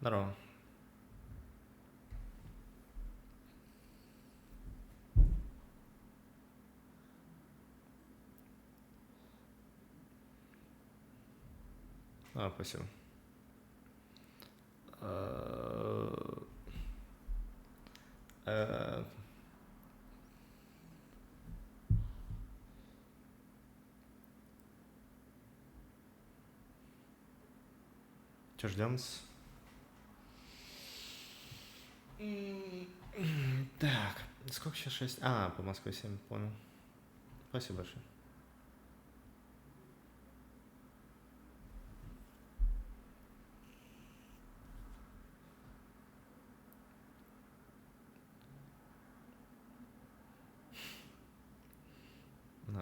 Здорово. Спасибо. Че ждем? Так, сколько сейчас 6? По Москве 7, понял. Спасибо большое.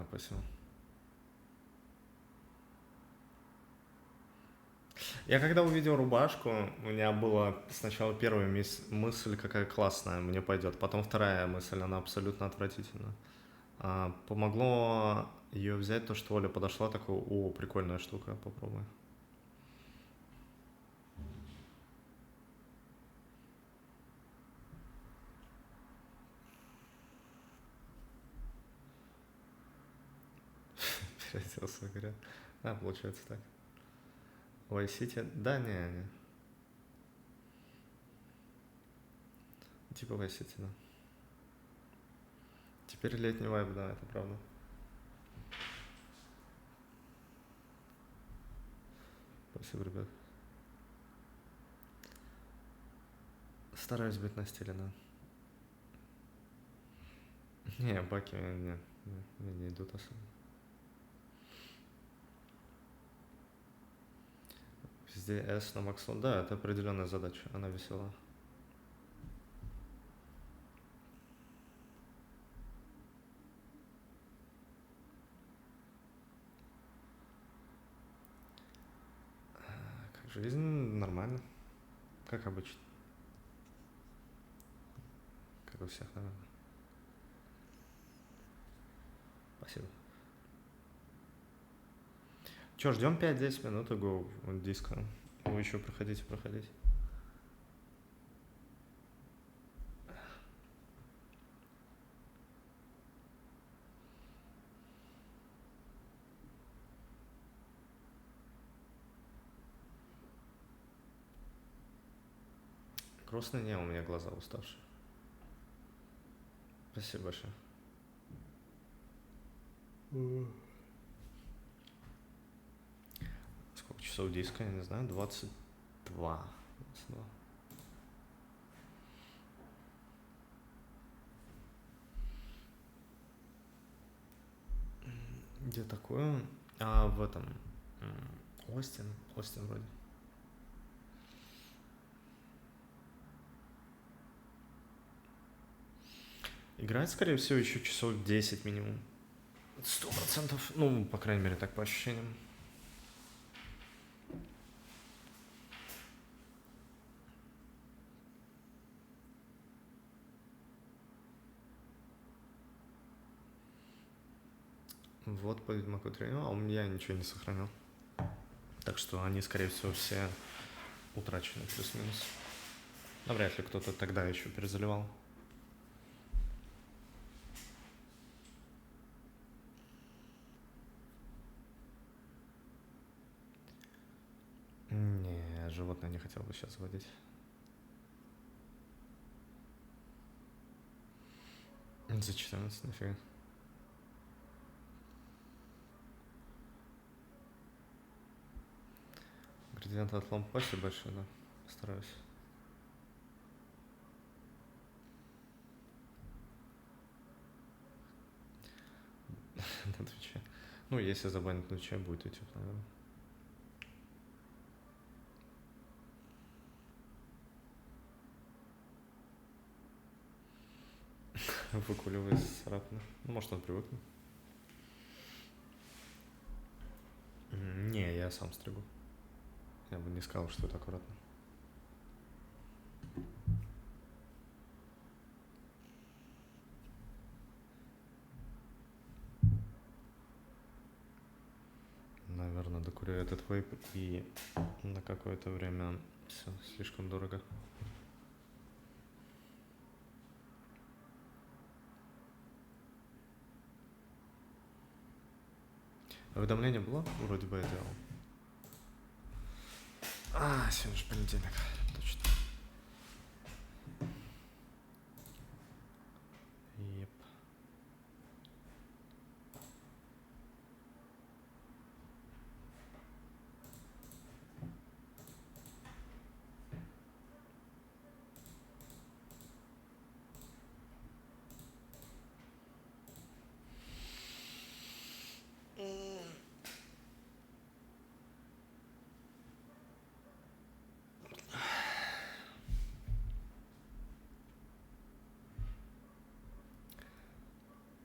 Спасибо. Я когда увидел рубашку, у меня была сначала первая мысль, какая классная, мне пойдет. Потом вторая мысль, она абсолютно отвратительна. Помогло ее взять то, что Оля подошла, такой: о, прикольная штука, попробуй. Переоделся, говорят. Получается так. Vice-City? Да, не. Типа Vice-City, да. Теперь летний вайб, да, это правда. Спасибо, ребят. Стараюсь быть на стиле, да. Не, баки мне не идут особо. Везде S на максимум. Да, это определенная задача, она весела. Как жизнь? Нормально. Как обычно. Как у всех, наверное. Спасибо. Че, ждем 5-10 минут и go диско. Вы еще проходите. Грустно? Не, у меня глаза уставшие. Спасибо большое. Сколько часов диска, я не знаю, 22. Где такое? В этом. Остин вроде. Играет, скорее всего, еще часов 10 минимум. 100%. Ну, по крайней мере, так по ощущениям. Вот по Ведьмаку 3, а у меня ничего не сохранил. Так что они, скорее всего, все утрачены плюс-минус. Навряд ли кто-то тогда еще перезаливал. Не, животное не хотел бы сейчас заводить. За 14, нафига. Градиент от ламп, спасибо большое, да. Стараюсь. На Твиче. Ну, если забанить на Твиче, будет YouTube, наверное. Выкуливает царапины. Ну, может, он привыкнет. Не, я сам стригу. Я бы не сказал, что это аккуратно. Наверное, до покурю этот вейп, и на какое-то время все слишком дорого. Уведомление было? Вроде бы я делал. Сегодня же понедельник. Точно. Еп.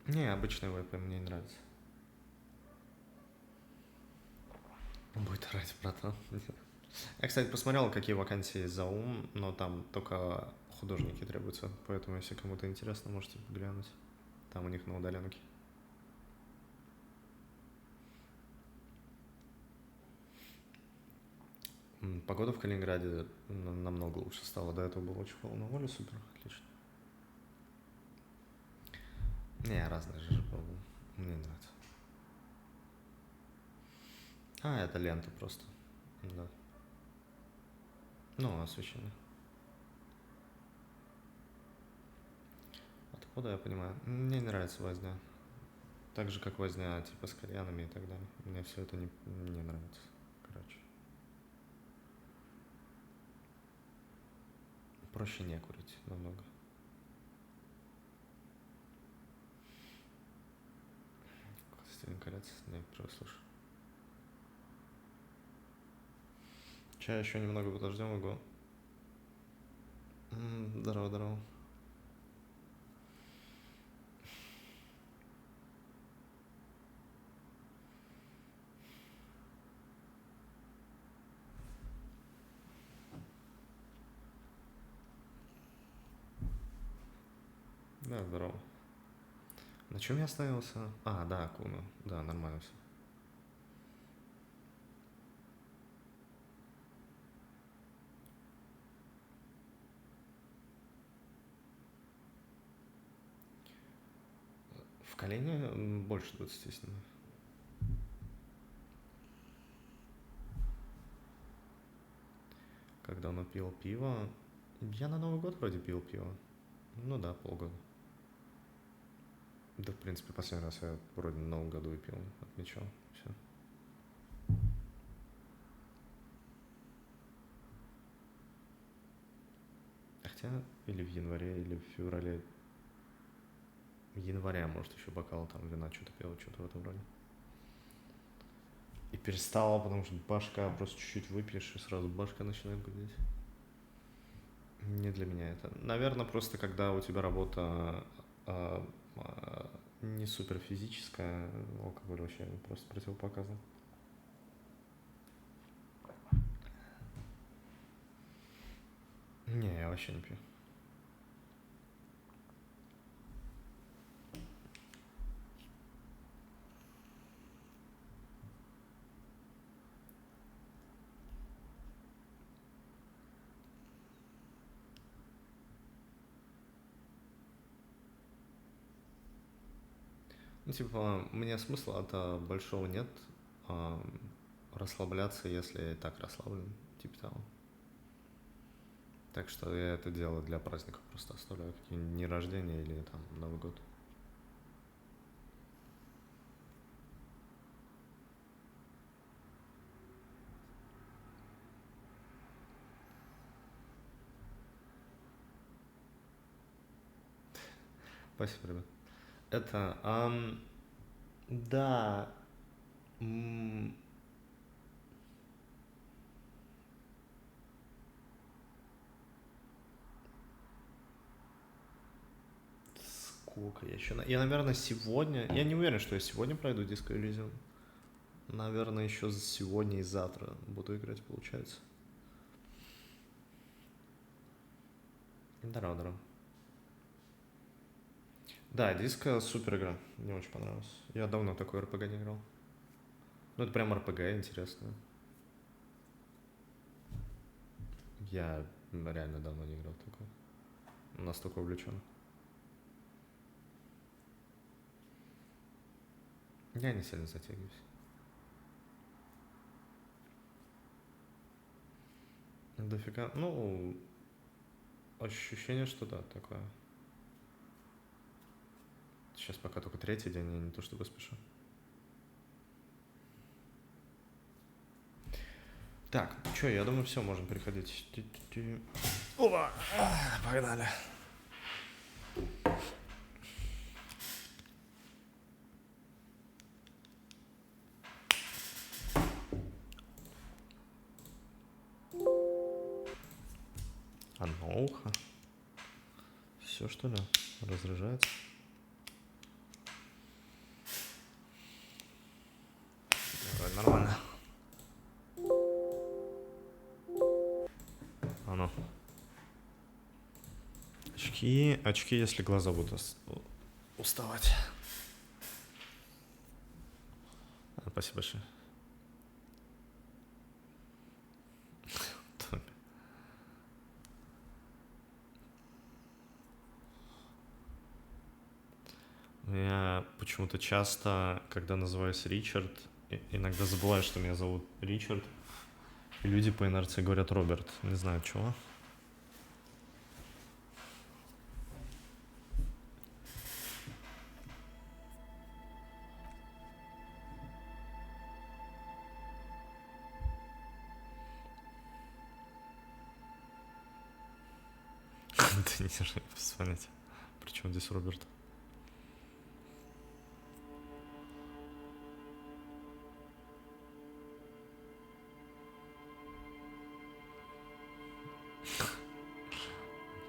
Не, обычный вейп мне не нравится. Будет орать, братан. Я, кстати, посмотрел, какие вакансии есть за ум, но там только художники требуются, поэтому, если кому-то интересно, можете поглянуть. Там у них на удаленке. Погода в Калининграде намного лучше стала. До этого было очень холодно. Воля супер, отлично. Не, разные же было. Мне нравится. Это лента просто. Да. Ну, освещение. Откуда я понимаю? Мне не нравится возня. Так же, как возня, типа, с кальянами и так далее. Мне все это не нравится. Короче. Проще не курить намного. Стивен колец? Не, первый слышу. Чай еще немного подождем его. Здорово, здорово. Да, здорово. На чем я остановился? Да, Куна. Да, нормально все. В Калине больше 20 с ним. Когда он пил пиво... Я на Новый год вроде пил пиво. Ну да, полгода. Да, в принципе, последний раз я вроде на Новом году и пил, отмечал. Все. Хотя или в январе, или в феврале. В январе, может, еще бокал там вина что-то пил, что-то в этом роде. И перестала, потому что башка, просто чуть-чуть выпьешь, и сразу башка начинает гудеть. Не для меня это. Наверное, просто когда у тебя работа не супер физическая, алкоголь вообще просто противопоказан. Не, я вообще не пью. Ну, типа, мне смысла от большого нет расслабляться, если и так расслаблен, типа того. Так что я это делаю для праздников, просто оставляю какие-нибудь дни рождения или там Новый год. Спасибо, ребят. Да, сколько я еще... Я, наверное, сегодня... Я не уверен, что я сегодня пройду диско Elysium. Наверное, еще сегодня и завтра буду играть, получается. Здорово, здорово. Да, диско супер игра. Мне очень понравилось. Я давно такой РПГ не играл. Ну, это прям РПГ интересно. Я реально давно не играл в такое. Настолько увлечен. Я не сильно затягиваюсь. Дофига. Ну, ощущение, что да, такое. Сейчас пока только третий день, я не то чтобы спешу. Так, что, я думаю, все, можем переходить. Опа! Погнали. Ухо. Все, что ли, разряжается? Давай, нормально. Оно. Очки, если глаза будут уставать. Спасибо большое. Я почему-то часто, когда называюсь Ричард, иногда забываю, что меня зовут Ричард, и люди по инерции говорят Роберт. Не знаю, чего. Да не держи, без понятия. Причем здесь Роберт?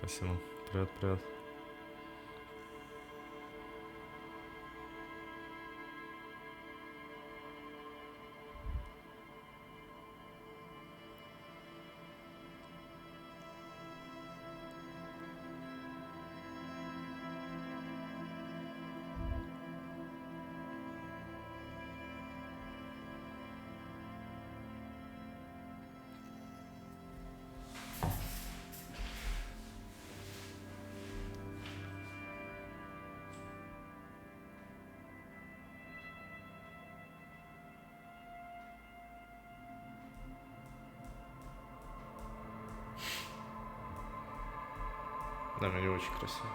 Спасибо. Привет, привет. Да, мне очень красиво.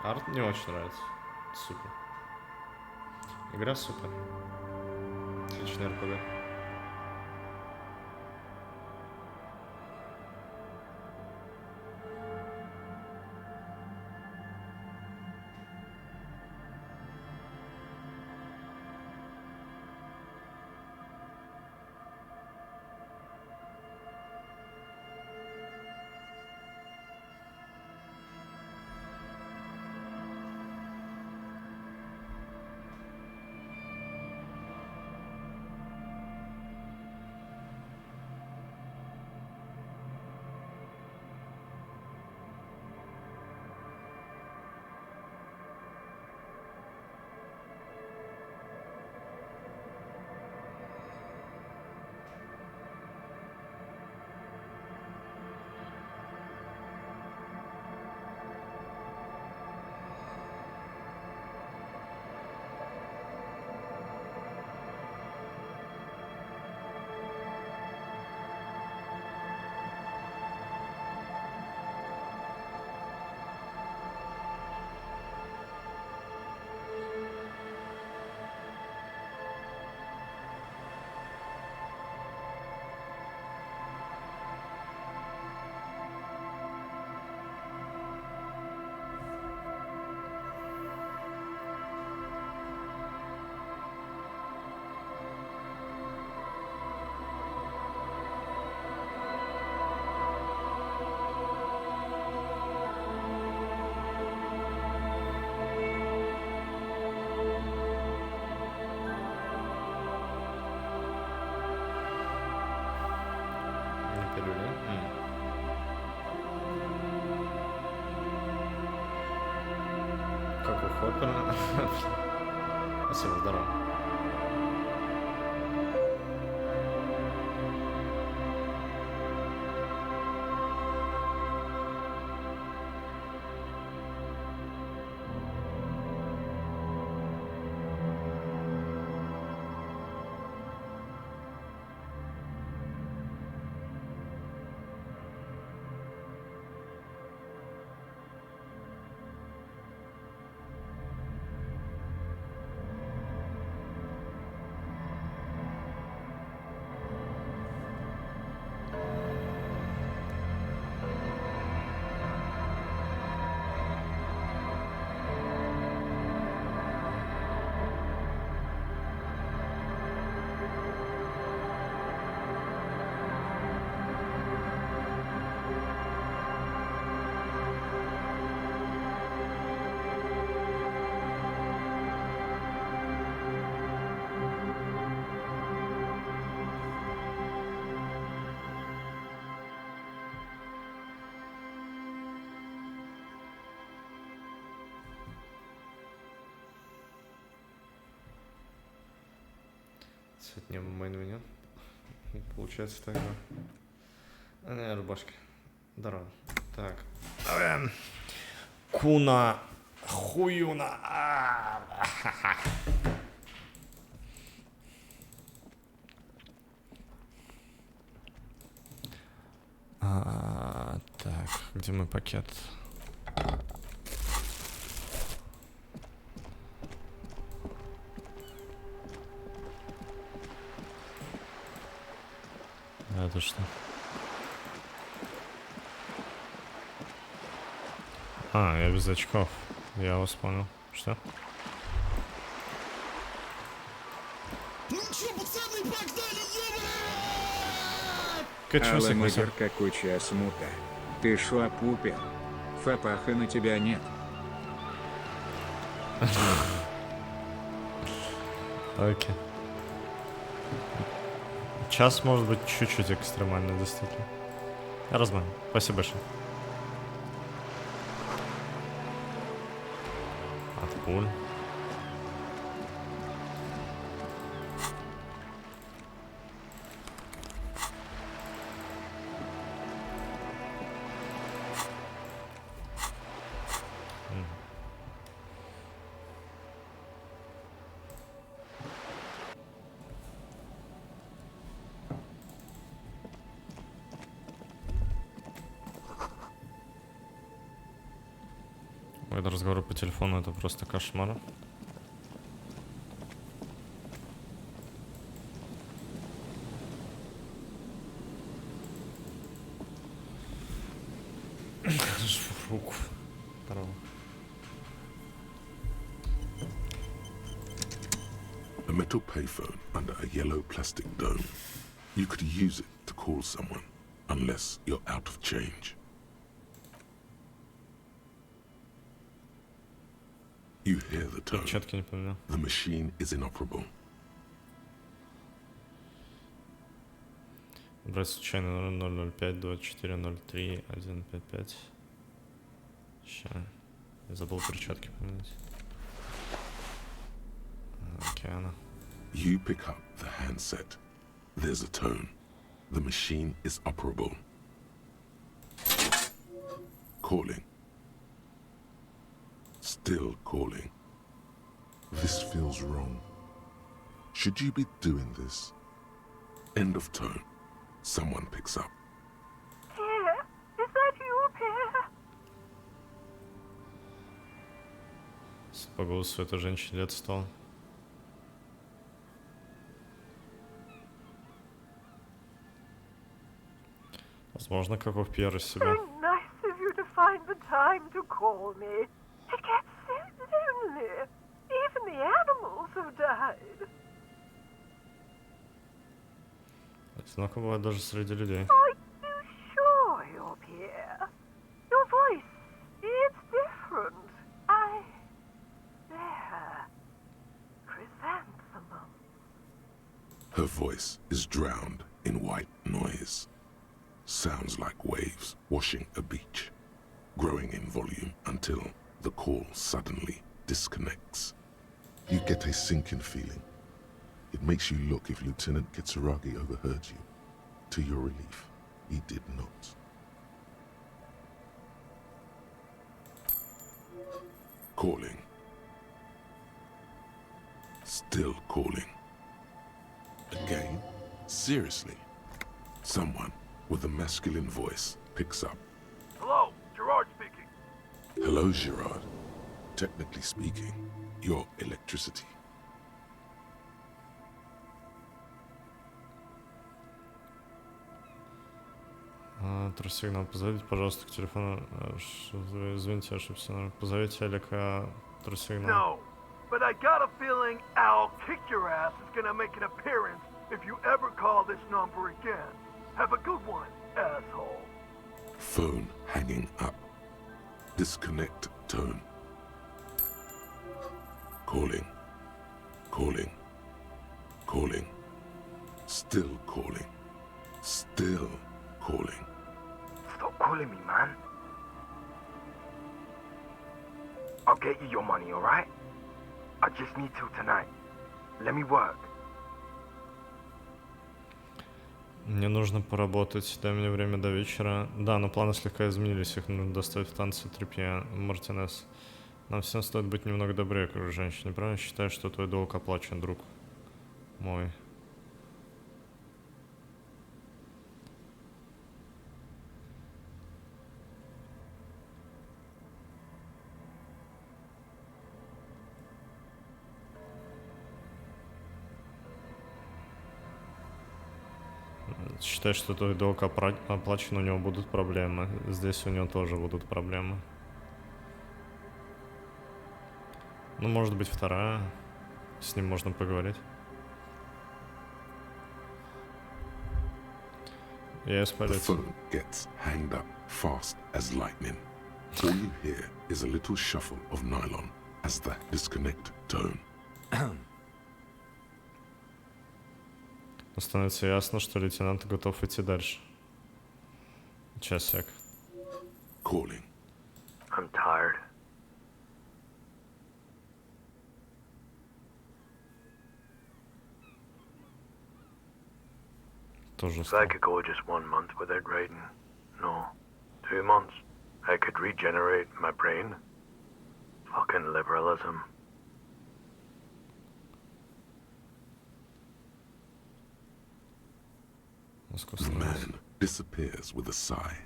Арт мне очень нравится. Супер. Игра супер. Отличный РПГ. Как у Хоппера. Спасибо, здорово. Сегодня мейн-меню. Получается тогда. Рубашка. Здорово. Так. Куна. Хуюна. Так, где мой пакет? Это что? Я без очков. Я вас понял. Что? Ну чё, пацаны, погнали, Алый мудер, какой час мута. Ты шо опупел? Фапаха на тебя нет. Окей. Час может быть чуть-чуть экстремально, действительно. Разман. Спасибо большое. От пуль. Этот разговор по телефону — это просто кошмар. Руку. Здорово. A metal payphone under a yellow plastic dome. You could use it to call someone, unless you're out of change. You hear the tone. Четко не понял. The machine is inoperable. Брать случайно 005 24 03 155. Ща. Я забыл перчатки поменять. Океана. You pick up the handset. There's a tone. The machine is operable. Calling. Still calling. This feels wrong. Should you be doing this? End of tone. Someone picks up. Pierre, is that you, Pierre? По голосу этой женщине лет 100. Возможно, как у Пьера себя. So nice of you to find the time to call me. It gets so lonely. Even the animals have died. Одиноко бывает даже среди людей. Are you sure you're Pierre? Your voice, it's different. There. Chrysanthemum. Her voice is drowned in white noise. Sounds like waves washing a beach, growing in volume until the call suddenly disconnects. You get a sinking feeling. It makes you look if Lieutenant Kitsuragi overheard you. To your relief, he did not. Calling. Still calling. Again? Seriously? Someone with a masculine voice picks up. Hello, Gerard speaking. Hello, Gerard. Technically speaking, you're electricity. Сигнал. Позовите, пожалуйста, к телефону. Извините, ошибся. Позовите Элика. Сигнал. No, but I got a feeling Al Kick Your Ass is gonna make an appearance if you ever call this number again. Have a good one, asshole. Phone hanging up. Disconnect tone. Calling. Calling. Calling. Still calling. Still calling. Stop calling me, man. I'll get you your money, alright? I just need till tonight. Let me work. Мне нужно поработать, дай мне время до вечера. Да, но планы слегка изменились, их нужно доставить в танцы трепье. Мартинес, нам всем стоит быть немного добрее к женщине, правильно? Считаю, что твой долг оплачен, друг мой. Считай, что твой долг оплачен, у него будут проблемы. Здесь у него тоже будут проблемы. Ну, может быть, вторая. С ним можно поговорить. Я исполнитель. The phone gets hanged up fast as lightning. All you hear is a little shuffle of nylon as the disconnect tone. Становится ясно, что лейтенант готов идти дальше. Часик. Calling. I'm tired. Тоже If I could go just 1 month without writing, no, 2 months, I could regenerate my brain. Fucking liberalism. The man disappears with a sigh.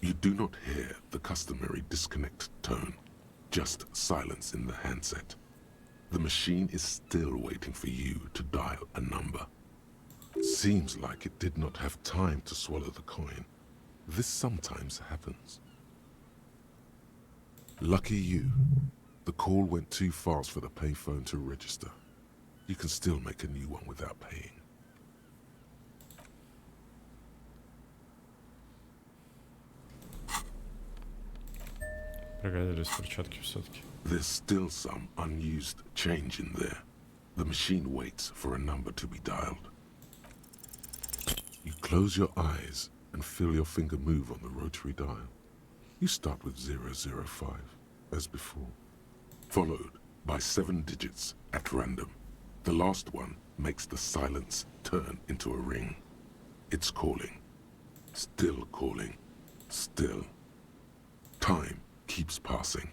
You do not hear the customary disconnect tone, just silence in the handset. The machine is still waiting for you to dial a number. Seems like it did not have time to swallow the coin. This sometimes happens. Lucky you. The call went too fast for the payphone to register. You can still make a new one without paying. Пригодились перчатки все-таки. There's still some unused change in there. The machine waits for a number to be dialed. You close your eyes and feel your finger move on the rotary dial. You start with 005, as before, followed by 7 digits at random. The last one makes the silence turn into a ring. It's calling. Still calling. Still. Time keeps passing.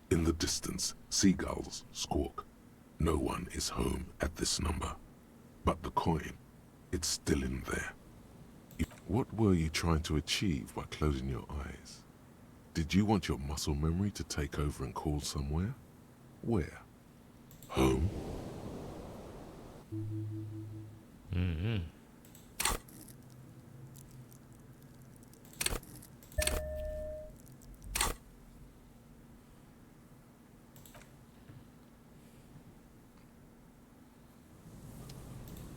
In the distance, seagulls squawk. No one is home at this number. But the coin, it's still in there. What were you trying to achieve by closing your eyes? Did you want your muscle memory to take over and call somewhere? Where? Home? Mm-hmm.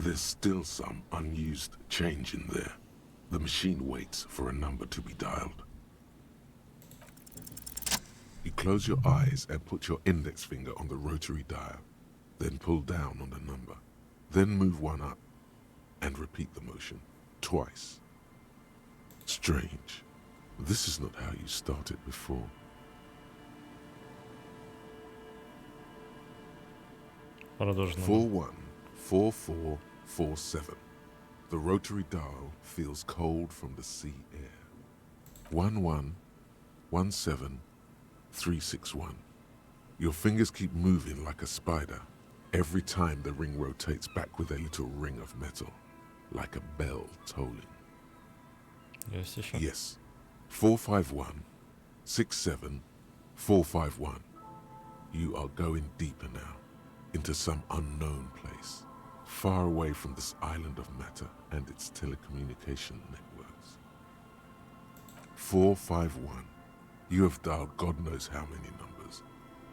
There's still some unused change in there. The machine waits for a number to be dialed. You close your eyes and put your index finger on the rotary dial, then pull down on the number, then move one up, and repeat the motion twice. Strange. This is not how you started before. Продолжим. 414447. The rotary dial feels cold from the sea air. 1117361. Your fingers keep moving like a spider every time the ring rotates back with a little ring of metal, like a bell tolling. Есть еще? Yes. 45167451. You are going deeper now, into some unknown place, far away from this island of matter and its telecommunication networks. 451. You have dialed God knows how many numbers.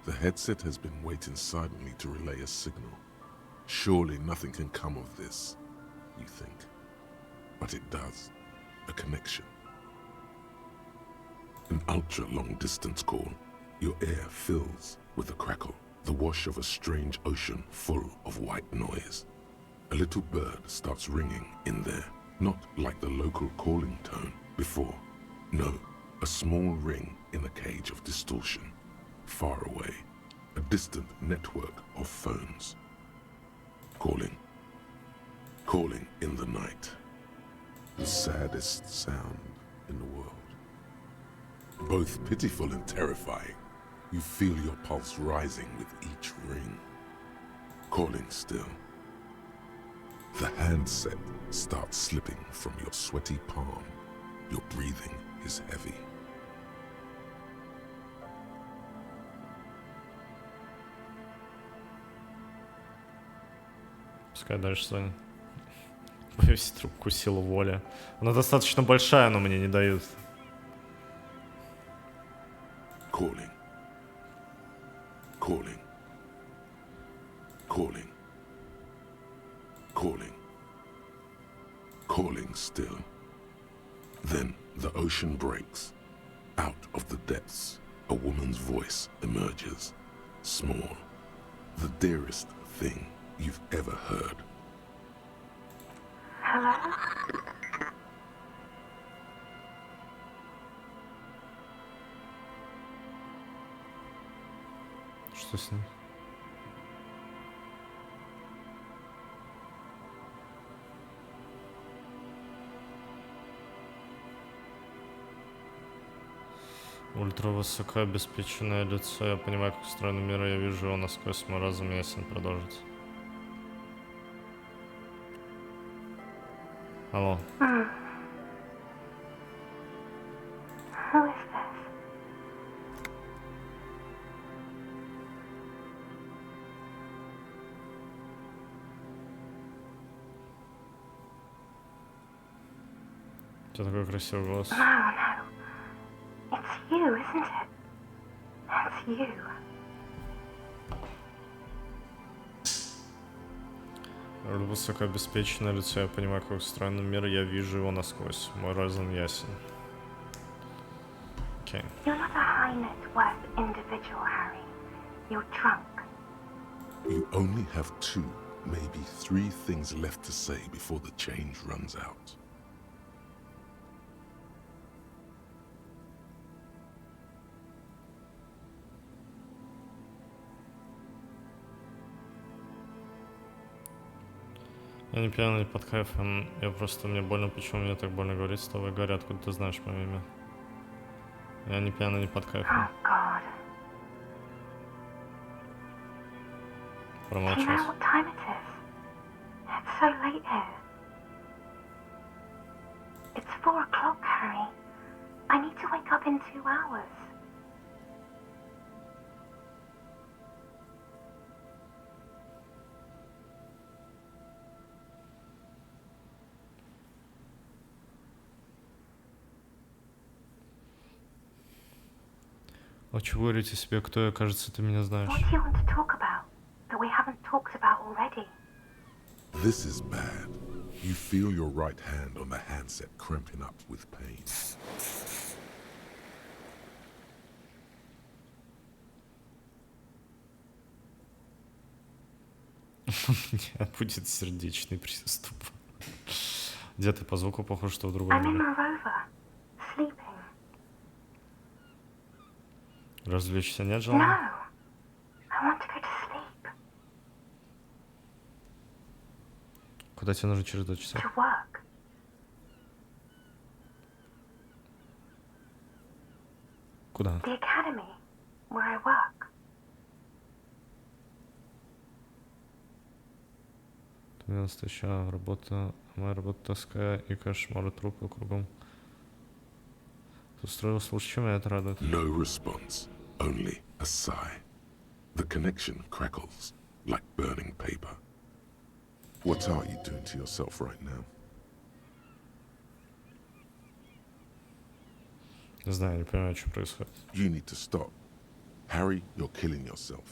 The headset has been waiting silently to relay a signal. Surely nothing can come of this, you think. But it does. A connection. An ultra-long distance call. Your air fills with a crackle, the wash of a strange ocean full of white noise. A little bird starts ringing in there, not like the local calling tone before. No, a small ring in a cage of distortion, far away, a distant network of phones. Calling. Calling in the night. The saddest sound in the world. Both pitiful and terrifying. You feel your pulse rising with each ring. Calling still. The handset starts slipping from your sweaty palm. Your breathing is heavy. Пускай дальше звонит. Повесить трубку, сила воли. Она достаточно большая, но мне не дают. Calling. Calling. Calling. Calling. Calling still. Then the ocean breaks. Out of the depths, a woman's voice emerges. Small. The dearest thing you've ever heard. Hello? Что с ним? Ультравысокообеспеченное лицо. Я понимаю, как устроен мир, и я вижу его насквозь. Мой разум ясен. Продолжить. Алло. Who is this? У тебя такой красивый голос. No, no. It's you, isn't it? That's you. Высокообеспеченное лицо. Я понимаю, как устроен мир, и я вижу его насквозь. Мой разум ясен. Окей. You're not a high net worth individual, Harry. You're drunk. You only have 2, maybe 3 things left to say before the change runs out. Я не пьяный, под кайфом. Я просто, мне больно, почему мне так больно говорить с тобой. Говорят, откуда ты знаешь мое имя? Я не пьяный, не под кайфом. Oh, God. Do you know Промолчать. what time it is? It's so late here. It's 4 o'clock, Harry. I need to wake up in 2 hours. А чего говорите себе, кто я? Кажется, ты меня знаешь. What do you want to talk about that we haven't talked about already? This is bad. You feel your right hand on the handset cramping up with pain. У меня будет сердечный приступ. Где ты? По звуку похоже, что в другом I'm in мире. my rover, sleeping. Развлечься нет No, желания? I want to go to sleep. Куда тебе нужно через 2 часа? To work. Куда? The academy, where I work. 12 тысяч, работа, моя работа тоска и кошмары, трупы кругом. Ты устроился лучше, чем я, это радует. No response, only a sigh. The connection crackles like burning paper. What are you doing to yourself right now? Не знаю, не понимаю, что происходит. You need to stop. Harry, you're killing yourself.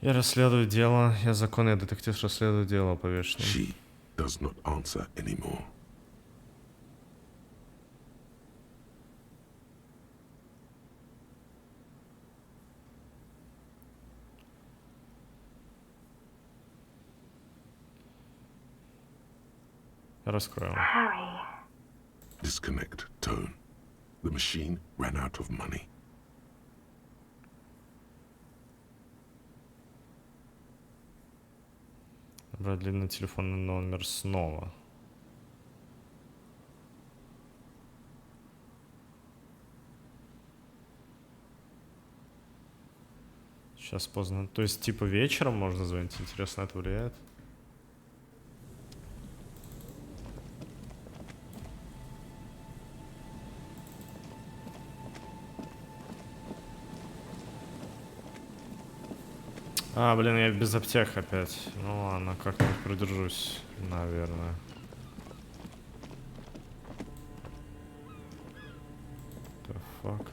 Я расследую дело, я законный детектив, расследую дело повешенным. She does not answer anymore. Я раскрою. Harry. Disconnect tone. The machine ran out of money. Набрать длинный телефонный номер снова. Сейчас поздно. То есть, типа, вечером можно звонить? Интересно, это влияет? Блин, я без аптек опять. Ну ладно, как-нибудь продержусь, наверное. The fuck?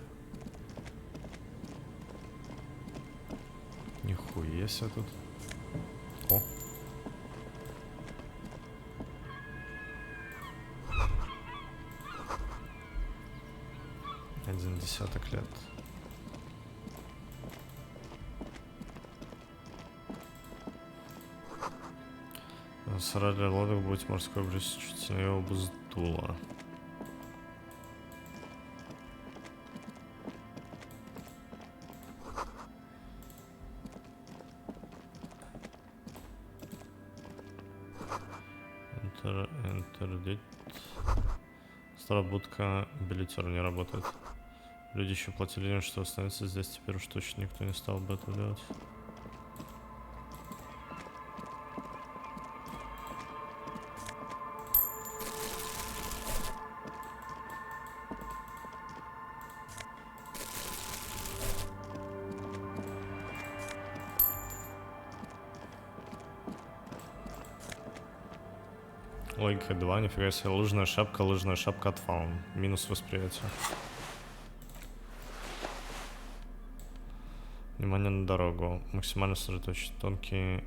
Нихуя себе тут. О. Один десяток лет. Сара для лодок будет морской бриз, чуть на его сдуло. Интердит. Старая будка билетер не работает. Люди еще платили им, что останется здесь, теперь уж точно никто не стал бы это делать. Логика 2, нифига себе, лыжная шапка от фаун. Минус восприятие. Внимание на дорогу. Максимально сосредоточен. Тонкий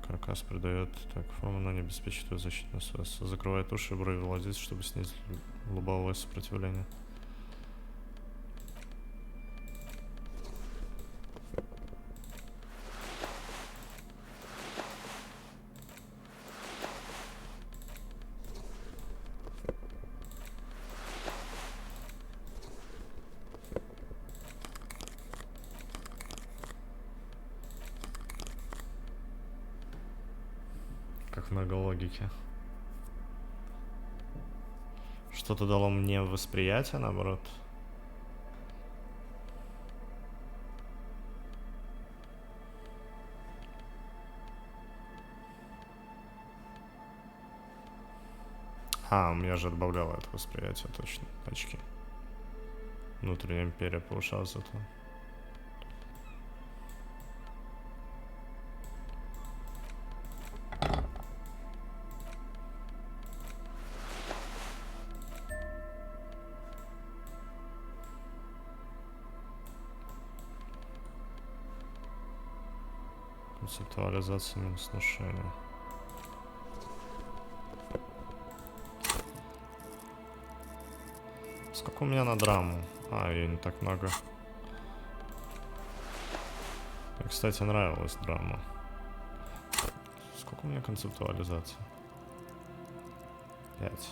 каркас придает так форму, но не обеспечивает ее защитную связь. Закрывает уши и брови владельца, чтобы снизить лобовое сопротивление. Как много логики. Что-то дало мне восприятие, наоборот. У меня же добавляло это восприятие, точно. Очки. Внутренняя империя повышалась зато. Концептуализация минус внушение. Сколько у меня на драму? Ее не так много. Мне, кстати, нравилась драма. Сколько у меня концептуализации? 5.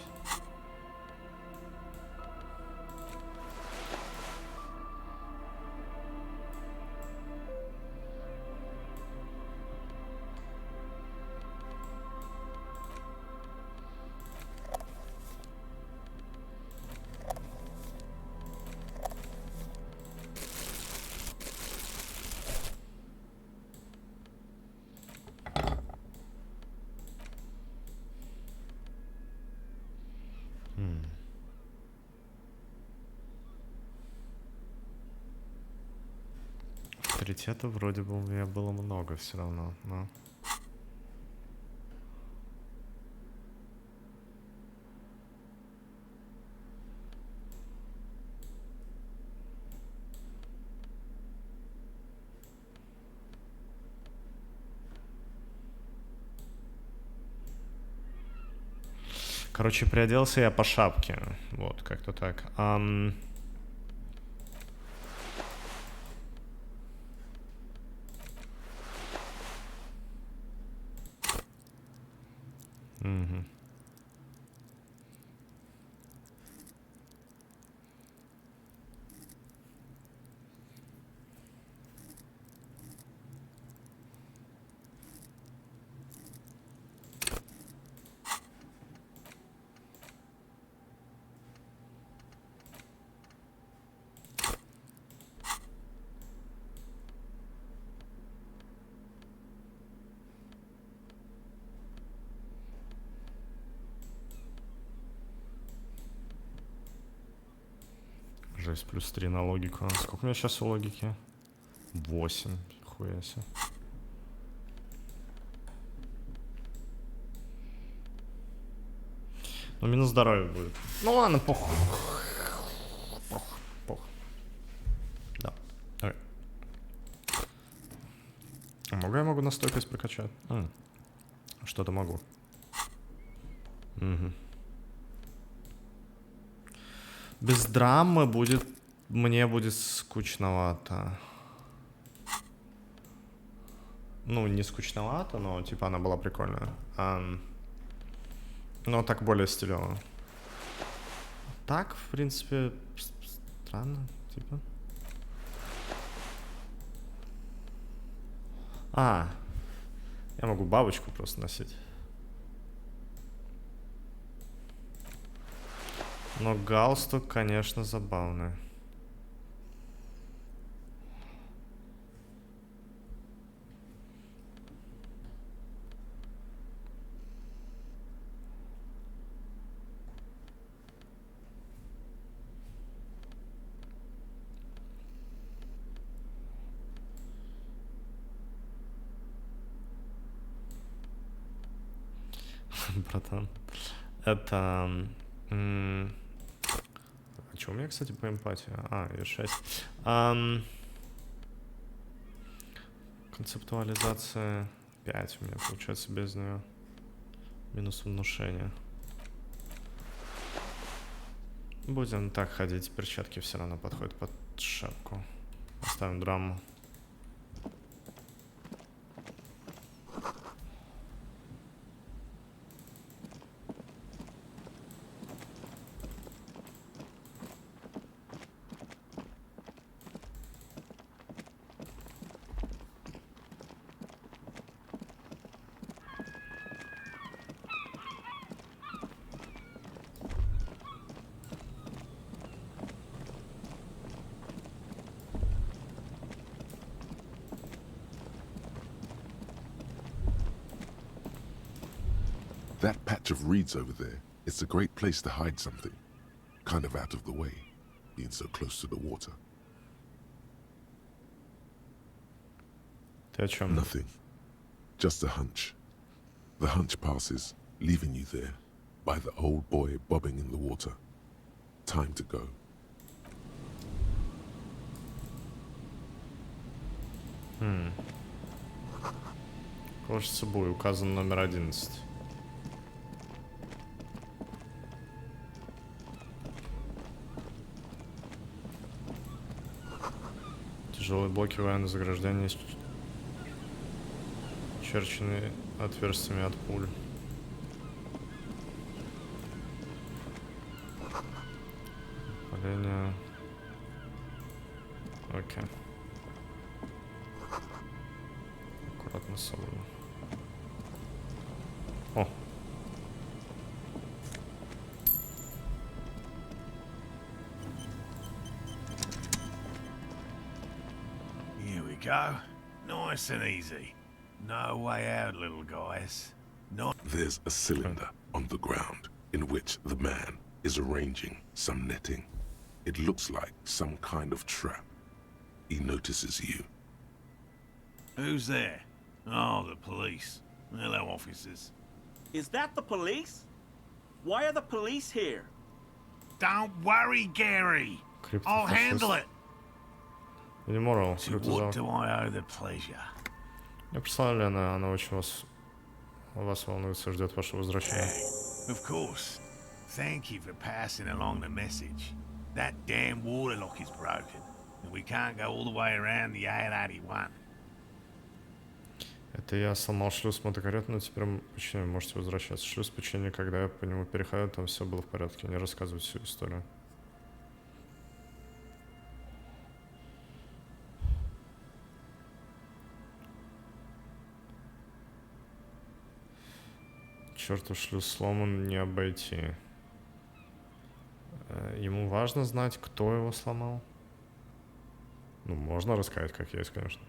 авторитета вроде бы у меня было много все равно, но... Короче, приоделся я по шапке. Вот, как-то так. Угу. Жесть, плюс 3 на логику. Сколько у меня сейчас у логики? 8. Хуя себе. Ну, минус здоровье будет. Ну ладно, похуй. Похуй. Да. Давай. Я могу на стойкость прокачать. Что-то могу. Угу. Без драмы будет... Мне будет скучновато. Ну, не скучновато, но типа она была прикольная. Но так более стилево. Так, в принципе, странно, типа. Я могу бабочку просто носить. Но галстук, конечно, забавный. Братан, это... А что у меня, кстати, по эмпатии? И 6. Концептуализация 5 у меня получается без нее. Минус внушение. Будем так ходить. Перчатки все равно подходят под шапку. Оставим драму. That patch of reeds over there, it's a great place to hide something. Kind of out of the way, being so close to the water. Ты о чем? Nothing. Just a hunch. The hunch passes, leaving you there, by the old boy bobbing in the water. Time to go. Кажется, бой указан номер 11. Тяжелые блоки военного заграждения, черченные отверстиями от пуль. Паление. Окей. Аккуратно с собой. О! Here we go. Nice and easy. No way out, little guys. Not. There's a cylinder on the ground in which the man is arranging some netting. It looks like some kind of trap. He notices you. Who's there? Oh, the police. Hello, officers. Is that the police? Why are the police here? Don't worry, Gary. I'll handle it. Не морал, To what do I owe the pleasure? Я представляю, она очень вас волнуется, ждет вашего возвращения. Of course. Thank you for passing along the message. That damn water lock is broken, and we can't go all the way around the A81. Это я сломал шлюз мотокарет, но теперь починю, можете возвращаться. Шлюз почини, когда я по нему переходил, там все было в порядке. Не рассказывать всю историю. Чертов шлюз сломан, не обойти. Ему важно знать, кто его сломал. Ну, можно рассказать, как есть, конечно.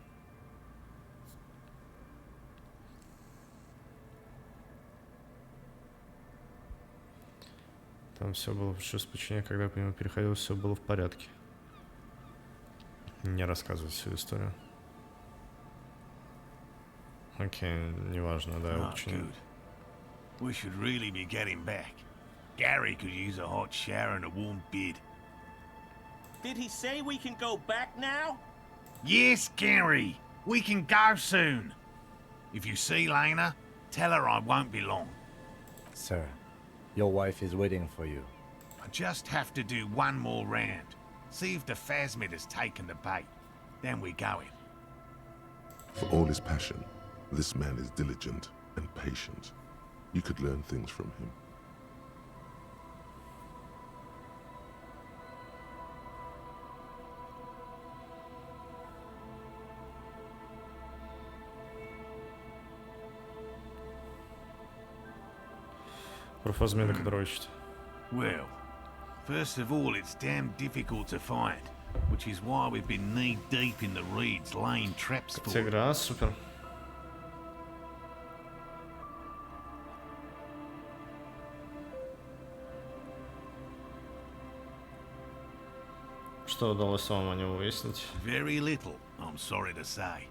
Там все было в почине, когда я по нему переходил, все было в порядке. Не рассказывать всю историю. Окей, неважно, да, я починю. Good. We should really be getting back. Gary could use a hot shower and a warm bed. Did he say we can go back now? Yes, Gary. We can go soon. If you see Lena, tell her I won't be long. Sir, your wife is waiting for you. I just have to do one more round. See if the phasmid has taken the bait. Then we're going. For all his passion, this man is diligent and patient. You could learn things from him. Про фазмина, который ищете. Well, first of all, it's damn difficult to find, which is why we've been knee-deep in the reeds laying traps for it. Игра, супер. Что удалось вам о нем выяснить? Very little, I'm sorry to say.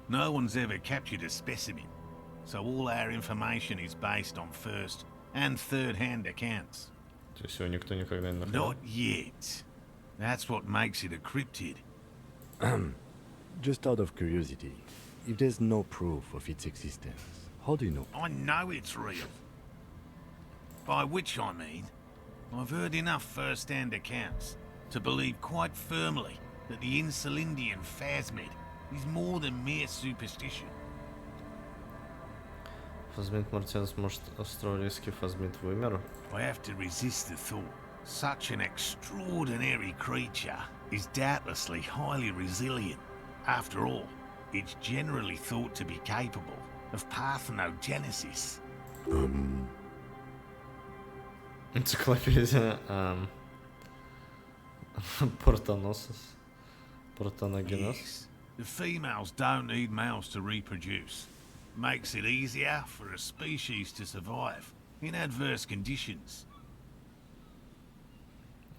No one's ever captured a specimen, so all our information is based on first and third-hand accounts. То есть его никто никогда не находил? Not yet. That's what makes it a cryptid. Just out of curiosity, if there's no proof of its existence, how do you know? I know it's real. By which I mean, I've heard enough first-hand accounts to believe quite firmly that the Insulindian phasmid is more than mere superstition. Фазмид Мартинес, может, австралийский фазмид вымер? I have to resist the thought. Such an extraordinary creature is doubtlessly highly resilient. After all, it's generally thought to be capable of parthenogenesis. Энциклопедия Портоносис. Портоногенез. Yes. The females don't need males to reproduce. Makes it easier for a species to survive in adverse conditions.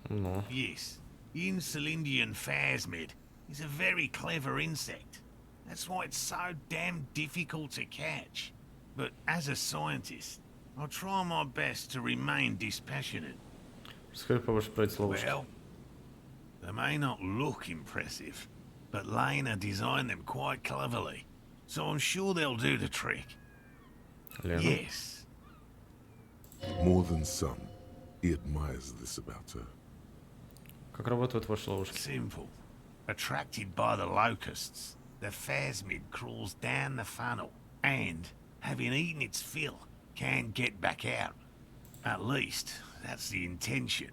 Ну, Yes, the Insulindian phasmid is a very clever insect. That's why it's so damn difficult to catch. But as a scientist, I'll try my best to remain dispassionate. расскажи побольше про эти ловушки. Well, they may not look impressive, but Lena designed them quite cleverly, so I'm sure they'll do the trick. Лена. Yes. More than some, he admires this about her. Как работают ваши ловушки? Simple. Attracted by the locusts, the phasmid crawls down the funnel and, having eaten its fill, can get back out. At least, that's the intention.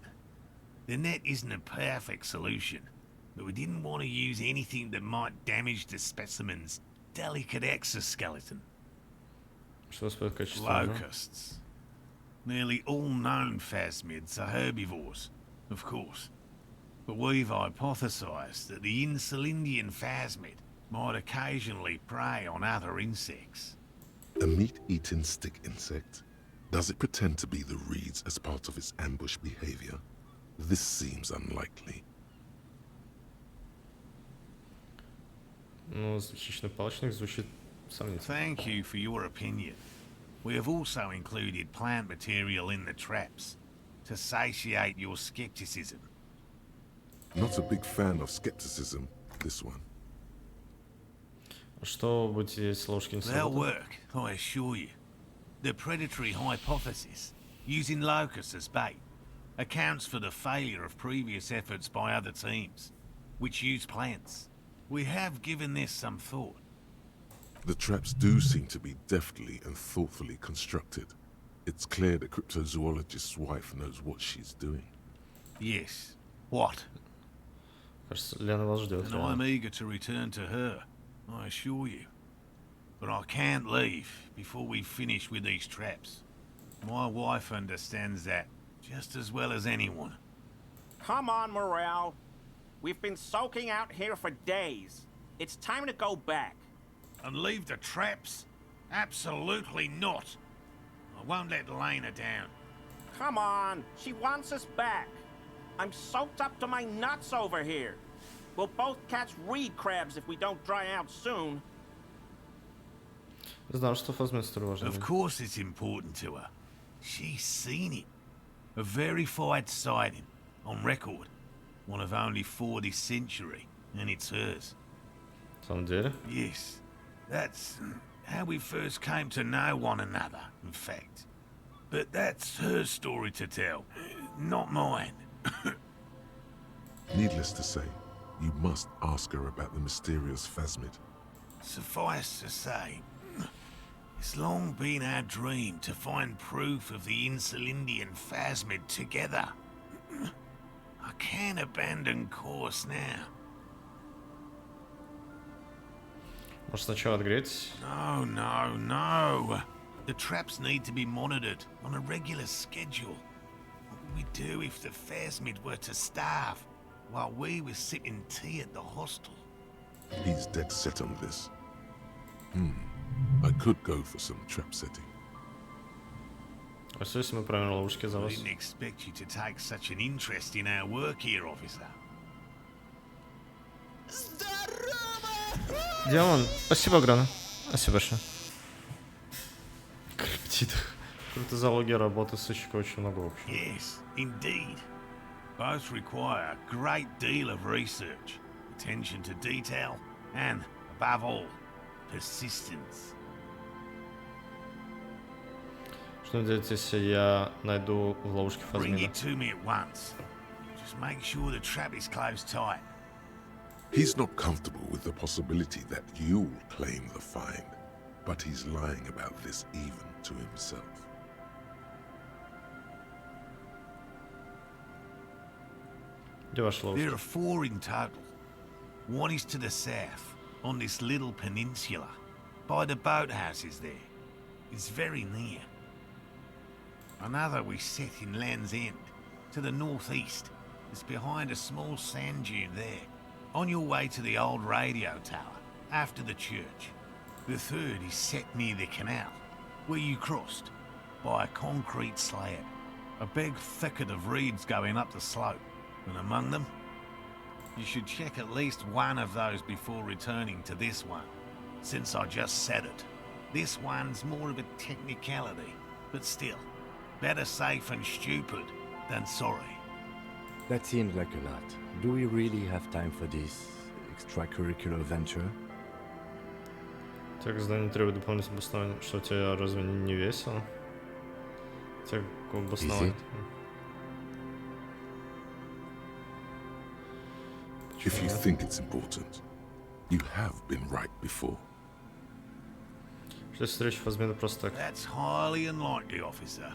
The net isn't a perfect solution, but we didn't want to use anything that might damage the specimen's delicate exoskeleton. Что стоит качество? да? Locusts. Nearly all known phasmids are herbivores, of course. But we've hypothesized that the Insulindian phasmid might occasionally prey on other insects. A meat-eating stick insect? Does it pretend to be the reeds as part of its ambush behavior? This seems unlikely. Ну, хищный палочник звучит сомнительно. Thank you for your opinion. We have also included plant material in the traps to satiate your skepticism. Not a big fan of skepticism, this one. Что будете, если ловушки не They'll сработают? work, I assure you. The predatory hypothesis, using locusts as bait, accounts for the failure of previous efforts by other teams, which use plants. We have given this some thought. The traps do seem to be deftly and thoughtfully constructed. It's clear the cryptozoologist's wife knows what she's doing. Yes. What? Кажется, Лена вас ждет. And I'm eager to return to her, I assure you. But I can't leave before we finish with these traps. My wife understands that just as well as anyone. Come on, Morel. We've been soaking out here for days. It's time to go back. And leave the traps? Absolutely not. I won't let Lena down. Come on, she wants us back. I'm soaked up to my nuts over here. We'll both catch reed crabs if we don't dry out soon. Знал, что Фазмен столь важен. Of course it's important to her. She's seen it. A verified sighting, on record. One of only 4 this century, and it's hers. В самом деле? Yes, that's how we first came to know one another, in fact. But that's her story to tell, not mine. Needless to say, you must ask her about the mysterious phasmid. Suffice to say, it's long been our dream to find proof of the Insulindian phasmid together. I can't abandon course now. Может, сначала отгреть? No. The traps need to be monitored on a regular schedule. What would we do if the phasmid were to starve while we were sipping tea at the hostel? He's dead set on this. I could go for some trap setting. А что, если мы проверим ловушки за I вас? didn't expect you to take such an interest in our work here, officer. Диамон, спасибо, Грана. Спасибо большое. Криптид. Криптозоология работы сыщика очень много общего. Yes, indeed. Both require a great deal of research, attention to detail, and, above all, persistence. Что делать, если я найду в ловушке Bring Фазмина? it to me at once. Just make sure the trap is closed tight. He's not comfortable with the possibility that you'll claim the find, but he's lying about this even to himself. Где ваши There ловушки? are 4 in total. One is to the south, on this little peninsula, by the boathouses there. It's very near. Another we set in Land's End, to the northeast. It's behind a small sand dune there, on your way to the old radio tower, after the church. The third is set near the canal, where you crossed, by a concrete slab. A big thicket of reeds going up the slope, and among them, you should check at least one of those before returning to this one, since I just said it. This one's more of a technicality, but still, better safe and stupid than sorry. That seems like a lot. Do we really have time for this extracurricular venture? Так, задание требует дополнительного обоснования. Что, тебе разве не весело? Тебе какого обоснования? If you think it's important, you have been right before. Что если встреча Фазмина просто так? That's highly unlikely, officer.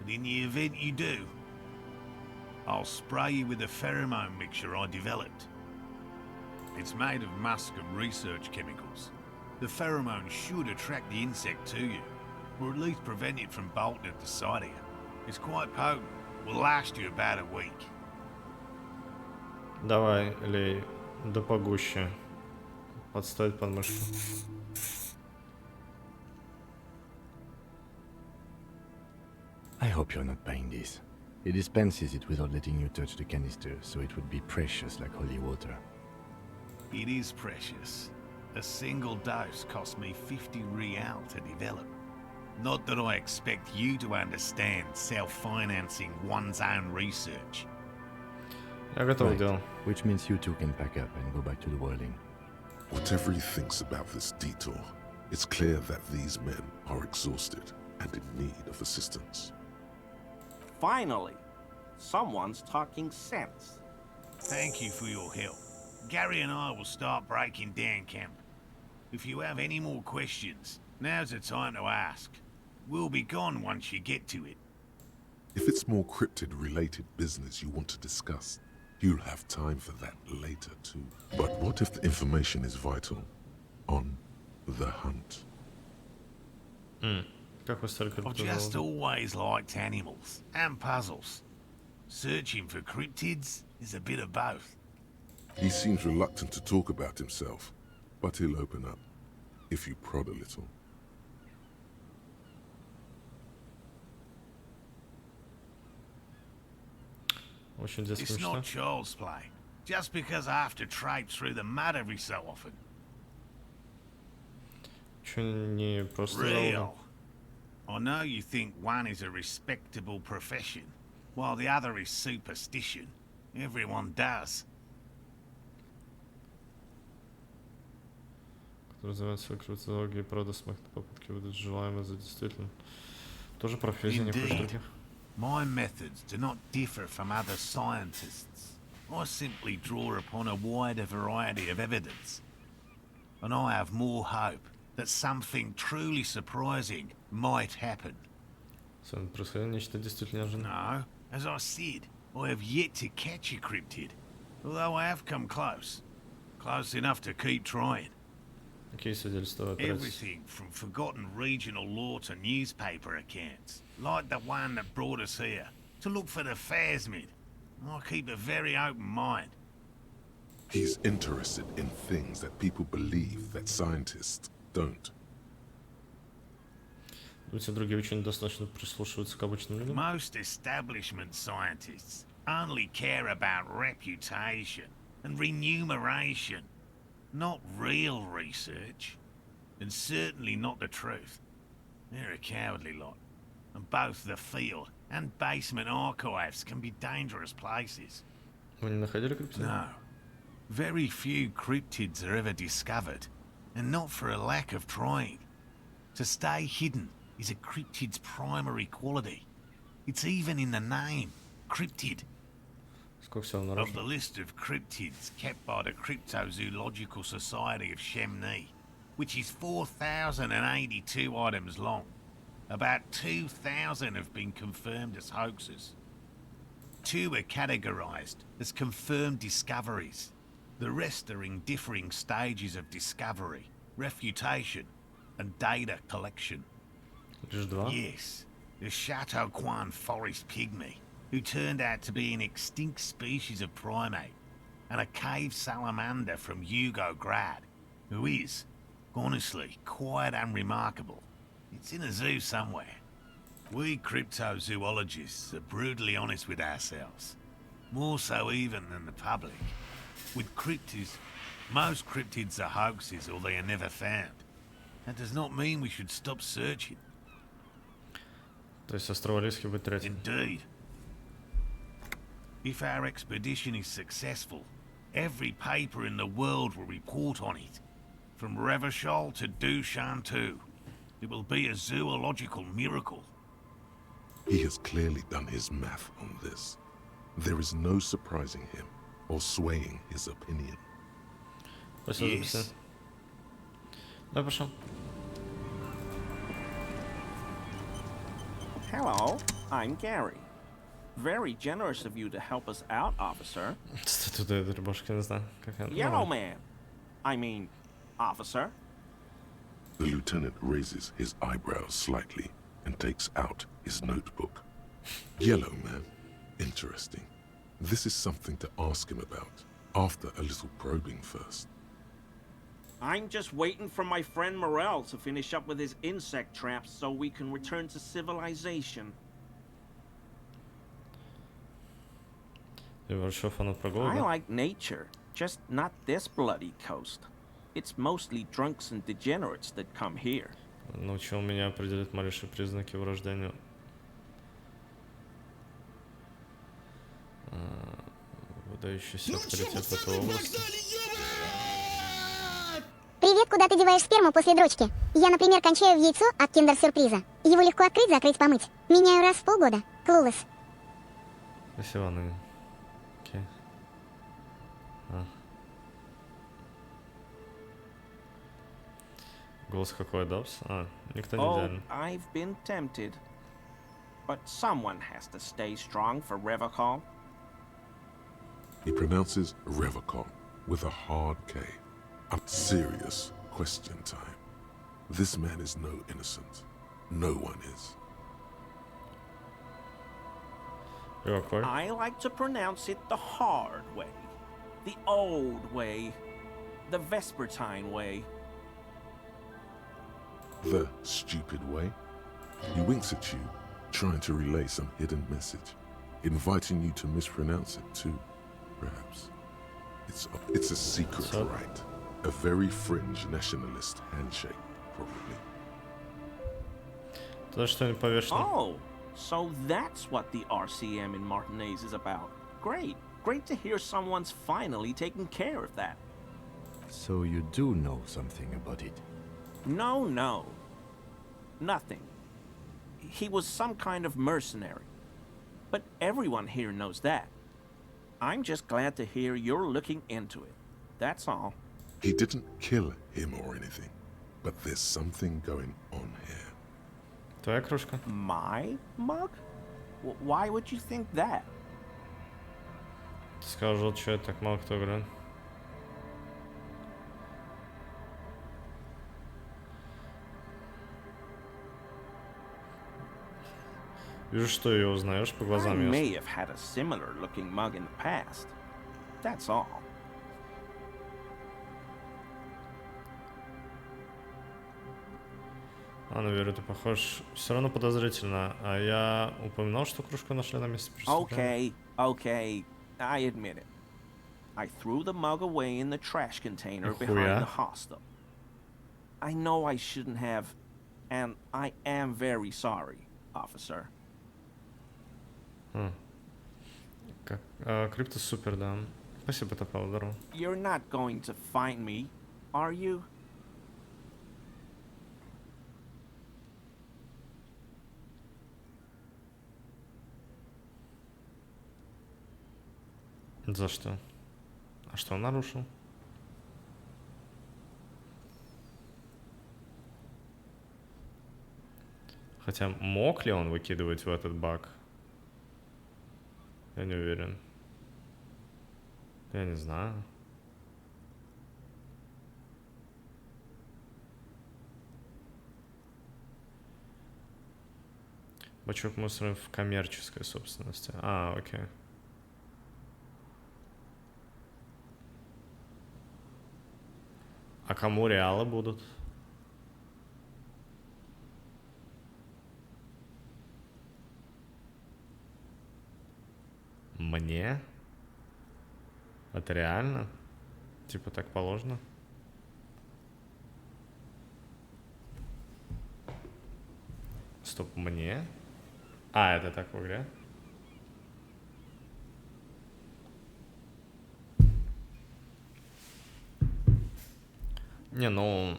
But in the event you do, I'll spray you with a pheromone mixture I developed. It's made of musk and research chemicals. The pheromone should attract the insect to you, or at least prevent it from bolting at the sight of you. It's quite potent. Will last you about a week. Давай, Лей, да погуще. Подставить подмышку. I hope you're not buying this. It dispenses it without letting you touch the canister, so it would be precious like holy water. It is precious. A single dose cost me 50 real to develop. Not that I expect you to understand self-financing one's own research. Я готов к Right. делу. Which means you two can pack up and go back to the whirling. Whatever he thinks about this detour, it's clear that these men are exhausted and in need of assistance. Finally, someone's talking sense. Thank you for your help. Gary and I will start breaking down camp. If you have any more questions, now's the time to ask. We'll be gone once you get to it. If it's more cryptid-related business you want to discuss, you'll have time for that later too. But what if the information is vital? On the hunt. Как вы стали I've just always liked animals and puzzles. Searching for cryptids is a bit of both. He seems reluctant to talk about himself, but he'll open up, if you prod a little. Очень здесь It's смешно. not child's play. Just because I have to traipse through the mud every so often. Чё не просто Real. I know you think one is a respectable profession, while the other is superstition. Everyone does. Который называется криптология и продосмах на попытке выдать желаемое за действительно. Тоже профессия, не хуже Indeed. других. My methods do not differ from other scientists. I simply draw upon a wider variety of evidence. And I have more hope that something truly surprising might happen. С вами происходило нечто действительно неожиданное. No, as I said, I have yet to catch a cryptid. Although I have come close. Close enough to keep trying. Какие свидетельства вы опираетесь? Everything from forgotten regional lore to newspaper accounts, like the one that brought us here, to look for the phasmid. I keep a very open mind. He's interested in things that people believe that scientists don't. Думаете, другие ученые достаточно прислушиваются к обычным людям? Most establishment scientists only care about reputation and remuneration, not real research, and certainly not the truth. They're a cowardly lot, and both the field and basement archives can be dangerous places. Вы не находили криптида? No. Very few cryptids are ever discovered, and not for a lack of trying. To stay hidden is a cryptid's primary quality. It's even in the name, cryptid. Сколько всего Of наружу? the list of cryptids kept by the Cryptozoological Society of Chemnee, which is 4,082 items long, about 2,000 have been confirmed as hoaxes. 2 are categorized as confirmed discoveries. The rest are in differing stages of discovery, refutation, and data collection. Лишь два? Yes, the Chateau Quan forest pygmy, who turned out to be an extinct species of primate, and a cave salamander from Grad, who is, honestly, quite unremarkable. It's in a zoo somewhere. We cryptozoologists are brutally honest with ourselves, more so even than the public. With cryptids, most cryptids are hoaxes or they are never found. That does not mean we should stop searching. То есть Австралийский будет третий. Indeed. If our expedition is successful, every paper in the world will report on it. From Revachol to Dushantu. It will be a zoological miracle. He has clearly done his math on this. There is no surprising him or swaying his opinion. Спасибо за Yes. беседу. Да, пошел. Hello, I'm Gary. Very generous of you to help us out, officer. Тут эта рубашка, не знаю, какая. Yellow man. I mean, officer. The lieutenant raises his eyebrows slightly and takes out his notebook. Yellow man. Interesting. This is something to ask him about, after a little probing first. I'm just waiting for my friend Morel to finish up with his insect traps so we can return to civilization. Ты большой фанат I прогулок, да? like nature, just not this bloody coast. It's mostly drunks and degenerates that come here. Научил меня определить малейшие признаки врождения. Выдающийся авторитет в этой области. Привет, куда ты деваешь сперму после дрочки? Я, например, кончаю в яйцо от киндер-сюрприза. Его легко открыть, закрыть, помыть. Меняю раз в полгода. Клулес. Спасибо, Нагин. Окей. Голос какой, Добс? Никто не Oh, идеален. I've been tempted. But someone has to stay strong for Revocol. He pronounces Revocol with a hard K. A serious question time. This man is no innocent. No one is. Ревоколь. I like to pronounce it the hard way. The old way. The Vespertine way. The stupid way. He winks at you, trying to relay some hidden message, inviting you to mispronounce it too, perhaps. It's a secret, So? right? A very fringe nationalist handshake, probably. Туда что-нибудь повешено? Oh, so that's what the RCM in Martinez is about. Great. Great to hear someone's finally taking care of that. So you do know something about it? No. Nothing. He was some kind of mercenary. But everyone here knows that. I'm just glad to hear you're looking into it. That's all. He didn't kill him or anything, but there's something going on here. Твоя кружка? My mug? Why would you think that? Ты сказал, что это так мало кто играет. Вижу, что ее узнаешь по I глазам. may have had a similar looking mug in the past. That's all. Наверное, ты похож. Все равно подозрительно. А я упоминал, что кружку нашли на месте преступления. Okay. I admit it. I threw the mug away in the trash container Нихуя. behind the hostel. I know I shouldn't have, and I am very sorry, officer. Криптус супер, да. Спасибо, Топал, здорово. You're not going to find me, are you? За что? А что он нарушил? Хотя мог ли он выкидывать в этот баг? Я не уверен. Я не знаю. Бачок мусора в коммерческой собственности. Окей. А кому реалы будут? Мне? Это реально? Типа так положено? Стоп, мне? Это так в игре? Не, ну...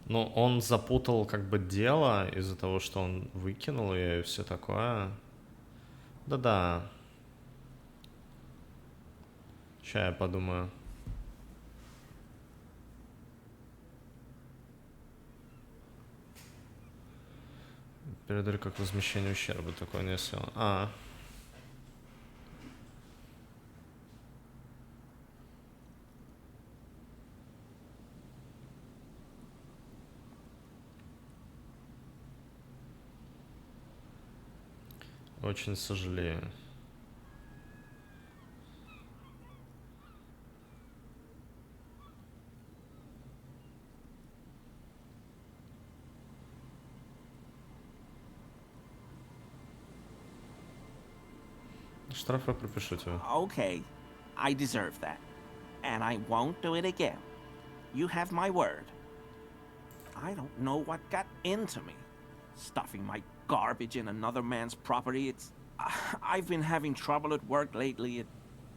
Ну, он запутал как бы дело из-за того, что он выкинул ее и все такое. Да-да. Ща я подумаю. Передали как возмещение ущерба, такое не все. Очень сожалею. Штрафы пропишу тебе. Okay, I deserve that. And I won't do it again. You have my word. I don't know what got into me. Stuffing my garbage in another man's property, I've been having trouble at work lately.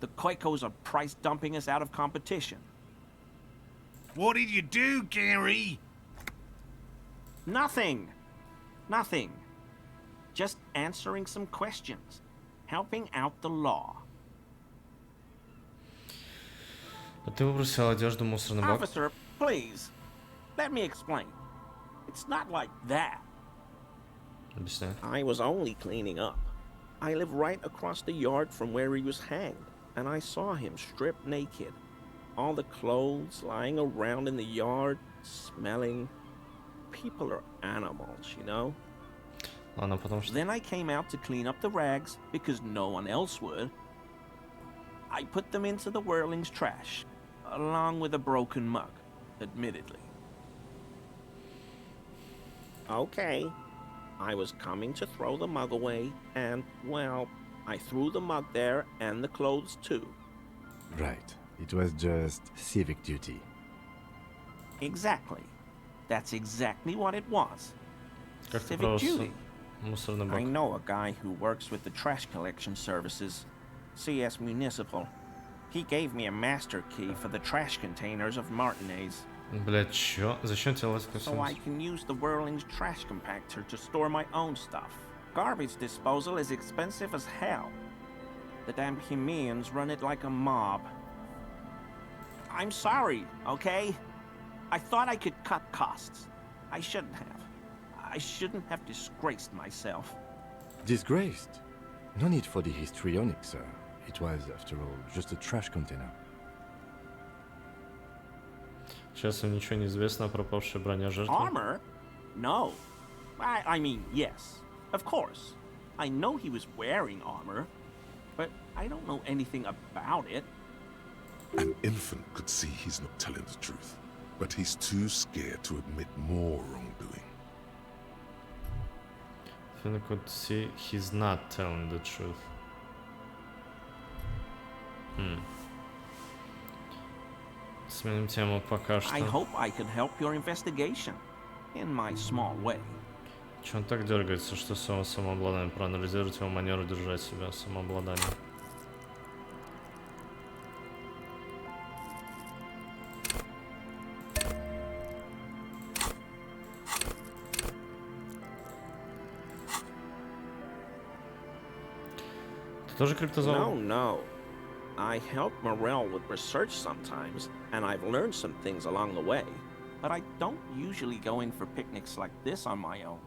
The Koikos are price dumping us out of competition. What did you do, Gary? Nothing. Nothing. Just answering some questions. Helping out the law. А ты выбросил одежду в мусорный бак? Officer, please. Let me explain. It's not like that. Объясняй. I was only cleaning up. I live right across the yard from where he was hanged, and I saw him stripped naked. All the clothes lying around in the yard, smelling. People are animals, you know? Ладно, потому что... Then I came out to clean up the rags because no one else would. I put them into the Whirling's trash, along with a broken mug, admittedly. Okay. I was coming to throw the mug away, and, well, I threw the mug there and the clothes too. Right. It was just civic duty. Exactly. That's exactly what it was. Как ты Civic duty. мусорный I бак? know a guy who works with the trash collection services, CS Municipal. He gave me a master key for the trash containers of Martinez, Блядь, чё? Зачем тебе лазить so I can use the Whirling's trash compactor to store my own stuff. Garbage disposal is expensive as hell. The damn Chimeans run it like a mob. I'm sorry, okay? I thought I could cut costs. I shouldn't have. I shouldn't have disgraced myself. Disgraced? No need for the histrionic, sir. It was, after all, just a trash container. Сейчас им ничего не известно о пропавшей броне жертвы. Armor? No. I mean, yes. Of course. I know he was wearing armor, but I don't know anything about it. An infant could see he's not telling the truth, but he's too scared to admit more wrongdoing. Finn could see he's not telling the truth. Сменим тему пока что. I hope I can help your investigation, in my small way. Че он так дергается, что самообладание? Проанализировать его манеру держать себя, самообладание. Ты тоже криптозоолог? No. I help Morel with research sometimes, and I've learned some things along the way. But I don't usually go in for picnics like this on my own.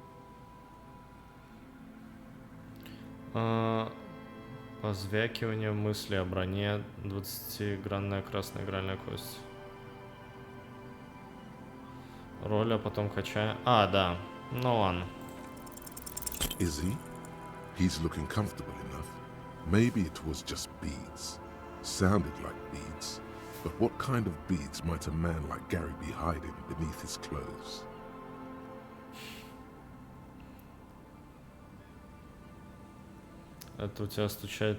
Позвякивание мысли о броне, 20-гранная красная игральная кость. Роль, а потом качаем. А, да. Ну ладно. Is he? He's looking comfortable enough. Maybe it was just beads. Sounded like beads. But what kind of beads might a man like Gary be hiding beneath his clothes? Это у тебя стучат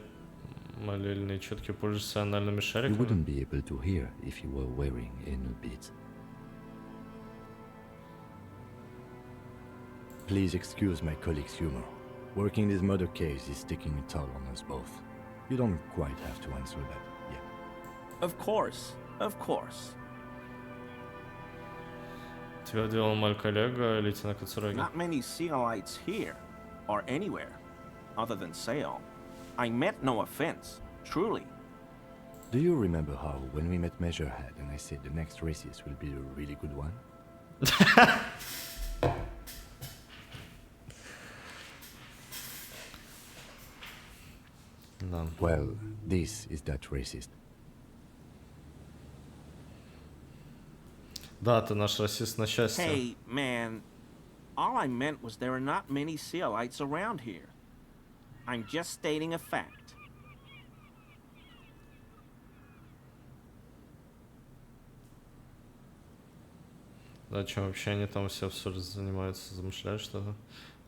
молельные четки, пользуешься анальными You шариками? wouldn't be able to hear if you were wearing anal beads. Please excuse my colleague's humor. Working this murder case is taking a toll on us both. You don't quite have to answer that yet. Of course. Тебя делал мой коллега, лейтенант Кацураги. Not many Sealites here, or anywhere, other than Sale. I meant no offense, truly. Do you remember how, when we met Measurehead and I said the next races will be a really good one? Да. Well, this is that racist. Да, ты наш расист на счастье. Hey, man, all I meant was there are not many Sealites around here. I'm just stating a fact. Да, чем вообще они там все занимаются, замышляют что-то.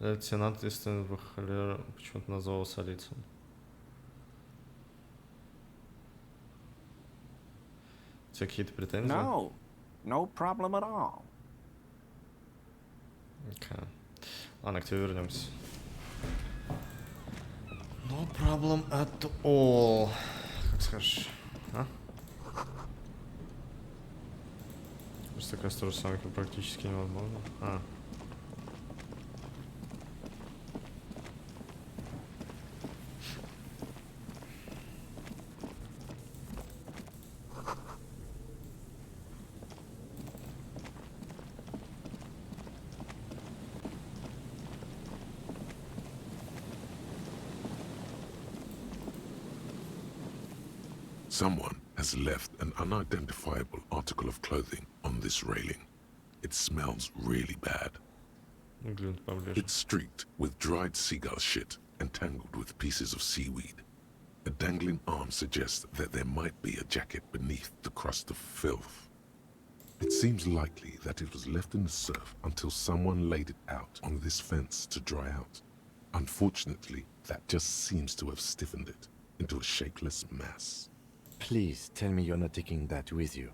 Лейтенант истинного холера почему-то назвался Алицем. тебя какие-то претензии? No, no problem at all. Okay. Ладно, к тебе вернемся. No problem at all. Как скажешь, а? Кажется, такая тоже самка практически невозможно. А. Someone has left an unidentifiable article of clothing on this railing. It smells really bad. Глянуть поближе. It's streaked with dried seagull shit and tangled with pieces of seaweed. A dangling arm suggests that there might be a jacket beneath the crust of filth. It seems likely that it was left in the surf until someone laid it out on this fence to dry out. Unfortunately, that just seems to have stiffened it into a shapeless mass. Please tell me you're not taking that with you.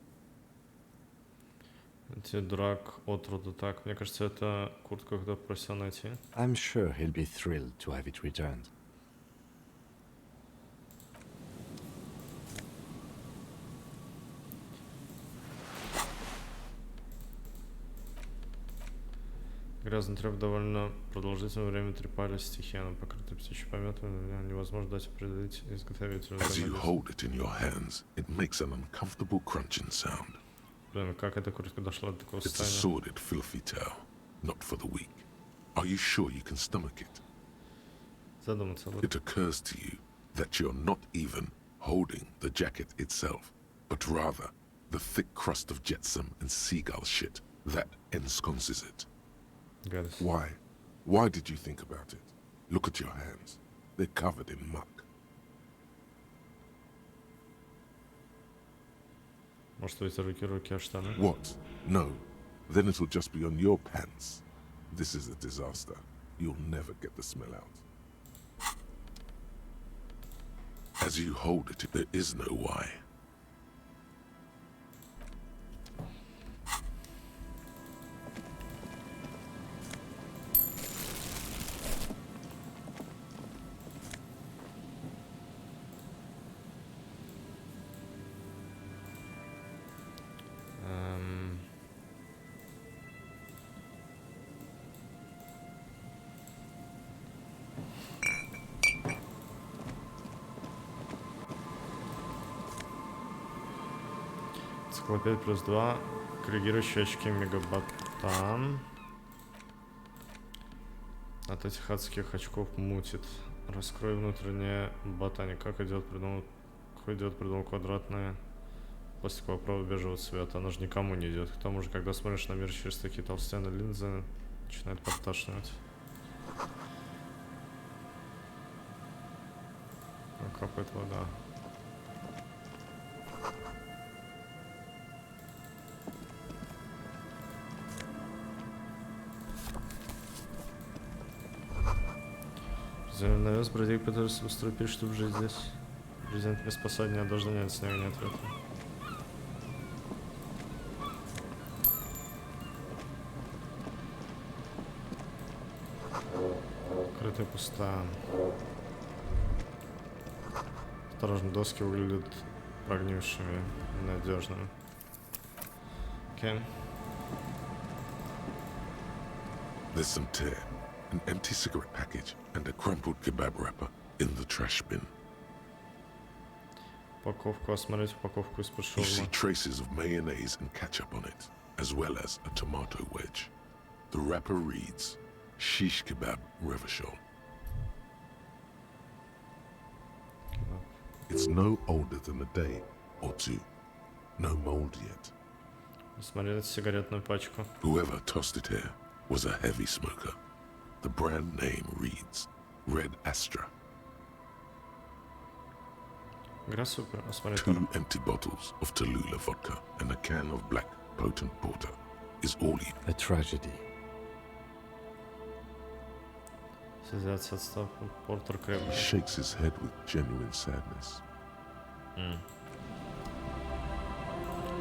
Антидрак от рода так. Мне кажется, это куртку, когда просил найти. I'm sure he'll be thrilled to have it returned. Грязный треп довольно продолжительное время трепались стихияно, покрытые птичьими пометами. Невозможно дать определить изготовителю. As you hold it in your hands, it makes an uncomfortable crunching sound. Блин, как эта куртка дошла до такого It's a состояния? sordid, filthy tale, not for the weak. Are you sure you can stomach it? Задуматься об этом. It occurs to you that you're not even holding the jacket itself, but rather the thick crust of jetsam and seagull shit that ensconces it. Гадость. Why? Why did you think about it? Look at your hands. They're covered in muck. Может, выйти руки, а штаны? What? No. Then it'll just be on your pants. This is a disaster. You'll never get the smell out. As you hold it, there is no why. Энциклопедия +2. Коррегирующие очки мегаботан. От этих адских очков мутит. Раскрой внутреннее ботаника. Какой идет придумал квадратное пластиковая провод бежевого цвета. Она же никому не идет. К тому же, когда смотришь на мир через такие толстенные линзы, начинает подташнивать. Капает вода. Навес бродяг пытается устроить пить, чтобы жить здесь. Президент без посадения, даже нет снега, нет ответа. Крытая пуста. Осторожно, доски выглядят прогнившими и надежными. Окей. There's some tear, an empty cigarette package, and a crumpled kebab wrapper in the trash bin. Упаковку, осмотреть упаковку из-под You see шаурмы. traces of mayonnaise and ketchup on it, as well as a tomato wedge. The wrapper reads, Shish Kebab Revachol. It's no older than a day or two. No mold yet. Смотреть сигаретную пачку. Whoever tossed it here was a heavy smoker. The brand name reads Red Astra. Игра супер. Осмотреть. 2 empty bottles of Tallulah vodka and a can of black potent porter is all you. A tragedy. Связаться отставку. Портер He крепкий. shakes his head with genuine sadness.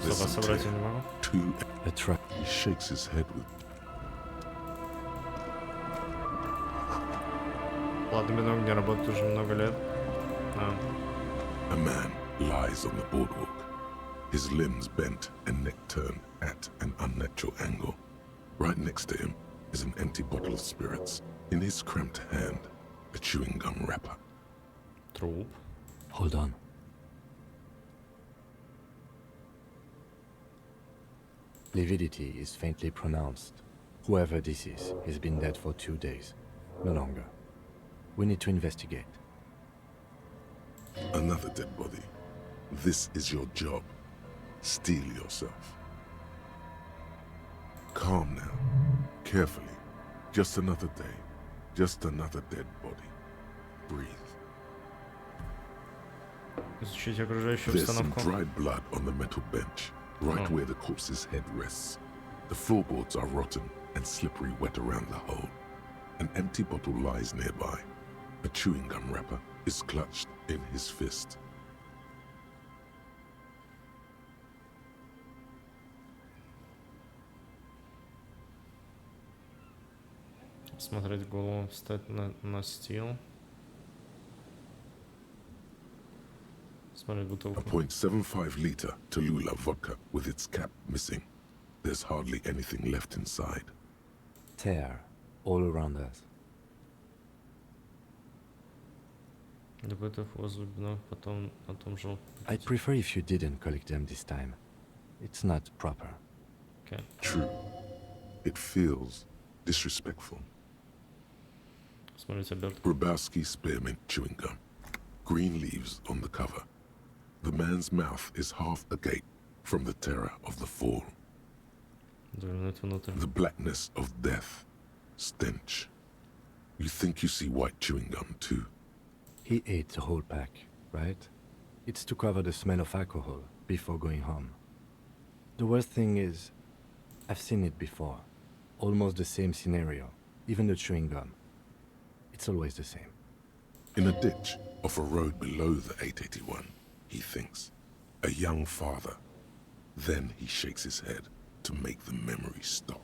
There's Слова some собрать я tear. не могу. Two. A trap. He shakes his head with. Ладно, минут не работает уже много лет. А, A man lies on the boardwalk, his limbs bent and neck turned at an unnatural angle. Right next to him is an empty bottle of spirits. In his cramped hand, a chewing gum wrapper. труп. Hold on. Lividity is faintly pronounced. Whoever this is has been dead for 2 days. No longer. We need to investigate. Another dead body. This is your job. Steel yourself. Calm now. Carefully. Just another day. Just another dead body. Breathe. Изучить окружающую There's some обстановку. dried blood on the metal bench, right where the corpse's head rests. The floorboards are rotten and slippery wet around the hole. An empty bottle lies nearby. A chewing gum wrapper is clutched in his fist. Смотреть голову, встать на стил. Смотреть A бутылку. .75 liter Tallulah vodka with its cap missing. There's hardly anything left inside. Tear all around us. Добытых возле бинок, потом на том же. I'd prefer if you didn't collect them this time. It's not proper. Okay. True. It feels disrespectful. Смотреть обертку. Grabowski spearmint chewing gum. Green leaves on the cover. The man's mouth is half agape from the terror of the fall. Заглянуть внутрь. The blackness of death. Stench. You think you see white chewing gum too. He ate the whole pack, right? It's to cover the smell of alcohol before going home. The worst thing is, I've seen it before. Almost the same scenario. Even the chewing gum. It's always the same. In a ditch off a road below the 881, he thinks. A young father. Then he shakes his head to make the memory stop.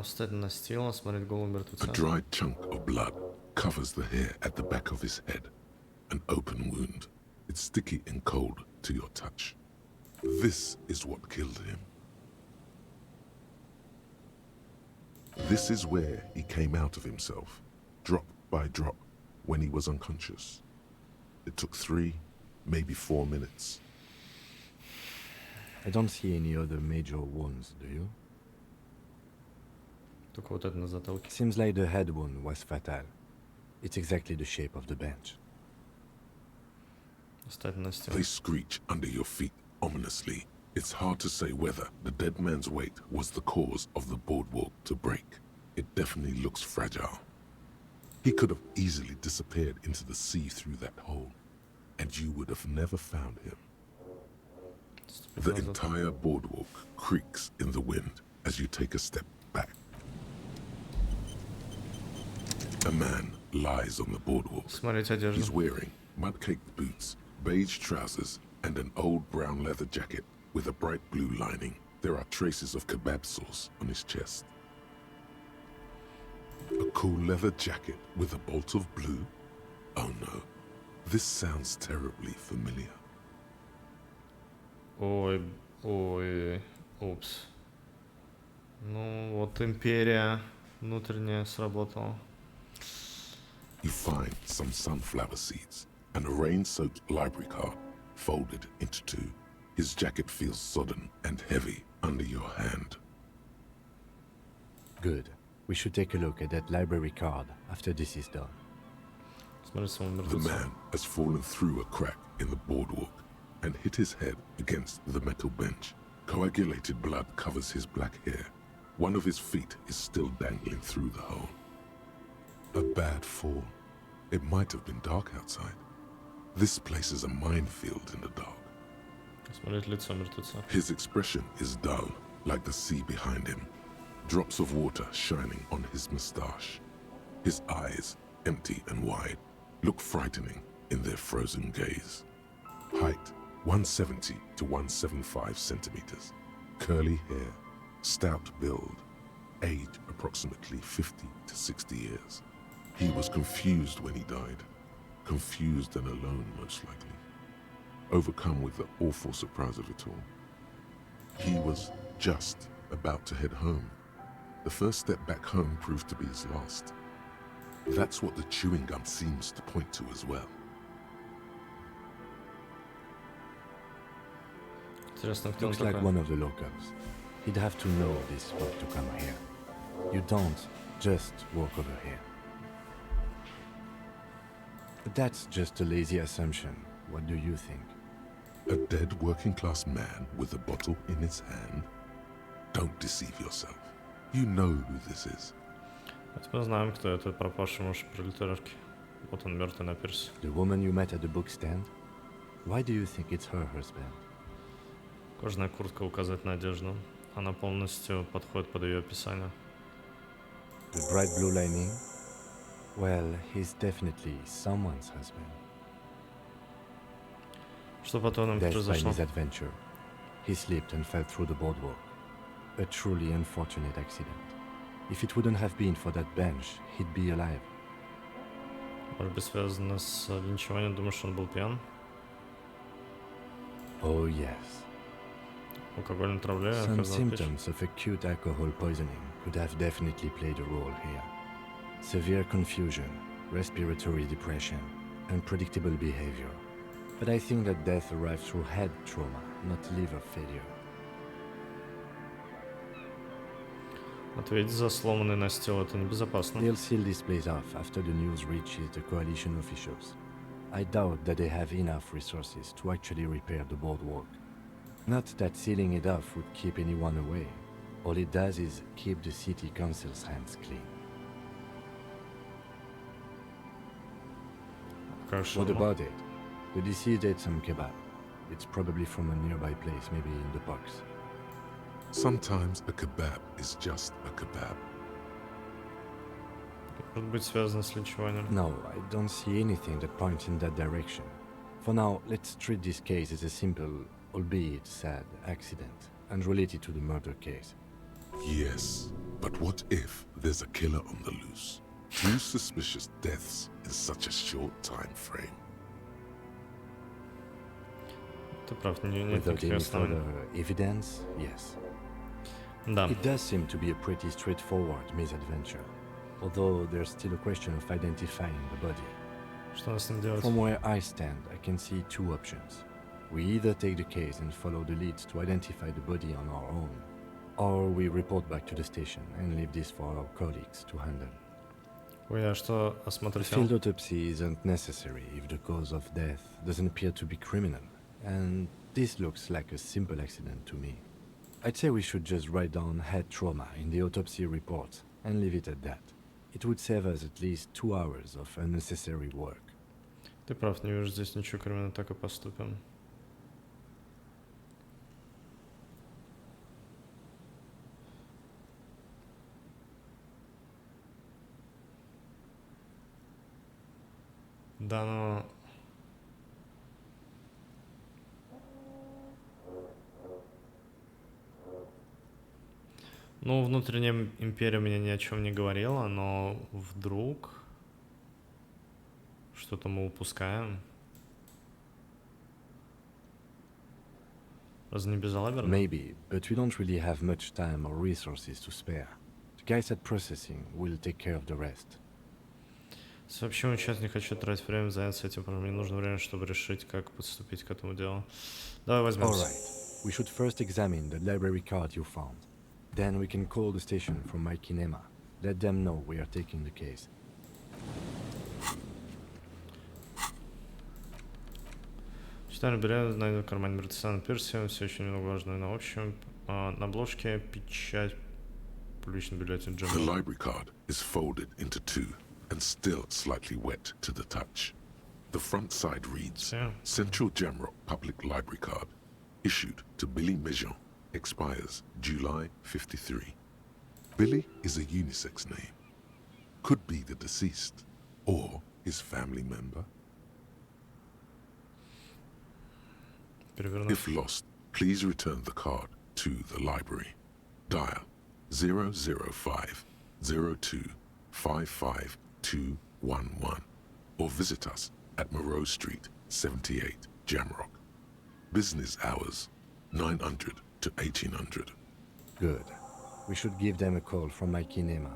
Встать на стил, смотреть голову A мертвеца. dried chunk of blood covers the hair at the back of his head. An open wound. It's sticky and cold to your touch. This is what killed him. This is where he came out of himself, drop by drop, when he was unconscious. It took 3, maybe 4 minutes. I don't see any other major wounds, do you? Только вот это на затылке. Seems like the head wound was fatal. It's exactly the shape of the bench. Встать на стил. They screech under your feet ominously. It's hard to say whether the dead man's weight was the cause of the boardwalk to break. It definitely looks fragile. He could have easily disappeared into the sea through that hole, and you would have never found him. The entire boardwalk creaks in the wind as you take a step back. A man lies on the boardwalk. Смотреть одежду. He's wearing mud-caked boots, beige trousers, and an old brown leather jacket with a bright blue lining. There are traces of kebab sauce on his chest. A cool leather jacket with a bolt of blue? Oh no, this sounds terribly familiar. Ой, упс. Ну, вот империя внутренняя сработала. You find some sunflower seeds and a rain-soaked library card folded into 2. His jacket feels sodden and heavy under your hand. Good. We should take a look at that library card after this is done. Смотреть самого The мертвеца. man has fallen through a crack in the boardwalk and hit his head against the metal bench. Coagulated blood covers his black hair. One of his feet is still dangling through the hole. A bad fall. It might have been dark outside. This place is a minefield in the dark. Смотреть лицо мертвеца. His expression is dull, like the sea behind him. Drops of water shining on his mustache. His eyes, empty and wide, look frightening, in their frozen gaze. Height 170 to 175 centimeters. Curly hair, stout build. Age approximately 50 to 60 years. He was confused when he died. Confused and alone, most likely. Overcome with the awful surprise of it all. He was just about to head home. The first step back home proved to be his last. That's what the chewing gum seems to point to as well. Интересно, кто он Looks like такой. one of the locals. He'd have to know this spot to come here. You don't just walk over here. But that's just a lazy assumption. What do you think? A dead working-class man with a bottle in his hand? Don't deceive yourself. You know who this is. Вот мы знаем, кто это, пропавший муж пролетарки. Вот он, мертвый на пирсе. The woman you met at the book stand? Why do you think it's her husband? Кожаная куртка указывает на одежду. Она полностью подходит под ее описание. The bright blue lining? Well, he's definitely someone's husband. Что потом им Death by произошло? misadventure. He slipped and fell through the boardwalk. A truly unfortunate accident. If it wouldn't have been for that bench, he'd be alive. Может быть, связано с линчеванием? Думаешь, что он был пьян? Oh yes. Алкогольное отравление? Some оказалось печь? symptoms of acute alcohol poisoning could have definitely played a role here. Severe confusion, respiratory depression, unpredictable behavior. But I think that death arrived through head trauma, not liver failure. Ответить за сломанный настил — это небезопасно. They'll seal this place off after the news reaches the coalition officials. I doubt that they have enough resources to actually repair the boardwalk. Not that sealing it off would keep anyone away. All it does is keep the city council's hands clean. Как же, What ну, about it? The deceased ate some kebab. It's probably from a nearby place, maybe in the parks. Sometimes a kebab is just a kebab. может быть связано с линчеванием? No, I don't see anything that points in that direction. For now, let's treat this case as a simple, albeit sad, accident, unrelated to the murder case. Yes, but what if there's a killer on the loose? Two suspicious deaths in such a short time frame. Ты прав, нет Without никаких any оснований. further evidence, yes. Да. It does seem to be a pretty straightforward misadventure, although there's still a question of identifying the body. Что нам с ним делать? From where I stand, I can see two options. We either take the case and follow the leads to identify the body on our own, or we report back to the station and leave this for our colleagues to handle. Ой, а что A осмотр field тел? autopsy isn't necessary if the cause of death doesn't appear to be criminal, and this looks like a simple accident to me. I'd say we should just write down head trauma in the autopsy report and leave it at that. It would save us at least 2 hours of unnecessary work. Ты прав, не вижу здесь ничего, кроме так и поступим. Да, но... Ну, внутренняя империя мне ни о чем не говорила, но вдруг что-то мы упускаем. Разве не безалаберно? Maybe, but we don't really have much time or resources to spare. The guys at processing will take care of the rest. Вообще, сейчас не хочу тратить время, заняться этим, потому что мне нужно время, чтобы решить, как подступить к этому делу. Давай возьмем. Alright, we should first examine the library card you found. Then we can call the station from my kinema. Let them know we are taking the case. Читаю берем, найду в кармане Братислава Пирси, все еще немного важное на общем. На обложке печать публичный бюллетень The Джема. library card is folded into two and still slightly wet to the touch. The front side reads, Yeah. Central Jamrock Public Library Card, issued to Billy Mejean, expires July 53. Billy is a unisex name. Could be the deceased, or his family member. перевернуть. If lost, please return the card to the library. Dial 005 02 55211 or visit us at Moreau Street, 78, Jamrock. Business hours 900 to 1800. Good. We should give them a call from my kinema.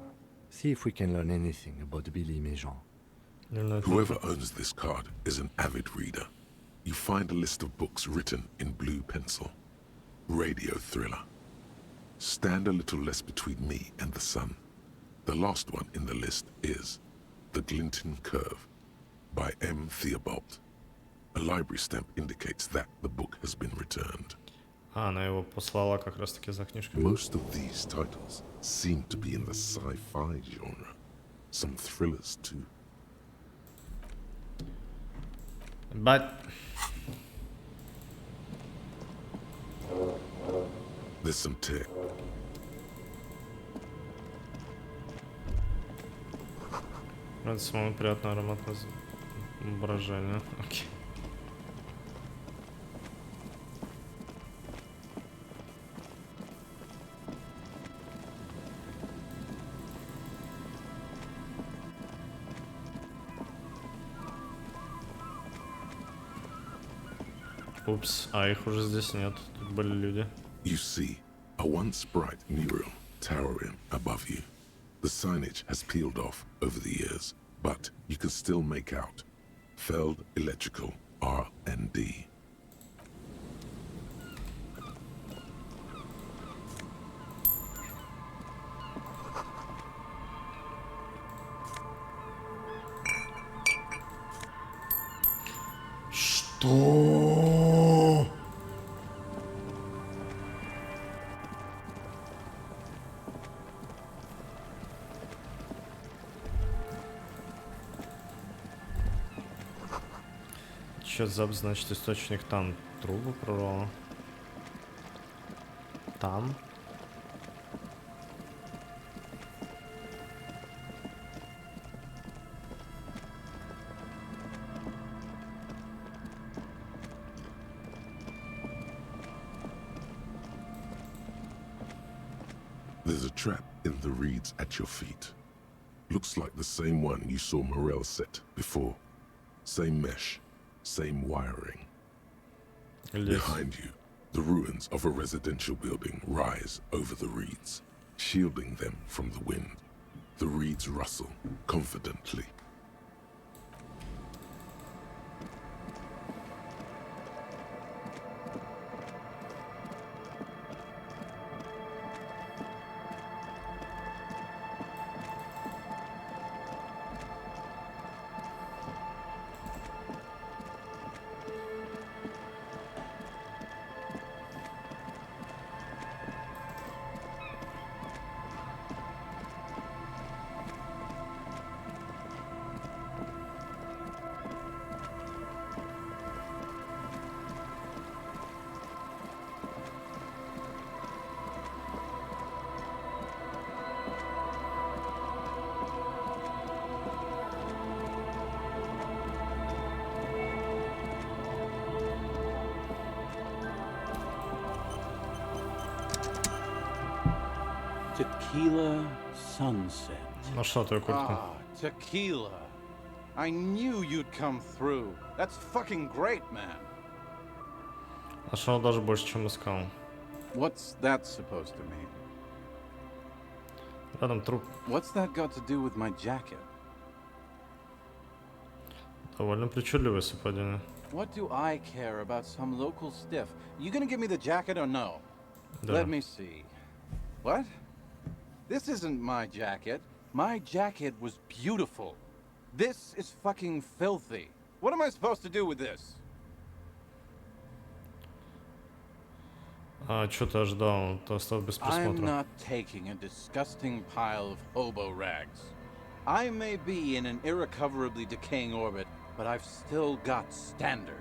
See if we can learn anything about Billy Méjean. Whoever owns this card is an avid reader. You find a list of books written in blue pencil. Radio thriller. Stand a little less between me and the sun. The last one in the list is The Glinton Curve by M. Theobald. A library stamp indicates that the book has been returned. Она его послала как раз-таки за книжкой. Most of these titles seem to be in the sci-fi genre. Some thrillers too. But... There's some tech. Это самое приятное ароматное брожение. Окей. Упс, а их уже здесь нет. Тут были люди. You see a once bright mural towering above you. The signage has peeled off over the years, but you can still make out Feld Electrical R&D. Что? Чё за, значит, источник там трубу прорвало? Там? There's a trap in the reeds at your feet. Looks like the same one you saw Morel set before. Same mesh, same wiring. Behind you, the ruins of a residential building rise over the reeds, shielding them from the wind. The reeds rustle confidently. Tequila sunset. Нашла твою куртку. Ah, tequila. I knew you'd come through. That's fucking great, man. Нашел даже больше, чем искал. What's that supposed to mean? Рядом труп. What's that got to do with my jacket? Довольно причудливое совпадение. What do I care about some local stiff? You gonna give me the jacket or no? Да. Let me see. What? This isn't my jacket. My jacket was beautiful. This is fucking filthy. What am I supposed to do with this? А что ты ожидал? Ты оставил без I'm присмотра. not taking a disgusting pile of hobo rags. I may be in an irrecoverably decaying orbit, but I've still got standards.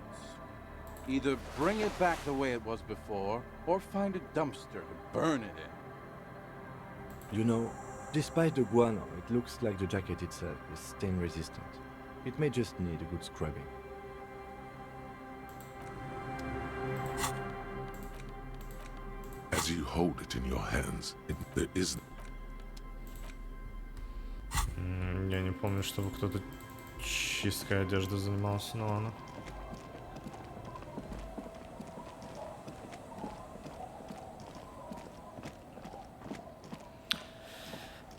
Either bring it back the way it was before, or find a dumpster to burn it in. You know, despite the guano, it looks like the jacket itself is stain resistant. It may just need a good scrubbing. hold it in your hands. There isn't. Я не помню, чтобы кто-то чисткой одежды занимался, ну ладно.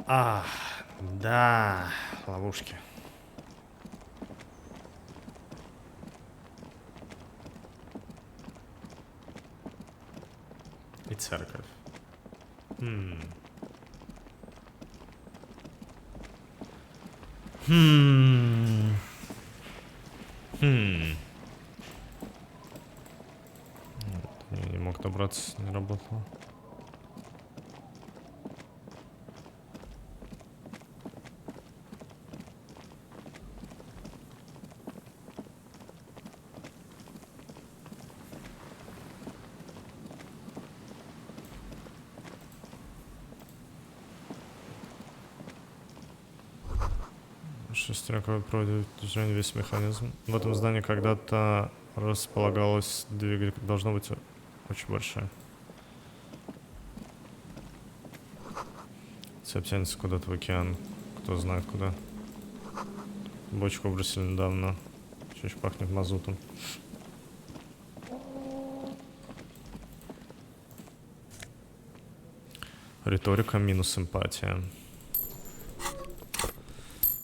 А, да, ловушки. И церковь. Я не мог добраться, не работало. Шестеренка проводит движение весь механизм. В этом здании когда-то располагалась двигатель. Должно быть очень большая. Цепь тянется куда-то в океан. Кто знает куда. Бочку выбросили недавно. Чуть пахнет мазутом. Риторика минус эмпатия.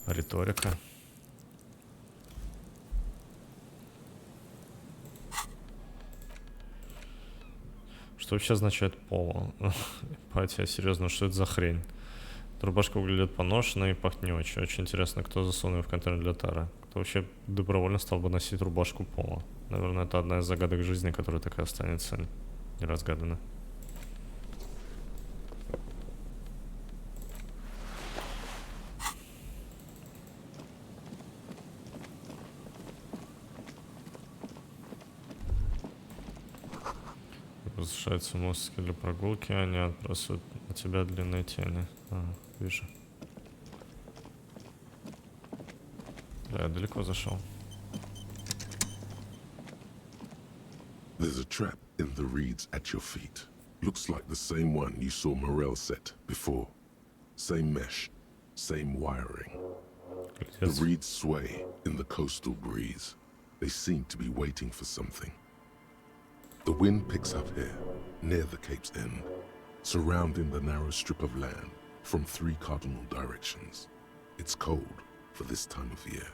Риторика. Что вообще означает поло? Эмпатия, серьезно, что это за хрень? Рубашка выглядит поношенной и пахнет не очень. Очень интересно, кто засунул ее в контейнер для тары. Кто вообще добровольно стал бы носить рубашку поло? Наверное, это одна из загадок жизни, которая так и останется неразгаданной. Возвращаются мостики для прогулки, они отбрасывают на тебя длинные тени. Вижу. Да, я далеко зашел. There's a trap in the reeds at your feet. Looks like the same one you saw Morel set before. Same mesh, same wiring. The reeds sway in the coastal breeze. They seem to be waiting for something. The wind picks up here, near the cape's end, surrounding the narrow strip of land from 3 cardinal directions. It's cold for this time of year.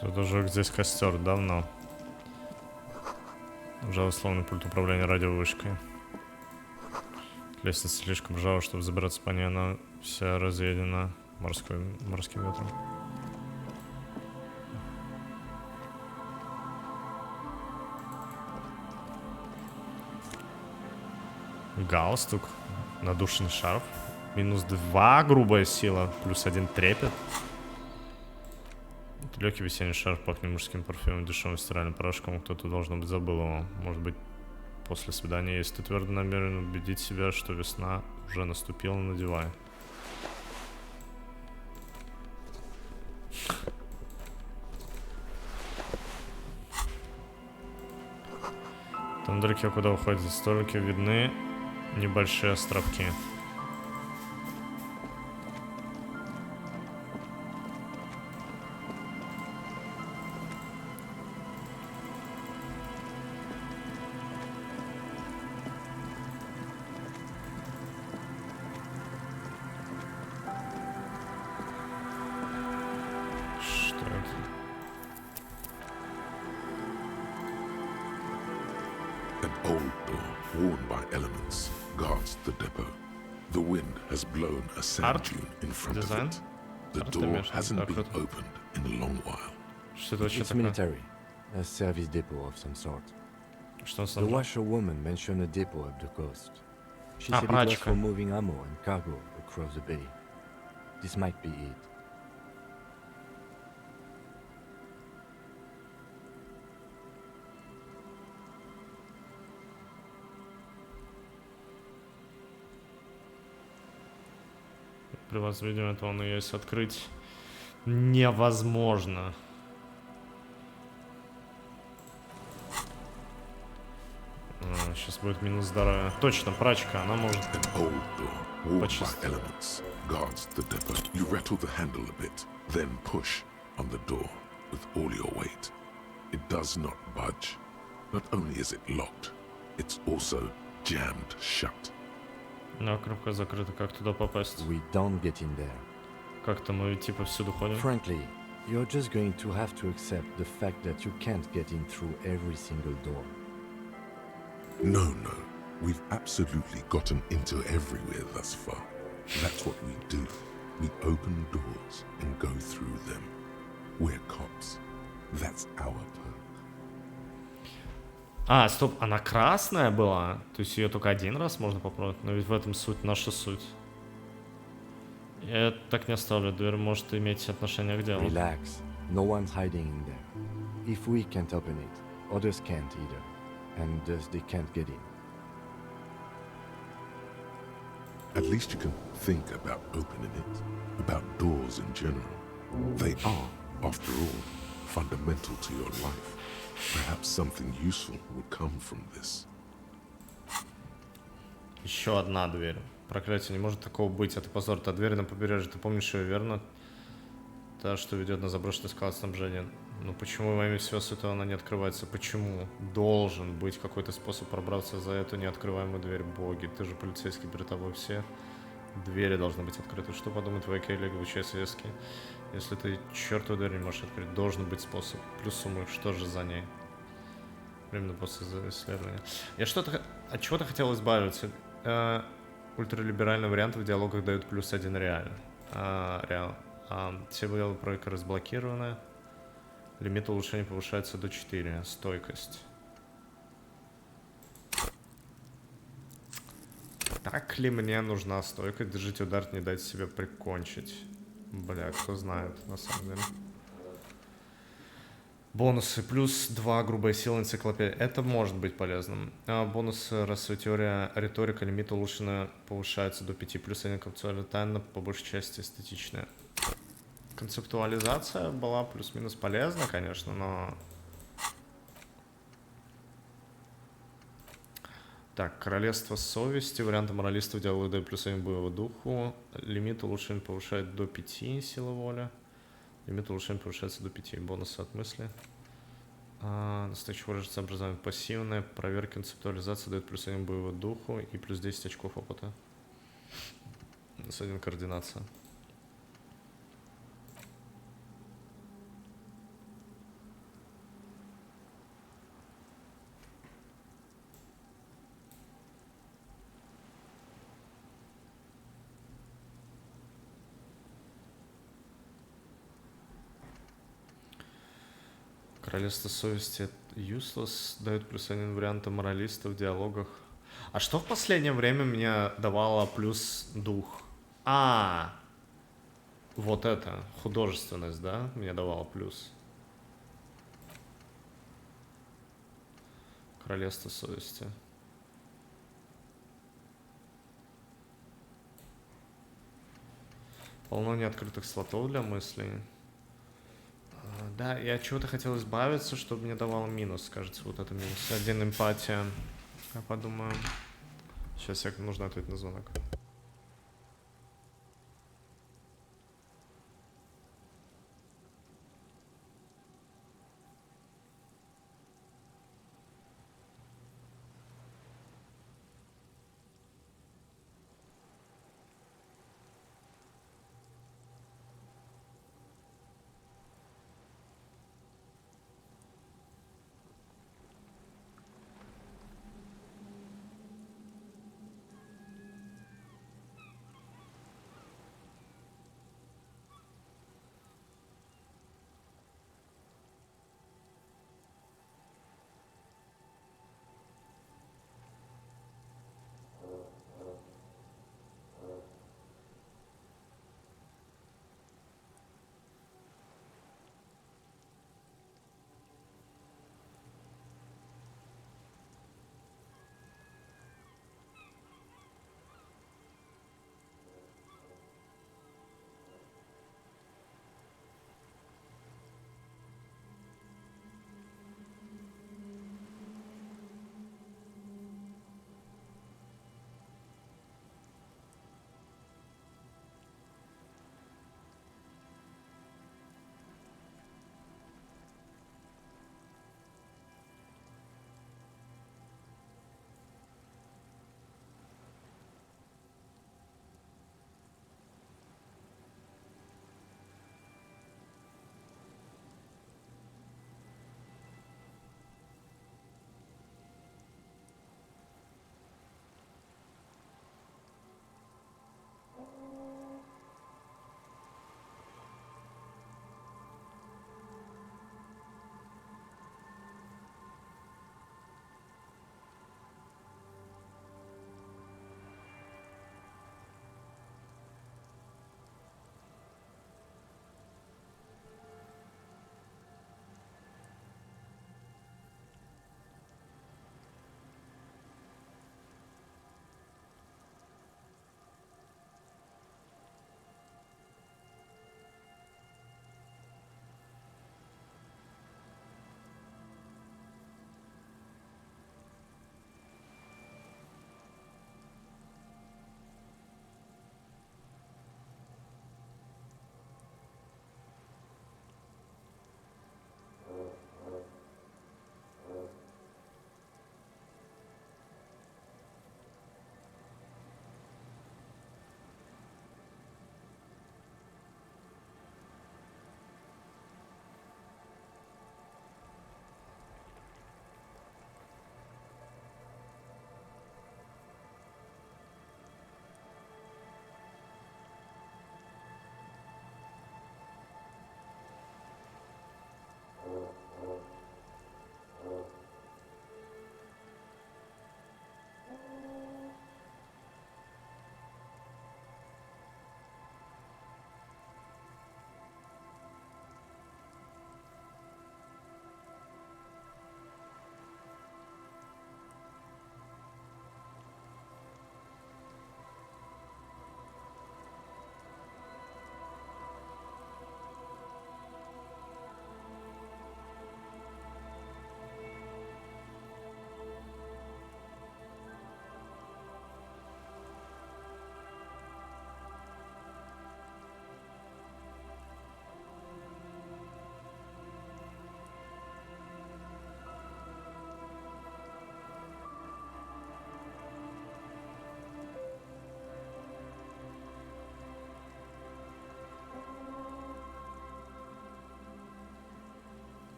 Тут уже здесь костер давно. Ржавый сломанный пульт управления радиовышкой. Лестница слишком ржава, чтобы забираться по ней, она вся разъедена морским ветром. Галстук, надушенный шарф, -2 грубая сила, +1 трепет. Легкий весенний шарф пахнет мужским парфюмом, дешевым стиральным порошком. Кто-то, должно быть, забыл его. Может быть, после свидания, если ты твердо намерен убедить себя, что весна уже наступила, надевай. Там вдалеке, куда уходят столики, видны небольшие островки. An old door, worn by elements, guards the depot. The wind has blown a sand dune in front of it. The door hasn't been opened in a long while. It's military, a service depot of some sort. The washerwoman mentioned a depot up the coast. She said it was for moving ammo and cargo across the bay. This might be it. при возведении, то он и есть открыть невозможно. Сейчас будет минус здоровья. Точно, прачка, она может... An old door, walled by Почистить. elements, guards the depot. You rattle the handle a bit, then push on the door with all your weight. It does not budge. Not only is it locked, it's also jammed shut. Но крепко закрыта, как туда попасть? We don't get in there. Как-то мы типа всюду ходим. Frankly, you're just going to have to accept the fact that you can't get in through every single door. No. We've absolutely gotten into everywhere thus far. That's what we do. We open doors and go through them. We're cops. That's our perk. А, стоп, она красная была? То есть ее только один раз можно попробовать? Но ведь в этом суть, наша суть. Я так не оставлю, дверь может иметь отношение к делу. Relax. No one's hiding in there. If we can't open it, others can't either. And thus they can't get in. At least you can think about opening it, about doors in general. They are, after all, fundamental to your life. Perhaps something useful would come from this. Еще одна дверь. Проклятие, не может такого быть. Это позор. Та дверь на побережье. Ты помнишь ее, верно? Та, что ведет на заброшенный склад снабжения. Ну почему во имя всего святого она не открывается? Почему? Должен быть какой-то способ пробраться за эту неоткрываемую дверь. Боги, ты же полицейский, перед тобой все двери должны быть открыты. Что подумают твои коллеги в УЧС? Если ты чертову дверь не можешь открыть, должен быть способ. Плюс суммы, что же за ней? Временно после исследования. Я что-то... От чего-то хотел избавиться. Ультралиберальные варианты в диалогах дают +1 реал. Все белые пройка разблокированы. Лимит улучшения повышается до 4. Стойкость. Так ли мне нужна стойкость? Держите удар, не дайте себя прикончить. Бля, кто знает, на самом деле. Бонусы. +2 грубая сила, энциклопедия. Это может быть полезным. Бонусы, расовая теория, риторика, лимит улучшенно повышается до 5. +1 концептуальная тайна, по большей части эстетичная. Концептуализация была плюс-минус полезна, конечно, но... Так, королевство совести, варианты моралистов диалога дают +1 боевого духу. Лимит улучшения повышает до 5, сила воли. Лимит улучшения повышается до 5, бонусы от мысли. Настоящее выражение образование пассивное. Проверка концептуализации дает +1 боевого духу и +10 очков опыта. +1 координация. Королевство совести useless дает +1 варианты моралиста в диалогах. А что в последнее время мне давало плюс дух? Вот это, художественность, да, мне давало плюс. Королевство совести. Полно неоткрытых слотов для мыслей. Да, я от чего-то хотел избавиться, чтобы мне давало минус, кажется, вот это минус. 1 эмпатия. Я подумаю. Сейчас нужно ответить на звонок.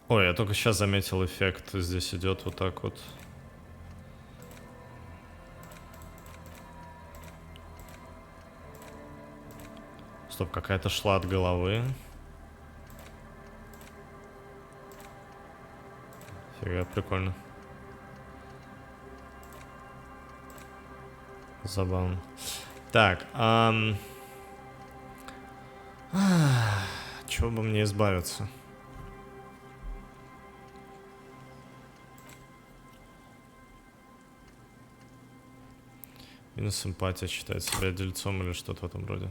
Ой, я только сейчас заметил эффект. Здесь идет вот так вот. Стоп, какая-то шла от головы. Фига, прикольно. Забавно. Так, чего бы мне избавиться? Минус эмпатия считает себя дельцом или что-то в этом роде.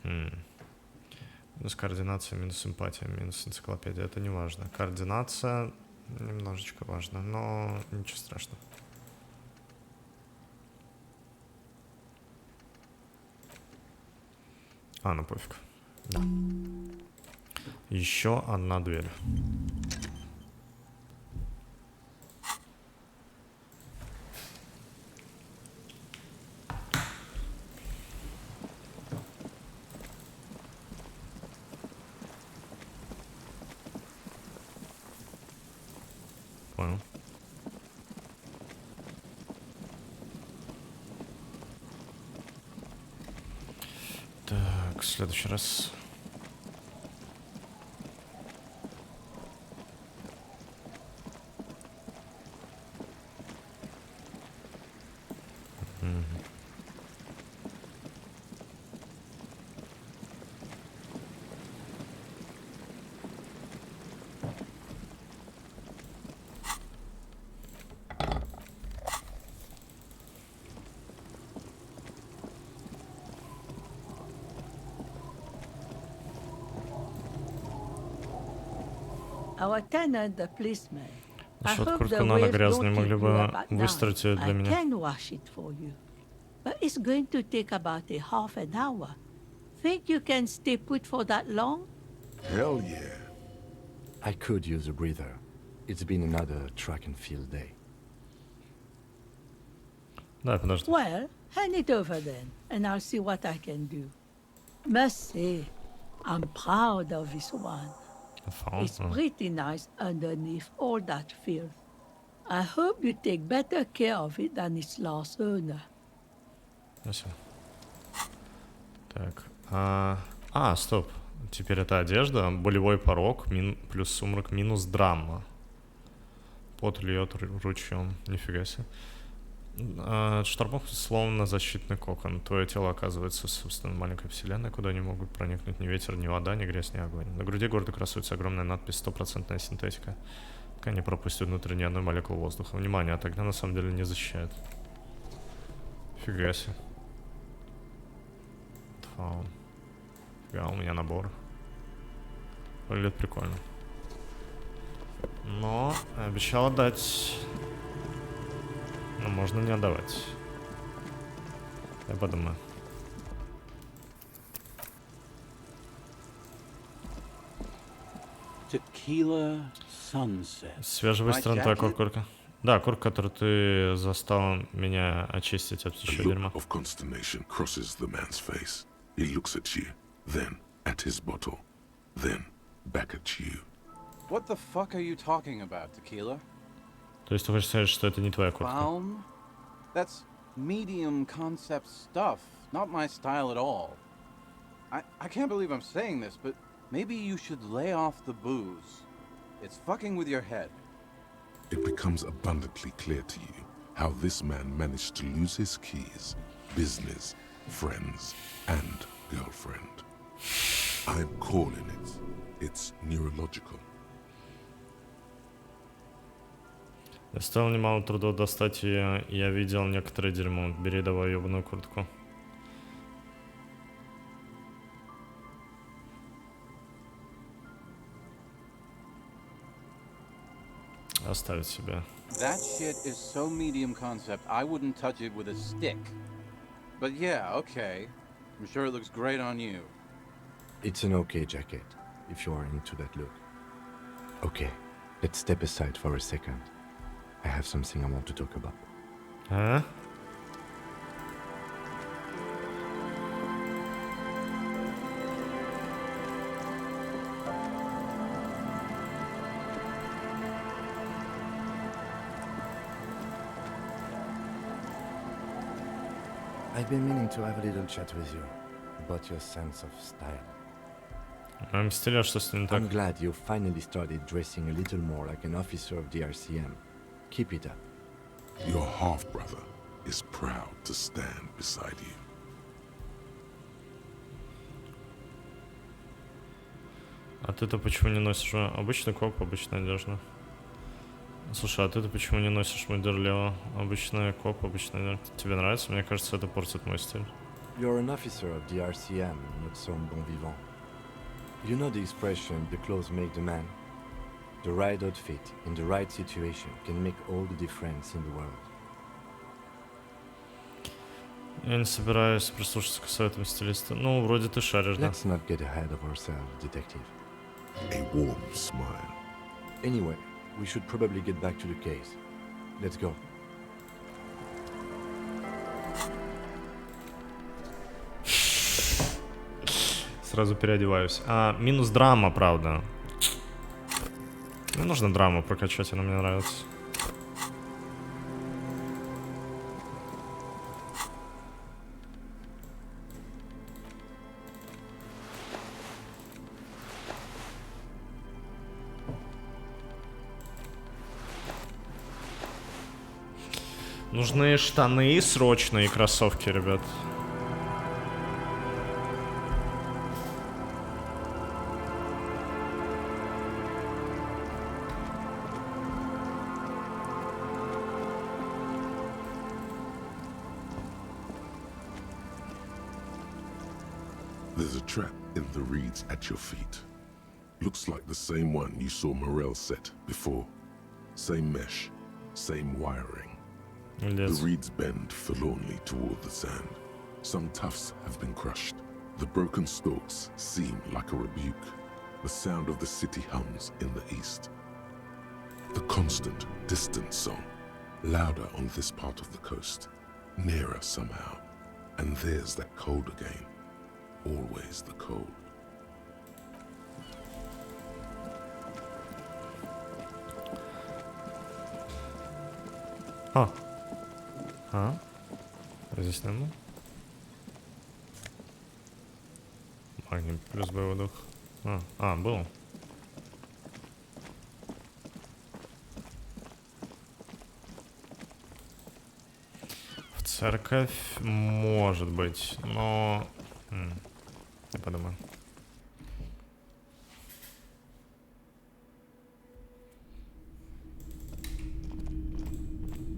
Минус координация, минус эмпатия, минус энциклопедия. Это не важно. Координация немножечко важно, но ничего страшного. Ну пофиг. Да. Еще одна дверь. Понял. Так, в следующий раз. Our tenant, the policeman. I Что-то hope куртка the надо wave грязная, don't могли keep you бы up at выстирать ее night. для I меня. can wash it for you, but it's going to take about a half an hour. Think you can stay put for that long? Hell yeah. I could use a breather. It's been another track and field day. Да, подожди. Well, hand it over then, and I'll see what I can do. Must say, I'm proud of this one. It's pretty nice underneath all that filth. I hope you take better care of it than its last owner. Спасибо. Так. Стоп. Теперь это одежда. Болевой порог. Плюс сумрак. Минус драма. Пот льет ручьем. Нифига себе. Штормов словно защитный кокон. Твое тело оказывается, собственно, маленькой вселенной, куда не могут проникнуть ни ветер, ни вода, ни грязь, ни огонь. На груди города красуется огромная надпись «100% синтетика». Пока не пропустит внутрь ни одной молекулы воздуха. Внимание, от огня на самом деле не защищает. Фига себе. Фаун. Фига, у меня набор. Выглядит прикольно. Но обещал отдать. Но можно не отдавать. Я подумаю. Tequila sunset. Свежего стран твоя курка. Да, курка, которую ты застал меня очистить от птичьего дерьма. Of consternation crosses the man's face. He looks at you, then at his bottle, then back at you. What the fuck are you talking about, Tequila? То есть ты хочешь сказать, что это не твоя куртка? Clown? That's medium concept stuff, not my style at all. I can't believe I'm saying this, but maybe you should lay off the booze. It's fucking with your head. It becomes abundantly clear to you how this man managed to lose his keys, business, friends, and girlfriend. I'm calling it. It's neurological. Стоило немало труда достать ее, я видел некоторое дерьмо. Бери давай ёбаную куртку. Оставить себя. That shit is so medium concept, I wouldn't touch it with a stick. But yeah, okay. I'm sure it looks great on you. It's an okay jacket, if you are into that look. Okay, let's step aside for a second. I have something I want to talk about. А? I've been meaning to have a little chat with you about your sense of style. Стиля, что с ним так? I'm glad you finally started dressing a little more like an officer of the RCM. Keep it up. Your half-brother is proud to stand beside you. А ты-то почему не носишь обычный коп, обычная одежда? Слушай, а ты-то почему не носишь мундир Лео? Обычный коп, обычная одежда. Тебе нравится? Мне кажется, это портит мой стиль. You're an officer of the RCM, not some bon vivant. You know the expression, the clothes make the man? The right outfit in the right situation can make all the difference in the world. Я не собираюсь прислушаться к советам стилиста. Ну, вроде ты шаришь, да? Let's not get ahead of ourselves, detective. A warm smile. Anyway, we should probably get back to the case. Let's go. Сразу переодеваюсь. Минус драма, правда. Мне нужно драму прокачать, она мне нравится. Нужны штаны срочно и кроссовки, ребят. There's a trap in the reeds at your feet. Looks like the same one you saw Morel set before. Same mesh, same wiring. The reeds bend forlornly toward the sand. Some tufts have been crushed. The broken stalks seem like a rebuke. The sound of the city hums in the east. The constant, distant song, louder on this part of the coast, nearer somehow. And there's that cold again. Always the cold. Здесь нема. Магний плюс боевой дух. Был. В церковь может быть, но... Я подумаю.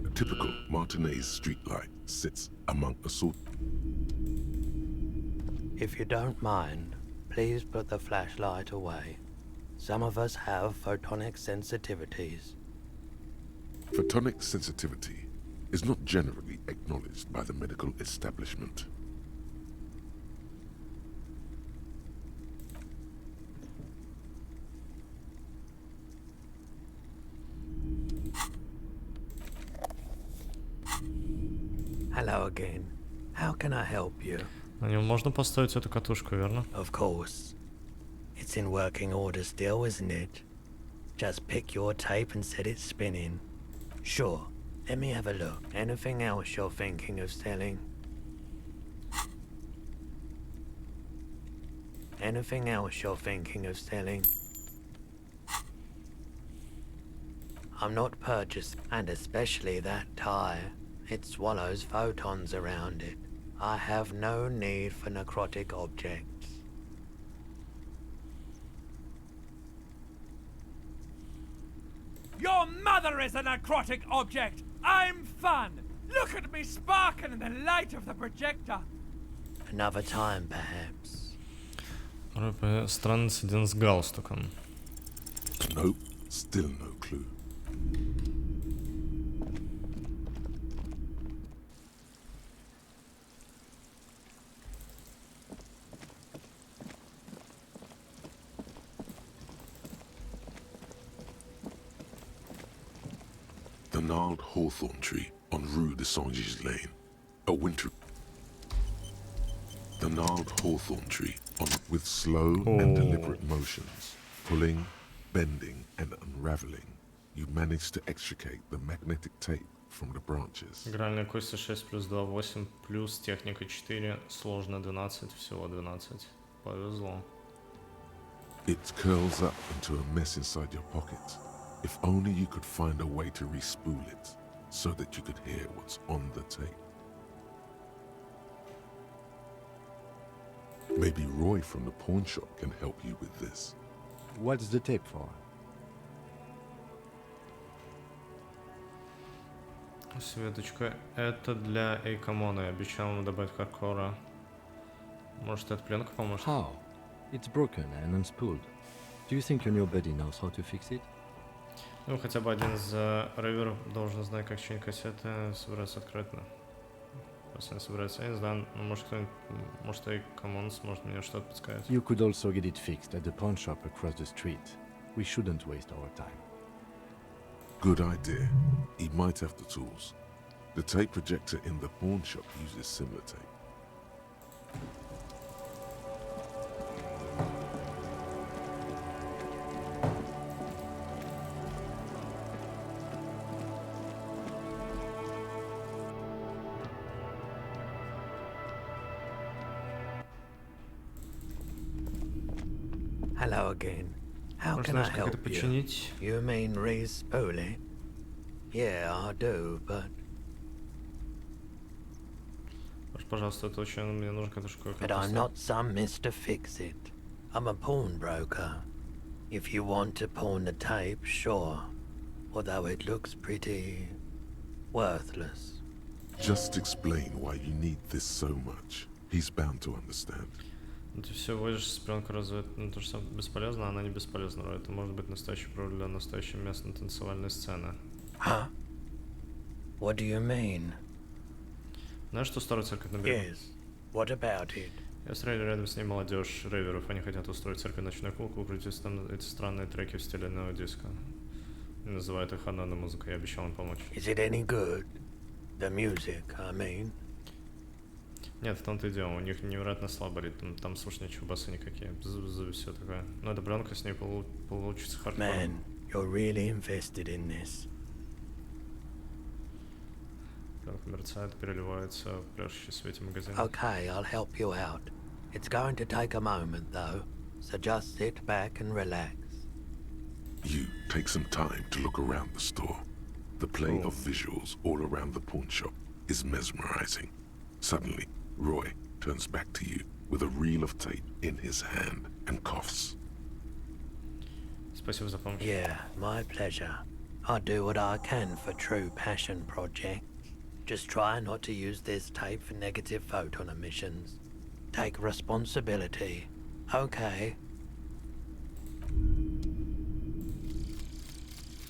A typical Martinez streetlight sits among assault. If you don't mind, please put the flashlight away. Some of us have photonic sensitivities. Photonic sensitivity is not generally acknowledged by the medical establishment. Hello again. How can I help you? На нем можно поставить эту катушку, верно? Of course. It's in working order still, isn't it? Just pick your tape and set it spinning. Sure. Let me have a look. Anything else you're thinking of selling? Anything else you're thinking of selling? I'm not purchasing, and especially that tire. It swallows photons around it. I have no need for necrotic objects. Your mother is a necrotic object! I'm fun! Look at me sparkle in the light of the projector! Another time, perhaps. Странный инцидент с галстуком. Nope, still no clue. The gnarled hawthorn tree on Rue de Saint-Gilles Lane. A winter... The gnarled hawthorn tree on with slow and deliberate motions, pulling, bending and unraveling, you manage to extricate the magnetic tape from the branches. Игральные кости 6 плюс 2, 8 плюс техника 4, сложно 12, всего 12. Повезло. It curls up into a mess inside your pocket. If only you could find a way to re-spool it, so that you could hear what's on the tape. Maybe Roy from the pawn shop can help you with this. What's the tape for? Светочка, это для Эйкомона. Я обещал ему добавить хардкора. Может, эта пленка поможет? How? It's broken and unspooled. Do you think your new buddy knows how to fix it? Ну, хотя бы один из рейверов должен знать, как чинить кассеты, собирается открытно. Просто не собирается, я не знаю, ну, может, кто-нибудь, может, Эйкомон сможет мне что-то подсказать. You could also get it fixed at the pawn shop across the street. We shouldn't waste our time. Good idea. He might have the tools. The tape projector in the pawn shop uses similar tape. Hello again. How can I help you? You mean re-spool it? Yeah, I do, but... Пожалуйста, это очень мне нужно катушку. But I'm not some Mr. Fix-It. I'm a pawnbroker. If you want to pawn the tape, sure. Although it looks pretty... worthless. Just explain why you need this so much. He's bound to understand. Это всего лишь пленка разве ну, то, что бесполезно, она не бесполезна. Это может быть настоящий провод для настоящей местной танцевальной сцены. Huh? What do you mean? Знаешь, что старую церковь на берегу? Yes. What about it? Я встретил рядом с ней молодежь рейверов. Они хотят устроить церковь ночной клуб, выкрутить там эти странные треки в стиле неодиско. Называют их одной музыкой. Я обещал им помочь. Is it any good? The music, I mean. Нет, в том-то и дело, у них невероятно слабый ритм, там слышно ничего, басы никакие, все такое. Но эта пленка с ней получится хардкор. Man, you're really invested in this. Пленка мерцает, переливается в пляшущей свете магазина. Okay, I'll help you out. It's going to take a moment though, so just sit back and relax. You take some time to look around the store. The play of visuals all around the pawn shop is mesmerizing. Suddenly, Roy turns back to you with a reel of tape in his hand and coughs. Спасибо за помощь. Yeah, my pleasure. I do what I can for true passion projects. Just try not to use this tape for negative photon emissions. Take responsibility. Okay.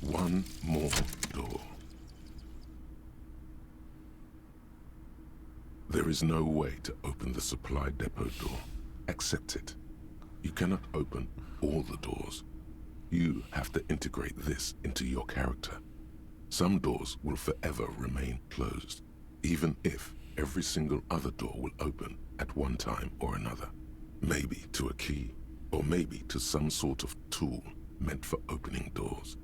One more door. There is no way to open the supply depot door. Accept it. You cannot open all the doors. You have to integrate this into your character. Some doors will forever remain closed, even if every single other door will open at one time or another. Maybe to a key, or maybe to some sort of tool meant for opening doors.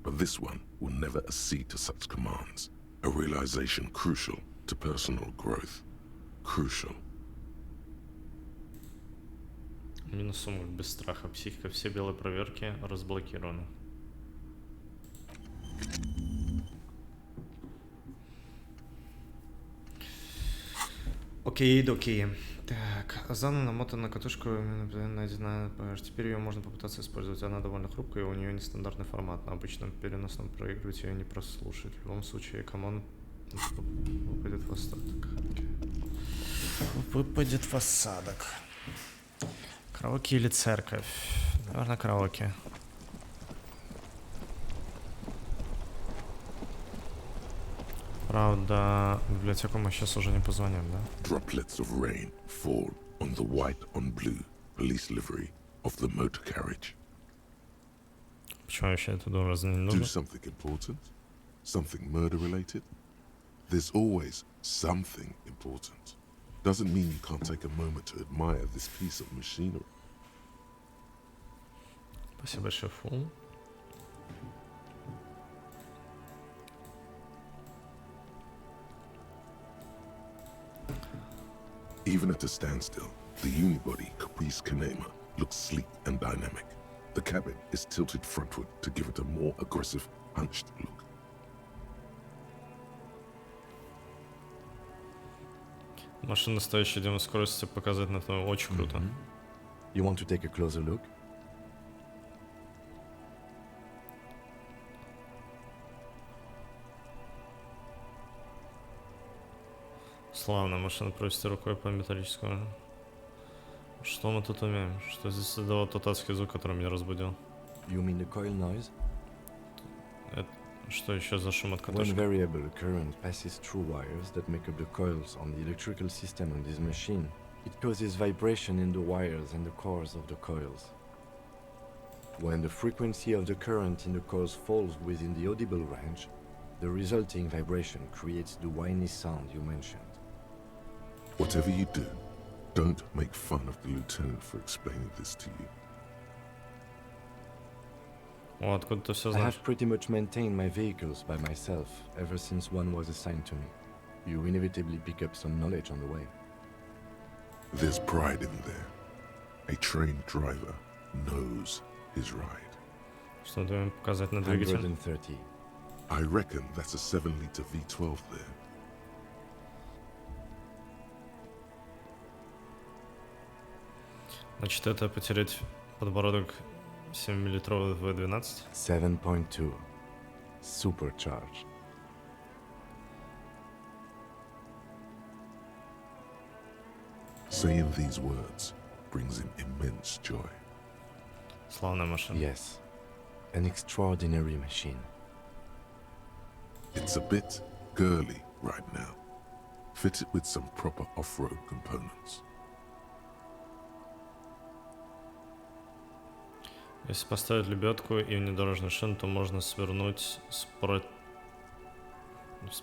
But this one will never accede to such commands, a realization crucial to personal growth. Crucial. Минус сумок без страха. Психика. Все белые проверки разблокированы. Окей. Так, заново намотана на катушку, найдена. Теперь ее можно попытаться использовать. Она довольно хрупкая, у нее нестандартный формат. На обычном переносном проигрывателе ее не прослушать. В любом случае, команд выпадет в осадок. Выпадет в осадок. Караоке или церковь? Наверное, караоке. Правда, в библиотеку мы сейчас уже не позвоним, да? Droplets of rain fall on the white on blue police livery of the motor carriage. Почему вообще это разве не нужно? Do something important? Something murder related? There's always something important. Doesn't mean you can't take a moment to admire this piece of machinery. Спасибо большое, Фул. Even at a standstill, the unibody Caprice Kanema looks sleek and dynamic. The cabin is tilted frontward to give it a more aggressive, hunched look. Машина, стоящая демо скорости, показать на то очень круто. You want to take a closer look? Славно, машина провести рукой по металлическому. Что мы тут умеем? Что здесь издавал тот адский звук, который меня разбудил? You mean the coil noise? Это что еще за шум от When катушек? variable current passes through wires that make up the coils on the electrical system of this machine, it causes vibration in the wires and the cores of the coils. When the frequency of the current in the coils falls within the audible range, the resulting vibration creates the whiny sound you mentioned. Whatever you do, don't make fun of the lieutenant for explaining this to you. О, откуда ты все I знаешь? have pretty much maintained my vehicles by myself ever since one was assigned to me. You inevitably pick up some knowledge on the way. There's pride in there. A trained driver knows his ride. Что ты им показать на двигатель? 130. I reckon that's a 7-liter V12 there. Значит, это потерять подбородок 7-литровый V12. 7.2. Supercharged. Saying these words brings him immense joy. Славная машина. Yes. An extraordinary machine. It's a bit girly right now. Fit it with some proper off-road components. Если поставить лебедку и внедорожный шин, то можно свернуть с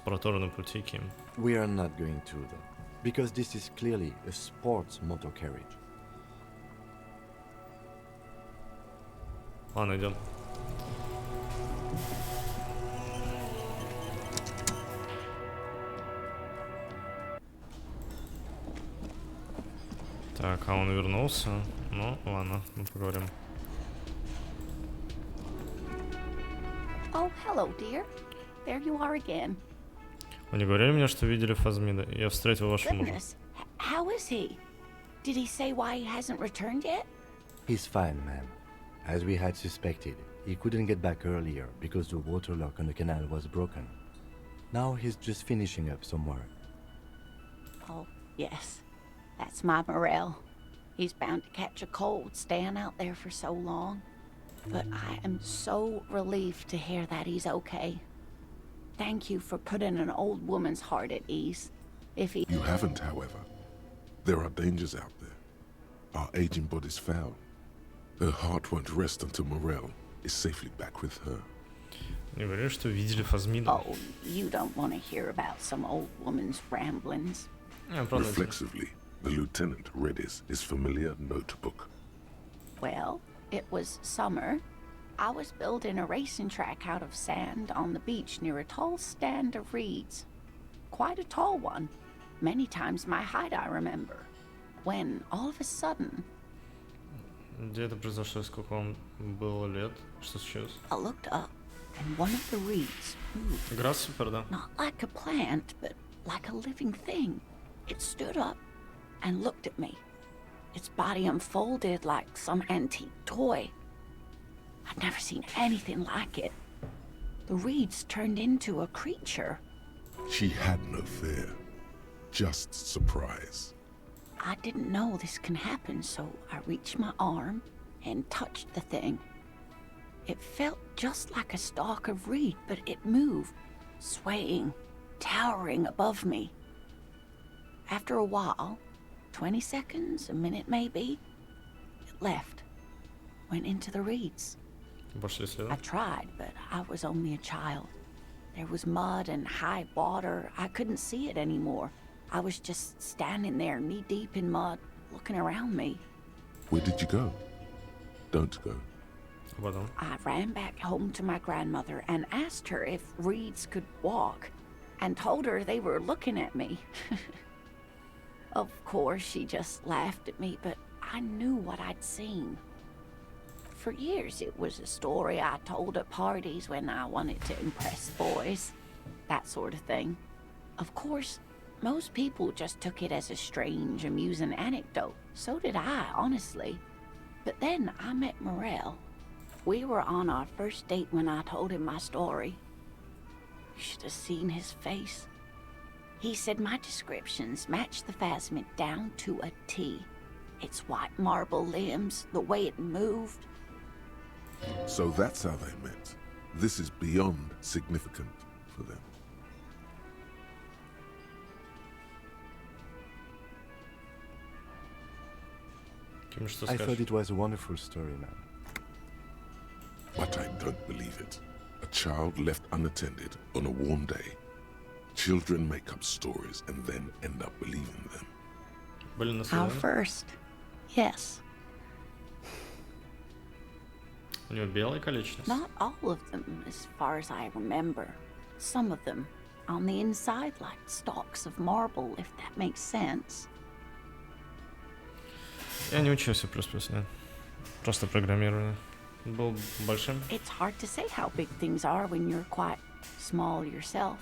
проторенной пути, Ким. We are not going to, though, because this is clearly a sports motor carriage. Ладно, идем. Так, а он вернулся. Ну, ладно, мы поговорим. Oh, hello, dear. There you are again. Вы не говорили мне, что видели Фазмида? Я встретил вашего мужа. Goodness, how is he? Did he say why he hasn't returned yet? He's fine, ma'am. As we had suspected, he couldn't get back earlier because the water lock on the canal was broken. Now he's just finishing up some work. Oh, yes. That's my Morel. He's bound to catch a cold staying out there for so long. But I am so relieved to hear that he's okay. Thank you for putting an old woman's heart at ease. If he... You haven't, however. There are dangers out there. Our aging body's foul. Her heart won't rest until Morel is safely back with her. Не говорили, что видели Фазмида? Oh, you don't want to hear about some old woman's ramblings. Reflexively, the lieutenant read his familiar notebook. Well, it was summer. I was building a racing track out of sand on the beach near a tall stand of reeds. Quite a tall one. Many times my height, I remember. When, all of a sudden... Где это произошло? Сколько вам было лет? Что случилось? I looked up, and one of the reeds moved. Игра супер, да? Not like a plant, but like a living thing. It stood up and looked at me. Its body unfolded like some antique toy. I'd never seen anything like it. The reeds turned into a creature. She had no fear, just surprise. I didn't know this can happen, so I reached my arm and touched the thing. It felt just like a stalk of reed, but it moved, swaying, towering above me. After a while, 20 seconds, a minute maybe, it left, went into the reeds. I tried, but I was only a child. There was mud and high water. I couldn't see it anymore. I was just standing there, knee-deep in mud, looking around me. Where did you go? Don't go. I ran back home to my grandmother and asked her if reeds could walk, and told her they were looking at me. Of course, she just laughed at me, but I knew what I'd seen. For years, it was a story I told at parties when I wanted to impress boys. That sort of thing. Of course, most people just took it as a strange, amusing anecdote. So did I, honestly. But then I met Morel. We were on our first date when I told him my story. You should have seen his face. He said my descriptions matched the phasmid down to a T. Its white marble limbs, the way it moved. So that's how they met. This is beyond significant for them. I thought it was a wonderful story, man. But I don't believe it. A child left unattended on a warm day. Children make up stories and then end up believing them. Our first, yes. Not all of them, as far as I remember. Some of them, on the inside, like stalks of marble, if that makes sense. Я не учился плюс-плюс, нет. Просто программирование. Был большим. It's hard to say how big things are when you're quite small yourself.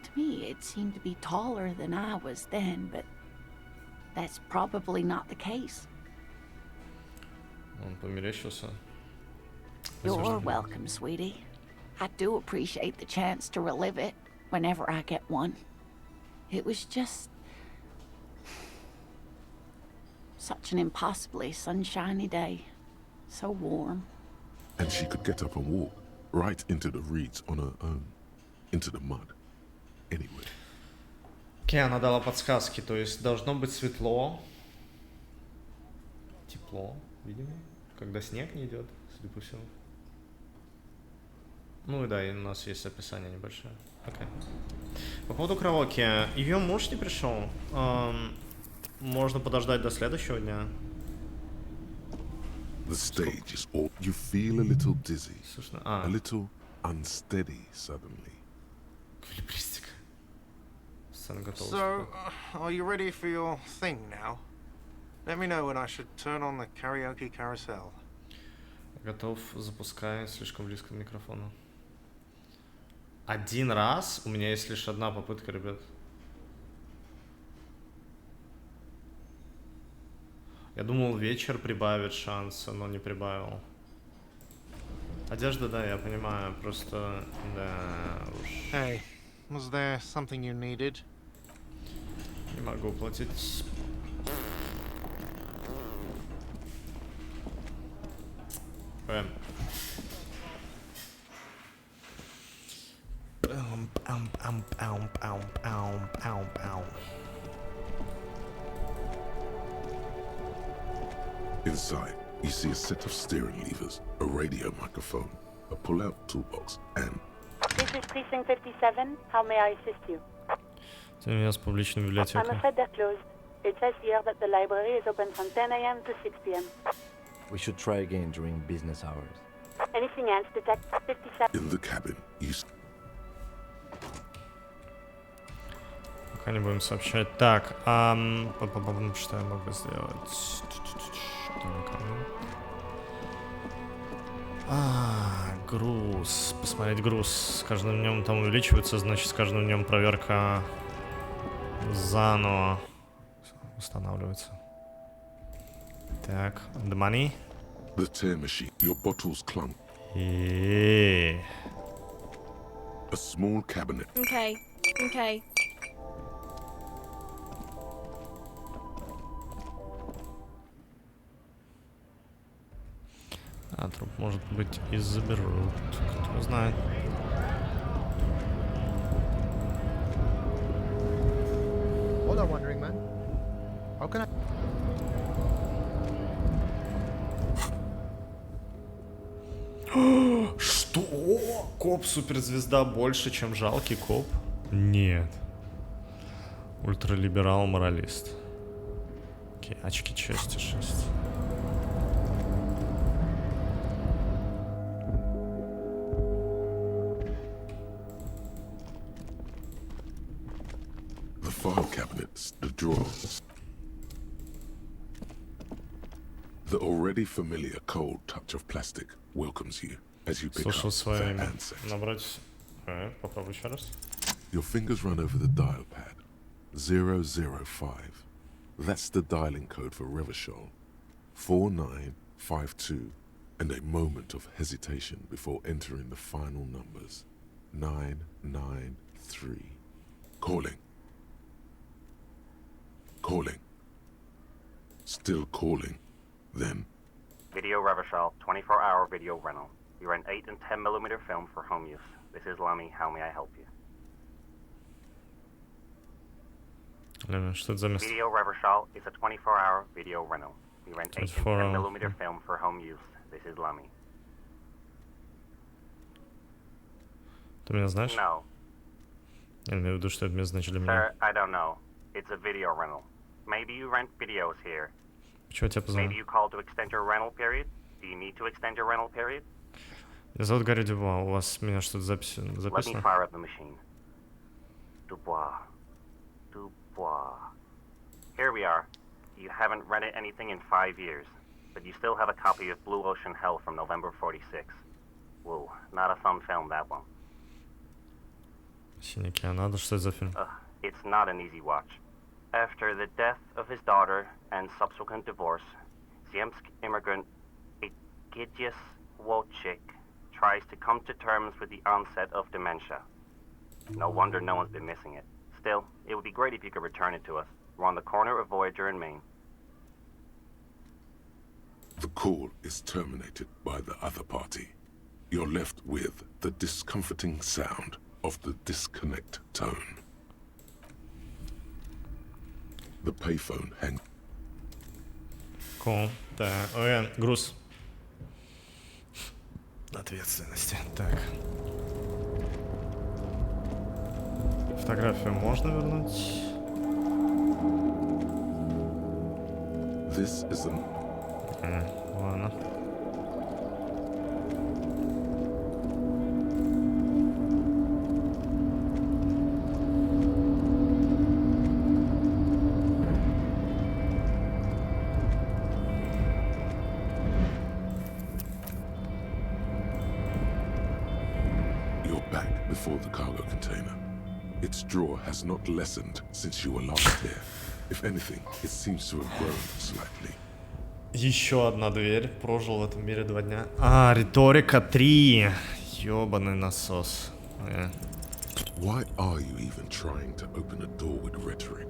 To me, it seemed to be taller than I was then, but that's probably not the case. Он померещился. You're welcome, sweetie. I do appreciate the chance to relive it whenever I get one. It was just such an impossibly sunshiny day. So warm. And she could get up and walk right into the reeds on her own. Into the mud. Anyway. Окей, она дала подсказки, то есть должно быть светло. Тепло, видимо. Когда снег не идет, судя по всему. Ну и да, и у нас есть описание небольшое. Окей. По поводу караоке. Ее муж не пришел. Можно подождать до следующего дня. The stage is all you feel a little dizzy, a little unsteady suddenly. So, are you ready for your thing now? Let me know when I should turn on the karaoke carousel. Готов, запускай, слишком близко к микрофону. Один раз? У меня есть лишь одна попытка, ребят. Я думал, вечер прибавит шансы, но не прибавил. Одежда, да, я понимаю, просто, да уж. Hey, was there something you needed? Не могу платить. Бэм. Inside, you see a set of steering levers, a radio microphone, a pull-out toolbox, and... This is Precinct 57. How may I assist you? I'm afraid they're closed. It says here that the library is open from 10 a.m. to 6 p.m. We should try again during business hours. Anything else, Detective 57? In the cabin, you... Пока не будем сообщать. Так, что я могу сделать? Груз. Посмотреть груз. С каждым днем там увеличивается, значит, с каждым днем проверка заново устанавливается. Так, the money. The tear machine, your bottles clunk. A small cabinet. Okay. А труп, может быть, и заберут. Кто знает. What I'm wondering, man. How can I... Что? Коп-суперзвезда больше, чем жалкий коп? Нет. Ультралиберал-моралист. Окей, очки части 6. The file cabinets, the drawers. The already familiar cold touch of plastic welcomes you as you pick up the handset. Набрать. Попробуй еще раз. Your fingers run over the dial pad. 005. That's the dialing code for Revachol. 4952. And a moment of hesitation before entering the final numbers. 993. Calling. Calling. Still calling. Then. Video Revachol, 24-hour video rental. You rent 8 and 10mm film for home use. This is Lamy. How may I help you? Что это за место? Video Revachol is a 24-hour video rental. You rent 8 and 10mm film for home use. This is Lamy. Ты меня знаешь? No. Я имею в виду, что это место значит для меня. Sir, I don't know. It's a video rental. Maybe you rent videos here. Почему я тебя позвонил? Maybe you call to extend your rental period? Do you need to extend your rental period? Меня зовут Гарри Дюбуа. У вас меня что-то записано? Let me fire up the machine. Dubois. Dubois. Here we are. You haven't rented anything in 5 years, but you still have a copy of Blue Ocean Hell from November 46. Whoa, not a fun film, that one. Синяки, а надо, что это за фильм? It's not an easy watch. After the death of his daughter and subsequent divorce, Ziemsk immigrant Egidius Wojcik tries to come to terms with the onset of dementia. No wonder no one's been missing it. Still, it would be great if you could return it to us. We're on the corner of Voyager and Main. The call is terminated by the other party. You're left with the discomforting sound of the disconnect tone. The payphone hangs. Cool. Так, ой, груз. Ответственности. Так. Фотографию можно вернуть? This is an... Ладно. You're back before the cargo container. Its drawer has not lessened since you were last here. If anything, it seems to have grown slightly. Еще одна дверь. Прожил в этом мире 2 дня. А, риторика 3. Ёбаный насос. Why are you even trying to open a door with rhetoric?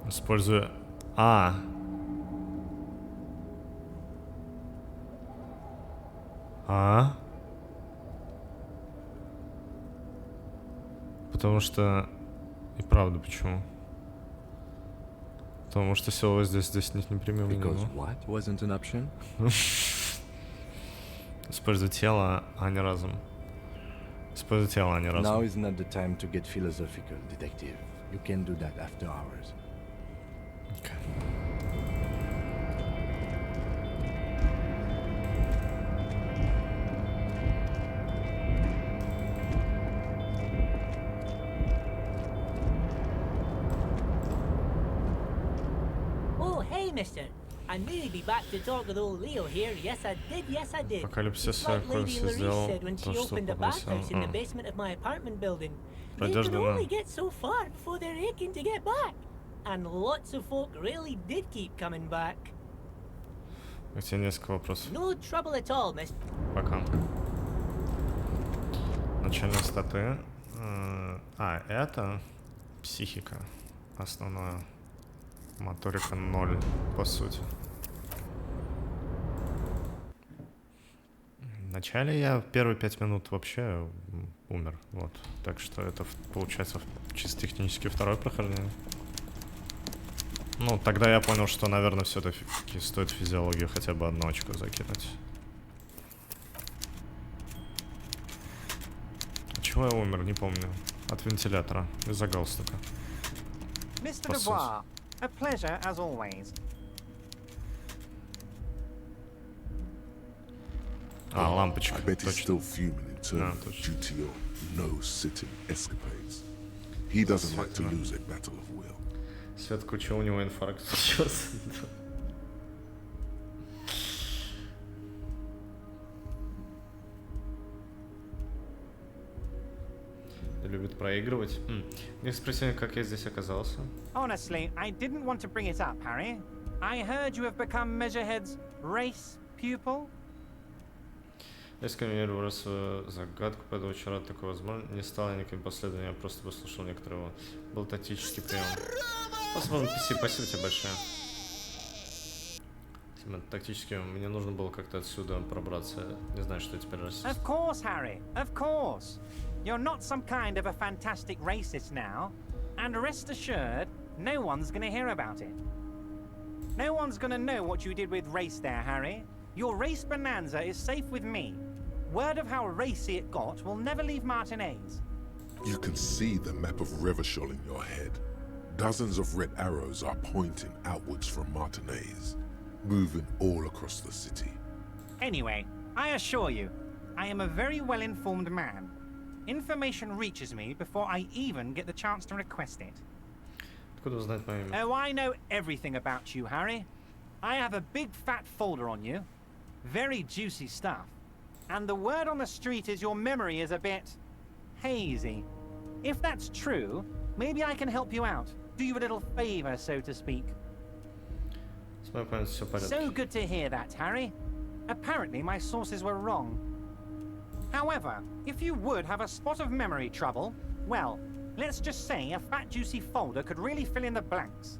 Используя... А. А? Потому что... И правда, почему? Потому что село здесь нет непременно. Because what wasn't an option? Используй тело, а не разум. Используй тело, а не разум. Now is not the time to get philosophical, detective. You can do that after hours. Okay. Mister, I knew you'd be back to talk with old Leo here. Yes, I did. Апокалипсис Like Lady Larisse said when she opened a bathhouse in the basement of my apartment building. They could only get so far before they're aching to get back. And lots of folk really did keep coming back. У тебя несколько вопросов. No trouble at all, miss. Пока. Начальные статы. А, это психика. Основное. Моторика 0, по сути. Вначале я первые 5 минут вообще умер. Вот. Так что это получается чисто технически второе прохождение. Ну, тогда я понял, что, наверное, все-таки стоит в физиологию хотя бы 1 очко закинуть. От чего я умер, не помню. От вентилятора, из-за галстука. Mr. Dubois, a pleasure as always. А, лампочка. I bet he's still fuming in turn due to your no-sitting escapades. He doesn't like to lose a battle of will. Светку, чё у него инфаркт случился? Любит проигрывать. Мне спросили, как я здесь оказался. Honestly, I didn't want to bring it up, Harry. I heard you have become Measurehead's race pupil. Я скомбинировал свою загадку, поэтому вчера такой возможно не стало никаким последовательным, я просто послушал некоторые его. Был тактический прием. Посмотрим, спасибо тебе большое. Тактически мне нужно было как-то отсюда пробраться. Не знаю, что теперь расист. Of course, Harry. Of course. You're not some kind of a fantastic racist now, and rest assured, no one's gonna hear about it. No one's gonna know what you did with race there, Harry. Your race bonanza is safe with me. Word of how racy it got will never leave Martinez. You can see the map of Revachol in your head. Dozens of red arrows are pointing outwards from Martinez, moving all across the city. Anyway, I assure you, I am a very well-informed man. Information reaches me before I even get the chance to request it. Oh, I know everything about you, Harry. I have a big fat folder on you. Very juicy stuff. And the word on the street is your memory is a bit hazy. If that's true, maybe I can help you out. Do you a little favor, so to speak. So good to hear that, Harry. Apparently my sources were wrong. However, if you would have a spot of memory trouble, well, let's just say a fat juicy folder could really fill in the blanks.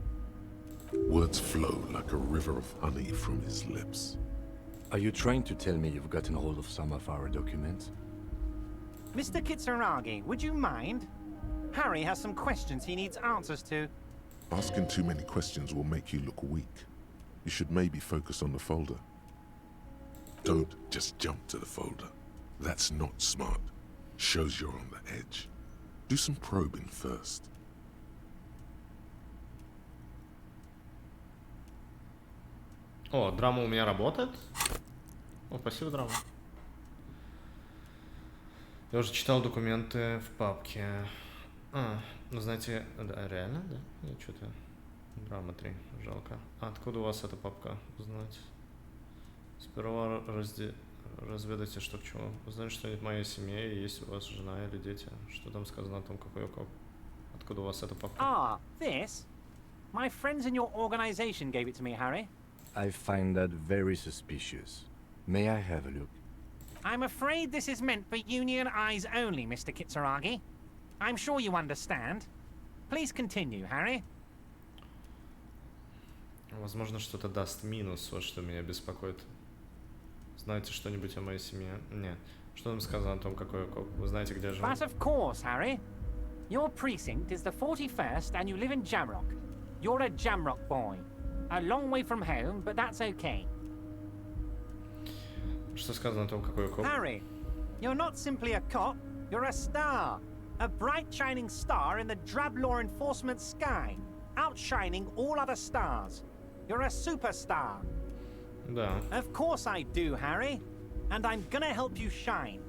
Words flow like a river of honey from his lips. Are you trying to tell me you've gotten hold of some of our documents? Mr. Kitsuragi, would you mind? Harry has some questions he needs answers to. Asking too many questions will make you look weak. You should maybe focus on the folder. Don't just jump to the folder. That's not smart. Shows you're on the edge. Do some probing first. О, драма у меня работает? О, спасибо, драма. Я уже читал документы в папке. Ну знаете, да, реально, да? Я что-то... Драма 3, жалко. А откуда у вас эта папка? Узнать. Сперва разведайте, что к чему. Узнать что-нибудь в моей семье, и есть у вас жена или дети. Что там сказано о том, какой я коп. Откуда у вас эта папка? Ah, this? My friends in your organization gave it to me, Harry. I find that very suspicious. May I have a look? I'm afraid this is meant for Union eyes only, Mr. Kitsuragi. I'm sure you understand. Please continue, Harry. Возможно, что-то даст минус, вот что меня беспокоит. Знаете что-нибудь о моей семье? Нет. Что там сказано о том, какой я коп? Вы знаете, где я живу? But of course, Harry. Your precinct is the 41st and you live in Jamrock. You're a Jamrock boy. A long way from home, but that's okay. Что сказано о том, какой я коп? Harry, you're not simply a cop, you're a star. A bright shining star in the drab law enforcement sky, outshining all other stars. You're a superstar. Да. Of course I do, Harry. And I'm gonna help you shine.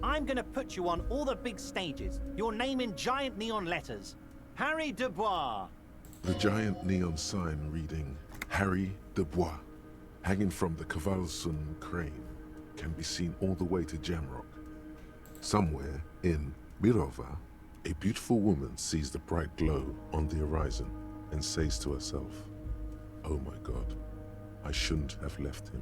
I'm gonna put you on all the big stages. Your name in giant neon letters. Harry Dubois. The giant neon sign reading Harry Dubois, hanging from the Cavalson crane, can be seen all the way to Jamrock. Somewhere in Mirova, a beautiful woman sees the bright glow on the horizon and says to herself, "Oh my God, I shouldn't have left him."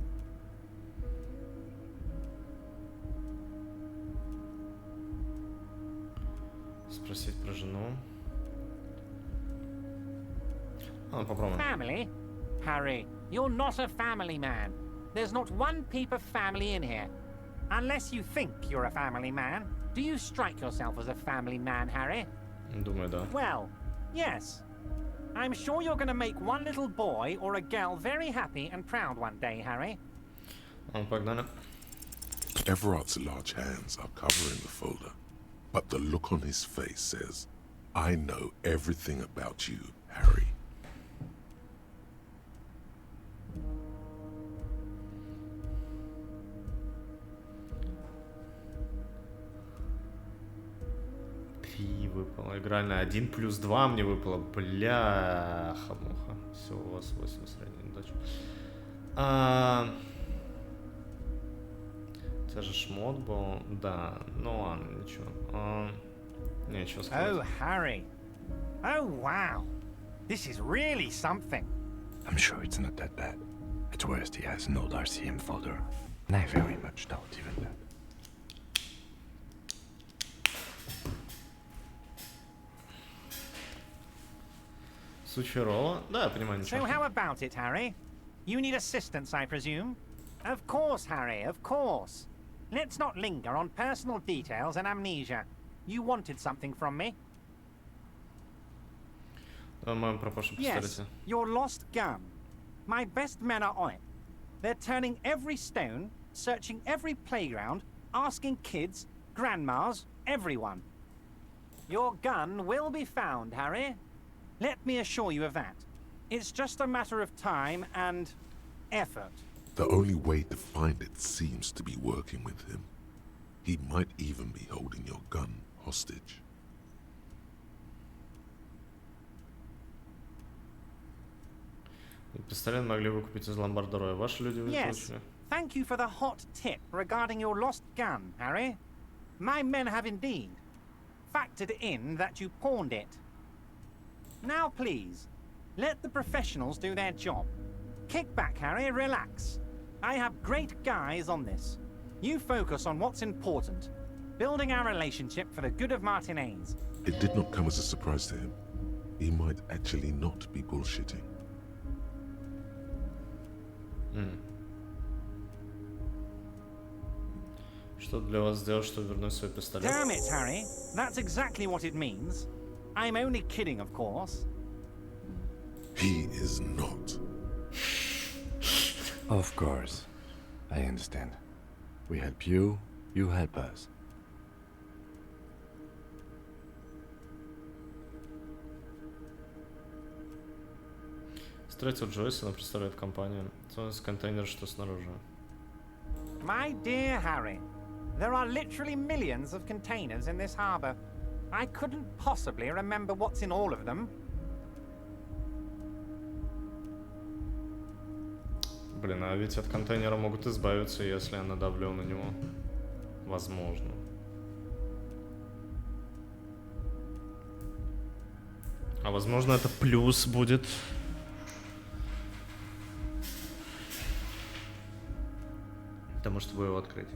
Спросить про жену. Попробуем. Family? Harry, you're not a family man. There's not one peep of family in here. Unless you think you're a family man. Do you strike yourself as a family man, Harry? Думаю, да. Well, yes. I'm sure you're going to make one little boy or a girl very happy and proud one day, Harry. Погнали. Everard's large hands are covering the folder, but the look on his face says, "I know everything about you, Harry." выпало? Игральная 1+2 мне выпало. Бляха-муха. Все, у вас 8 средняя удача. Это же шмот был. Да, ну ладно, ничего. Нечего сказать. Oh, Harry. Oh, wow. This is really something. I'm sure it's not that bad. At worst, he has an old RCM folder. And I very much doubt even that. Сучерола? Да, я понимаю, ничего. So how about it, Harry? You need assistance, I presume? Of course, Harry, of course. Let's not linger on personal details and amnesia. You wanted something from me? Yes, your lost gun. My best men are on it. They're turning every stone, searching every playground, asking kids, grandmas, everyone. Your gun will be found, Harry. Let me assure you of that. It's just a matter of time and effort. The only way to find it seems to be working with him. He might even be holding your gun hostage. Пистолет могли выкупить из ломбарда. Ваши люди Yes. Thank you for the hot tip regarding your lost gun, Harry. My men have indeed factored in that you pawned it. Now, please, let the professionals do their job. Kick back, Harry, relax. I have great guys on this. You focus on what's important, building our relationship for the good of Martinez. It did not come as a surprise to him. He might actually not be bullshitting. Что для вас сделать, чтобы вернуть свой пистолет? Damn it, Harry. That's exactly what it means. I'm only kidding, of course. He is not. Of course. I understand. We help you, you help us. Встретил Джойса, она представляет компанию. Это контейнер, что снаружи. My dear Harry, there are literally millions of containers in this harbor. I couldn't possibly remember what's in all of them. Блин, а ведь от контейнера могут избавиться, если я надавлю на него. Возможно. А возможно, это плюс будет. Потому что вы его открыть.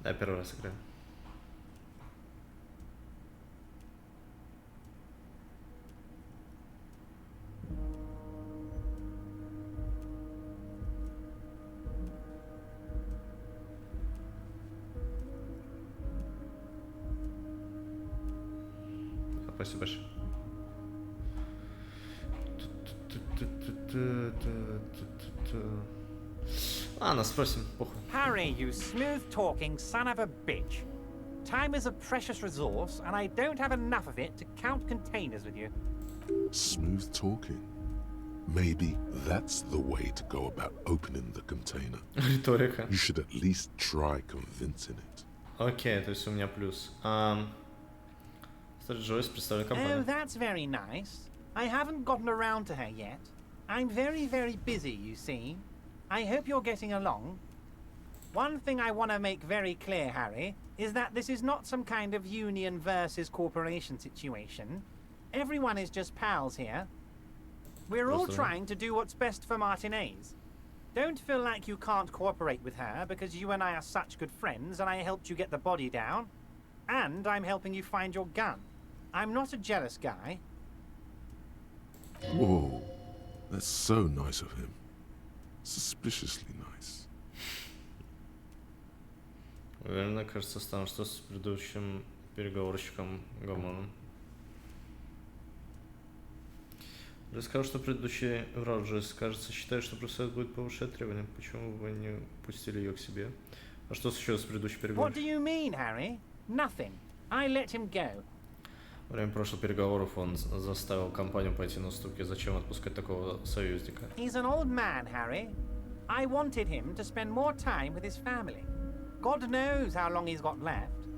Да, первый раз играю. Спасибо большое. Ладно, спросим, похуй. Harry, you smooth-talking son of a bitch. Time is a precious resource, and I don't have enough of it to count containers with you. Smooth talking. Maybe that's the way to go about opening the container. Риторика. You should at least try convincing it. Окей, то есть у меня плюс. Джойс, представляю компанию. Oh, that's very nice. I haven't gotten around to her yet. I'm very, very busy, you see. I hope you're getting along. One thing I want to make very clear, Harry, is that this is not some kind of union versus corporation situation. Everyone is just pals here. We're all trying to do what's best for Martinez. Don't feel like you can't cooperate with her because you and I are such good friends and I helped you get the body down. And I'm helping you find your gun. I'm not a jealous guy. Whoa, that's so nice of him. Suspiciously nice. Уверенно, кажется, стану, что с предыдущим переговорщиком Гормоном. Расскажу, что предыдущий Роджерс, кажется, считает, что профсоюз будет повышать требования. Почему вы не пустили ее к себе? А что еще с предыдущим переговорщиком? What do you mean, Harry? Nothing. I let him go. Во время прошлых переговоров он заставил компанию пойти на уступки. Зачем отпускать такого союзника? He's an old man, Harry. I wanted him to spend more time with his family. God knows how long he's got left.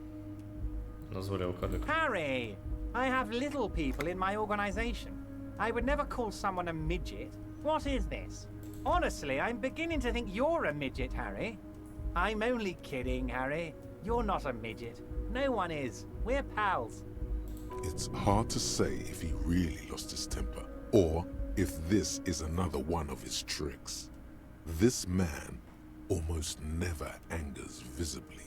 Назвали его карликом. Harry, I have little people in my organization. I would never call someone a midget. What is this? Honestly, I'm beginning to think you're a midget, Harry. I'm only kidding, Harry. You're not a midget. No one is. We're pals. It's hard to say if he really lost his temper, or if this is another one of his tricks. This man almost never angers visibly.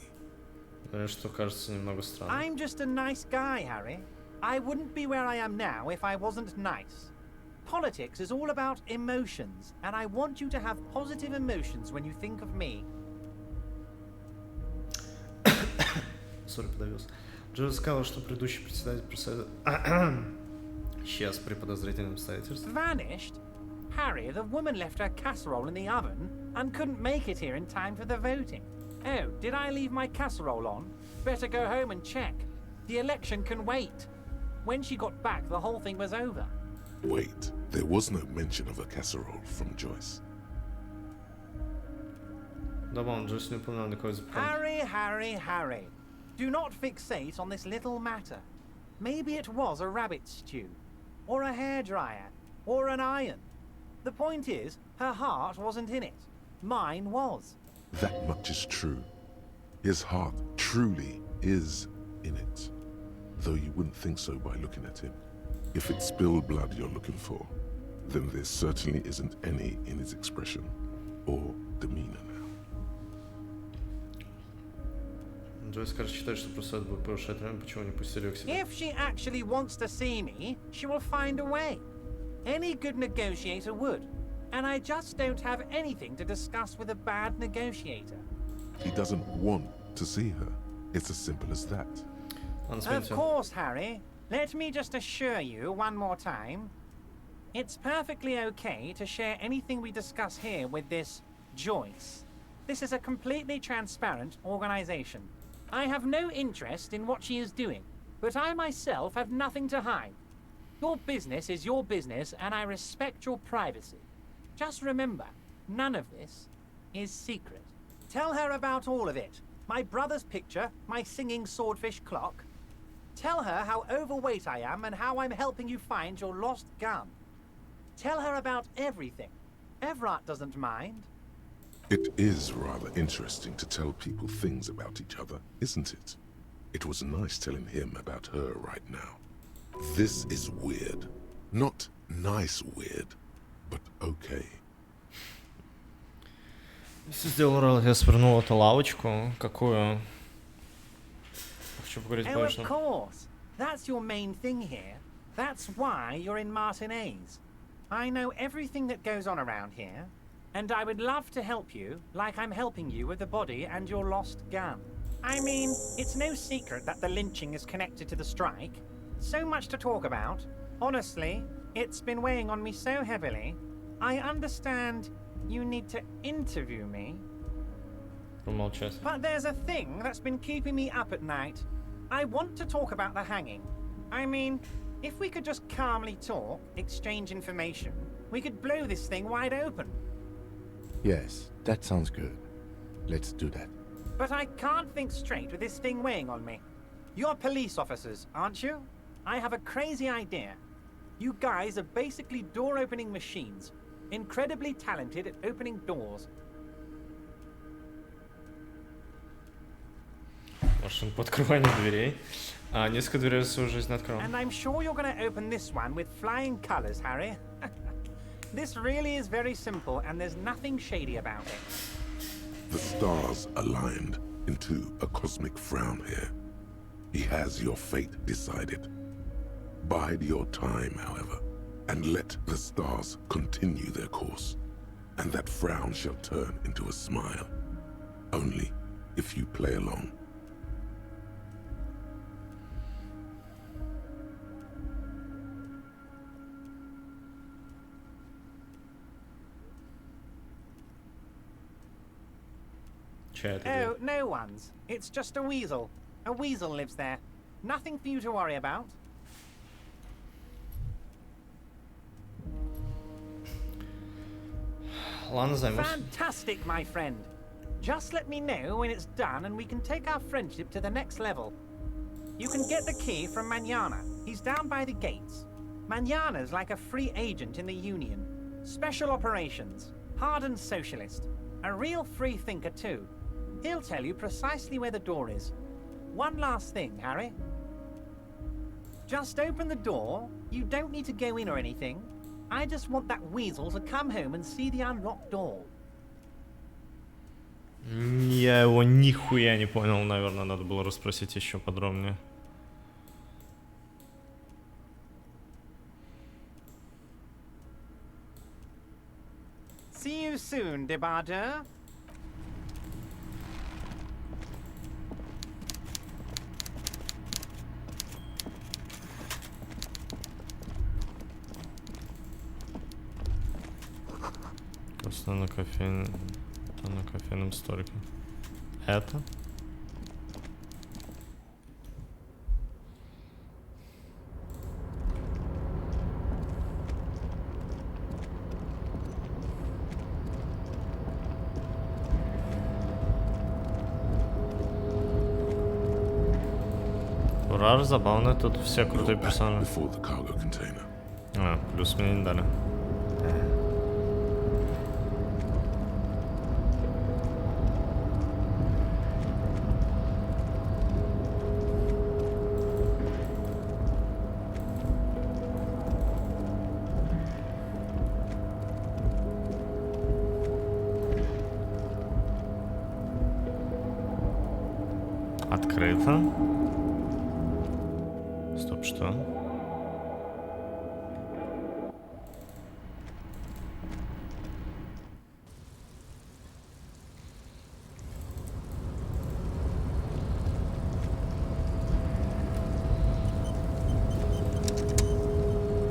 Что кажется немного странным. I'm just a nice guy, Harry. I wouldn't be where I am now if I wasn't nice. Politics is all about emotions, and I want you to have positive emotions when you think of me. Sorry, подавился. Джо сказал, что предыдущий председатель исчез при подозрительном обстоятельстве. Vanished? Harry, the woman left her casserole in the oven and couldn't make it here in time for the voting. Oh, did I leave my casserole on? Better go home and check. The election can wait. When she got back, the whole thing was over. Wait, there was no mention of a casserole from Joyce. Joyce не упоминал никакой запомнил. Harry. Do not fixate on this little matter. Maybe it was a rabbit stew, or a hairdryer, or an iron. The point is, her heart wasn't in it. Mine was. That much is true. His heart truly is in it. Though you wouldn't think so by looking at him. If it's spilled blood you're looking for, then there certainly isn't any in his expression or demeanor now. Джойс, кажется, считает, что просто это будет повышать время, почему не пустили к себе. If she actually wants to see me, she will find a way. Any good negotiator would. And I just don't have anything to discuss with a bad negotiator. He doesn't want to see her. It's as simple as that. Of course, Harry. Let me just assure you one more time. It's perfectly okay to share anything we discuss here with this Joyce. This is a completely transparent organization. I have no interest in what she is doing, but I myself have nothing to hide. Your business is your business, and I respect your privacy. Just remember, none of this is secret. Tell her about all of it. My brother's picture, my singing swordfish clock. Tell her how overweight I am and how I'm helping you find your lost gun. Tell her about everything. Everett doesn't mind. It is rather interesting to tell people things about each other, isn't it? It was nice telling him about her right now. This is weird. Not nice weird, but okay. Если сделал, я свернул эту лавочку. Какую? Хочу поговорить больше. Of course. That's your main thing here. That's why you're in Martinez. I know everything that goes on around here, and I would love to help you, like I'm helping you with the body and your lost gun. I mean, it's no secret that the lynching is connected to the strike. So much to talk about. Honestly, it's been weighing on me so heavily. I understand you need to interview me. But there's a thing that's been keeping me up at night. I want to talk about the hanging. I mean, if we could just calmly talk, exchange information, we could blow this thing wide open. Yes, that sounds good. Let's do that. But I can't think straight with this thing weighing on me. You're police officers, aren't you? I have a crazy idea. You guys are basically door-opening machines. Incredibly talented at opening doors. Машин по открыванию дверей. Несколько дверей за свою жизнь открыл. And I'm sure you're going to open this one with flying colors, Harry. This really is very simple, and there's nothing shady about it. The stars aligned into a cosmic frown here. He has your fate decided. Bide your time, however, and let the stars continue their course, and that frown shall turn into a smile. Only if you play along. Oh, no one's. It's just a weasel. A weasel lives there. Nothing for you to worry about. Ладно, займусь. Fantastic, my friend. Just let me know when it's done and we can take our friendship to the next level. You can get the key from Manana. He's down by the gates. Manana's like a free agent in the Union. Special operations. Hardened socialist. A real free thinker too. He'll tell you precisely where the door is. One last thing, Harry. Just open the door. You don't need to go in or anything. I just want that weasel to come home and see the unlocked door. Я его нихуя не понял, наверное, надо было расспросить еще подробнее. See you soon, Debardeur. Просто на кофейном столике. Это? Урар, забавно, тут все крутые персонажи. А, плюс мне не дали. Открыто. Стоп, что?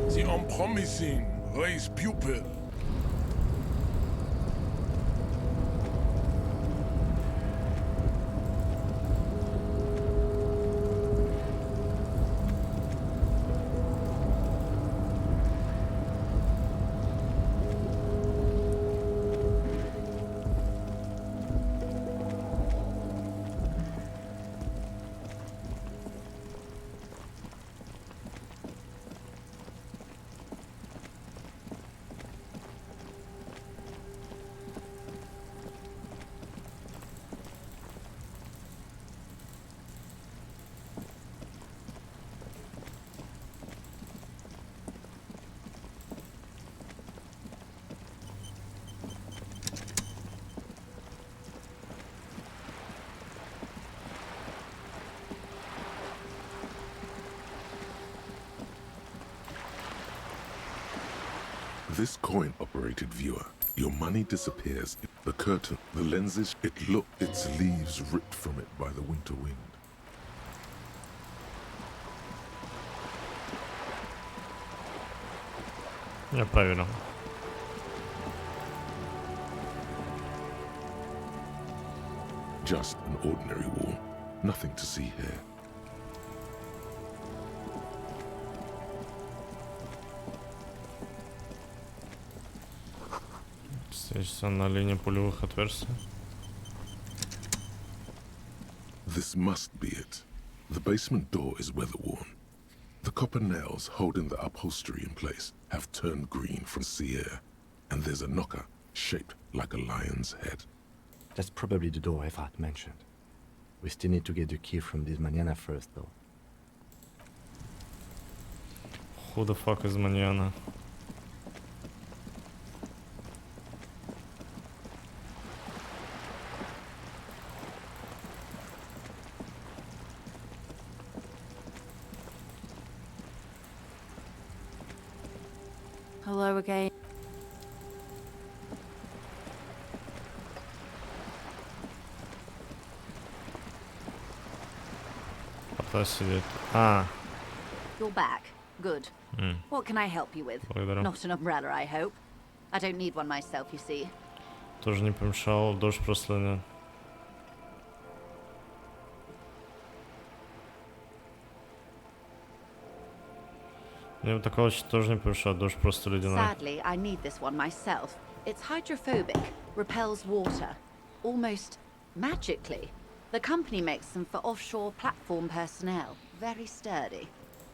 The unpromising race pupil. This coin-operated viewer, your money disappears. The curtain, the lenses, its leaves ripped from it by the winter wind. Я проверил. Just an ordinary wall. Nothing to see here. Здесь на линии пулевых отверстий. This must be it. The basement door is weather-worn. The copper nails holding the upholstery in place have turned green from sea air, and there's a knocker shaped like a lion's head. That's probably the door Efrat mentioned. We still need to get the key from this Manana first, though. Who the fuck is Manana? Hello again. Сидит. А. You're back. Good. What can I help you with? Благодарю. Not an umbrella, I hope. I don't need one myself, you see. Тоже не помешал, дождь просто... Мне такого тоже не помешал, дождь просто ледяной. Sadly, I need this one myself. It's hydrophobic, repels water, almost magically. The company makes them for offshore platform personnel. Very sturdy.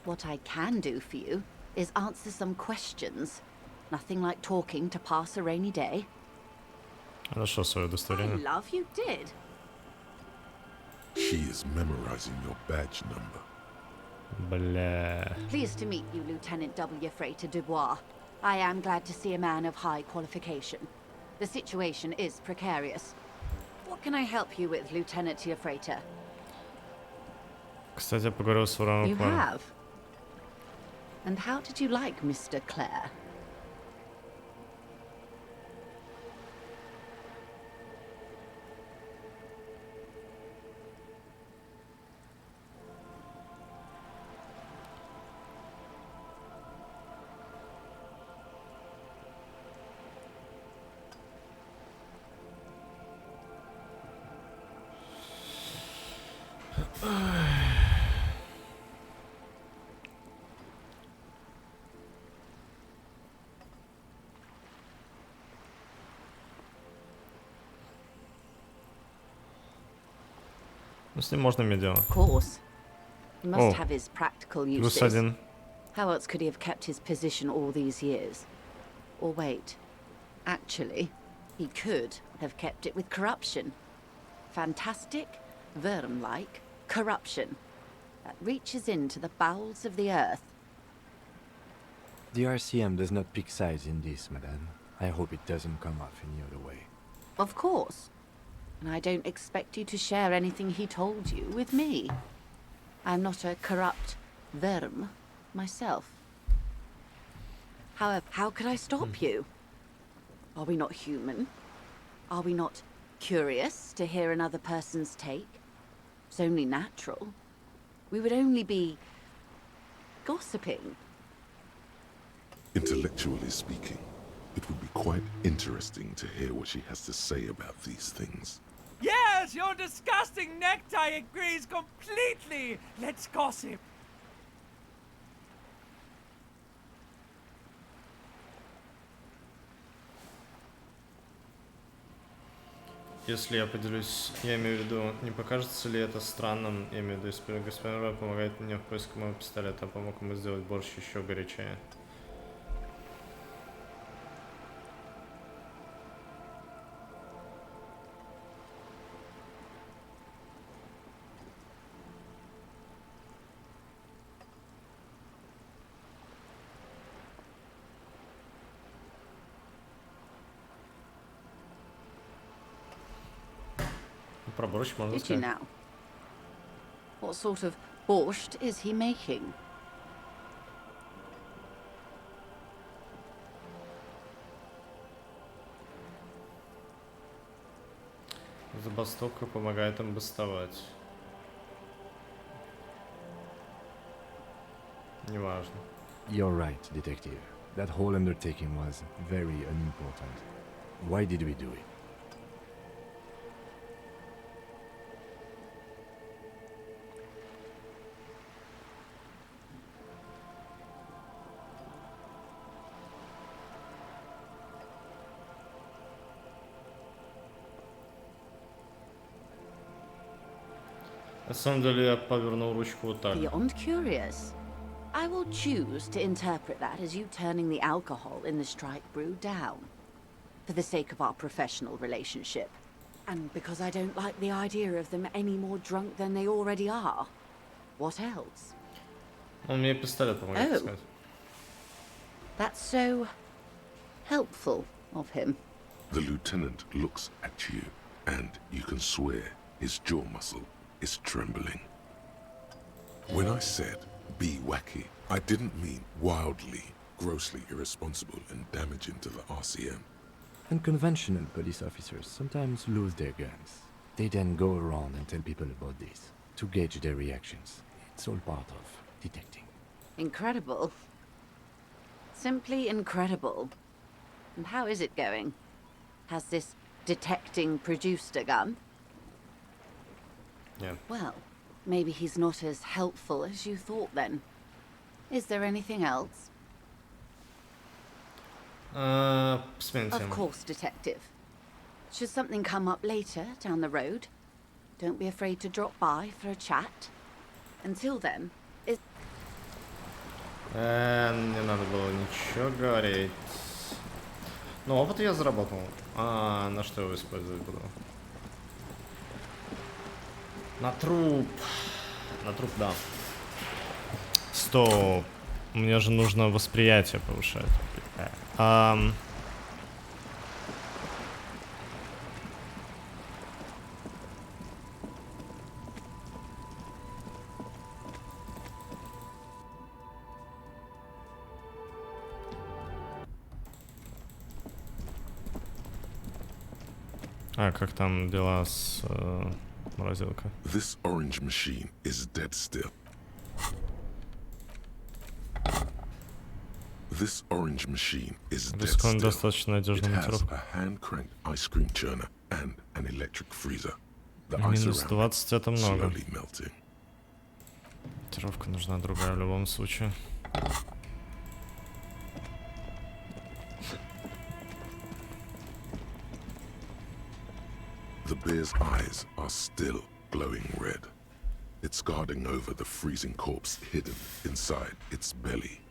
What I can do for you is answer some questions. Nothing like talking to pass a rainy day. Хорошо, свое удостоверение. I love you did. She is memorizing your badge number. Бля. Pleased to meet you, Lieutenant W. Freighter Dubois. I am glad to see a man of high qualification. The situation is precarious. What can I help you with, Lieutenant Freighter? Кстати, я поговорил с Вороном You Кларом. have? And how did you like Mr. Clare? Ну, с ним можно иметь дело. Of course. He must Oh. have his practical Плюс uses. один. How else could he have kept his position all these years? Or wait. Actually, he could have kept it with corruption. Fantastic, worm-like corruption that reaches into the bowels of the earth. The RCM does not pick sides in this, madame. I hope it doesn't come off any other way. Of course. And I don't expect you to share anything he told you with me. I'm not a corrupt worm myself. However, how could I stop you? Are we not human? Are we not curious to hear another person's take? It's only natural. We would only be gossiping. Intellectually speaking, it would be quite interesting to hear what she has to say about these things. Yes, your disgusting necktie agrees completely. Let's gossip. Если я поделюсь, я имею в виду, не покажется ли это странным, я имею в виду, если господин Рой помогает мне в поиске моего пистолета, помог ему сделать борщ еще горячее. Про борщ можно Did you сказать. now? What sort of borscht is he making? Забастовка помогает им бастовать. Неважно. You're right, detective. That whole undertaking was very unimportant. Why did we do it? На самом деле я повернул ручку вот так. Beyond curious. I will choose to interpret that as you turning the alcohol in the strike brew down. For the sake of our professional relationship. And because I don't like the idea of them any more drunk than they already are. What else? Он мне пистолет помогает искать. That's so helpful of him. The lieutenant looks at you, and you can swear his jaw muscle is trembling. When I said be wacky, I didn't mean wildly, grossly irresponsible and damaging to the RCM. Unconventional police officers sometimes lose their guns. They then go around and tell people about this, to gauge their reactions. It's all part of detecting. Incredible. Simply incredible. And how is it going? Has this detecting produced a gun? Yeah. Well, maybe he's not as helpful as you thought then. Is there anything else? Of course, Detective. Should something come up later down the road, don't be afraid to drop by for a chat. Until then, Не надо было ничего говорить. Ну, опыт я заработал. На что его использовать буду? На труп. На труп, да. Стоп. Мне же нужно восприятие повышать. Как там дела с морозилкой? This orange machine is dead still. This orange machine is dead still. Достаточно надежная It has монтировка. a hand-cranked ice cream churner and an electric freezer. The ice Минус around 20 это много. slowly melting. Монтировка нужна другая в любом случае. The bear's eyes are still glowing red. It's guarding over the freezing corpse hidden inside its belly.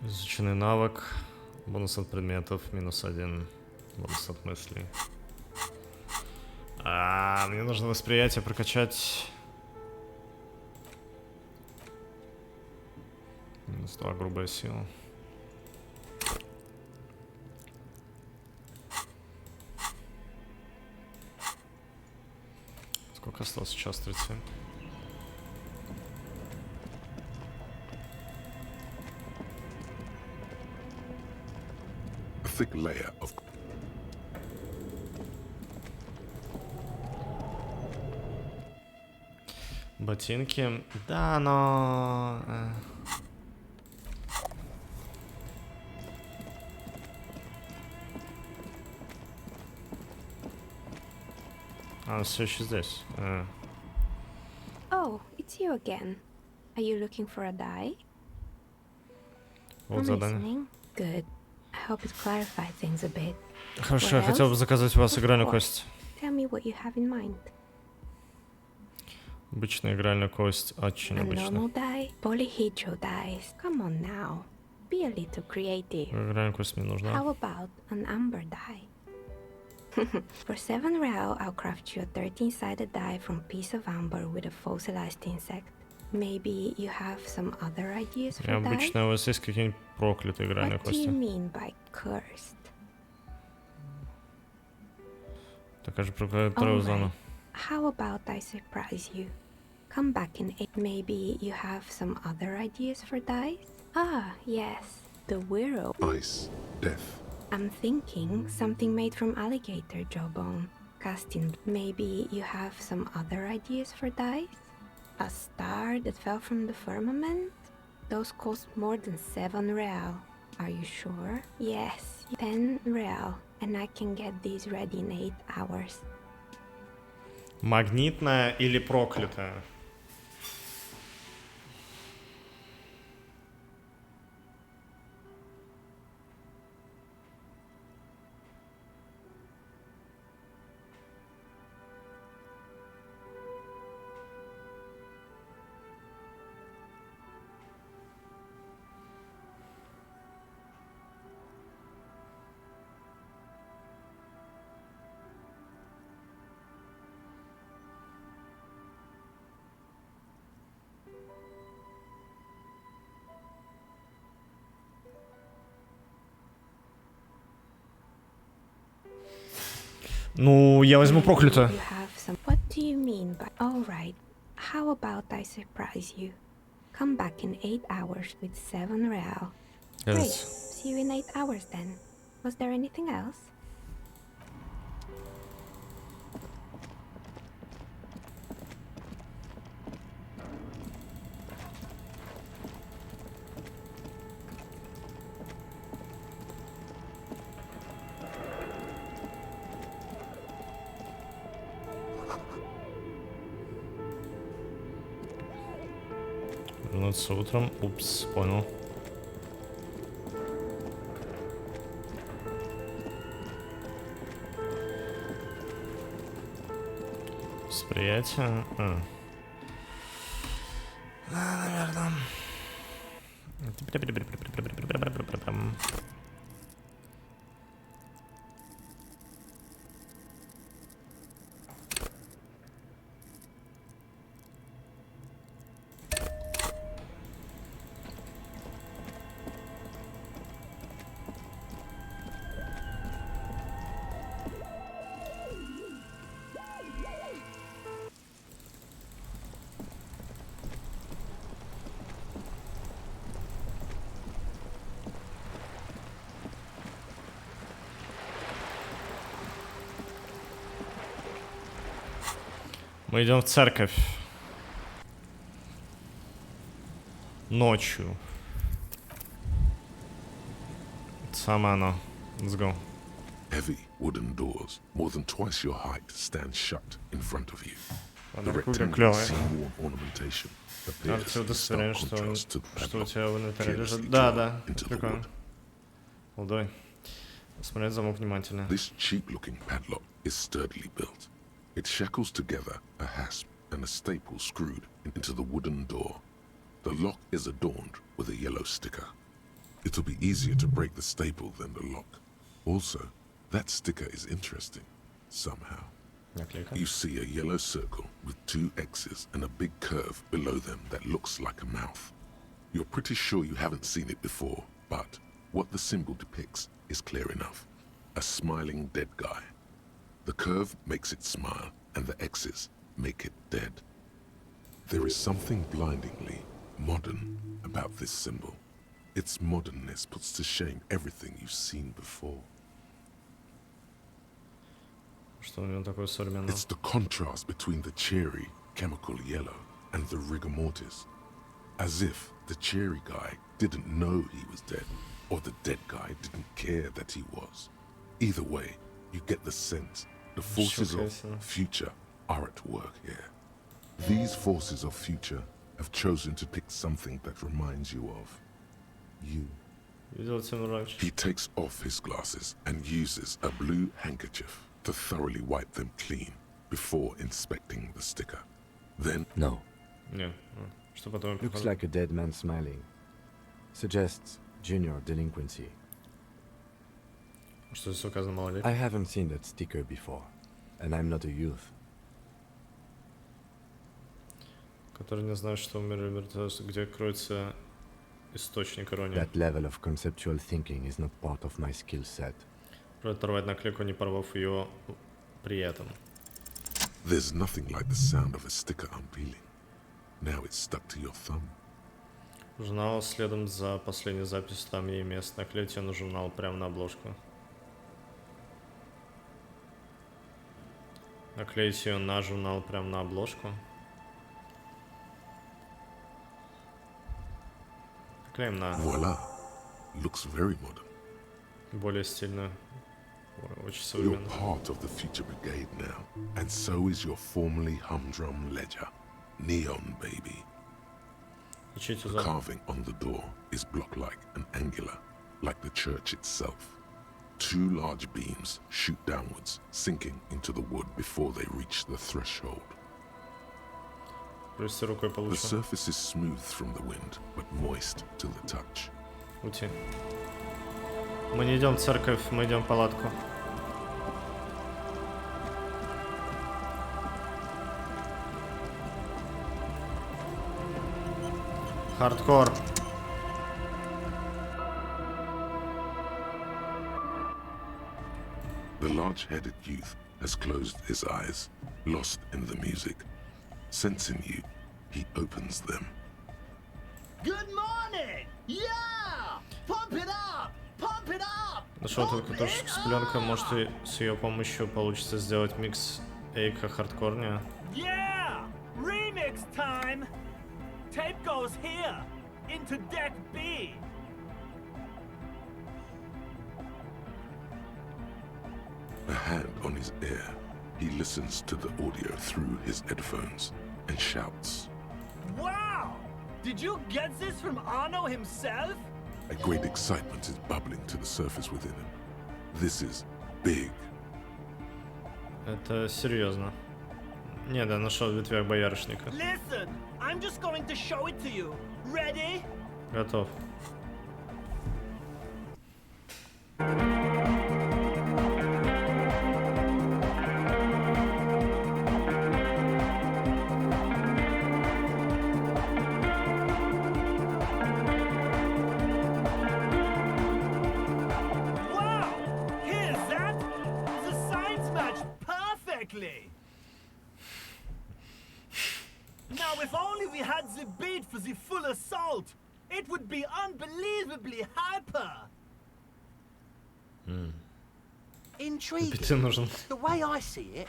Изученный навык. Бонус от предметов -1. Бонус от мыслей. Мне нужно восприятие прокачать. -2 грубая сила. Сколько осталось сейчас? 37. A thick layer of ботинки. Да, но... все еще здесь. Oh, it's you again. Are you looking for a die? Вот I'm задание. listening. Good. I hope it clarifies things a bit. Хорошо, я What хотел бы else? заказать у вас Of игральную course. кость. Tell me what you have in mind. Обычная игральная кость, очень A обычная. normal die? Polyhedral dice. Come on now. Be a little creative. Игральная кость мне нужна. How about an amber die? For 7 real, I'll craft you a 13-sided die from piece of amber with a fossilized insect. Maybe you have some other ideas И for die? обычно у вас есть какие-нибудь проклятые игральные What do you кости? mean by cursed? Такая же проклятая зона. How about I surprise you? Come back in 8. Maybe you have some other ideas for dice? Yes, the Wirral. ice, death. I'm thinking something made from alligator jawbone. Casting. Maybe you have some other ideas for dice? A star that fell from the firmament? Those cost more than 7 real. Are you sure? Yes, 10 real. And I can get these ready in 8 hours. Магнитная или проклятая? Ну, я возьму проклятую. You have some. What do you mean by? All right. How about I surprise you? Come back in 8 hours with 7 real. Great. Yes. See you in 8 hours then. Was there anything else? проснуться утром. Упс, понял. Восприятие. Наверное. Мы идем в церковь. Ночью. Самое оно. Let's go. Heavy wooden doors, more than twice your height, stand shut in front of you. The rectangular seam-worn ornamentation appears in stark contrast to the padlock carelessly drawn into the wood. Молодой. Смотреть замок внимательно. This cheap-looking padlock is sturdily built. It shackles together a hasp and a staple screwed into the wooden door. The lock is adorned with a yellow sticker. It'll be easier to break the staple than the lock. Also, that sticker is interesting, somehow. You see a yellow circle with 2 X's and a big curve below them that looks like a mouth. You're pretty sure you haven't seen it before, but what the symbol depicts is clear enough. A smiling dead guy. The curve makes it smile, and the X's make it dead. There is something blindingly modern about this symbol. Its modernness puts to shame everything you've seen before. It's the contrast between the cheery, chemical yellow and the rigor mortis. As if the cheery guy didn't know he was dead, or the dead guy didn't care that he was. Either way, you get the sense the forces of future are at work here. These forces of future have chosen to pick something that reminds you of you. He takes off his glasses and uses a blue handkerchief to thoroughly wipe them clean before inspecting the sticker. Then... No. Looks like a dead man smiling. Suggests junior delinquency. I haven't seen that sticker before, and I'm not a youth. Который не знает, что умер, где кроется источник иронии. That level of conceptual thinking is not part of my skill set. Оторвать наклейку, не порвав ее при этом. There's nothing like the sound of a sticker unpeeling. Now it's stuck to your thumb. Журнал следом за последней записью, там ей место. Наклейте на журнал прямо на обложку. Наклейте ее на журнал прямо на обложку. Наклеим на... Voila. Looks very modern. Более стильно. Очень You're современно. part of the future brigade now, and so is your formerly humdrum ledger. Neon, baby. The carving on the door is block-like and angular, like the church itself. 2 large beams shoot downwards, sinking into the wood before they reach the threshold. The surface is smooth from the wind, but moist to the touch. Уйти. Мы не идем в церковь, мы идем в палатку. Хардкор. The large-headed youth has closed his eyes, lost in the music. Sensing you, he opens them. Good morning! Yeah! Pump it up! Pump it up! Нашел только то, что с пленкой, может и с ее помощью получится сделать микс эйка хардкорнее. Yeah! Remix time! Tape goes here, into deck B. A hand on his ear, he listens to the audio through his headphones and shouts. Wow! Did you get this from Arno himself? A great excitement is bubbling to the surface within him. This is big. Это серьезно. Не, да, нашел в ветвях боярышника. Listen, I'm just going to show it to you. Ready? Готов. Now, if only we had the beat for the full assault, it would be unbelievably hyper. Intriguing. The way I see it,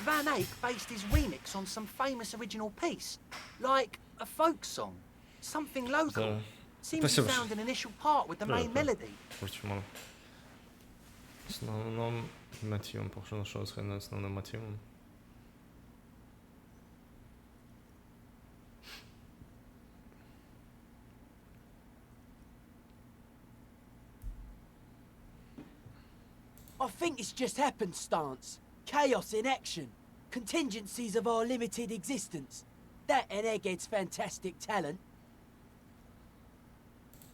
Van Eyck based his remix on some famous original piece, like a folk song, something local. Seems to sound an initial part with the main melody. Основным мотивом, похоже, нашел сходный основным мотивом. I think it's just happenstance. Chaos in action. Contingencies of our limited existence. That and Egghead's fantastic talent.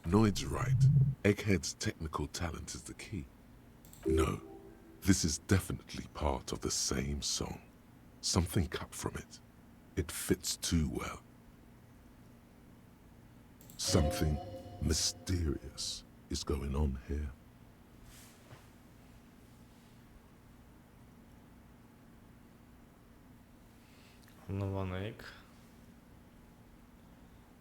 Noid's right. Egghead's technical talent is the key. No, this is definitely part of the same song. Something cut from it. It fits too well. Something mysterious is going on here. Van Eyck.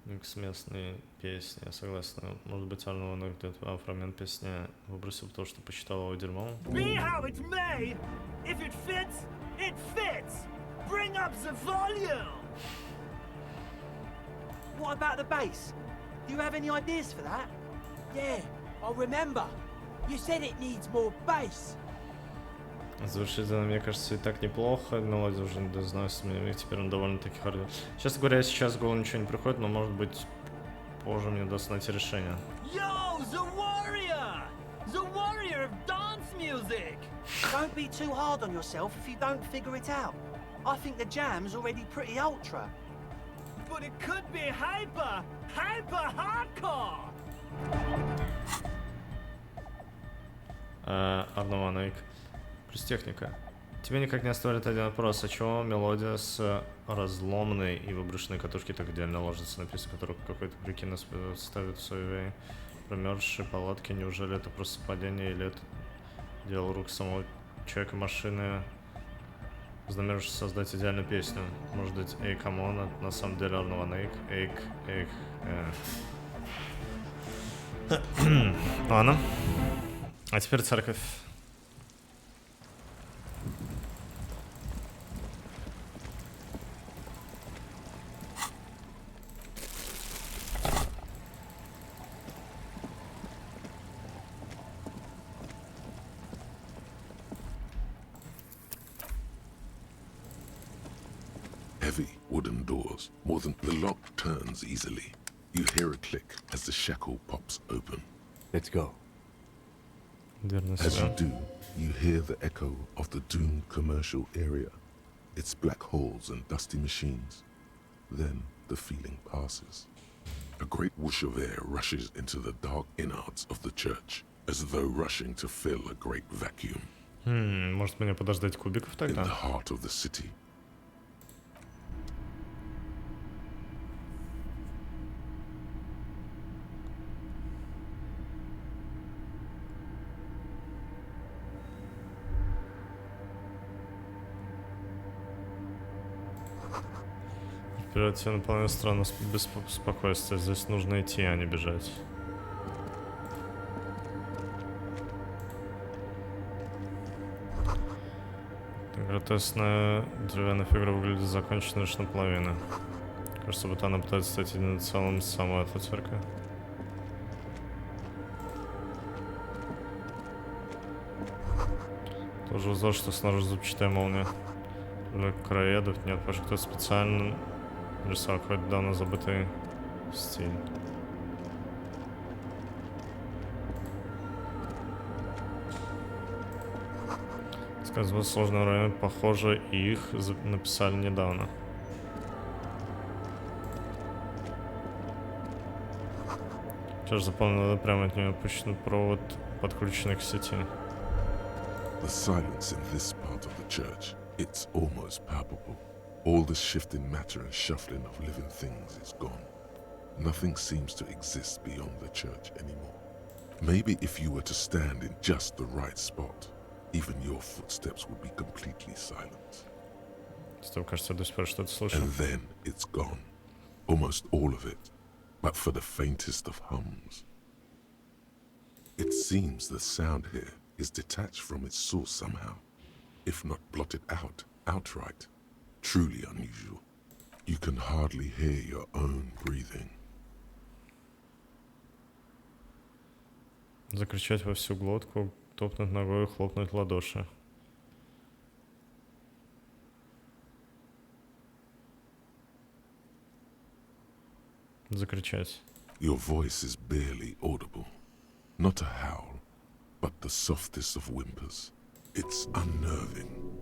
Микс местной песни, я согласен. Может быть, Van Eyck где-то фрагмент песни выбросил то, что посчитал его дерьмом. Be how it may, if it fits, it fits. Bring up the volume. What about the bass? Do you have any ideas for that? Yeah, I remember. You said it needs more bass. Завершительно, мне кажется, и так неплохо. Мелодия уже не знаю, мне теперь он довольно-таки хардовый. Честно говоря, сейчас в голову ничего не приходит, но может быть позже мне удастся найти решение. Yo, the warrior! The warrior of dance music! Don't be too hard on yourself if you don't figure it out. I think the jam's already pretty ultra. But it could be hyper hardcore! Arno Van Eyck. Плюс техника. Тебе никак не оставляет один вопрос, а чего мелодия с разломной и выброшенной катушки так идеально ложится на песню, которую какой-то прикин ставит в своей промерзшей палатке? Неужели это просто совпадение или это дело рук самого человека машины, вознамерившись создать идеальную песню? Может быть, эй, камон, это на самом деле Arno Van Eyck, Ладно. А теперь церковь. Heavy wooden doors. More than the lock turns easily. You hear a click as the shackle pops open. Let's go. As you do, you hear the echo of the doomed commercial area. Its black holes and dusty machines. Then the feeling passes. A great whoosh of air rushes into the dark innards of the church, as though rushing to fill a great vacuum. Может мне подождать кубиков тогда? In the heart of the city. Вперед все наполняет страну без спокойствия. Здесь нужно идти, а не бежать. Гротескная деревянная фигура выглядит законченной лишь наполовину. Кажется, будто она пытается стать единым целым с самой этой церкви. Тоже узор, что снаружи зубчатая молния. Для краедов нет, потому что кто-то специально рисовал какой-то давно забытый стиль. Сказывается сложный район, похоже, их написали недавно. Что ж, заполнил прямо от нее опущенный провод, подключенный к сети. The silence in this part of the church, it's almost palpable. All the shifting matter and shuffling of living things is gone. Nothing seems to exist beyond the church anymore. Maybe if you were to stand in just the right spot, even your footsteps would be completely silent. And then it's gone. Almost all of it, but for the faintest of hums. It seems the sound here is detached from its source somehow, if not blotted out outright. Truly unusual. You can hardly hear your own breathing. Закричать во всю глотку, топнуть ногой, хлопнуть в ладоши. Закричать. Your voice is barely audible. Not a howl, but the softest of whimpers. It's unnerving.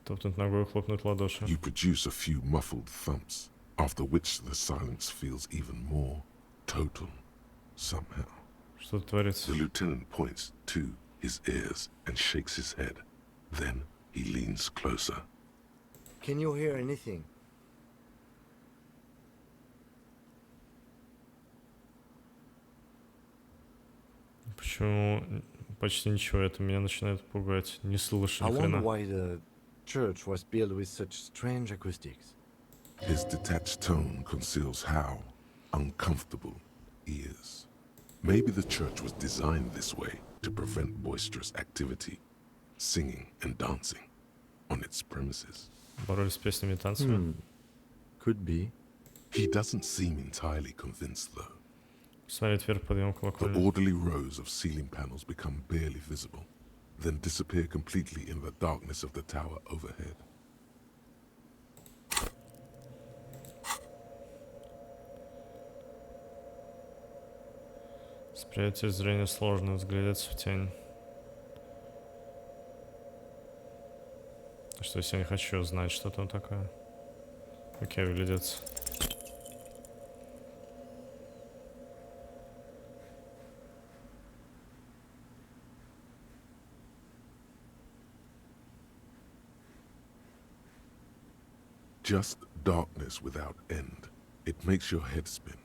Топнуть ногой, хлопнуть в ладоши. You produce a few muffled thumps, after which the silence feels even more total, somehow. Что творится? The lieutenant points to his ears and shakes his head. Then he leans closer. Can you hear anything? Почему почти ничего? Это меня начинает пугать. Не слышу ни хрена. I wonder why the church was built with such strange acoustics. His detached tone conceals how uncomfortable he is. Maybe the church was designed this way to prevent boisterous activity, singing and dancing on its premises. Боролись с песнями и танцами? Could be. He doesn't seem entirely convinced, though. Смотреть вверх, подъем колокольни. The orderly rows of ceiling panels become barely visible, then disappear completely in the darkness of the tower overhead. Восприятие зрения сложно, взглядеться в тень. Что если я не хочу знать, что там такое? Окей, вглядеться. Just darkness without end. It makes your head spin.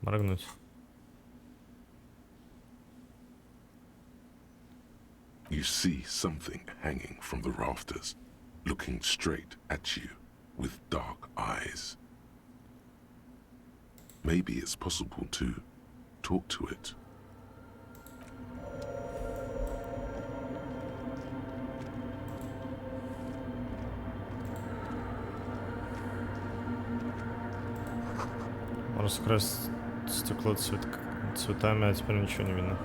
Моргнуть. You see something hanging from the rafters, looking straight at you with dark eyes. Maybe it's possible to talk to it. Раскрасить стекло цветами, а теперь ничего не видно.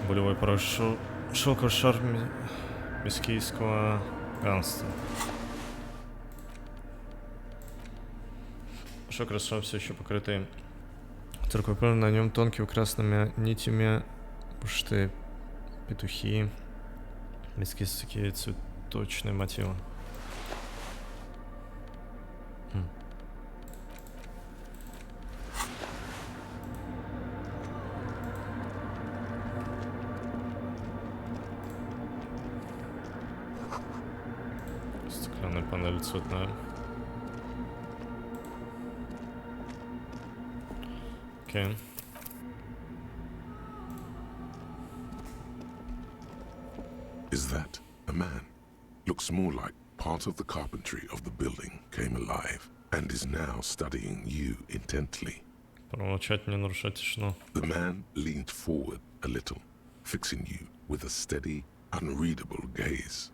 Болевой порошок, шелковый шар мискийского ганста. Шок расшар все еще покрытый циркулярно, на нем тонкими красными нитями пушистые петухи, мискийские цветочные мотивы. Стеклянная панель цветная. Окей. Is that a man? Looks more like part of the carpentry of the building came alive and is now studying you intently. Промолчать, не нарушать тишину. The man leaned forward a little, fixing you with a steady, unreadable gaze,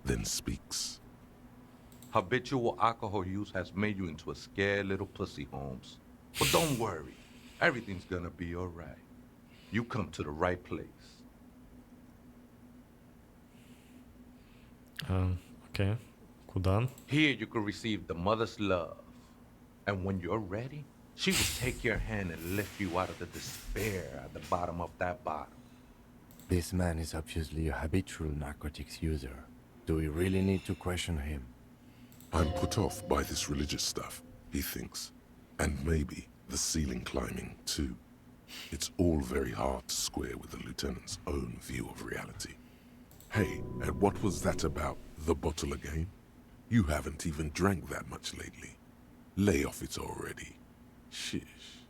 then speaks. Habitual alcohol use has made you into a scared little pussy, Holmes. But don't worry. Everything's gonna be all right. You come to the right place. Окей. Куда? Here you can receive the mother's love. And when you're ready, she will take your hand and lift you out of the despair at the bottom of that bottle. This man is obviously a habitual narcotics user. Do we really need to question him? I'm put off by this religious stuff, he thinks. And maybe the ceiling climbing, too. It's all very hard to square with the lieutenant's own view of reality. Hey, and what was that about the bottle again? You haven't even drank that much lately. Lay off it already. Shish.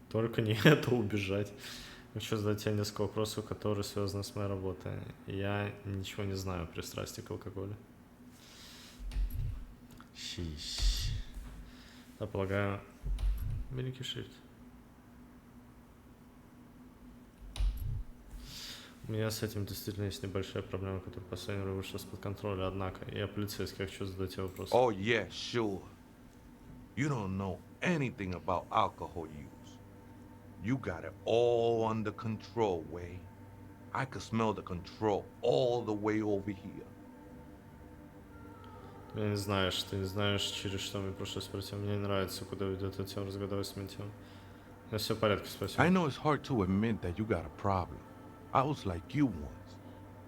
Только не это убежать. Хочу задать тебе несколько вопросов, которые связаны с моей работой. Я ничего не знаю о пристрастии к алкоголю. Щищ. Я полагаю, великий шрифт. У меня с этим действительно есть небольшая проблема, которая в последнее время вышла из-под контроля, однако я полицейский, я хочу задать тебе вопрос. Oh yeah, sure. You don't know anything about alcohol use. You got it all under control, Way. I could smell the control all the way over here. Ты не знаешь, через что мне пришлось пройти. Мне не нравится, куда ведет эта тема, разгадывай с этим темам. Но все в порядке, спасибо. I know it's hard to admit that you got a problem. I was like you once.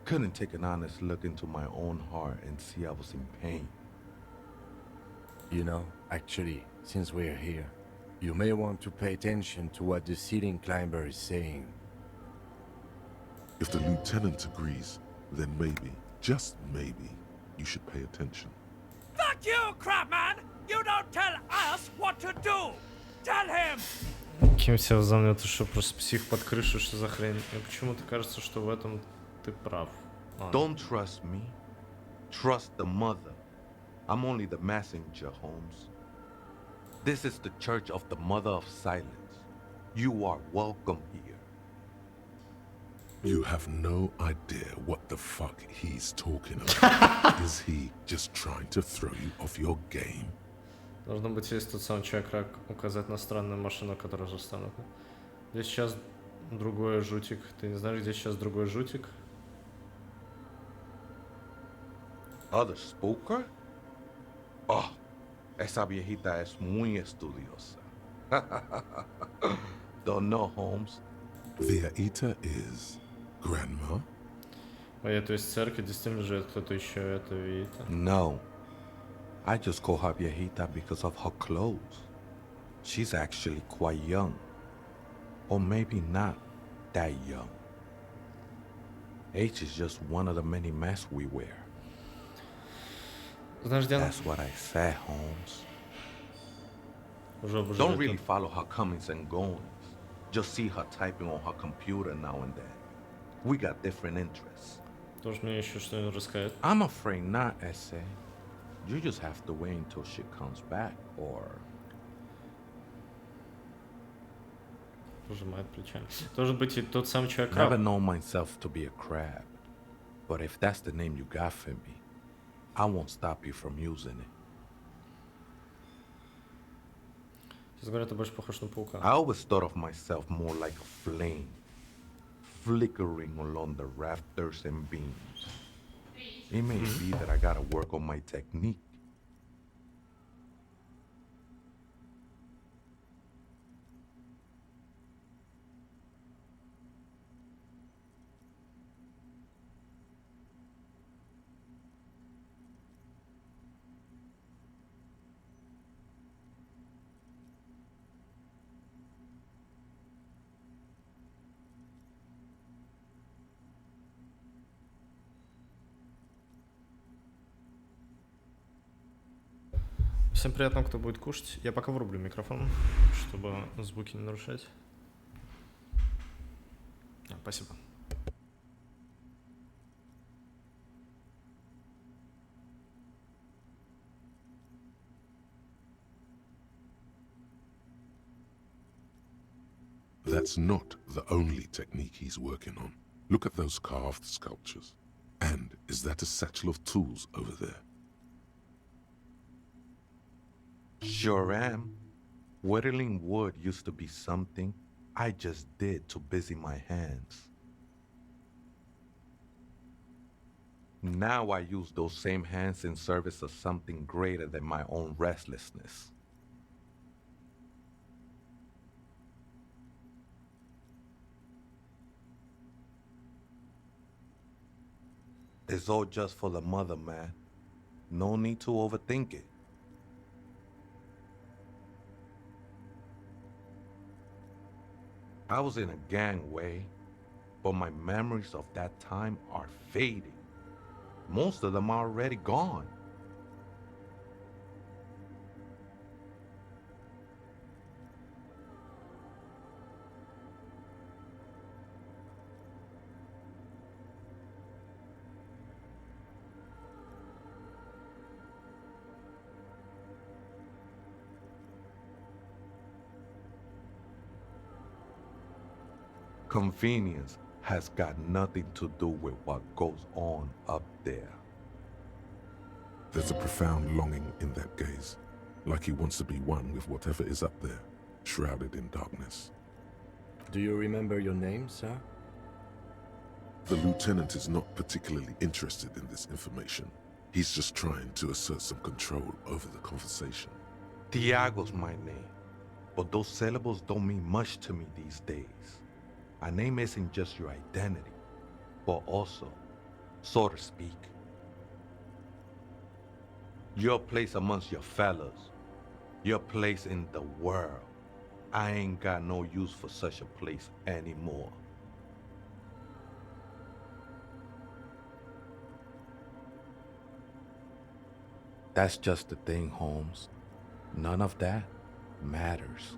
Couldn't take an honest look into my own heart and see I was in pain. You know, actually, since we're here, you may want to pay attention to what the ceiling climber is saying. If the lieutenant agrees, then maybe, just maybe, you should pay attention. Fuck you, crapman! You don't tell us what to do! Tell him! Кем себя возомнил, ты что, просто псих под крышу, что за хрень? Мне почему-то кажется, что в этом ты прав. Don't trust me. Trust the mother. I'm only the messenger, Holmes. This is the church of the Mother of Silence. You are welcome here. You have no idea what the fuck he's talking about. Is he just trying to throw you off your game? Должно быть, есть тот самый человек, как указать на странную машину, которая застанут. Где сейчас другой жутик? Ты не знаешь, где сейчас другой жутик? Other spooker? Oh, esa viejita es muy estudiosa. Don't know, Holmes. Viejita is grandma? А то есть в церкви действительно живет кто-то еще, это Вита? No. I just call her viejita because of her clothes. She's actually quite young. Or maybe not that young. Age is just one of the many masks we wear. That's what I said, Holmes. Don't really follow her comings and goings. Just see her typing on her computer now and then. We got different interests. Тоже мне еще что-нибудь рассказать? I'm afraid not, Essay. You just have to wait until she comes back, or... Пожимает плечами. Должен быть и тот самый человек. Never known myself to be a crab. But if that's the name you got for me, I won't stop you from using it. Сейчас говорят, ты больше похож на паука. I always thought of myself more like a flame, flickering along the rafters and beams. It may be that I gotta work on my technique. Всем приятного, кто будет кушать. Я пока врублю микрофон, чтобы звуки не нарушать. Спасибо. That's not the only technique he's working on. Look at those carved sculptures. And is that a satchel of tools over there? Sure am. Whittling wood used to be something I just did to busy my hands. Now I use those same hands in service of something greater than my own restlessness. It's all just for the mother, man. No need to overthink it. I was in a gangway, but my memories of that time are fading. Most of them are already gone. Convenience has got nothing to do with what goes on up there. There's a profound longing in that gaze, like he wants to be one with whatever is up there, shrouded in darkness. Do you remember your name, sir? The lieutenant is not particularly interested in this information. He's just trying to assert some control over the conversation. Tiago's my name, but those syllables don't mean much to me these days. A name isn't just your identity, but also, so to speak, your place amongst your fellows, your place in the world. I ain't got no use for such a place anymore. That's just the thing, Holmes. None of that matters.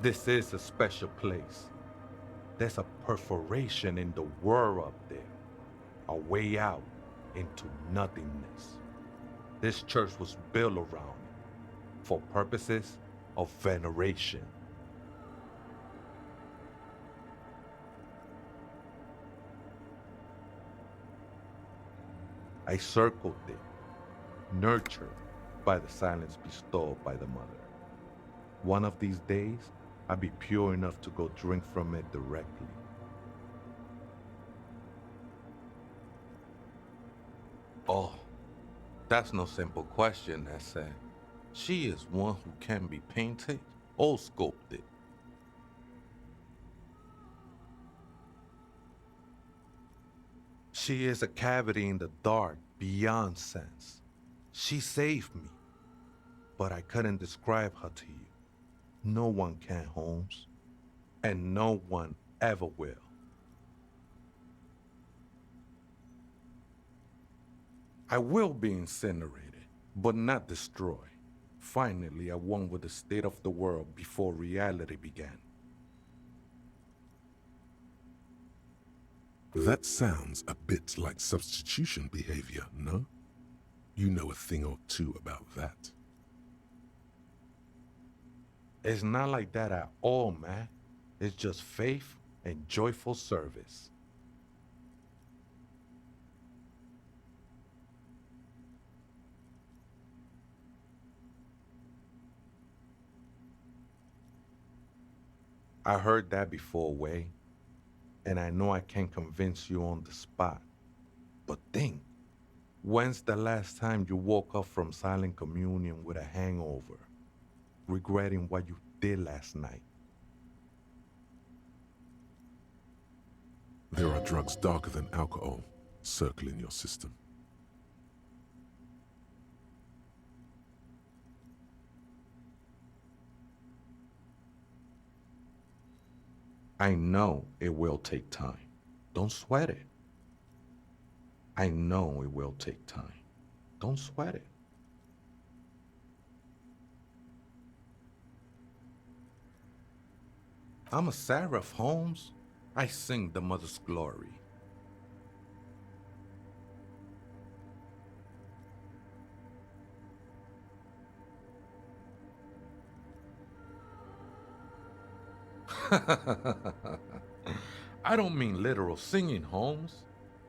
This is a special place. There's a perforation in the world up there, a way out into nothingness. This church was built around it for purposes of veneration. I circled it, nurtured by the silence bestowed by the mother. One of these days, I'll be pure enough to go drink from it directly. Oh, that's no simple question, I said. She is one who can be painted or sculpted. She is a cavity in the dark beyond sense. She saved me, but I couldn't describe her to you. No one can, Holmes, and no one ever will. I will be incinerated, but not destroyed. Finally, I won with the state of the world before reality began. That sounds a bit like substitution behavior, no? You know a thing or two about that. It's not like that at all, man. It's just faith and joyful service. I heard that before, Way, and I know I can't convince you on the spot. But think, when's the last time you woke up from silent communion with a hangover, regretting what you did last night? There are drugs darker than alcohol circling your system. I know it will take time. Don't sweat it. I know it will take time. Don't sweat it. I'm a seraph, Holmes. I sing the mother's glory. I don't mean literal singing, Holmes.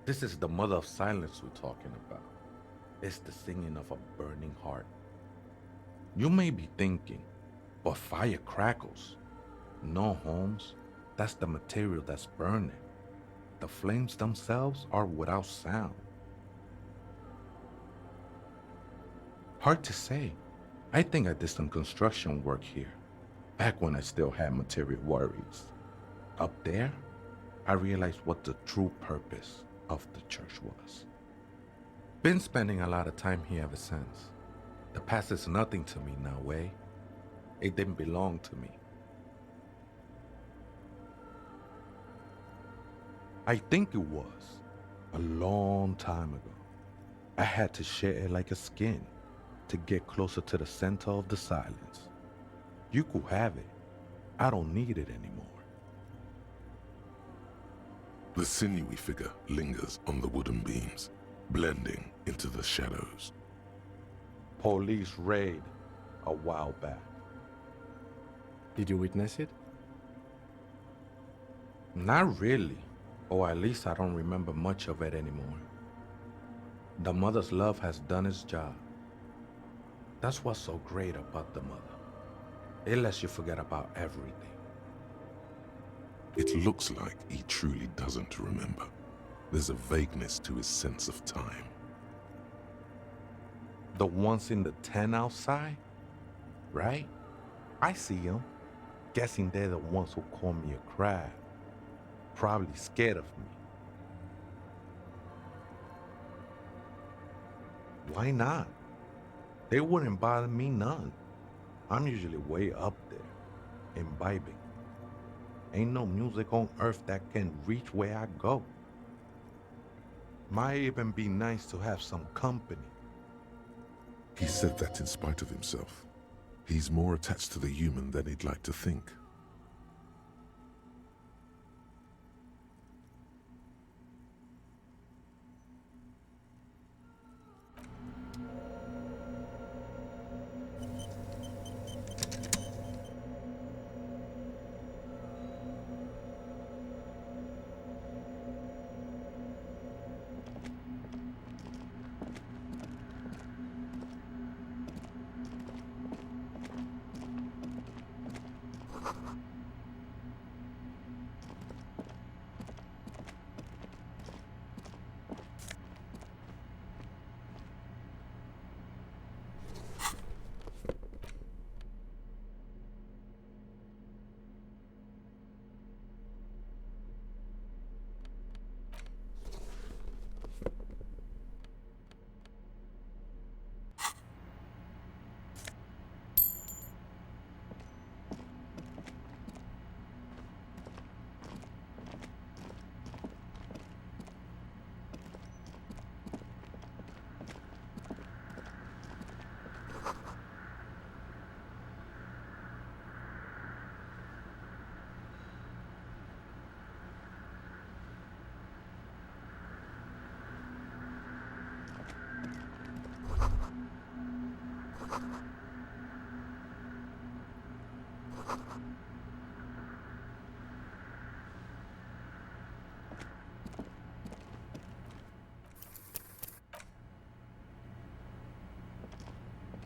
This is the mother of silence we're talking about. It's the singing of a burning heart You may be thinking, but fire crackles. No, Holmes. That's the material that's burning. The flames themselves are without sound. Hard to say. I think I did some construction work here, back when I still had material worries. Up there, I realized what the true purpose of the church was. Been spending a lot of time here ever since. The past is nothing to me now, way. It didn't belong to me. I think it was a long time ago. I had to share it like a skin to get closer to the center of the silence. You could have it. I don't need it anymore. The sinewy figure lingers on the wooden beams, blending into the shadows. Police raid a while back. Did you witness it? Not really, or at least I don't remember much of it anymore. The mother's love has done its job. That's what's so great about the mother. It lets you forget about everything. It looks like he truly doesn't remember. There's a vagueness to his sense of time. The ones in the tent outside, right? I see them. Guessing they're the ones who call me a crab. Probably scared of me. Why not? They wouldn't bother me none. I'm usually way up there, imbibing. Ain't no music on earth that can reach where I go. Might even be nice to have some company. He said that in spite of himself. He's more attached to the human than he'd like to think.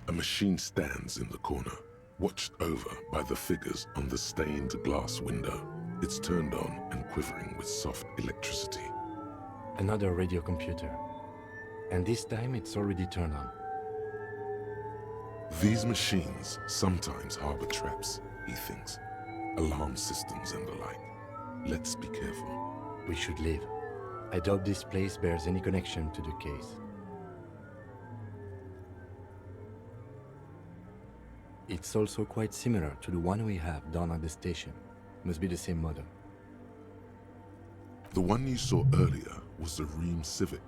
A machine stands in the corner, watched over by the figures on the stained glass window. It's turned on and quivering with soft electricity. Another radio computer. And this time it's already turned on. These machines sometimes harbor traps, he thinks. Alarm systems and the like. Let's be careful. We should leave. I doubt this place bears any connection to the case. It's also quite similar to the one we have down at the station. Must be the same model. The one you saw earlier was the Ream Civic.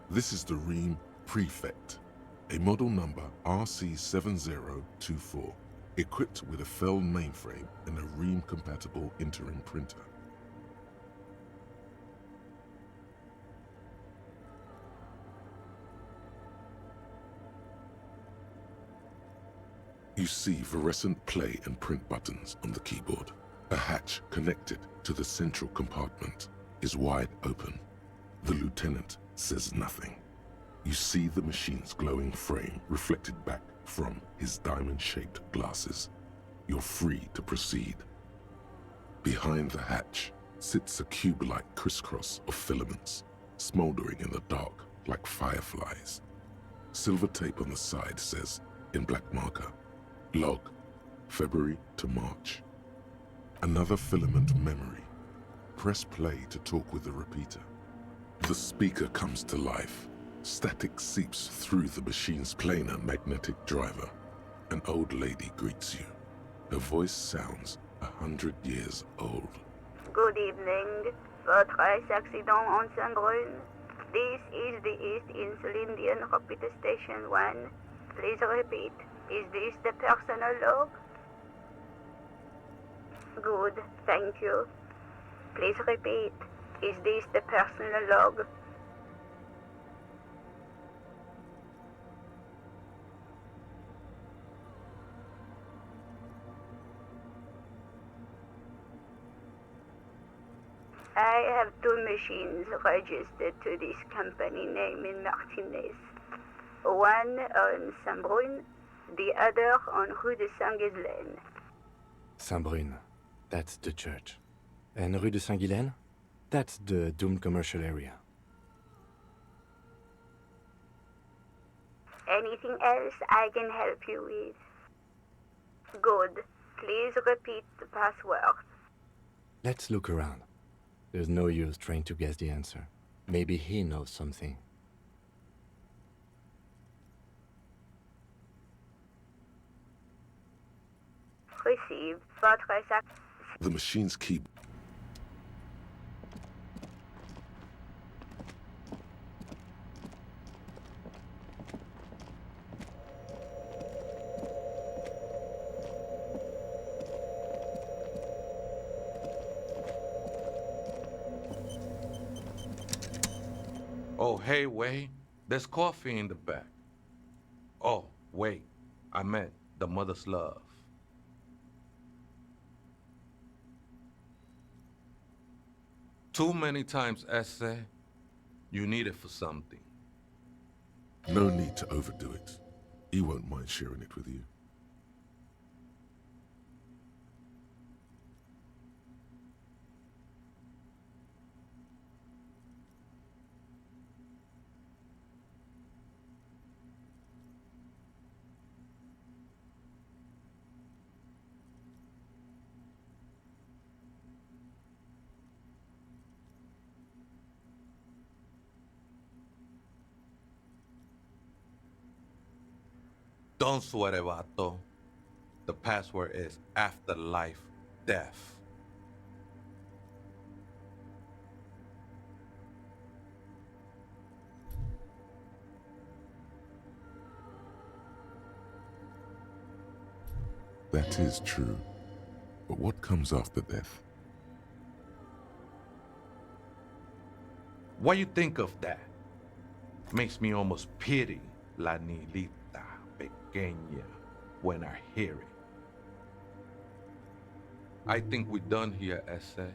This is the Ream Prefect, a model number RC7024, equipped with a Feld mainframe and a Ream-compatible interim printer. You see fluorescent play and print buttons on the keyboard. A hatch connected to the central compartment is wide open. The lieutenant says nothing. You see the machine's glowing frame reflected back from his diamond-shaped glasses. You're free to proceed. Behind the hatch sits a cube-like crisscross of filaments, smoldering in the dark like fireflies. Silver tape on the side says, in black marker, log, February to March. Another filament memory. Press play to talk with the repeater. The speaker comes to life. Static seeps through the machine's planar magnetic driver. An old lady greets you. Her voice sounds 100 years old. Good evening. Votre accident on Saint-Brun. This is the East Insulindian Repeater Station 1. Please repeat. Is this the personal log? Good, thank you. Please repeat. Is this the personal log? I have two machines registered to this company name in Martinez. One on Saint-Brun, the other on Rue de Saint-Ghislaine. Saint-Brun, that's the church. And Rue de Saint-Ghislaine? That's the doomed commercial area. Anything else I can help you with? Good. Please repeat the password. Let's look around. There's no use trying to guess the answer. Maybe he knows something. Received. Votre sac. The machine's key. Oh, hey, Wei, there's coffee in the back. Oh, wait, I meant the mother's love. Too many times, Esse, you need it for something. No need to overdo it. He won't mind sharing it with you. Don't sweat it, vato. The password is afterlife death. That is true. But what comes after death? What you think of that? Makes me almost pity La Nilita Pequeña when I hear it. I think we're done here, Esse.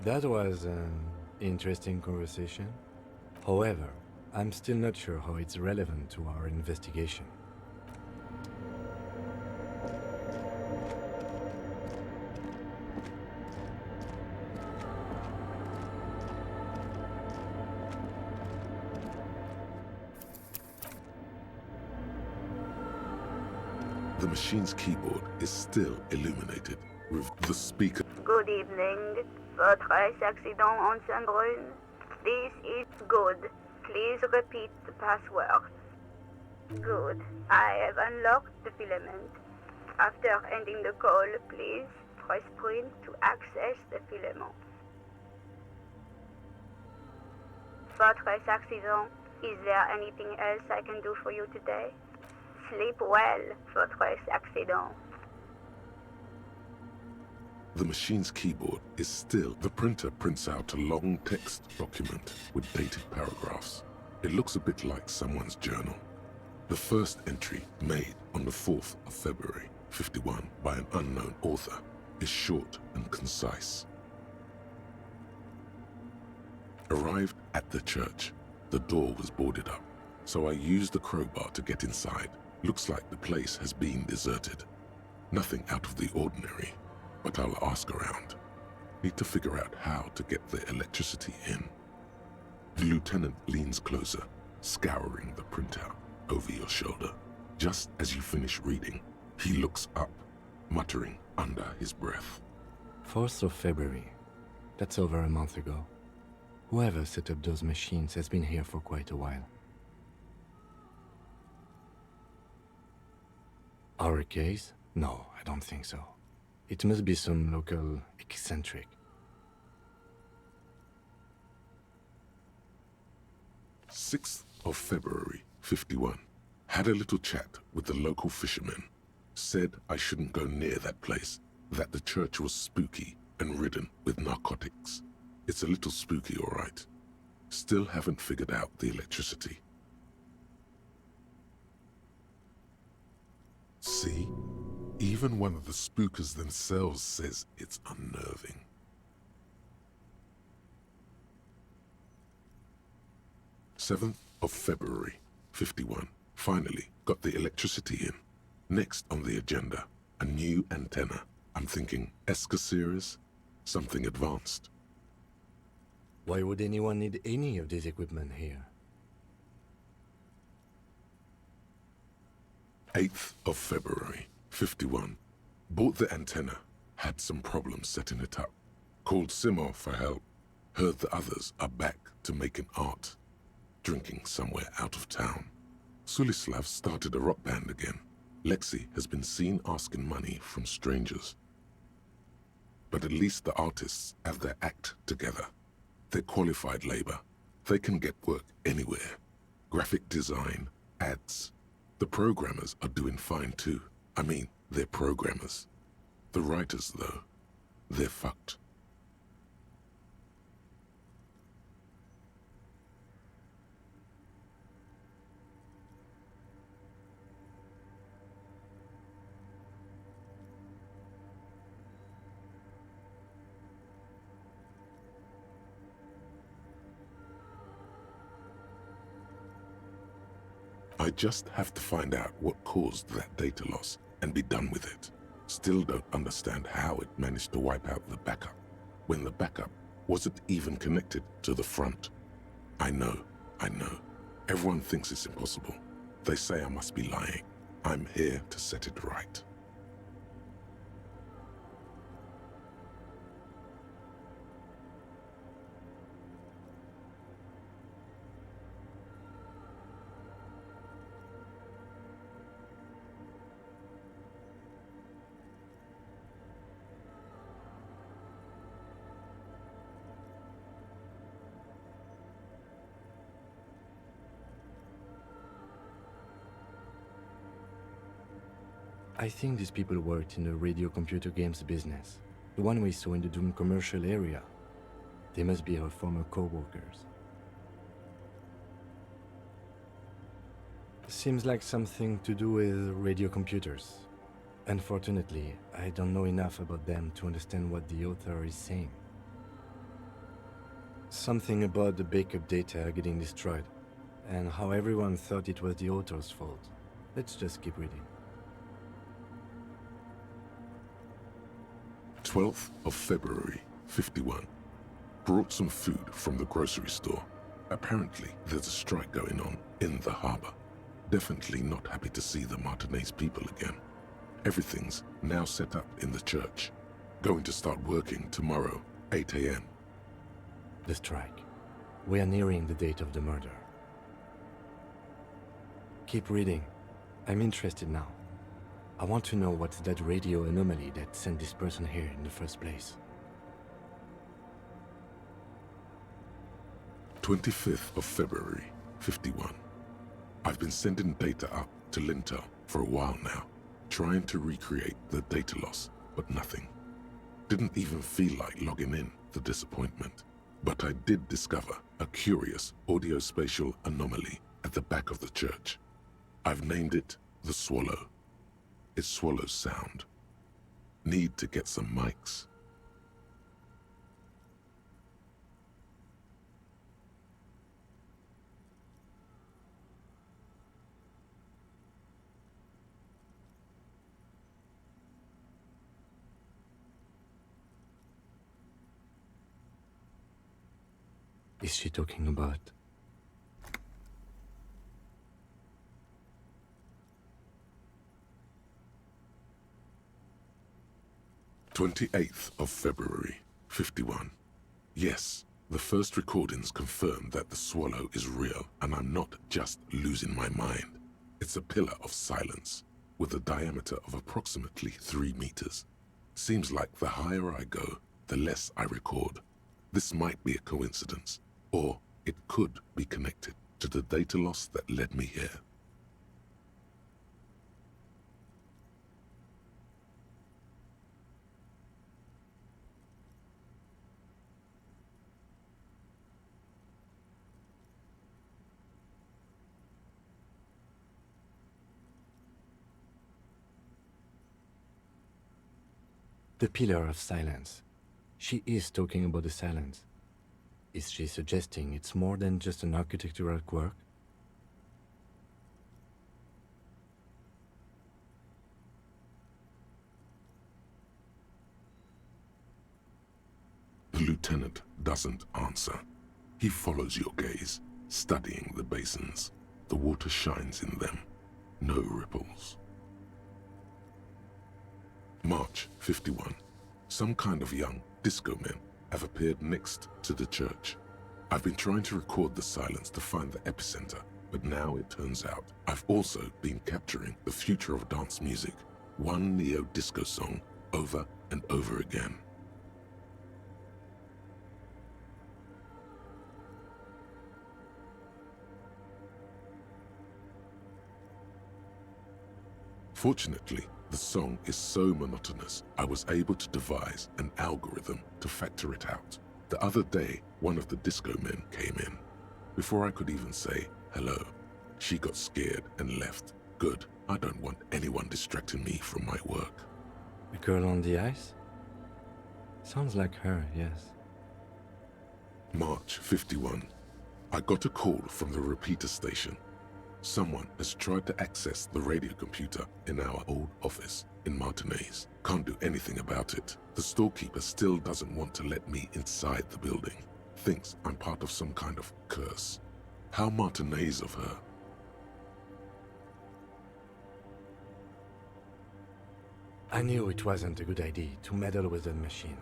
That was an interesting conversation. However, I'm still not sure how it's relevant to our investigation. The machine's keyboard is still illuminated with the speaker. Good evening. Votre accident on Saint-Brun. This is good. Please repeat the password. Good. I have unlocked the filament. After ending the call, please press print to access the filament. Votre accident. Is there anything else I can do for you today? Sleep well, votre accident. The machine's keyboard is still. The printer prints out a long text document with dated paragraphs. It looks a bit like someone's journal. The first entry, made on the 4th of February, 51, by an unknown author, is short and concise. Arrived at the church, the door was boarded up. So I use the crowbar to get inside. Looks like the place has been deserted. Nothing out of the ordinary, but I'll ask around. Need to figure out how to get the electricity in. The lieutenant leans closer, scouring the printout over your shoulder. Just as you finish reading, he looks up, muttering under his breath. 4th of February. That's over a month ago. Whoever set up those machines has been here for quite a while. Our case? No, I don't think so. It must be some local eccentric. 6th of February, 51. Had a little chat with the local fishermen. Said I shouldn't go near that place, that the church was spooky and ridden with narcotics. It's a little spooky, all right. Still haven't figured out the electricity. See? Even one of the spookers themselves says it's unnerving. 7th of February, 51. Finally got the electricity in. Next on the agenda, a new antenna. I'm thinking ESCA series, something advanced. Why would anyone need any of this equipment here? 8th of February, 51. Bought the antenna, had some problems setting it up. Called Simo for help. Heard the others are back to making art. Drinking somewhere out of town. Sulislav started a rock band again. Lexi has been seen asking money from strangers. But at least the artists have their act together. They're qualified labor. They can get work anywhere. Graphic design, ads. The programmers are doing fine too. I mean, they're programmers. The writers, though, they're fucked. I just have to find out what caused that data loss and be done with it. Still don't understand how it managed to wipe out the backup, when the backup wasn't even connected to the front. I know. Everyone thinks it's impossible. They say I must be lying. I'm here to set it right. I think these people worked in the radio computer games business. The one we saw in the Doom commercial area. They must be our former co-workers. Seems like something to do with radio computers. Unfortunately, I don't know enough about them to understand what the author is saying. Something about the backup data getting destroyed, and how everyone thought it was the author's fault. Let's just keep reading. 12th of February, 51. Brought some food from the grocery store. Apparently, there's a strike going on in the harbor. Definitely not happy to see the Martinez people again. Everything's now set up in the church. Going to start working tomorrow, 8 a.m. The strike. We are nearing the date of the murder. Keep reading. I'm interested now. I want to know what's that radio anomaly that sent this person here in the first place. 25th of February, 51. I've been sending data up to Lintel for a while now, trying to recreate the data loss, but nothing. Didn't even feel like logging in, the disappointment. But I did discover a curious audio-spatial anomaly at the back of the church. I've named it the Swallow. It swallows sound. Need to get some mics. Is she talking about? 28th of February, 51. Yes, the first recordings confirm that the swallow is real and I'm not just losing my mind. It's a pillar of silence with a diameter of approximately 3 meters. Seems like the higher I go, the less I record. This might be a coincidence, or it could be connected to the data loss that led me here. The pillar of silence. She is talking about the silence. Is she suggesting it's more than just an architectural quirk? The lieutenant doesn't answer. He follows your gaze, studying the basins. The water shines in them. No ripples. March 51. Some kind of young disco men have appeared next to the church. I've been trying to record the silence to find the epicenter, but now it turns out I've also been capturing the future of dance music, one neo-disco song over and over again. Fortunately, the song is so monotonous, I was able to devise an algorithm to factor it out. The other day, one of the disco men came in. Before I could even say hello, she got scared and left. Good, I don't want anyone distracting me from my work. The girl on the ice? Sounds like her, yes. March 51. I got a call from the repeater station. Someone has tried to access the radio computer in our old office in Martinez. Can't do anything about it. The storekeeper still doesn't want to let me inside the building. Thinks I'm part of some kind of curse. How Martinez of her. I knew it wasn't a good idea to meddle with the machine.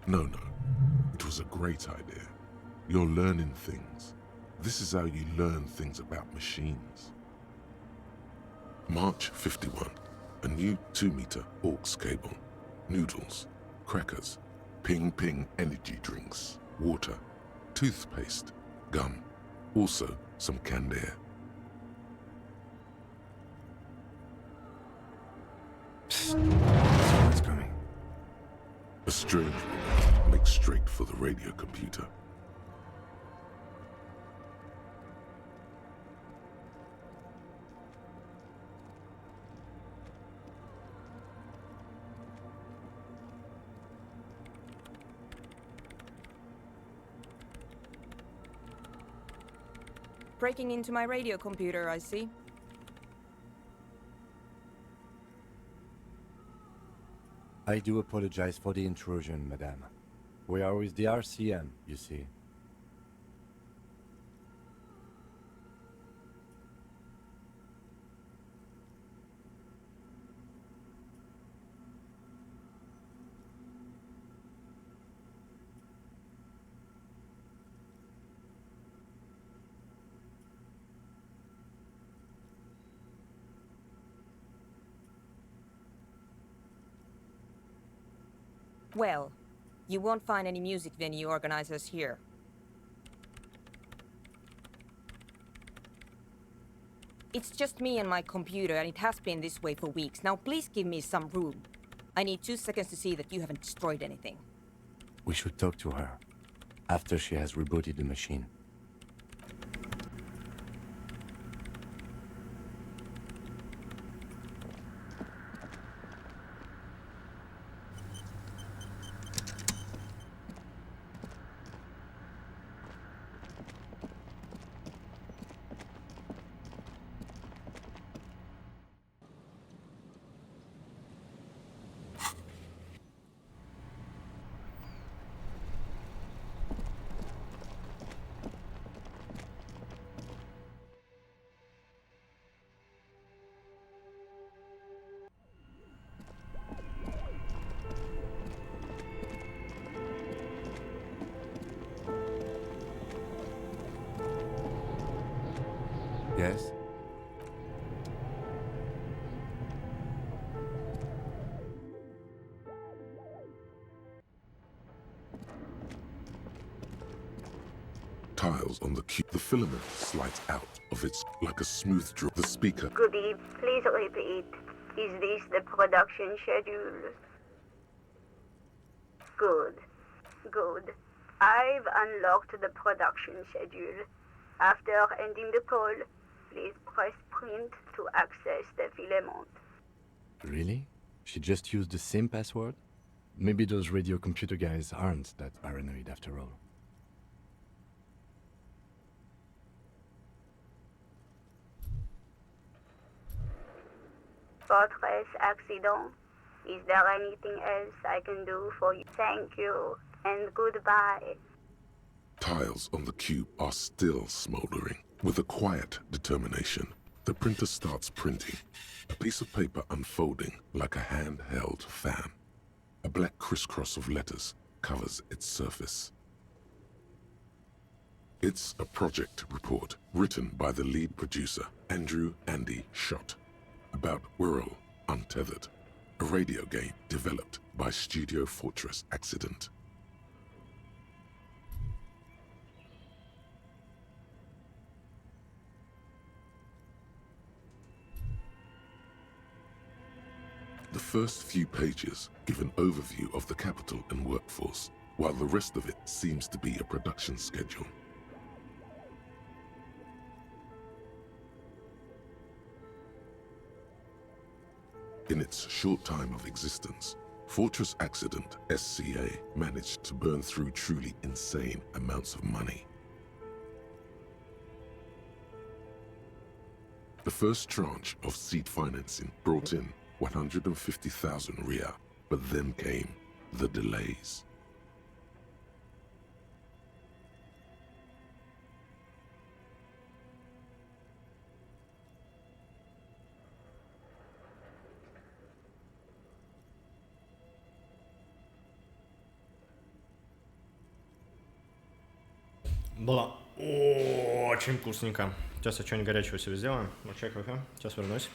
No. It was a great idea. You're learning things. This is how you learn things about machines. March 51. A new 2-meter aux cable. Noodles, crackers, ping energy drinks, water, toothpaste, gum. Also some canned air. Someone's coming. A strange woman makes straight for the radio computer. Breaking into my radio computer, I see. I do apologize for the intrusion, madame. We are with the RCM, you see. Well, you won't find any music venue organizers here. It's just me and my computer, and it has been this way for weeks. Now please give me some room. I need 2 seconds to see that you haven't destroyed anything. We should talk to her after she has rebooted the machine. Yes? Tiles on the cube. The filament slides out of its like a smooth draw. The speaker. Good eve. Please repeat. Is this the production schedule? Good. Good. I've unlocked the production schedule. After ending the call, please press print to access the filament. Really? She just used the same password? Maybe those radio computer guys aren't that paranoid after all. Fortress accident. Is there anything else I can do for you? Thank you, and goodbye. Tiles on the cube are still smoldering. With a quiet determination, the printer starts printing. A piece of paper unfolding like a handheld fan. A black crisscross of letters covers its surface. It's a project report written by the lead producer, Andrew Andy Schott, about Wirral Untethered, a radio game developed by Studio Fortress Accident. The first few pages give an overview of the capital and workforce, while the rest of it seems to be a production schedule. In its short time of existence, Fortress Accident SCA managed to burn through truly insane amounts of money. The first tranche of seed financing brought in 150,000 Riyal, but then came the delays. Было очень вкусненько. Сейчас я что-нибудь горячего себе сделаю. Вот чай, кофе. Сейчас вернусь.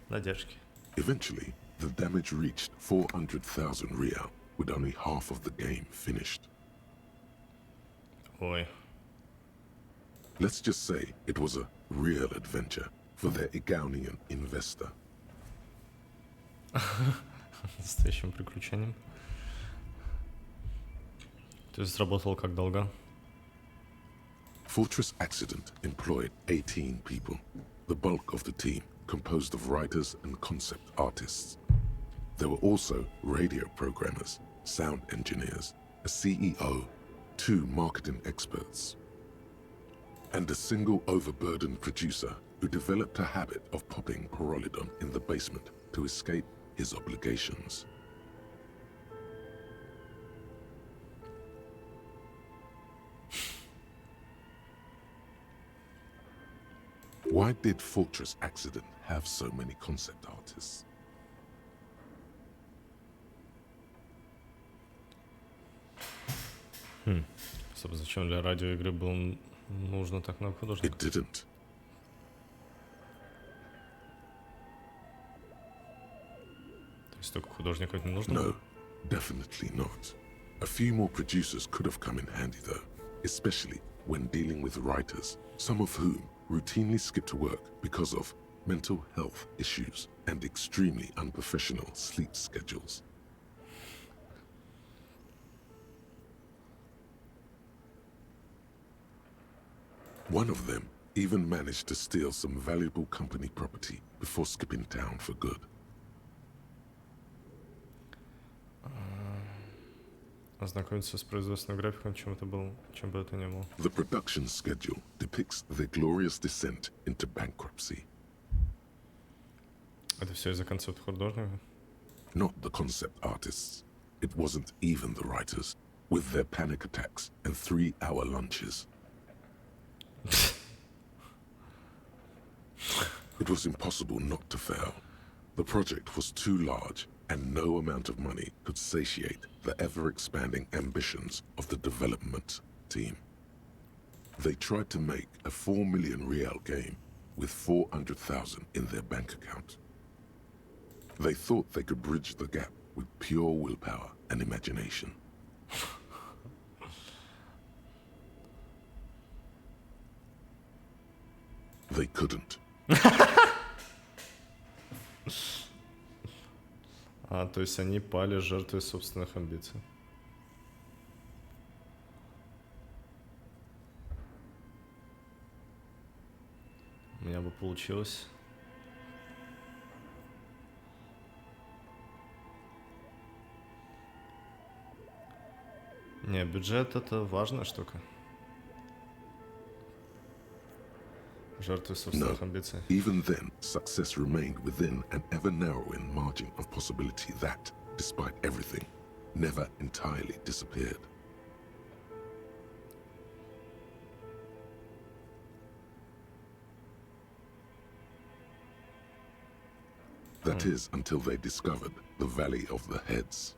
Задержки. Eventually, the damage reached 400,000 real, with only half of the game finished. Ой. Let's just say it was a real adventure for their Igaunian investor. Настоящим приключением. То есть сработал как долго? Fortress Accident employed 18 people, the bulk of the team composed of writers and concept artists. There were also radio programmers, sound engineers, a CEO, 2 marketing experts, and a single overburdened producer who developed a habit of popping Porolidon in the basement to escape his obligations. Why did Fortress Accident have so many concept artists? Зачем для радиоигры было нужно так много художников? It didn't. То есть только художников не нужно? No, definitely not. A few more producers could have come in handy though, especially when dealing with writers, some of whom routinely skip to work because of mental health issues and extremely unprofessional sleep schedules. One of them even managed to steal some valuable company property before skipping town for good. Ознакомиться с производственным графиком, чем бы это ни было. The production schedule depicts their glorious descent into bankruptcy. Это все из-за концепта художника? Not the concept artists. It wasn't even the writers, with their panic attacks and 3-hour lunches. It was impossible not to fail. The project was too large, and no amount of money could satiate the ever-expanding ambitions of the development team. They tried to make a 4 million real game with 400,000 in their bank account. They thought they could bridge the gap with pure willpower and imagination. They couldn't. То есть они пали жертвой собственных амбиций. У меня бы получилось. Не, бюджет это важная штука. Жертвы собственных амбиций. Even then, success remained within an ever-narrowing margin of possibility that, despite everything, never entirely disappeared. That is until they discovered the Valley of the Heads.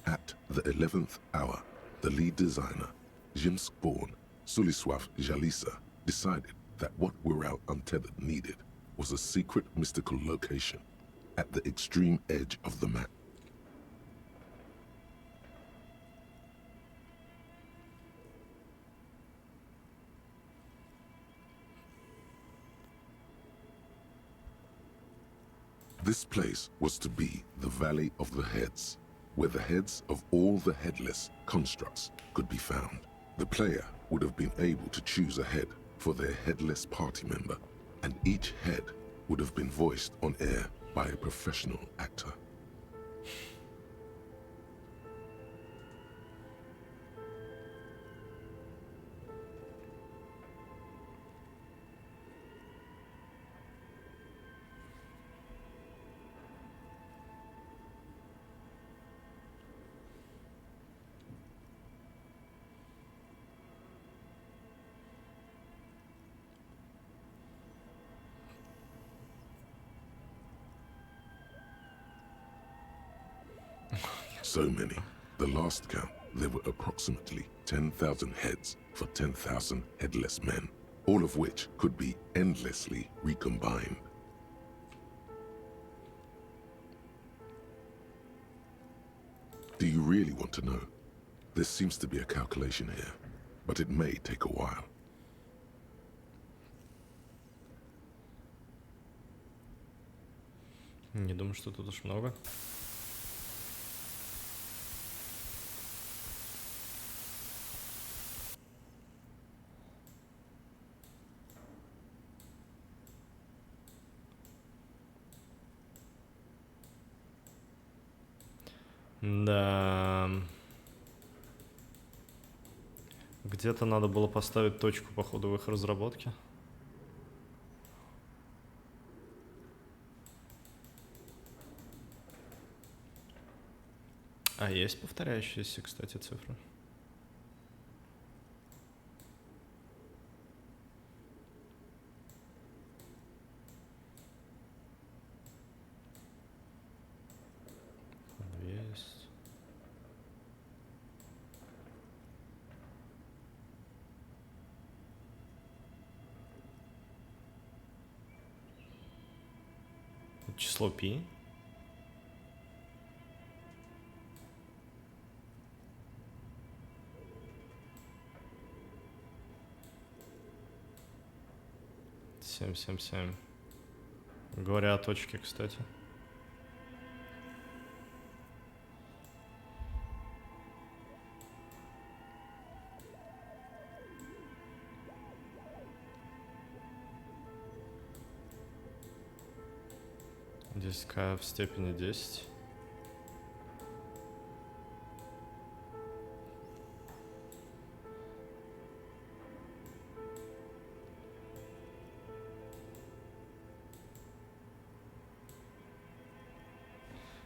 At the 11th hour, the lead designer, Jimsk-born Sulisław Jalisa, decided that what Wirral Untethered needed was a secret mystical location at the extreme edge of the map. This place was to be the Valley of the Heads, where the heads of all the headless constructs could be found. The player would have been able to choose a head for their headless party member, and each head would have been voiced on air by a professional actor. So many. The last count there were approximately 10,000 heads for 10,000 headless men, all of which could be endlessly recombined. Do you really want to know? There seems to be a calculation here, but it may take a while. Не думаю, что тут уж много. Да. Где-то надо было поставить точку по ходу в их разработке. А есть повторяющиеся, кстати, цифры? Есть. Число π. Семь. Говоря о точке, кстати. Здесь k в степени 10.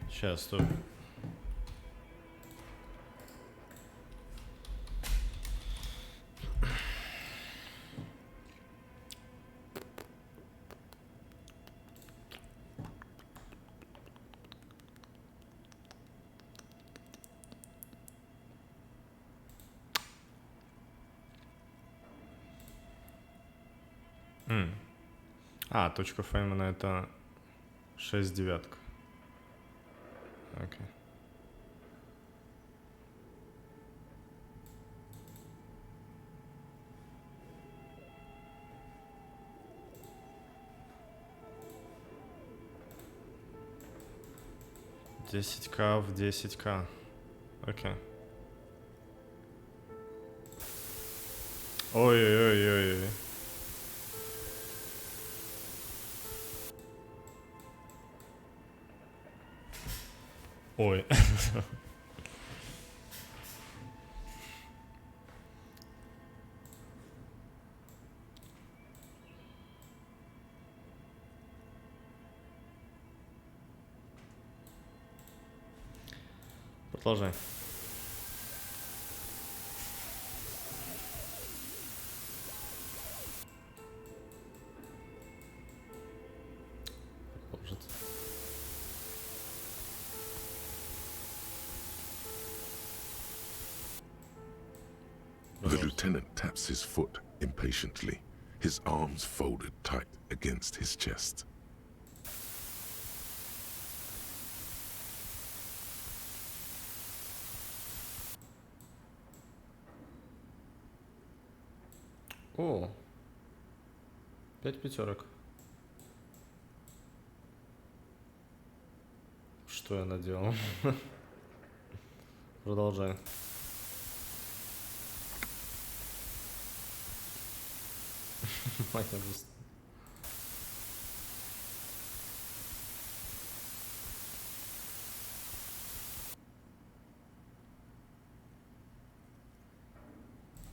Сейчас, стой. А, точка Феймана это 6 девятка. Окей. Десять к в 10к. Окей. Ой-ой-ой-ой-ой. Ой. Продолжай. Продолжить. The lieutenant taps his foot impatiently, his arms folded tight against his chest. О, 5 пятерок. Что я наделал? Продолжай.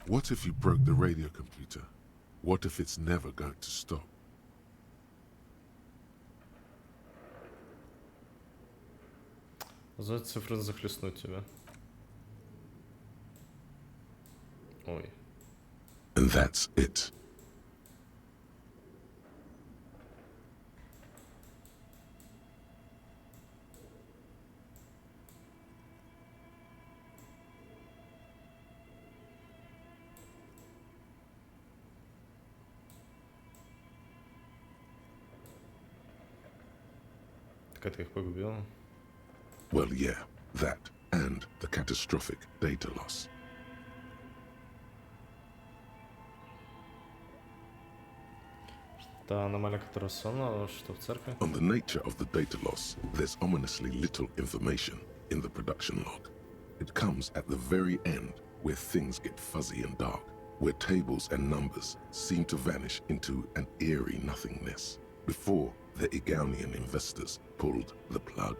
What if you broke the radio computer? What if it's never going to stop? За цифры захлестнуть тебя. Ой. And that's it. Так это их погубило? Well, yeah, that and the catastrophic data loss. Та аномалия, которая сонна, что в церкви? On the nature of the data loss, there's ominously little information in the production log. It comes at the very end, where things get fuzzy and dark, where tables and numbers seem to vanish into an eerie nothingness, before the Egonian investors pulled the plug.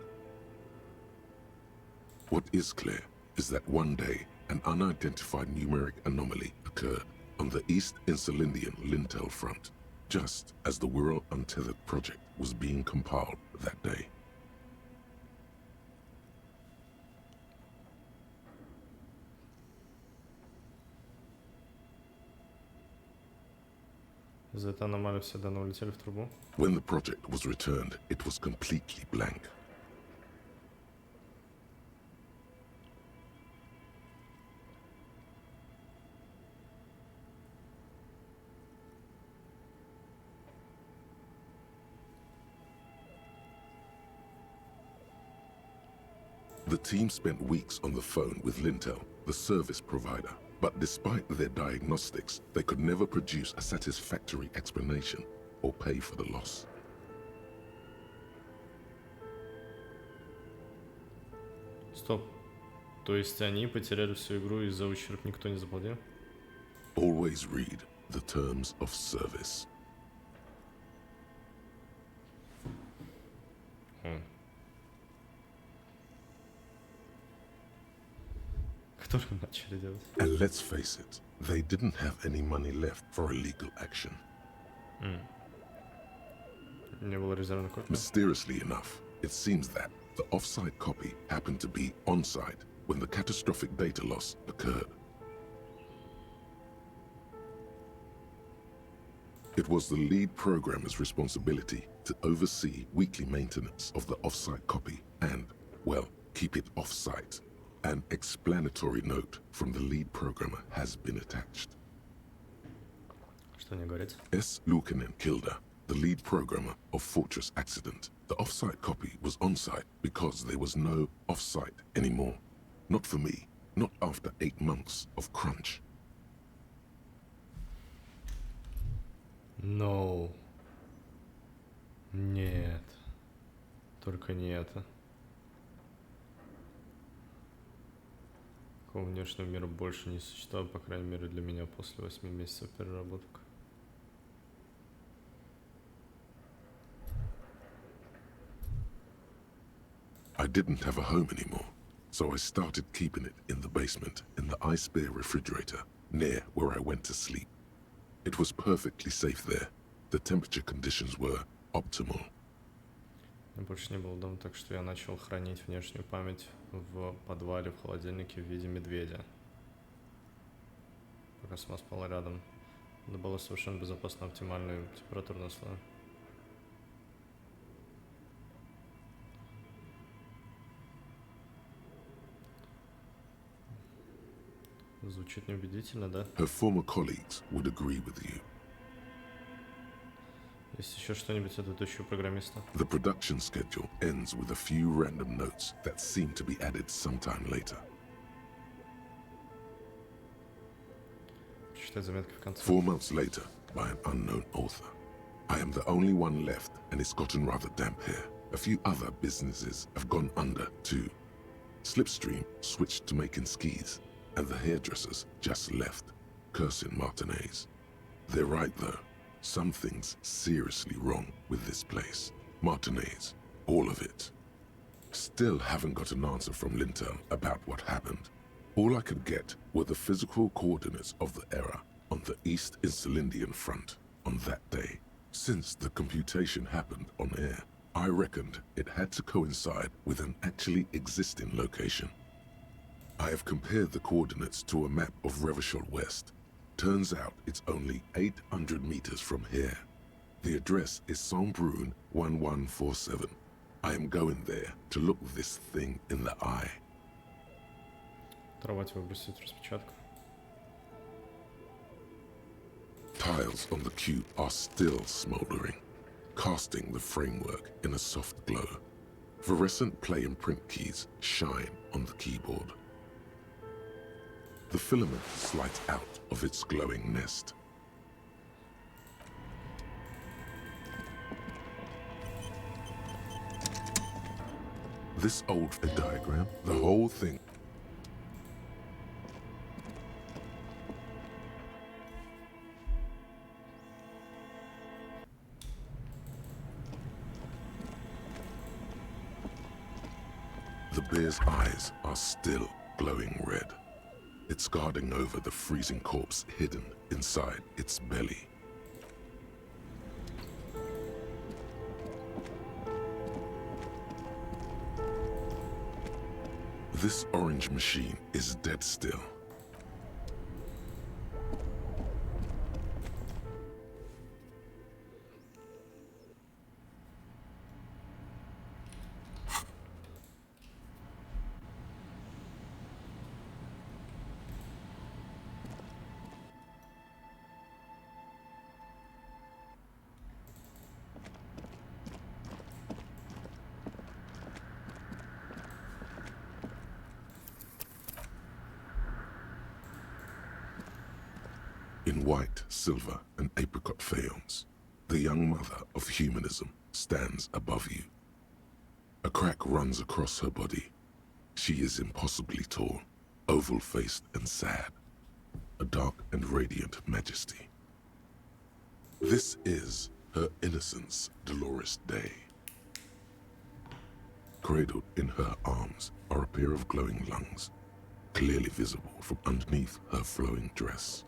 What is clear is that one day, an unidentified numeric anomaly occurred on the East Insulindian Lintel front, just as the Wirral Untethered project was being compiled that day. Из-за этой аномалии все данные улетели в трубу. When the project was returned, it was completely blank. The team spent weeks on the phone with Lintel, the service provider, but despite their diagnostics, they could never produce a satisfactory explanation or pay for the loss. Стоп. То есть они потеряли всю игру, и за ущерб никто не заплатил? Always read the terms of service. Которые начали делать. And let's face it, they didn't have any money left for a legal action. Не было резервной копии. Mysteriously enough, it seems that the off-site copy happened to be on-site when the catastrophic data loss occurred. It was the lead programmer's responsibility to oversee weekly maintenance of the off-site copy and, well, keep it off-site. An explanatory note from the lead programmer has been attached. Что они говорят? S. Luukinen Kilda, the lead programmer of Fortress Accident. The off-site copy was on-site because there was no off-site anymore. Not for me, not after 8 months of crunch. No. Нет. Только не это. Такого внешнего мира больше не существует, по крайней мере для меня после 8 месяцев переработок. I didn't have a home anymore, so I started keeping it in the basement in the ice bear refrigerator near where I went to sleep. It was perfectly safe there. The temperature conditions were optimal. У меня больше не было дома, так что я начал хранить внешнюю память в подвале, в холодильнике в виде медведя. Пока сама спала рядом. Это было совершенно безопасно, оптимальный температурный условия. Звучит неубедительно, да? Her former colleagues would agree with you. Есть еще что-нибудь от ведущего программиста? The production schedule ends with a few random notes that seem to be added sometime later. Читать заметки в конце. 4 months later, by an unknown author. I am the only one left, and it's gotten rather damp here. A few other businesses have gone under, too. Slipstream switched to making skis, and the hairdressers just left, cursing Martinez. They're right, though. Something's seriously wrong with this place. Martinez, all of it. Still haven't got an answer from Lintel about what happened. All I could get were the physical coordinates of the error on the East Insulindian front on that day. Since the computation happened on air, I reckoned it had to coincide with an actually existing location. I have compared the coordinates to a map of Revachol West. Turns out it's only 800 meters from here. The address is Saint-Brun 1147. I am going there to look this thing in the eye. Оторвать, выбросить распечатку. Tiles on the cube are still smoldering, casting the framework in a soft glow. Fluorescent play and print keys shine on the keyboard. The filament slides out of its glowing nest. This old diagram, the whole thing. The bear's eyes are still glowing red. It's guarding over the freezing corpse hidden inside its belly. This orange machine is dead still. In white, silver, and apricot faience, the young mother of humanism stands above you. A crack runs across her body. She is impossibly tall, oval-faced and sad, a dark and radiant majesty. This is her innocence, Dolores Day. Cradled in her arms are a pair of glowing lungs, clearly visible from underneath her flowing dress.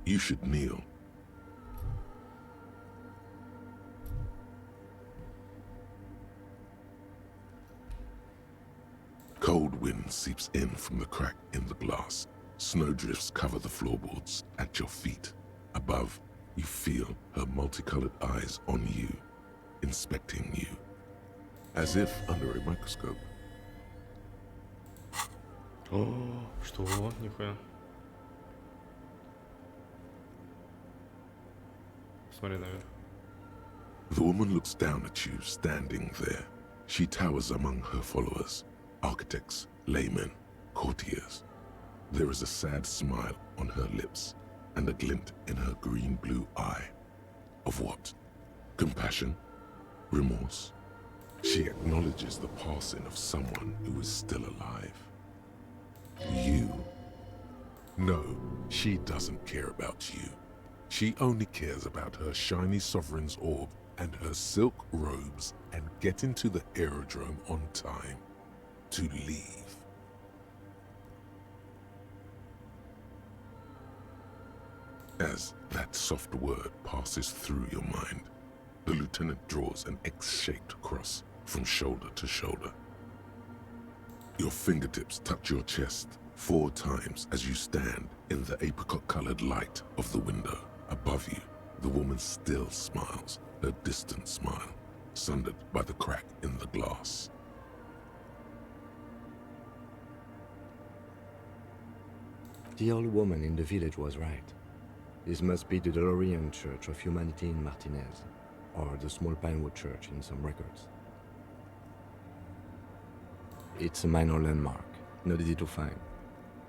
You should kneel. Cold wind seeps in from the crack in the glass. Snowdrifts cover the floorboards at your feet. Above, you feel her multicolored eyes on you, inspecting you, as if under a microscope. О, что? Нихуя. Смотри наверх. The woman looks down at you standing there. She towers among her followers, architects, laymen, courtiers. There is a sad smile on her lips and a glint in her green-blue eye. Of what? Compassion? Remorse? She acknowledges the passing of someone who is still alive. You. No, she doesn't care about you. She only cares about her shiny sovereign's orb and her silk robes and getting to the aerodrome on time to leave. As that soft word passes through your mind, the lieutenant draws an X-shaped cross from shoulder to shoulder. Your fingertips touch your chest 4 times as you stand in the apricot-colored light of the window. Above you, the woman still smiles, her distant smile, sundered by the crack in the glass. The old woman in the village was right. This must be the Delorean Church of Humanity in Martinez, or the small Pinewood Church in some records. It's a minor landmark, not easy to find.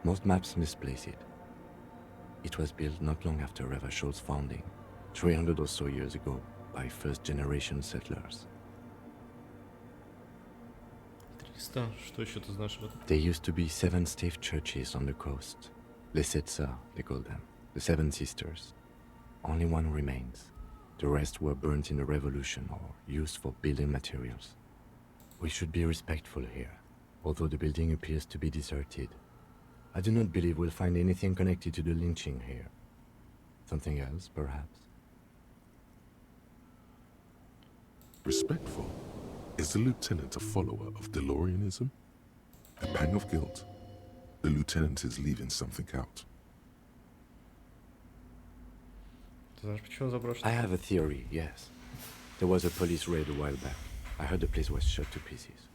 Most maps misplace it. It was built not long after Revachol's founding, 300 or so years ago, by first-generation settlers. Что еще ты знаешь об этом? There used to be 7 stave churches on the coast. Les Setsa, they call them. The 7 Sisters. Only one remains. The rest were burnt in the revolution or used for building materials. We should be respectful here, although the building appears to be deserted. I do not believe we'll find anything connected to the lynching here. Something else, perhaps? Respectful? Is the lieutenant a follower of DeLoreanism? A pang of guilt? The lieutenant is leaving something out. I have a theory, yes. There was a police raid a while back. I heard the place was shot to pieces.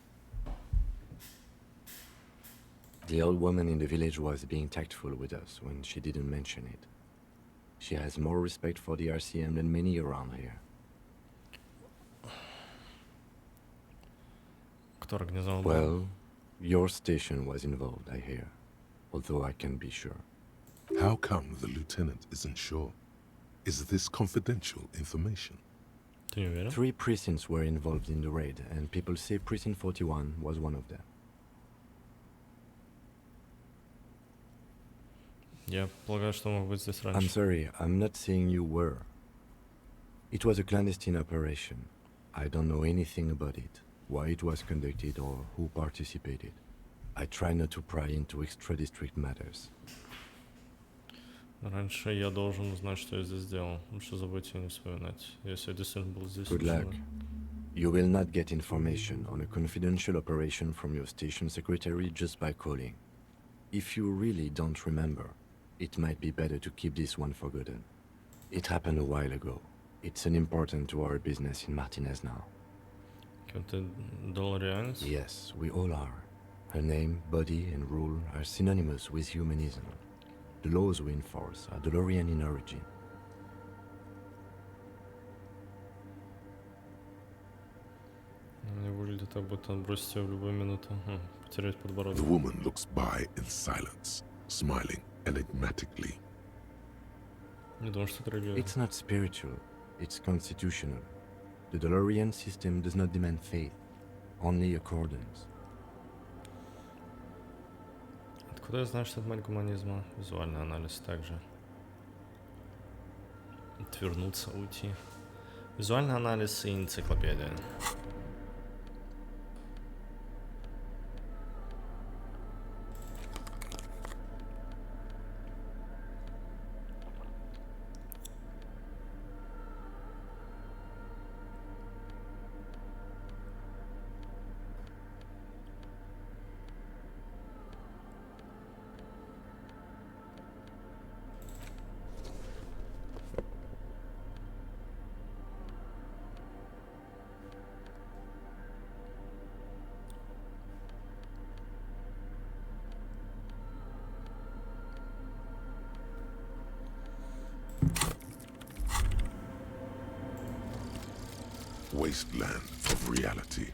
The old woman in the village was being tactful with us when she didn't mention it. She has more respect for the RCM than many around here. Кто организовал? Well, your station was involved, I hear. Although I can't be sure. How come the lieutenant isn't sure? Is this confidential information? 3 precincts were involved in the raid, and people say Precinct 41 was one of them. Я полагаю, что мог быть здесь раньше. I'm sorry, I'm not saying you were. It was a clandestine operation. I don't know anything about it, why it was conducted, or who participated. I try not to pry into extra-district matters. Раньше я должен узнать, что я здесь делал. Лучше забыть и не вспоминать. Если я действительно был здесь. Good luck. You will not get information on a confidential operation from your station secretary just by calling. If you really don't remember, it might be better to keep this one forgotten. It happened a while ago. It's unimportant to our business in Martinez now. Ты долларианец? Yes, we all are. Her name, body, and rule are synonymous with humanism. The laws we enforce are Dolorian in origin. Мне выглядит так, будто он бросит тебя в любую минуту. Потерять подбородок. The woman looks by in silence, smiling enigmatically. Не думаю, что это религия. It's not spiritual, it's constitutional. The Dolorian system does not demand faith, only accordance. Откуда я знаю, что это мать гуманизма? Визуальный анализ также. Отвернуться, уйти. Визуальный анализ и энциклопедия. Wasteland of reality.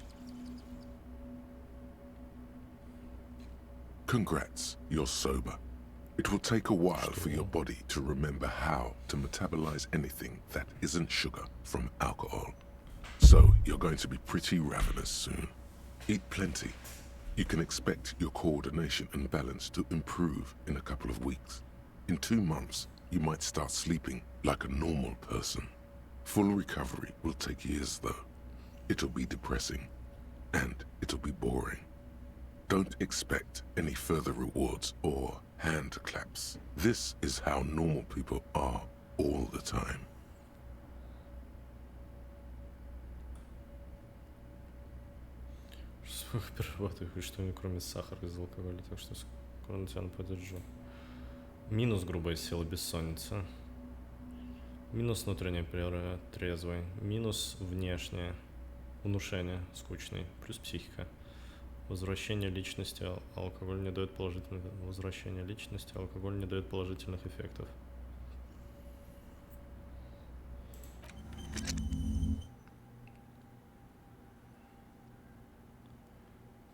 Congrats, you're sober. It will take a while for your body to remember how to metabolize anything that isn't sugar from alcohol. So you're going to be pretty ravenous soon. Eat plenty. You can expect your coordination and balance to improve in a couple of weeks. In 2 months, you might start sleeping like a normal person. Full recovery will take years, though. It'll be depressing, and it'll be boring. Don't expect any further rewards or hand claps. This is how normal people are all the time. Перерабатываю что-нибудь кроме сахара из алкоголя, так что скоро на тебя подержу. Минус грубая сила, бессонница. Минус внутренняя природа, трезвый. Минус внешнее, внушение, скучный. Плюс психика. Возвращение личности, алкоголь не дает положительных... Возвращение личности, алкоголь не дает положительных эффектов.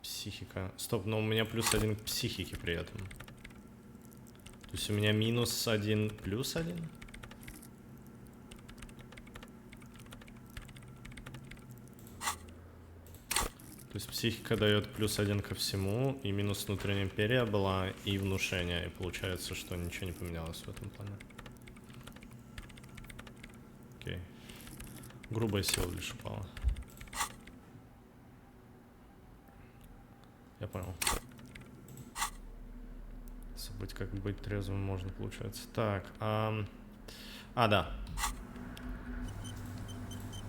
Психика. Стоп, но у меня +1 к психике при этом. То есть у меня -1 +1? То есть психика дает +1 ко всему, и минус внутренняя империя была, и внушение. И получается, что ничего не поменялось в этом плане. Окей. Грубая сила лишь упала. Я понял. Забыть, как быть трезвым можно, получается. Так, да.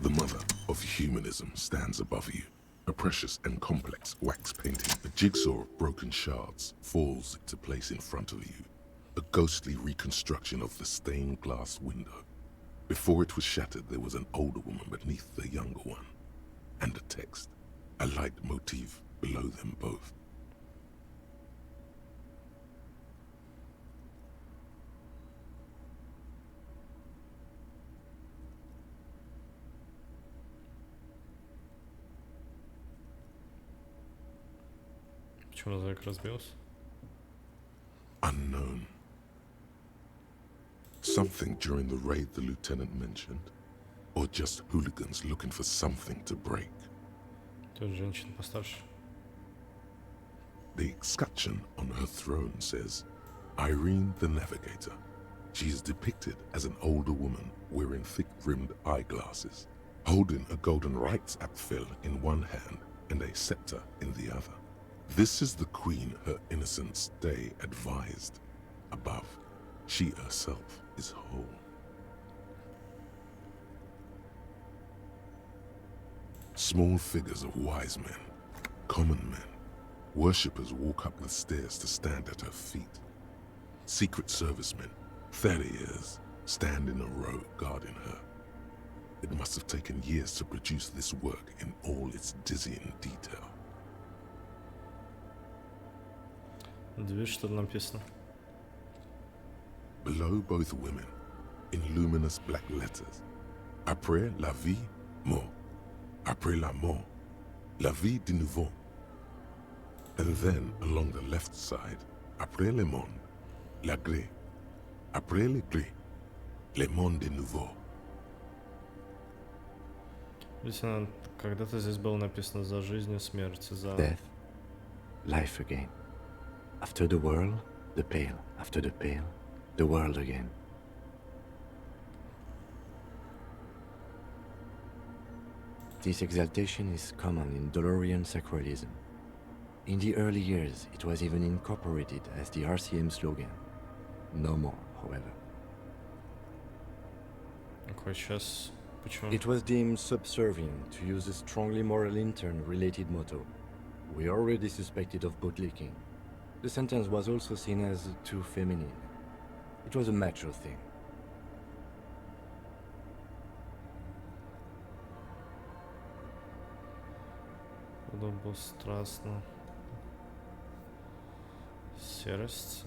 The mother of humanism stands above you. A precious and complex wax painting, a jigsaw of broken shards, falls into place in front of you. A ghostly reconstruction of the stained glass window. Before it was shattered, there was an older woman beneath the younger one. And a text, a light motif below them both. Почему мозаика разбился? Unknown. Something during the raid the lieutenant mentioned, or just hooligans looking for something to break. Тут женщина постарше. The escutcheon on her throne says, Irene the Navigator. She is depicted as an older woman wearing thick-rimmed eyeglasses, holding a golden rights apfel in one hand and a scepter in the other. This is the queen her innocence day advised. Above, she herself is whole. Small figures of wise men, common men, worshippers walk up the stairs to stand at her feet. Secret servicemen, 30 years, stand in a row guarding her. It must have taken years to produce this work in all its dizzying detail. Видишь, что написано? Below both women, in luminous black letters, après la vie, mort. Après la mort, la vie de nouveau. And then, along the left side, après le monde, la gré. Après le gré, le monde de nouveau. Лейтенант, когда-то здесь было написано «За жизнь и смерть», за... Death, life again. After the world, the pale. After the pale, the world again. This exaltation is common in Dolorian sacralism. In the early years, it was even incorporated as the RCM slogan. No more, however. Какой сейчас? Почему? It was deemed subservient to use a strongly moral intern-related motto. We already suspected of bootlicking. The sentence was also seen as too feminine. It was a macho thing. Подобострастно. Серость.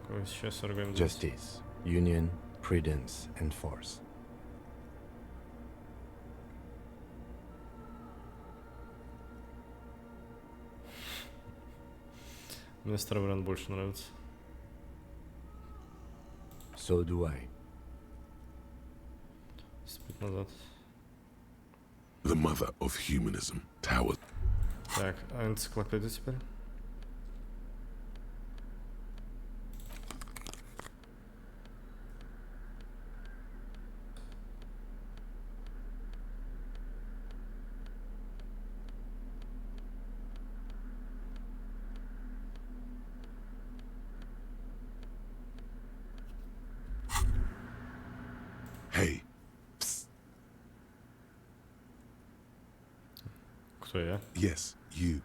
Какой сейчас организм? Justice, union, prudence, and force. Мне старый вариант больше нравится. So do I. Спит назад. The mother of humanism towers. Так, а энциклопедия теперь? Hey. Psst. Кто я? Yes, you.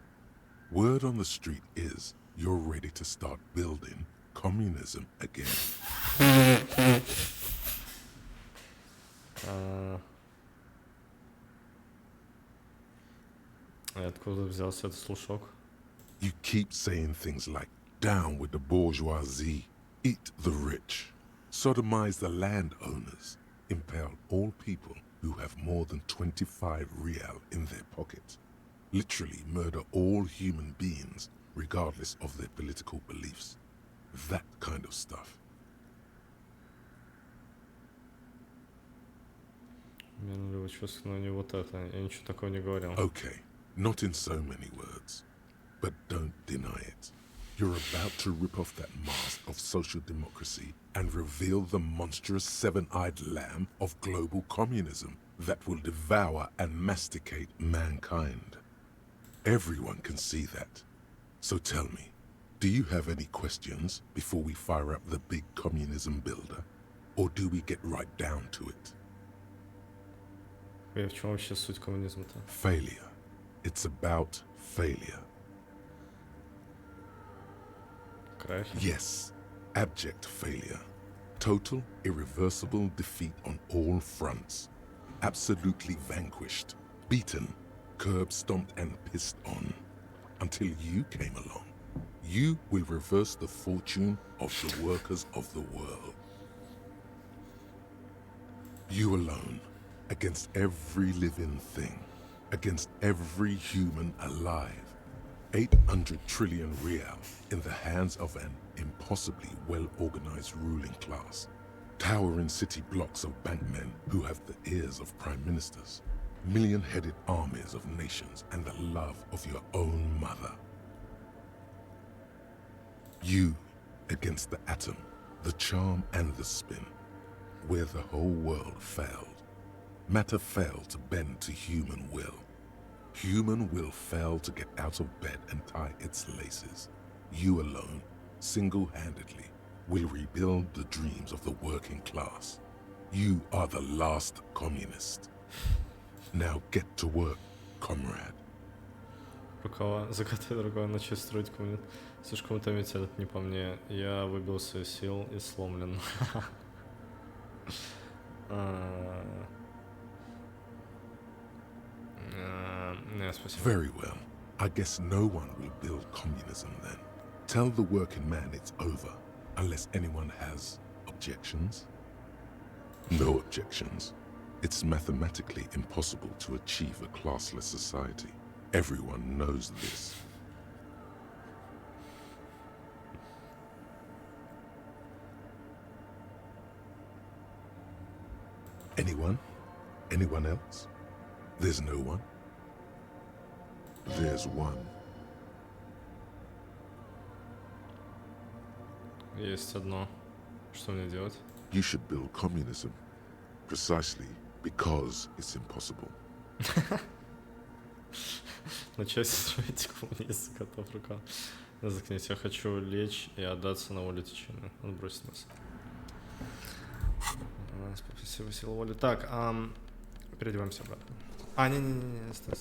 Word on the street is you're ready to start building communism again. Откуда взялся этот слушок? You keep saying things like, down with the bourgeoisie, eat the rich, sodomize the landowners, impale all people who have more than 25 real in their pockets, literally murder all human beings regardless of their political beliefs. That kind of stuff. Мне нулевое чувство, но не вот это. Я ничего такого не говорил. Okay, not in so many words, but don't deny it. You're about to rip off that mask of social democracy and reveal the monstrous seven-eyed lamb of global communism that will devour and masticate mankind. Everyone can see that. So tell me, do you have any questions before we fire up the big communism builder? Or do we get right down to it? В чем вообще суть коммунизма-то? Failure. It's about failure. Крах? Yes, abject failure. Total, irreversible defeat on all fronts. Absolutely vanquished, beaten, curb-stomped and pissed on. Until you came along. You will reverse the fortune of the workers of the world. You alone, against every living thing, against every human alive, 800 trillion real in the hands of an impossibly well-organized ruling class. Towering city blocks of bankmen who have the ears of prime ministers. Million-headed armies of nations and the love of your own mother. You against the atom, the charm and the spin, where the whole world failed. Matter failed to bend to human will. Human will failed to get out of bed and tie its laces. You alone, single-handedly, will rebuild the dreams of the working class. You are the last communist. Now get to work, comrade. Рукава, закатывай рукава, начать строить комнат. Слишком утомительно, это не по мне. Я выбился из сил и сломлен. Спасибо. Very well. I guess no one will build communism then. Tell the working man it's over, unless anyone has objections. No objections. It's mathematically impossible to achieve a classless society. Everyone knows this. Anyone? Anyone else? There's no one? There's one. Есть одно. Что мне делать? You should build communism. Precisely because it's impossible. Начать строить коммунизм, готов рука. Заткнись, я хочу лечь и отдаться на волю течения. Отбросить нас. Спасибо, сила воли. Так, переодеваемся обратно. Не, стой.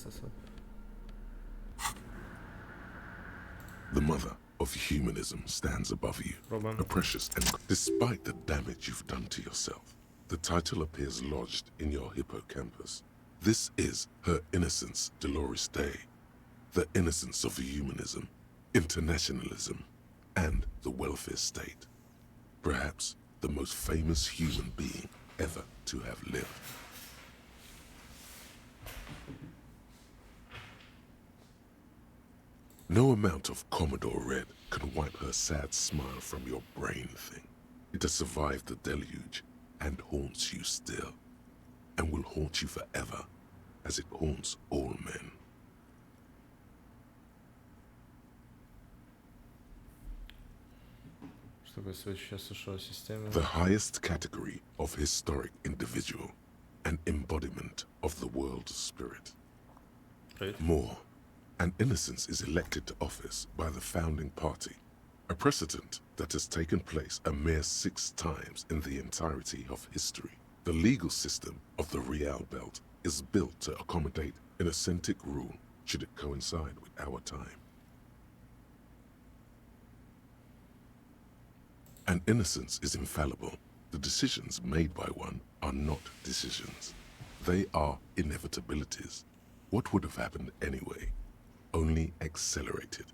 The mother of humanism stands above you, a precious and despite the damage you've done to yourself. The title appears lodged in your hippocampus. This is her innocence, Dolores Day. The innocence of humanism, internationalism, and the welfare state. Perhaps the most famous human being ever to have lived. No amount of Commodore Red can wipe her sad smile from your brain thing. It has survived the deluge and haunts you still, and will haunt you forever, as it haunts all men. The highest category of historic individual, an embodiment of the world spirit. Right. More, an innocence is elected to office by the founding party, a precedent that has taken place a mere 6 times in the entirety of history. The legal system of the Real Belt is built to accommodate an authentic rule should it coincide with our time. An innocence is infallible. The decisions made by one are not decisions. They are inevitabilities. What would have happened anyway? Only accelerated,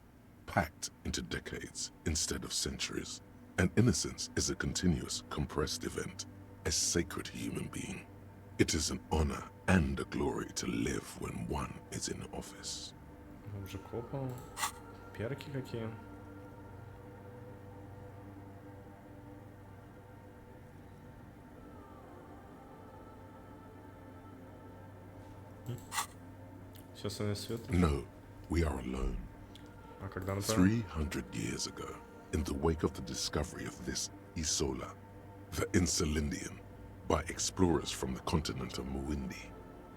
packed into decades instead of centuries. An innocence is a continuous, compressed event, a sacred human being. It is an honor and a glory to live when one is in office. Уже копал. Перки какие. Сейчас они светят. No, we are alone. А когда например? 300 years ago, in the wake of the discovery of this Isola, the Insulindian, by explorers from the continent of Muindi,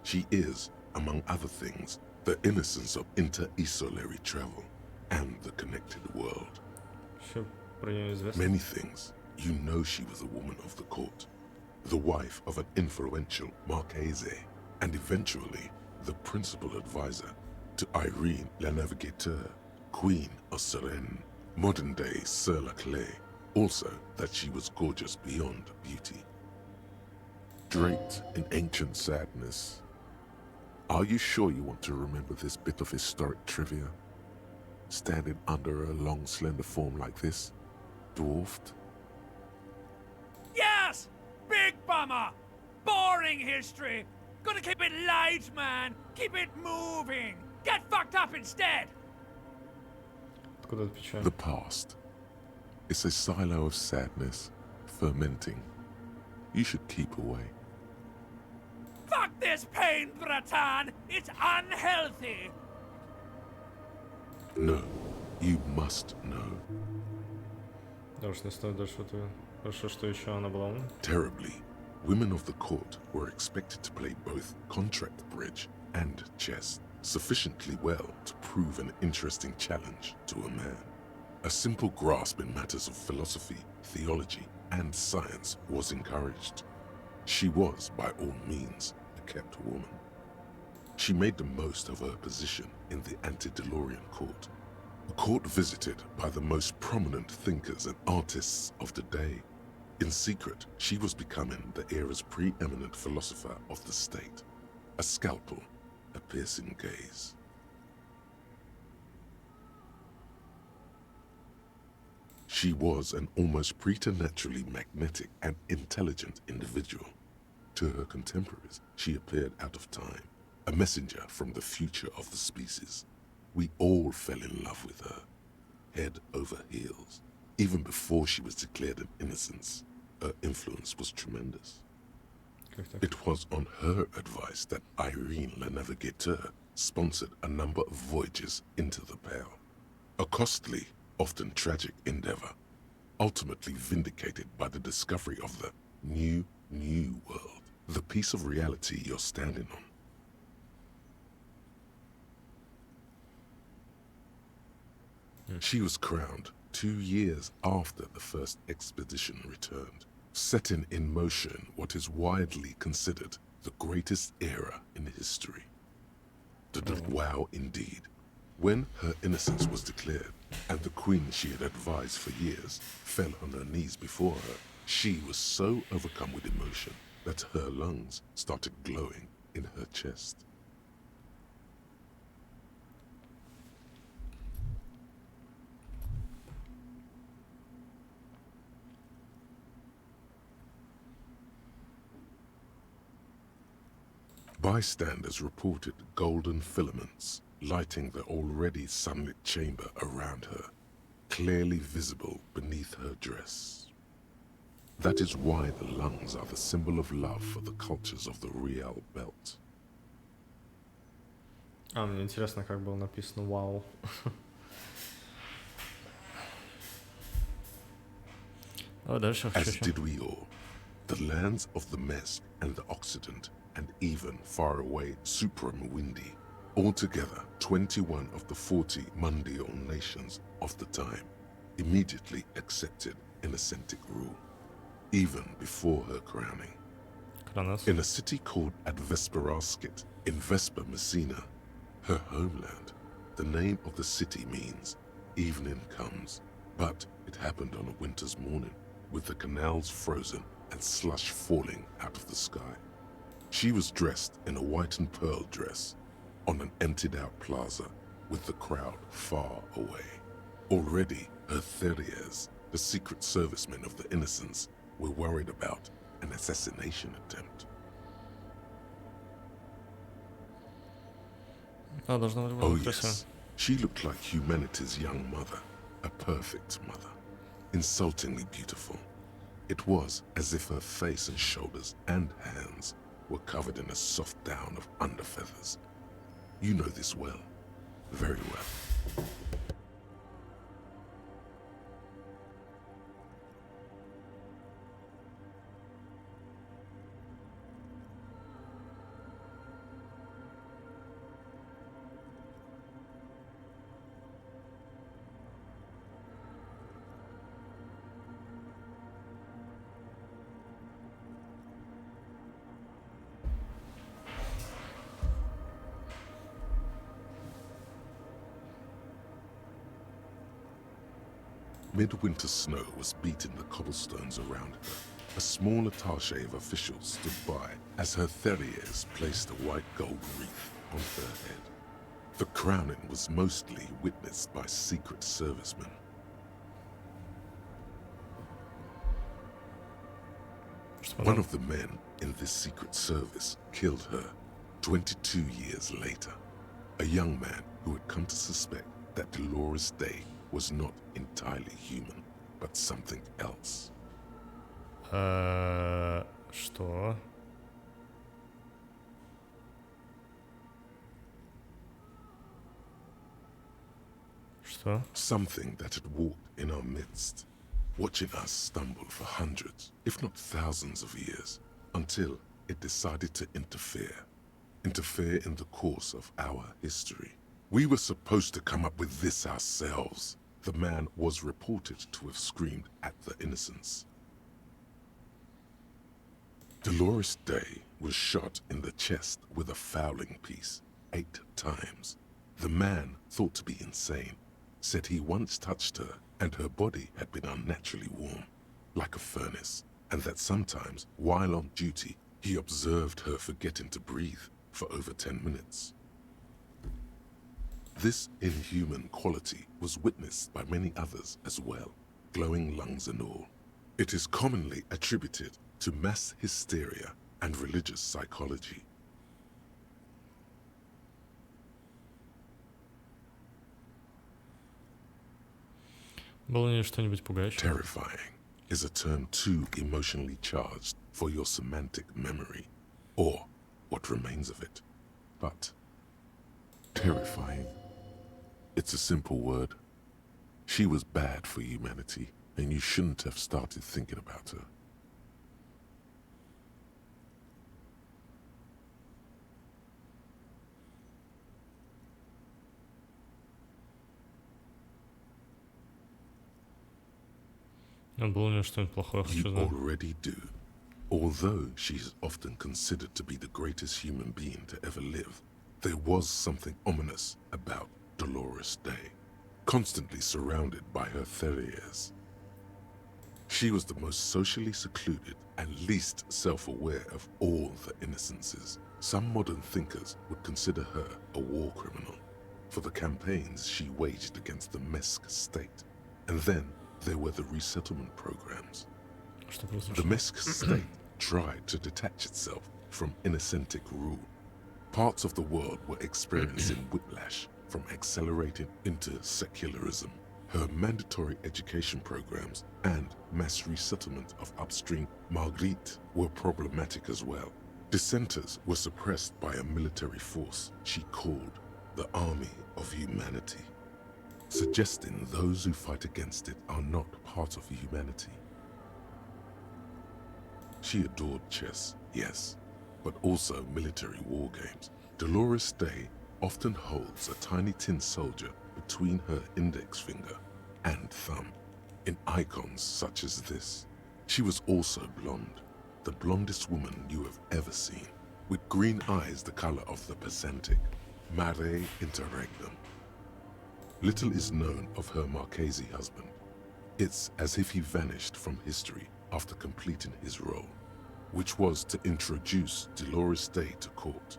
she is, among other things, the innocence of inter-isolary travel and the connected world. Many things. You know she was a woman of the court, the wife of an influential Marchese, and eventually the principal advisor to Irene La Navigateur, Queen of Serene, modern-day Sir La Clé. Also that she was gorgeous beyond beauty. Draped in ancient sadness. Are you sure you want to remember this bit of historic trivia? Standing under a long, slender form like this, dwarfed? Yes! Big bummer! Boring history! Gotta keep it light, man! Keep it moving! Get fucked up instead! The past. It's a silo of sadness, fermenting. You should keep away. Fuck this pain, Bratan! It's unhealthy! No, you must know. Terribly, women of the court were expected to play both contract bridge and chess sufficiently well to prove an interesting challenge to a man. A simple grasp in matters of philosophy, theology, and science was encouraged. She was, by all means, a kept woman. She made the most of her position in the antediluvian court, a court visited by the most prominent thinkers and artists of the day. In secret, she was becoming the era's preeminent philosopher of the state, a scalpel, a piercing gaze. She was an almost preternaturally magnetic and intelligent individual. To her contemporaries, she appeared out of time, a messenger from the future of the species. We all fell in love with her, head over heels. Even before she was declared an innocence, her influence was tremendous. It was on her advice that Irene Le Navigateur sponsored a number of voyages into the Pale. A costly, often tragic endeavor, ultimately vindicated by the discovery of the new world, the piece of reality you're standing on. She was crowned 2 years after the first expedition returned, setting in motion what is widely considered the greatest era in history. Wow indeed. When her innocence was declared, and the queen she had advised for years fell on her knees before her, she was so overcome with emotion that her lungs started glowing in her chest. Bystanders reported golden filaments lighting the already sunlit chamber around her, clearly visible beneath her dress. That is why the lungs are the symbol of love for the cultures of the Real Belt. Мне интересно, как было написано «Вау». As did we all. The lands of the Mesk and the Occident, and even far away Supreme Windy, altogether 21 of the 40 mundial nations of the time, immediately accepted Innocentic rule, even before her crowning. In a city called Advesperaskit in Vesper Messina, her homeland, the name of the city means evening comes, but it happened on a winter's morning, with the canals frozen and slush falling out of the sky. She was dressed in a white and pearl dress on an emptied-out plaza with the crowd far away. Already, her Theriers, the secret servicemen of the Innocents, were worried about an assassination attempt. Oh yes, she looked like humanity's young mother, a perfect mother, insultingly beautiful. It was as if her face and shoulders and hands were covered in a soft down of underfeathers. You know this well, very well. Midwinter snow was beating the cobblestones around her. A small attaché of officials stood by as her Theriers placed a white gold wreath on her head. The crowning was mostly witnessed by secret servicemen. One of the men in this secret service killed her 22 years later. A young man who had come to suspect that Dolores Day was not entirely human, but something else. Что? Что? Something that had walked in our midst, watching us stumble for hundreds, if not thousands of years, until it decided to interfere in the course of our history. We were supposed to come up with this ourselves. The man was reported to have screamed at the innocents. Dolores Day was shot in the chest with a fowling piece 8 times. The man, thought to be insane, said he once touched her and her body had been unnaturally warm, like a furnace, and that sometimes, while on duty, he observed her forgetting to breathe for over 10 minutes. This inhuman quality was witnessed by many others as well, glowing lungs and all. It is commonly attributed to mass hysteria and religious psychology. Было ли что-нибудь пугающее? Terrifying is a term too emotionally charged for your semantic memory, or what remains of it. But terrifying, it's a simple word. She was bad for humanity, and you shouldn't have started thinking about her. Было ли что-нибудь плохое? Хочу You знать. already do. Although she is often considered to be the greatest human being to ever live, there was something ominous about Dolores Day, constantly surrounded by her terriers. She was the most socially secluded and least self-aware of all the innocences. Some modern thinkers would consider her a war criminal for the campaigns she waged against the Mesk state. And then there were the resettlement programs. The Mesk state tried to detach itself from innocentic rule. Parts of the world were experiencing whiplash from accelerating into secularism. Her mandatory education programs and mass resettlement of upstream Marguerite were problematic as well. Dissenters were suppressed by a military force she called the Army of Humanity, suggesting those who fight against it are not part of humanity. She adored chess, yes, but also military war games. Dolores Day often holds a tiny tin soldier between her index finger and thumb in icons such as this. She was also blonde, the blondest woman you have ever seen, with green eyes the color of the Pacentic, mare interregnum. Little is known of her Marchese husband. It's as if he vanished from history after completing his role, which was to introduce Dolores Day to court.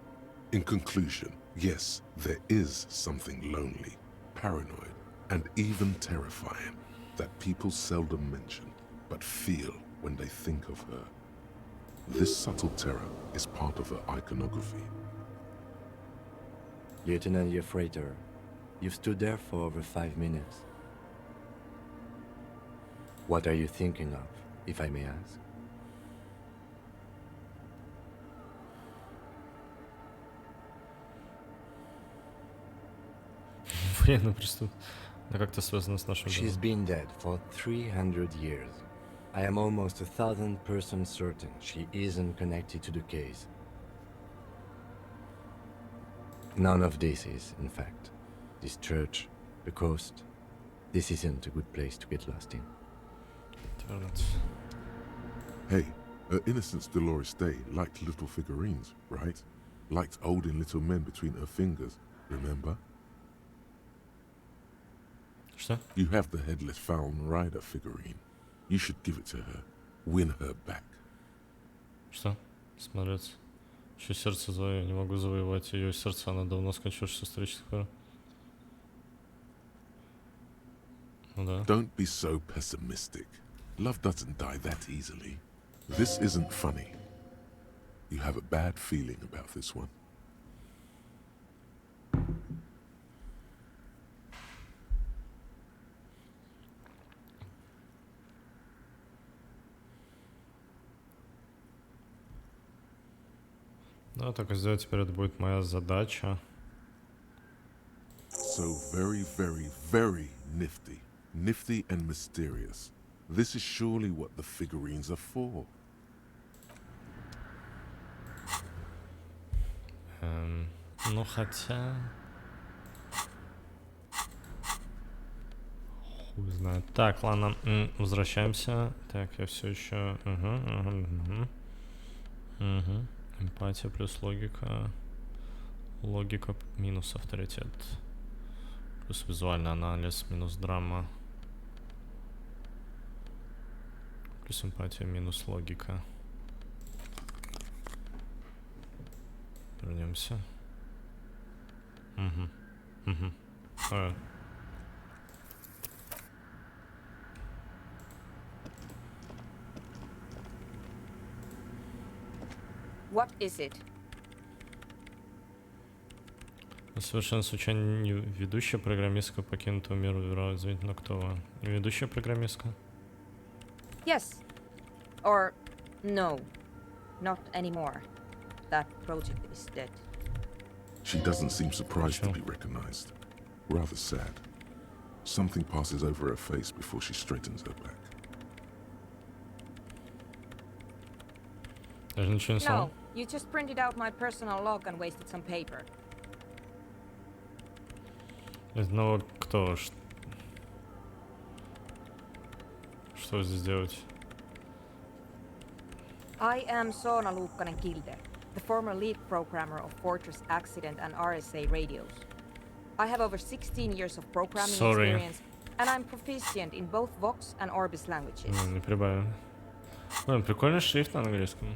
In conclusion, yes, there is something lonely, paranoid, and even terrifying that people seldom mention, but feel when they think of her. This subtle terror is part of her iconography. Lieutenant Yefrater, you've stood there for over 5 minutes. What are you thinking of, if I may ask? Военный преступ. Да как-то связано с нашим She's делом. been dead for 300 years. I am almost 1,000% certain she isn't connected to the case. None of this is, in fact. This church, the coast, this isn't a good place to get lost in. Hey, her innocence Dolores Day liked little figurines, right? Liked holding little men between her fingers, remember? Что? You have the headless Fallen Rider figurine. You should give it to her. Win her back. Что? Смотрится. Еще сердце твое, не могу завоевать ее сердце, она давно скончалась с исторических пор. Ну да. Don't be so pessimistic. Love doesn't die that easily. This isn't funny. You have a bad feeling about this one. Ну, только сделать теперь это будет моя задача. So very, very, very nifty. Nifty and mysterious. This is surely what the figurines are for. Ну, хотя... Хуй знает. Так, ладно, возвращаемся. Так, я все еще... Эмпатия плюс логика. Логика минус авторитет. Плюс визуальный анализ минус драма. Плюс эмпатия минус логика. Вернемся. Alright. What is it? Совершенно случайно не ведущая программистка покинутого мира Вера, извините, но кто вы? Ведущая программистка? Yes. Or no. Not anymore. That project is dead. She doesn't seem surprised to be recognized. Rather sad. Something passes over her face before she straightens her back. No, you just printed out my personal log and wasted some paper. Ну, кто? Что здесь делать? I am Sona Luukkanen-Kilde, the former lead programmer of Fortress Accident and RSA radios. I have over 16 years of programming experience, and I'm proficient in both Vox and Orbis languages. Не прибавил. Блин, прикольный шрифт на английском.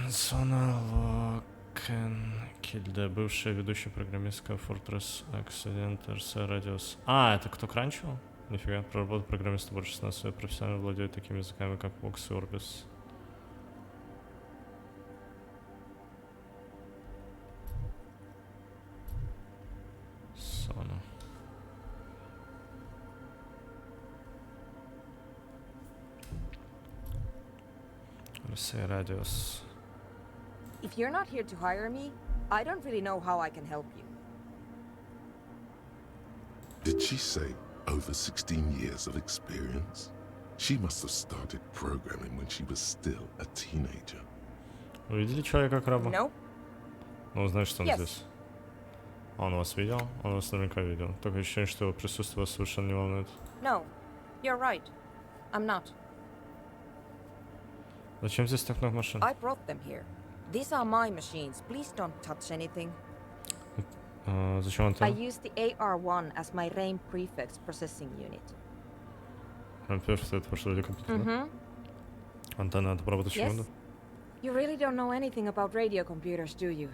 Sona Luukkanen-Kilde, бывшая ведущая программистка Fortress Accident RSA Radios. А, это кто кранчил? Нифига, проработал программиста больше 16 лет, профессионально владеет такими языками, как Vox и Orbis. Sona. RSA Radios. If you're not here to hire me, I don't really know how I can help you. Did she say over 16 years of experience? She must have started programming when she was still a teenager. Вы видели человека-краба? No. Ну, значит, что он здесь. Он вас видел? Он вас наверняка видел. Только ощущение, что его присутствие вас совершенно не волнует. No, you're right. I'm not. Зачем здесь так много машин? I brought them here. These are my machines. Please don't touch anything. Зачем I use the AR1 as my RAIN prefix processing unit. Это ваш радиокомпьютер? Антенна надо поработать секунду. You really don't know anything about radio computers, do you?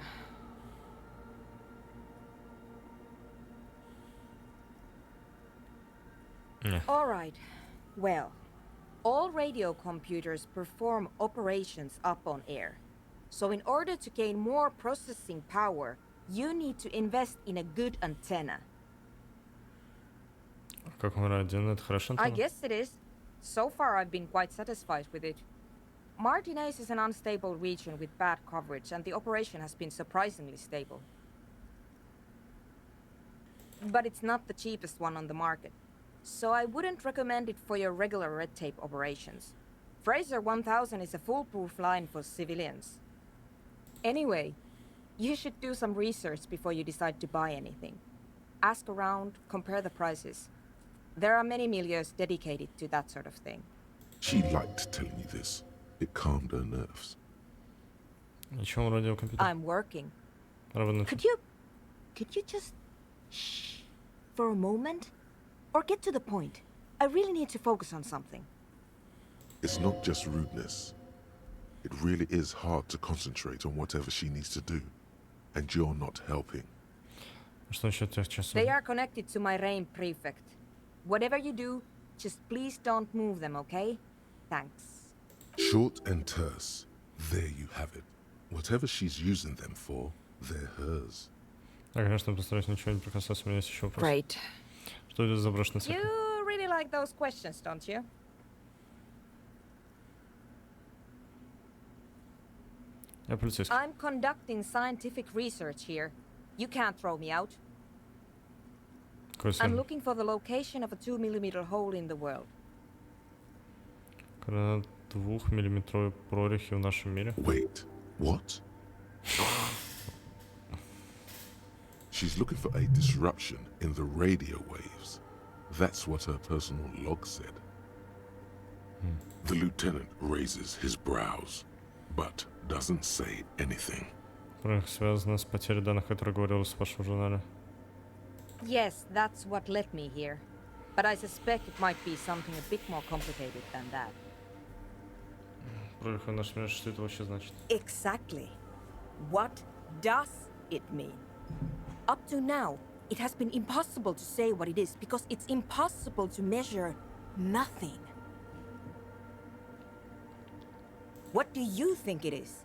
All right. Well, all radio computers perform operations up on air. So in order to gain more processing power, you need to invest in a good antenna. Как он радио? Это хорошо антенна? I guess it is. So far I've been quite satisfied with it. Martinez is an unstable region with bad coverage, and the operation has been surprisingly stable. But it's not the cheapest one on the market, so I wouldn't recommend it for your regular red tape operations. Fraser 1000 is a foolproof line for civilians. Anyway, you should do some research before you decide to buy anything. Ask around, compare the prices. There are many milieus dedicated to that sort of thing. She liked telling me this. It calmed her nerves. I'm working. Could you just shh for a moment? Or get to the point. I really need to focus on something. It's not just rudeness. It really is hard to concentrate on whatever she needs to do. And you're not helping. They are connected to my RAIN prefect. Whatever you do, just please don't move them, okay? Thanks. Short and terse. There you have it. Whatever she's using them for, they're hers. Я, конечно, постараюсь ничего не прикасаться, у меня есть еще вопрос. Great. Что это за заброшенный цирк? You really like those questions, don't you? I'm conducting scientific research here. You can't throw me out. I'm looking for the location of a 2mm hole in the world. Двухмиллиметровой прорехи в нашем мире. Wait, what? She's looking for a disruption in the radio waves. That's what her personal log said. The lieutenant raises his brows, but doesn't say anything. Прорехи связана с потерей данных, которые говорилось в вашем журнале. Yes, that's what led me here. But I suspect it might be something a bit more complicated than that. Прорехи в нашем мире, что это вообще значит? Exactly. What does it mean? Up to now, it has been impossible to say what it is because it's impossible to measure nothing. What do you think it is?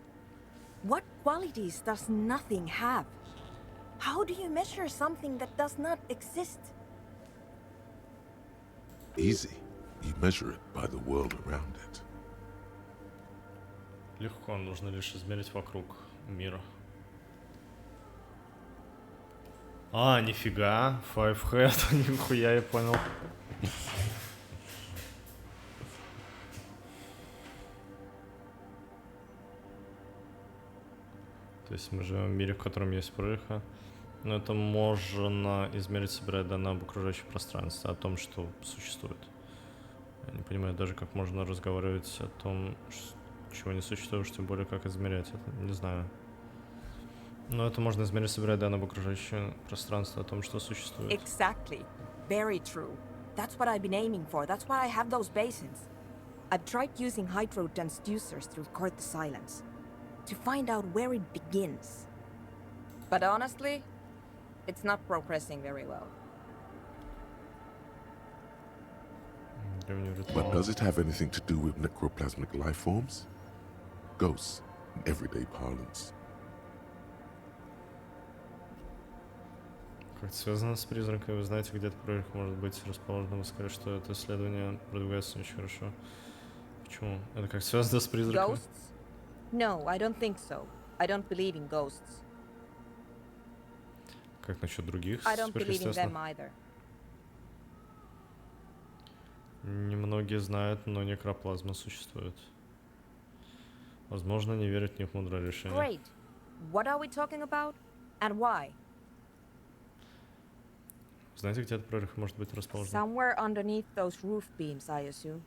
What qualities does nothing have? How do you measure something that does not exist? Easy. You measure it by the world around it. Легко, нужно лишь измерить вокруг мира. А, нифига, Fivehead, нихуя я понял. То есть мы живем в мире, в котором есть прореха. Но это можно измерить, собирая данные об окружающем пространстве, о том, что существует. Я не понимаю даже, как можно разговаривать о том, чего не существует, тем более как измерять это, не знаю. Но это можно измерить, собирая данные об окружающем пространстве, о том, что существует. Exactly. Very true. That's what I've been aiming for. That's why I have those basins. I've tried using hydro transducers to record the silence, to find out where it begins. But honestly, it's not progressing very well. But does it have anything to do with necroplasmic life forms? Ghosts, in everyday parlance. Как-то связано с призраками. Вы знаете, где эта прореха может быть расположена? Вы сказали, что это исследование продвигается очень хорошо. Почему? Это как связано с призраками? Ghosts? No, I don't think so. I don't believe in ghosts. Как насчет других I don't believe in them сверхъестественных? either. Немногие знают, но некроплазма существует. Возможно, не верить в них мудрое решение. Great. What are we talking about? And why? Знаете, где эта прореха может быть расположена? Somewhere underneath those roof beams, I assume.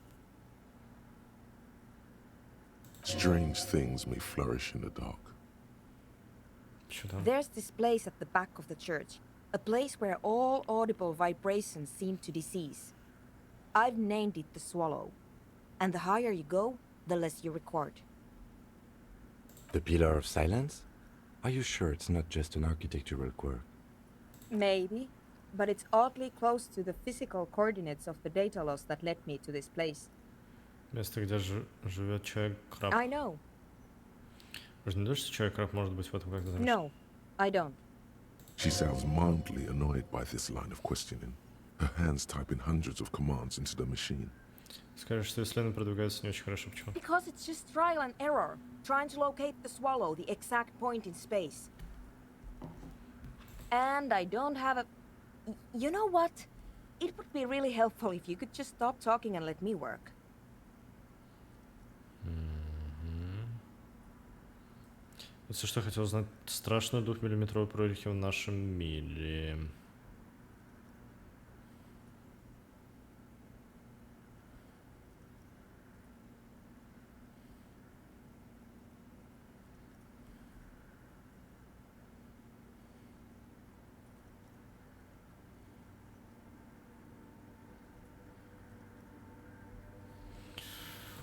Strange things may flourish in the dark. There's this place at the back of the church, a place where all audible vibrations seem to decease. I've named it the Swallow, and the higher you go, the less you record. The Pillar of Silence? Are you sure it's not just an architectural quirk? Maybe, but it's oddly close to the physical coordinates of the data loss that led me to this place. Место, где живет человек-краб. I know. Вы же не думаете, что человек-краб может быть в этом как-то замешан? No, I don't. She sounds mildly annoyed by this line of questioning. Her hands typing hundreds of commands into the machine. Скажешь, что исследование продвигается не очень хорошо. Почему? Because it's just trial and error, trying to locate the Swallow, the exact point in space. And I don't have a... You know what? It would be really helpful if you could just stop talking and let me work. Если что, хотел узнать страшную 2-миллиметровую прорехи в нашем мире.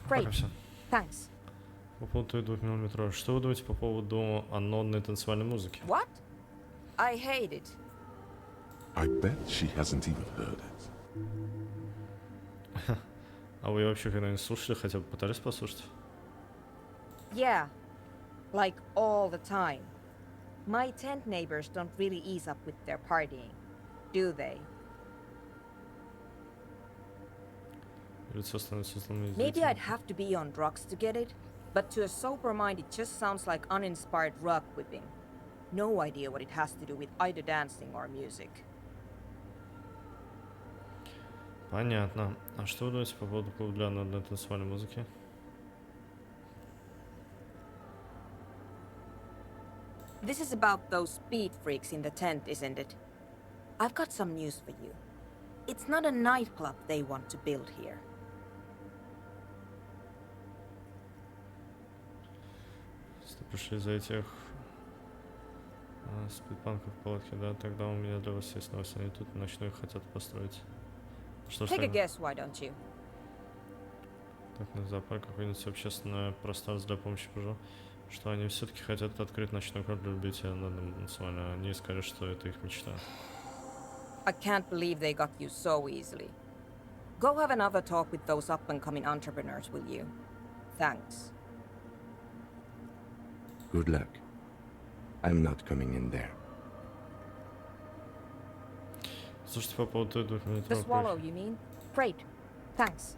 Great. Пока все. Thanks. По поводу 2-миллиметровой. Что вы думаете по поводу анонной танцевальной музыки? What? I hate it. I bet she hasn't even heard it. А вы вообще когда-нибудь слушали, хотя бы пытались послушать? Yeah, like all the time. My tent neighbors don't really ease up with their partying, do they? Лицо становится злым. Maybe I'd have to be on drugs to get it. But to a sober mind, it just sounds like uninspired rug whipping. No idea what it has to do with either dancing or music. Понятно. А что вы думаете по поводу клуба для одной танцевальной музыки? This is about those speed freaks in the tent, isn't it? I've got some news for you. It's not a nightclub they want to build here. Если пришли из-за этих спидпанков в палатке, да, тогда у меня для вас есть новость. Они тут ночную хотят построить. Что ж, Take a guess, why don't you? Так, на зоопарк какой-нибудь общественный пространство для помощи пожу. Что они все-таки хотят открыть ночной клуб для любителей национально. Они сказали, что это их мечта. I can't believe they got you so easily. Go have another talk with those up-and-coming entrepreneurs, will you? Thanks. Good luck. I'm not coming in there. Слушайте, по поводу двухминутного... The swallow, you mean? Great. Thanks.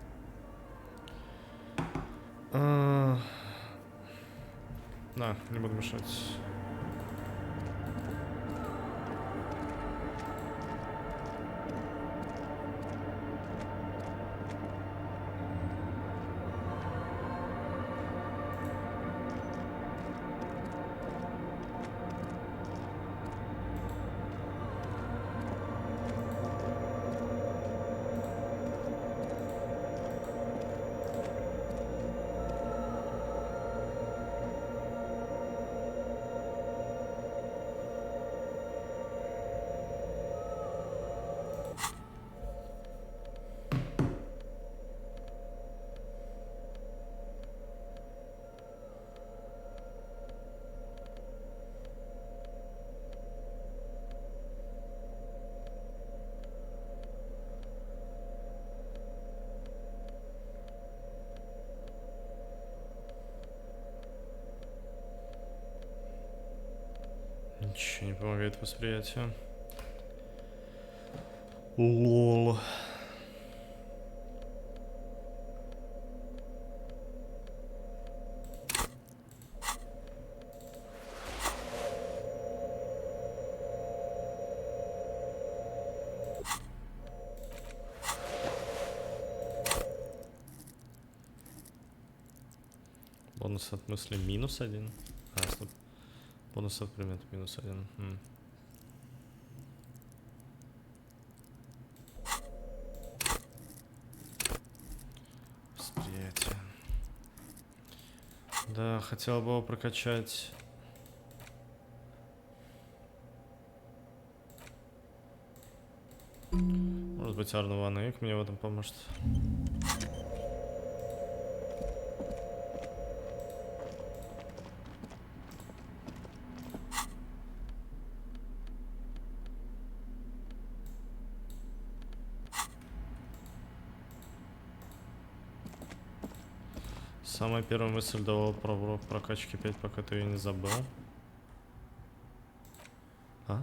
Да, не буду мешать. Ничего не помогает восприятию. Лол. Бонус от мысли -1. А, стоп. Бонус от предмета -1. Восприятие. Да, хотел бы его прокачать. Может быть, Арно Ван Эйк мне в этом поможет. Самая первая мысль давала про урок прокачки 5, пока ты ее не забыл. А?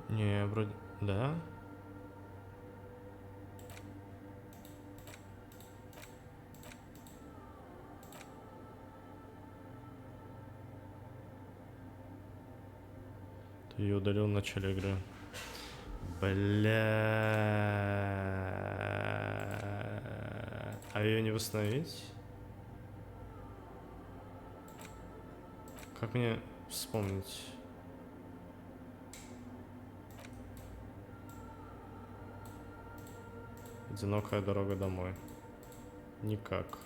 Не, вроде... Да? Ты ее удалил в начале игры. Бля. А ее не восстановить? Как мне вспомнить? Одинокая дорога домой. Никак.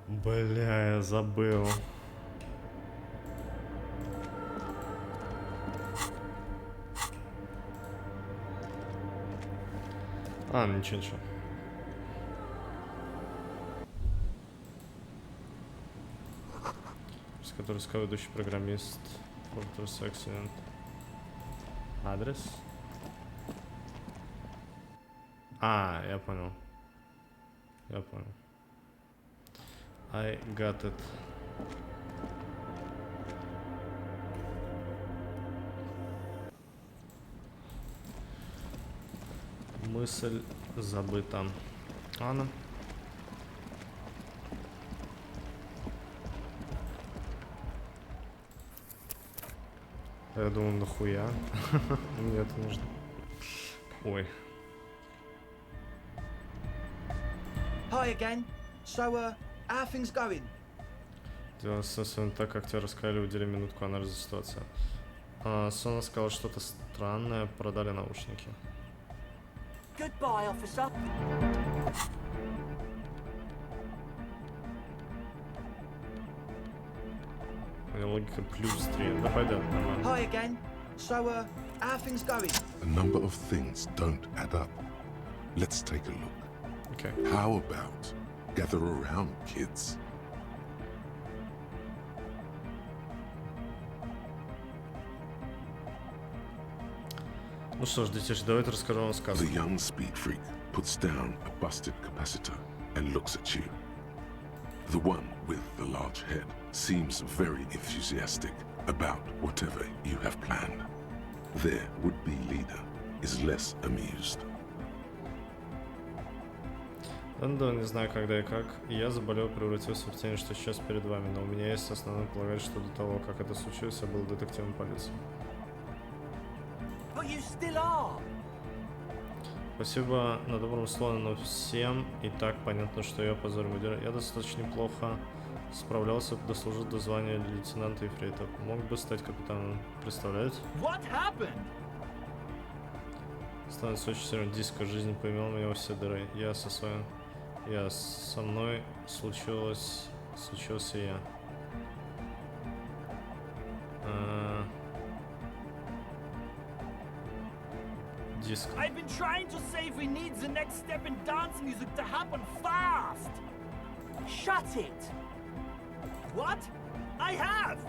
Бля, я забыл. А, ничего, ничего. С которой сказал ведущий программист. Fortress Accident. Адрес? А, я понял. Я понял. I got it. Мысль забыта. Ладно. Я думал, нахуя? Мне это нужно. Ой. Hi again. So, how things going? Дело совсем так, как тебе рассказали, удели минутку анализа ситуации. Сона сказал что-то странное, продали наушники. Goodbye, officer. Логика плюс 3. Да пойдет, нормально. Hi again. So, how things going? A number of things don't add up. Let's take a look. Okay. How about gather around, kids? Ну что ж, детишки, давайте расскажу вам сказку. The young speed freak puts down a busted capacitor and looks at you. The one with the large head seems very enthusiastic about whatever you have planned. Their would-be leader is less amused. Да, не знаю, когда и как. И я заболел, превратился в тень, что сейчас перед вами. Но у меня есть основной полагать, что до того, как это случилось, я был детективом полиции. But you still are. Спасибо на добром слове, но всем и так понятно, что я позор мудира. Я достаточно неплохо справлялся, дослужил до звания лейтенанта Ефрейтора. Мог бы стать капитаном. Представляете? What happened? Становится очень сильно диско. Жизнь поимела меня во все дыры. Со мной случился я. Диск. I've been trying to say we need the next step in dance music to happen fast. Shut it. What? I have.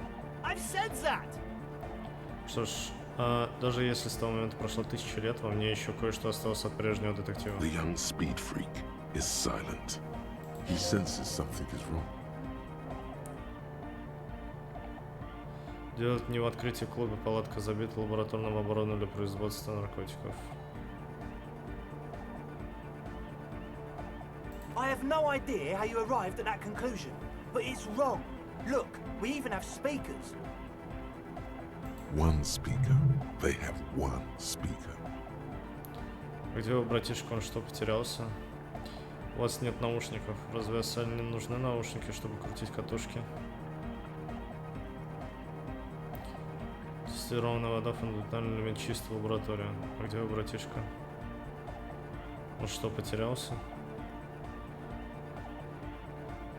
I've said that. Что ж, даже если с того момента прошло 1000 лет, во мне еще кое-что осталось от прежнего детектива. The young speed freak is silent. He senses something is wrong. Дело не в открытии клуба, палатка забита лабораторным оборудованием для производства наркотиков. I have no idea how you arrived at that conclusion, but it's wrong. Look, we even have speakers. One speaker. They have one speaker. Где вы, братишка, он что, потерялся? У вас нет наушников. Разве Ассаль не нужны наушники, чтобы крутить катушки? Дистиллированная вода, фундаментальный элемент чистой лаборатории. А где вы, братишка? Он что, потерялся?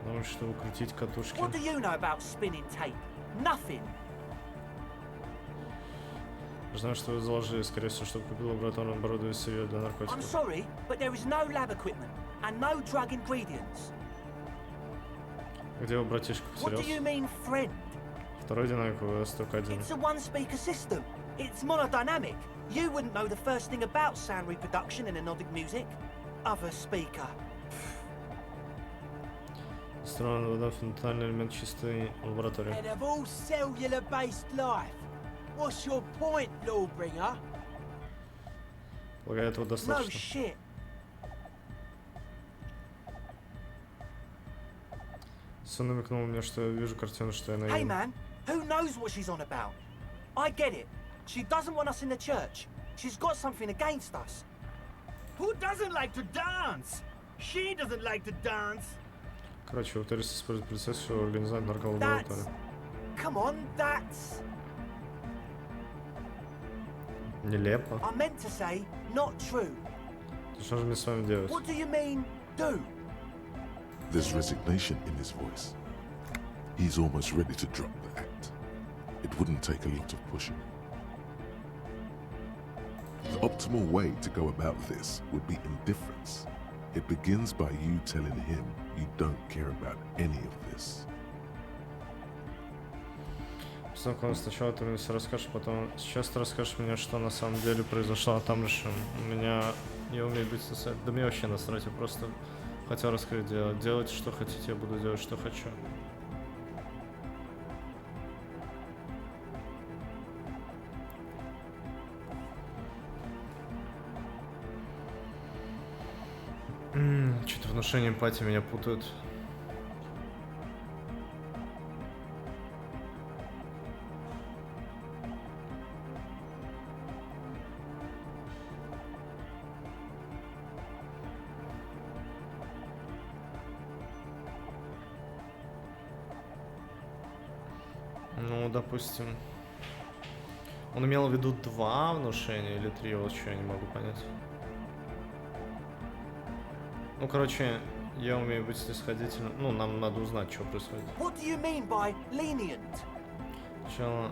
Ну, чтобы крутить катушки. What do you know about spinning tape? Nothing. Знаю, что вы заложили, скорее всего, чтобы купил лабораторное оборудование сырье для наркотиков. I'm sorry, but there is no lab equipment and no drug ingredients. Где вы, братишка, потерялся? What do you mean, friend? Второй динамик ВС только один. It's a one-speaker system. It's monodynamic. You wouldn't know the first thing about sound reproduction in anodic music. Other speaker. Дистиллированная вода, фундаментальный элемент чистой лаборатории. And of all cellular-based life, what's your point, Lawbringer? Полагаю, этого достаточно. No shit. Сон намекнул мне, что я вижу картину, что я Hey наем. man, who knows what she's on about? I get it. She doesn't want us in the church. She's got something against us. Who doesn't like to dance? She doesn't like to dance. Короче, авторитет использует полицейских, чтобы организовать нарколабораторию. Come on, that's... Нелепо. I meant to say, not true. Что же мне с вами делать? What do you mean, do? There's resignation in his voice. He's almost ready to drop the act. It wouldn't take a lot of pushing. The optimal way to go about this would be indifference. It begins by you telling him you don't care about any of this. Сначала ты мне все расскажешь, потом сейчас ты расскажешь мне, что на самом деле произошло, а там решим. Я умею быть социальным. Да мне вообще насрать, я просто Хотел раскрыть дело. Делайте, что хотите, я буду делать, что хочу. Что-то внушение эмпатии меня путают. Ну, допустим. Он имел в виду 2 внушения или 3, вот что я не могу понять. Ну, короче, я умею быть снисходительным. Ну, нам надо узнать, что происходит. What do you mean by lenient? Сначала...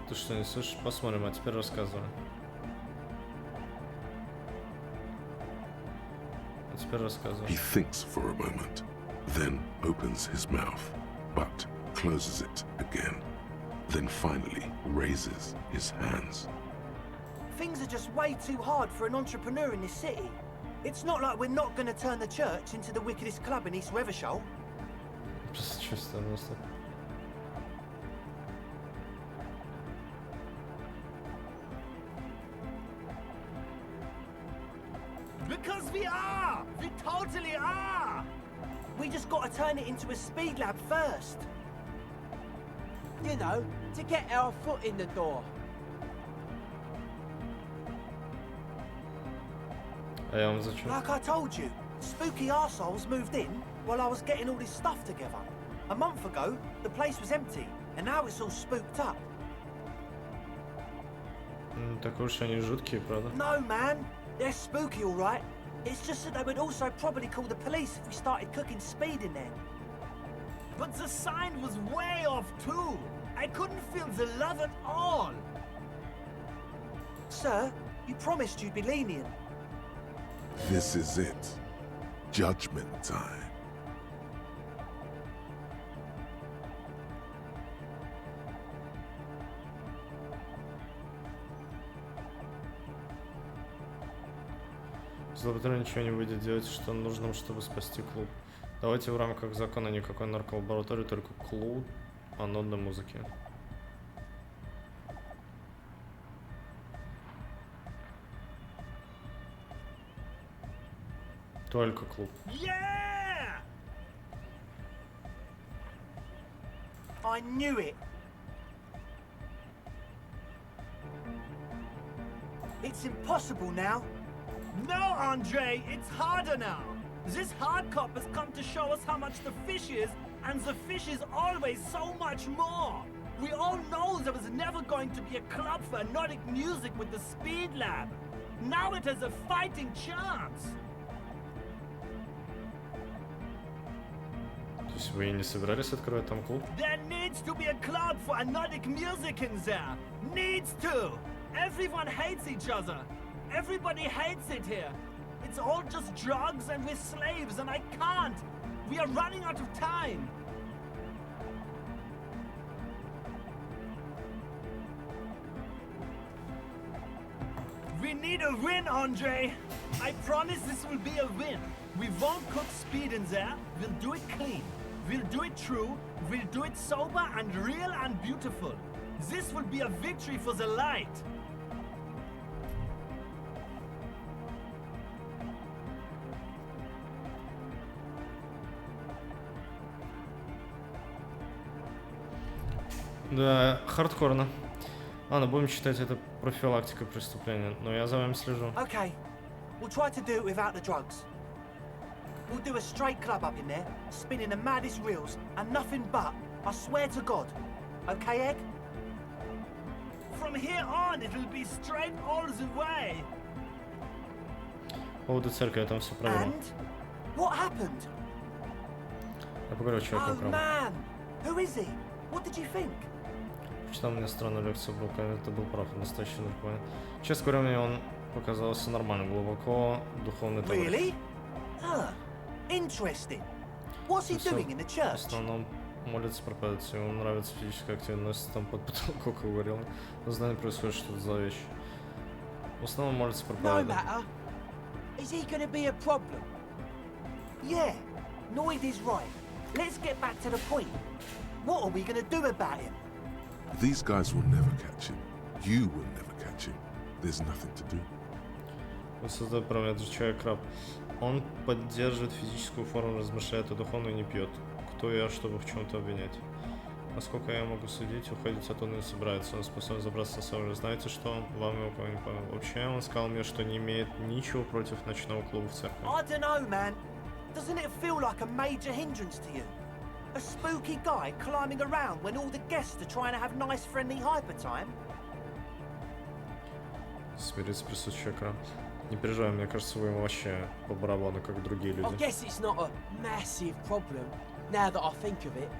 Ты что, не слышишь? Посмотрим, а теперь рассказывай. А теперь рассказывай. He thinks for a moment, then opens his mouth, but closes it again. Then finally raises his hands. Things are just way too hard for an entrepreneur in this city. It's not like we're not going to turn the church into the wickedest club in East Revershoal. Because we are! We totally are! We just got to turn it into a speed lab first. You know, to get our foot in the door. Like I told you, spooky arseholes moved in while I was getting all this stuff together. A month ago, the place was empty, and now it's all spooked up. Такой уж они жуткие, правда? No, man. They're spooky, all right. It's just that they would also probably call the police if we started cooking speed in there. But the sign was way off, too. I couldn't feel the love at all. Sir, you promised you'd be lenient. This is it. Judgment time. Злоупотребление ничего не выйдет. Делайте, что нужно, чтобы спасти клуб. Давайте в рамках закона никакой нарколаборатории, только клуб, а нот для музыки. Только клуб. Yeah! I knew it. It's impossible now. No, Andre, it's harder now. This hard cop has come to show us how much the fish is, and the fish is always so much more. We all know there was never going to be a club for hypnotic music with the Speed Lab. Now it has a fighting chance. То есть вы не собирались открывать там клуб? There needs to be a club for hypnotic music in there. Needs to. Everyone hates each other. Everybody hates it here. It's all just drugs and we're slaves and I can't. We are running out of time. We need a win, Andre. I promise this will be a win. We won't cook speed in there. We'll do it clean. We'll do it true. We'll do it sober and real and beautiful. This will be a victory for the light. Да, хардкорно. Ладно, будем считать это профилактикой преступления, но я за вами слежу. Okay, we'll try to do it without the drugs. We'll do a straight club up in there, spinning the maddest reels, and nothing but, I swear to God. Okay, Egg? From here on, it'll be straight all the way. По поводу церкви, я там все проверил. And? What happened? Я поговорю, чувак, Oh man, who is he? What did you think? Читал мне странную лекцию, был, это был прав, настоящий наркоман. Честно говоря, мне он показался нормально, глубоко духовный товарищ. Really? Interesting. What's he doing in the church? В основном молится, проповедует, ему нравится физическая активность, там под потолок говорил. В здании происходит что-то зловещее. В основном молится, No проповедует. matter. Is he gonna be a problem? Yeah, Noid is right. Let's get back to the point. What are we gonna do about him? These guys will never catch him. You will never catch him. There's nothing to do. Создает параметр человек-раб. Он поддерживает физическую форму, размышляет о духовной и не пьет. Кто я, чтобы в чем-то обвинять? Насколько я могу судить, уходить оттуда не собирается. Он способен забраться на самолет. Знаете что? Вам его кого не понял. Вообще, он сказал мне, что не имеет ничего против ночного клуба в церкви. I don't know, man. Doesn't it feel like a major hindrance to you? A spooky guy climbing around when all the guests are trying to have nice, friendly hyper time? Смириться с присутствием человека. Не переживай, мне кажется, вы ему вообще по барабану, как другие люди. I guess it's not a massive problem, now that I think of it.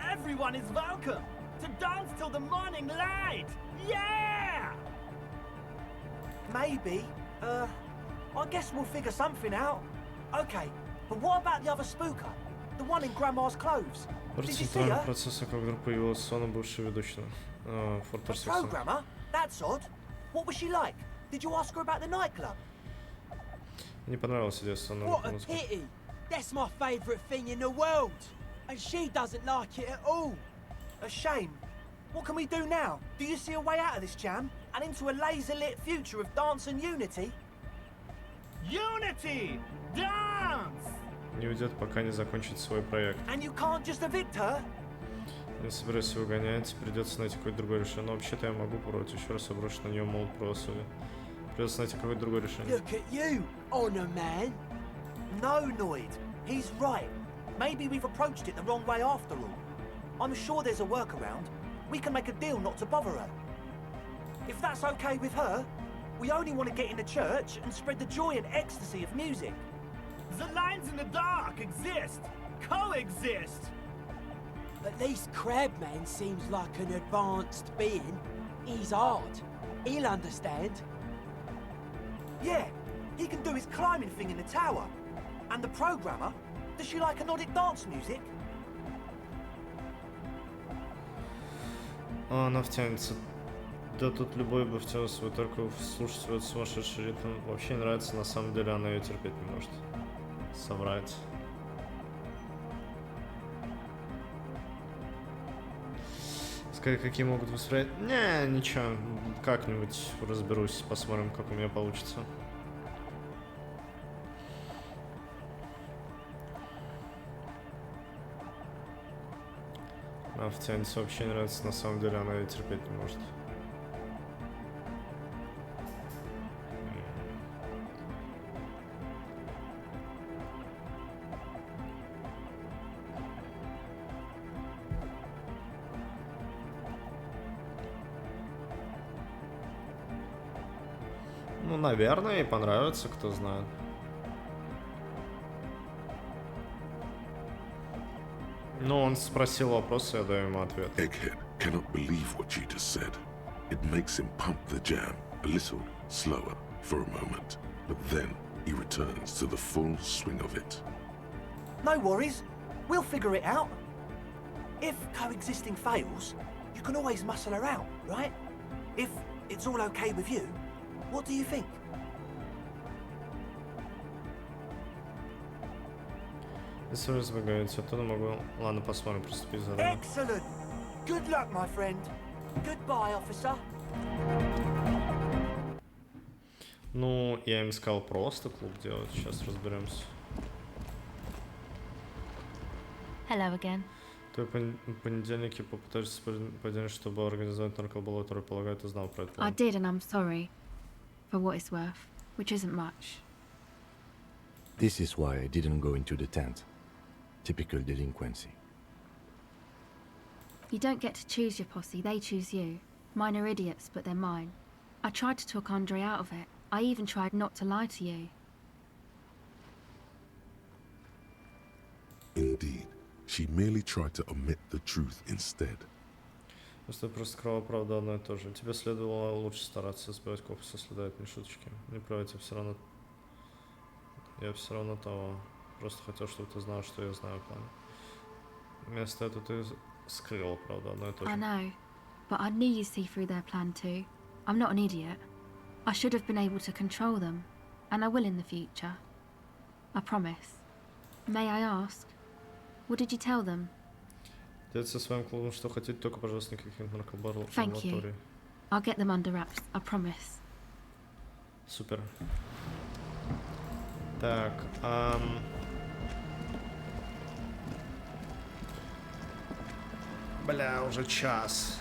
Everyone is welcome to dance till the morning light! Yeah! Maybe. I guess we'll figure something out. Okay, but what about the other spooker? The one in Grandma's clothes? Did you see her? Процесса, как вдруг появилась Сона, бывшая ведущая. Фортер A programmer? That's odd. What was she like? Did you ask her about the nightclub? Мне понравилась идея Сона. What a pity! That's my favourite thing in the world! And she doesn't like it at all! A shame. What can we do now? Do you see a way out of this jam? And into a laser-lit future of dance and unity? Unity! Dance! Не уйдет, пока не закончит свой проект. And you can't just evict her? Не собираюсь его гонять, придется найти какое-то другое решение. Но вообще-то я могу попробовать еще раз обрушить на нее молот правосудия. Придется найти какое-то другое решение. Look at you, honor man! No, Noid. He's right. Maybe we've approached it the wrong way after all. I'm sure there's a workaround. We can make a deal not to bother her. If that's okay with her, we only want to get in the church and spread the joy and ecstasy of music. The lines in the dark exist! Coexist! At least Crabman seems like an advanced being. He's hard. He'll understand. Yeah, he can do his climbing thing in the tower. And the programmer, does she like Nordic dance music? Она втянется. Да тут любой бы втянулся, вы только слушать этот сумасшедший ритм. Вообще не нравится, на самом деле она ее терпеть не может. Соврать. Сказать, какие могут восприять? Не, ничего, как-нибудь разберусь, посмотрим, как у меня получится. А втянется, вообще не нравится, на самом деле она ее терпеть не может. Ну, наверное, ей понравится, кто знает. Но он спросил вопрос, я даю ему ответ. Egghead cannot believe what you just said. It makes him pump the jam a little slower for a moment, but then he returns to the full swing of it. No worries. We'll figure it out. If coexisting fails, you can always muscle her out, right? If it's all okay with you, what do you think? Если вы разбегаете, оттуда могу... Ладно, посмотрим, приступить задание. Excellent! Good luck, my friend. Goodbye, officer. Ну, я им сказал просто клуб делать, сейчас разберемся. Hello again. Ты понедельники попытаешься понять, чтобы организовать нарколабораторию, полагаю, ты знал про это. I did, and I'm sorry. For what it's worth, which isn't much. This is why I didn't go into the tent. Typical delinquency. You don't get to choose your posse, they choose you. Mine are idiots, but they're mine. I tried to talk Andre out of it. I even tried not to lie to you. Indeed, she merely tried to omit the truth instead. Просто кровавая правда одно и то же. Тебе следовало лучше стараться избавить копы со следа от шуточки. Не править, я все равно того. Просто хотел, чтобы ты знал, что я знаю о плане. Вместо этого ты скрыла, правда, одно и то же. I know, but I knew you'd see through their plan too. I'm not an idiot. I should have been able to control them, and I will in the future. I promise. May I ask, what did you tell them? Делайте со своим клубом, что хотите, только, пожалуйста, никаких наркобаров. Thank you. I'll get them under wraps, I promise. Супер. Так, бля, уже час.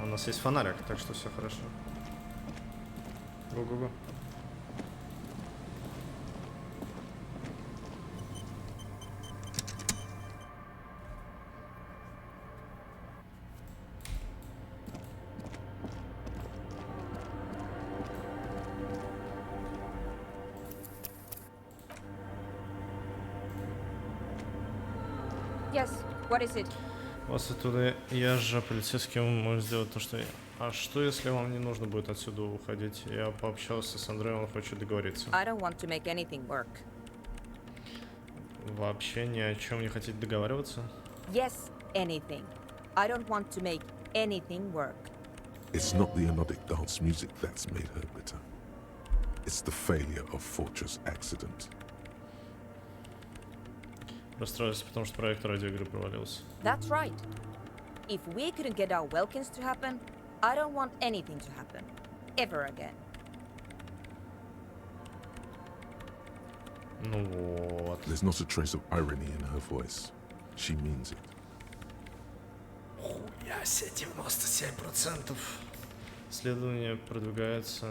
У нас есть фонарик, так что все хорошо. Го-го-го. Yes, what is it? Вас оттуда, я же полицейский, может сделать то, что я. А что, если вам не нужно будет отсюда уходить? Я пообщался с Андреем, он хочет договориться. I don't want to make anything work. Вообще ни о чем не хотите договариваться? Yes, anything. I don't want to make anything work. It's not the anodic dance music that's made her bitter. It's the failure of Fortress accident. Расстроился, потому что проект радиоигры провалился. That's right. If we couldn't get our Welkins to happen, I don't want anything to happen. Ever again. Ну вот. There's not a trace of irony in her voice. She means it. Хуя себе, 97%. Исследование продвигается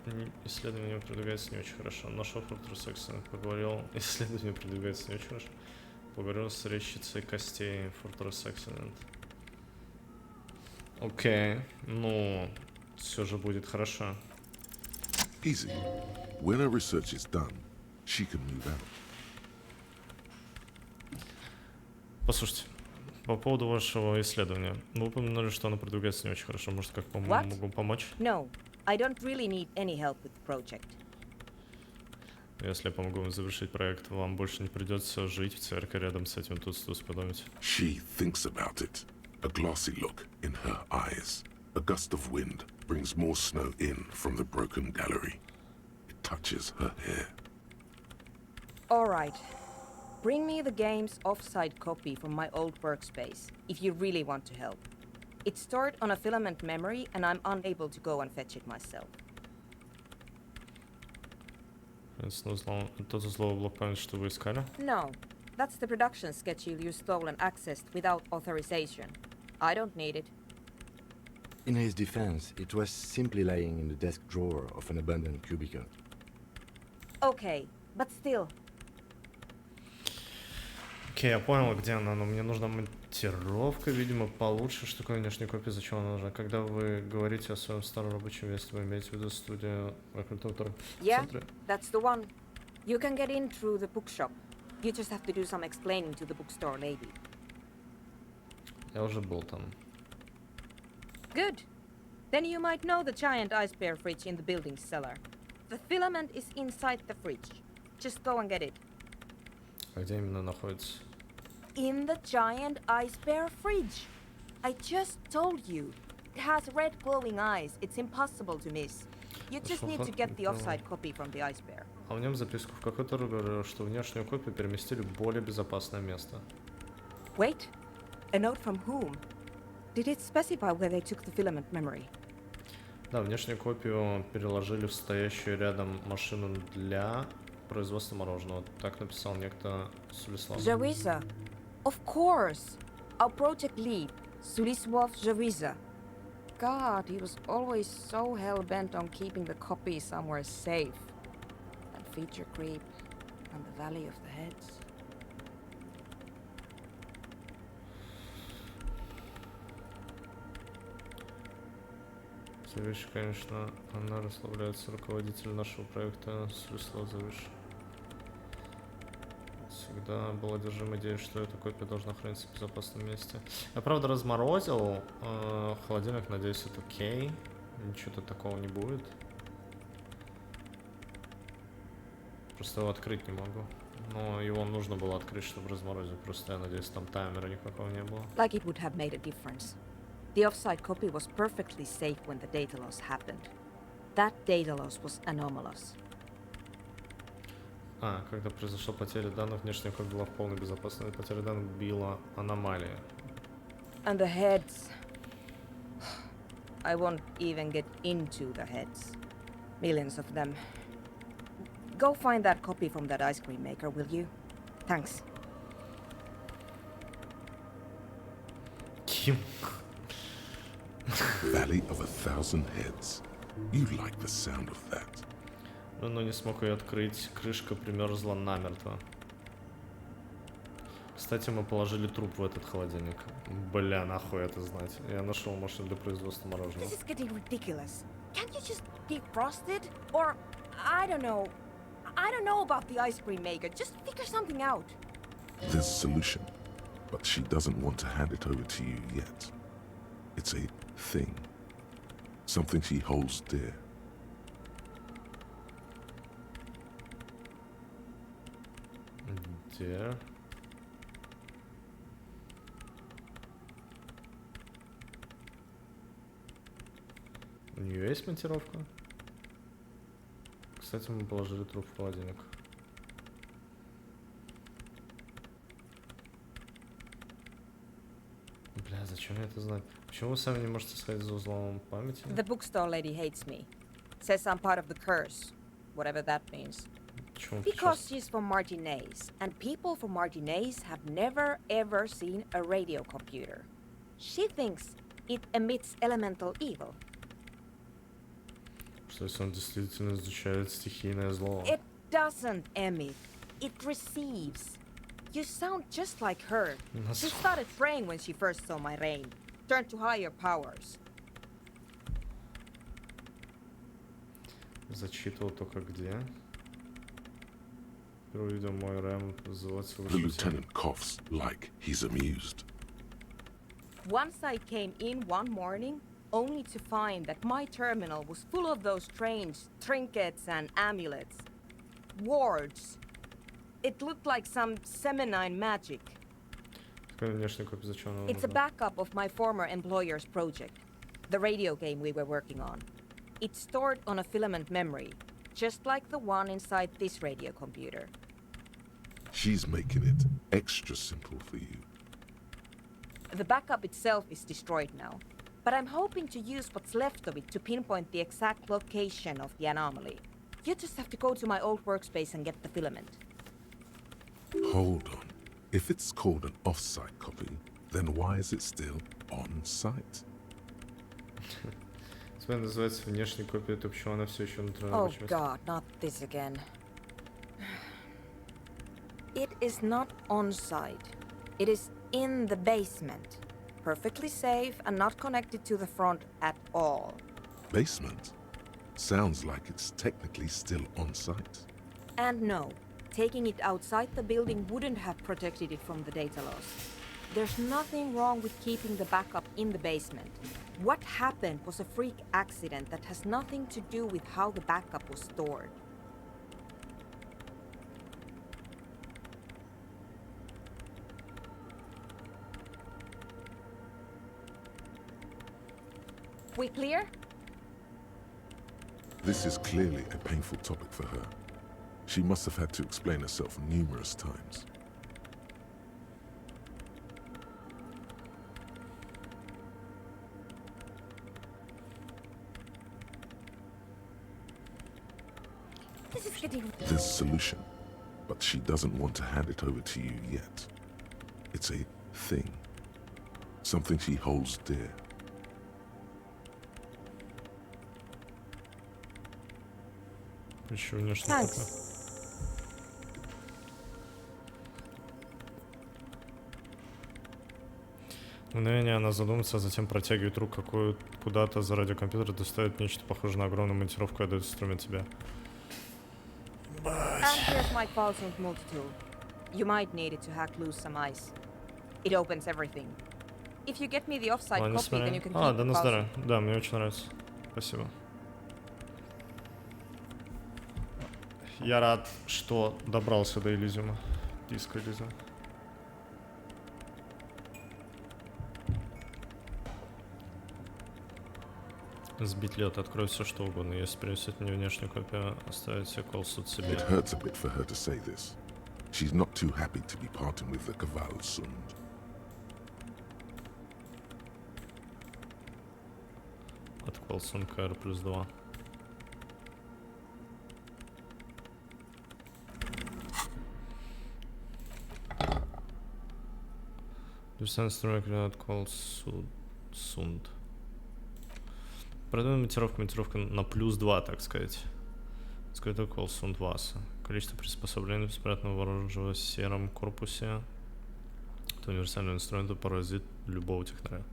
не очень хорошо. Нашел фактор секса, поговорил. Исследование продвигается не очень хорошо. Поговорил с резчицей костей Fortress Accident. Окей, ну, все же будет хорошо. Easy. When her research is done, she can move out. Послушайте, по поводу вашего исследования. Вы упомянули, что оно продвигается не очень хорошо. Может, как могу помочь? No, I don't really need any help with the project. Если я помогу вам завершить проект, вам больше не придется жить в церкви рядом с этим туз-туз, подумайте. She thinks about it. A glassy look in her eyes. A gust of wind brings more snow in from the broken gallery. It touches her hair. All right. Bring me the game's offside copy from my old workspace, if you really want to help. It's stored on a filament memory, and I'm unable to go and fetch it myself. Тот злого блокпоинт, что вы искали? No, that's the production schedule you stole and accessed without authorization. I don't need it. In his defense, it was simply lying in the desk drawer of an abandoned cubicle. Okay, but still. Окей, я понял, где она, но мне нужна монтировка, видимо, получше. Что такое внешняя копия, зачем она нужна? Когда вы говорите о своем старом рабочем месте, вы имеете в виду студию архитектуры? Yeah, that's the one. You can get in through the bookshop. You just have to do some explaining to the bookstore lady. Я уже был там. Good. Then you might know the giant ice bear fridge in the building's cellar. The filament is inside the fridge. Just go and get it. А где именно находится? In the giant ice bear fridge. I just told you. It has red glowing eyes. It's impossible to miss. You just need to get the offside copy from the ice bear. А в нем записку в какой-то говорил, что внешнюю копию переместили в более безопасное место. Wait. A note from whom? Did it specify where they took the filament memory? Да, внешнюю копию переложили в стоящую рядом машину для производства мороженого. Так написал некто Сулислав. Javisa. Of course. Our project lead, UselessMouth Javisa. God, he was always so hell-bent on keeping the copy somewhere safe. And feature creep and the Valley of the Heads. Завиш, конечно, она расслабляется. Руководитель нашего проекта Сулислав Завиш. Всегда был одержим идеей, что эта копия должна храниться в безопасном месте. Я, правда, разморозил. Холодильник, надеюсь, это окей. Ничего такого не будет. Просто его открыть не могу. Но его нужно было открыть, чтобы разморозить. Просто я надеюсь, там таймера никакого не было. Like it would have made a difference. The offside copy was perfectly safe when the data loss happened. That data loss was anomalous. Когда произошла потеря данных, внешняя копия была в полной безопасности. Потеря данных била аномалия. And the heads. I won't even get into the heads. Millions of them. Go find that copy from that ice cream maker, will you? Thanks. Kim. Valley of 1,000 heads. You like the sound of that. Но не смог ее открыть. Крышка примерзла намертво. Кстати, мы положили труп в этот холодильник. Бля, нахуй это знать. Я нашел машину для производства мороженого. This is getting ridiculous. Can't you just defrost it? Or, I don't know. I don't know about the ice cream maker. Just figure something out. There's a solution, but she doesn't want to hand it over to you yet. It's a thing. Something she holds dear. Dear? У нее есть монтировка? Кстати, мы положили труп в холодильник. Бля, зачем мне это знать? Почему вы сами не можете сходить за узлом памяти? The bookstore lady hates me. Says I'm part of the curse. Whatever that means. Because she's from Martinez, and people from Martinez have never ever seen a radio computer. She thinks it emits elemental evil. Что если он действительно изучает стихийное зло? It doesn't emit. It receives. You sound just like her. She started praying when she first saw my rain. Turned to higher powers. Зачитывал только где? Первый видел мой рэм, называется The lieutenant coughs like he's amused. Once I came in one morning, only to find that my terminal was full of those strange trinkets and amulets. Wards. It looked like some Semenine magic. It's a backup of my former employer's project, the radio game we were working on. It's stored on a filament memory, just like the one inside this radio computer. She's making it extra simple for you. The backup itself is destroyed now, but I'm hoping to use what's left of it to pinpoint the exact location of the anomaly. You just have to go to my old workspace and get the filament. Hold on. If it's called an off-site copy, then why is it still on-site? Называется внешняя копия, то почему она все еще на Oh God, not this again. It is not on-site. It is in the basement. Perfectly safe and not connected to the front at all. Basement? Sounds like it's technically still on-site. And no, taking it outside the building wouldn't have protected it from the data loss. There's nothing wrong with keeping the backup in the basement. What happened was a freak accident that has nothing to do with how the backup was stored. We clear? This is clearly a painful topic for her. She must have had to explain herself numerous times. This is getting... There's a solution, but she doesn't want to hand it over to you yet. It's a thing. Something she holds dear. Еще внешне. Мгновение она задумается, а затем протягивает руку куда-то за радиокомпьютер, достает нечто похожее на огромную монтировку и отдает инструмент тебе. And here's my Falsung multi-tool. You might need it to hack loose some ice. It opens everything. If you get me the offsite copy, then you can keep да, на здоровье. Да, мне очень нравится. Спасибо. Я рад, что добрался до Elysium. Диска Elysium. Сбить лед, открой все что угодно. Если принесет мне внешнюю копию, оставить все колсуд себе. It hurts a bit for her to say this. She's not too happy to be parting with the Kvalsund. От колсун КР +2. От колсунд. Продвинутая монтировка на +2, так сказать. Скрытый колсунд васа. Количество приспособлений беспорядного вооружения в сером корпусе. Это универсальный инструмент, паразит любого технаря.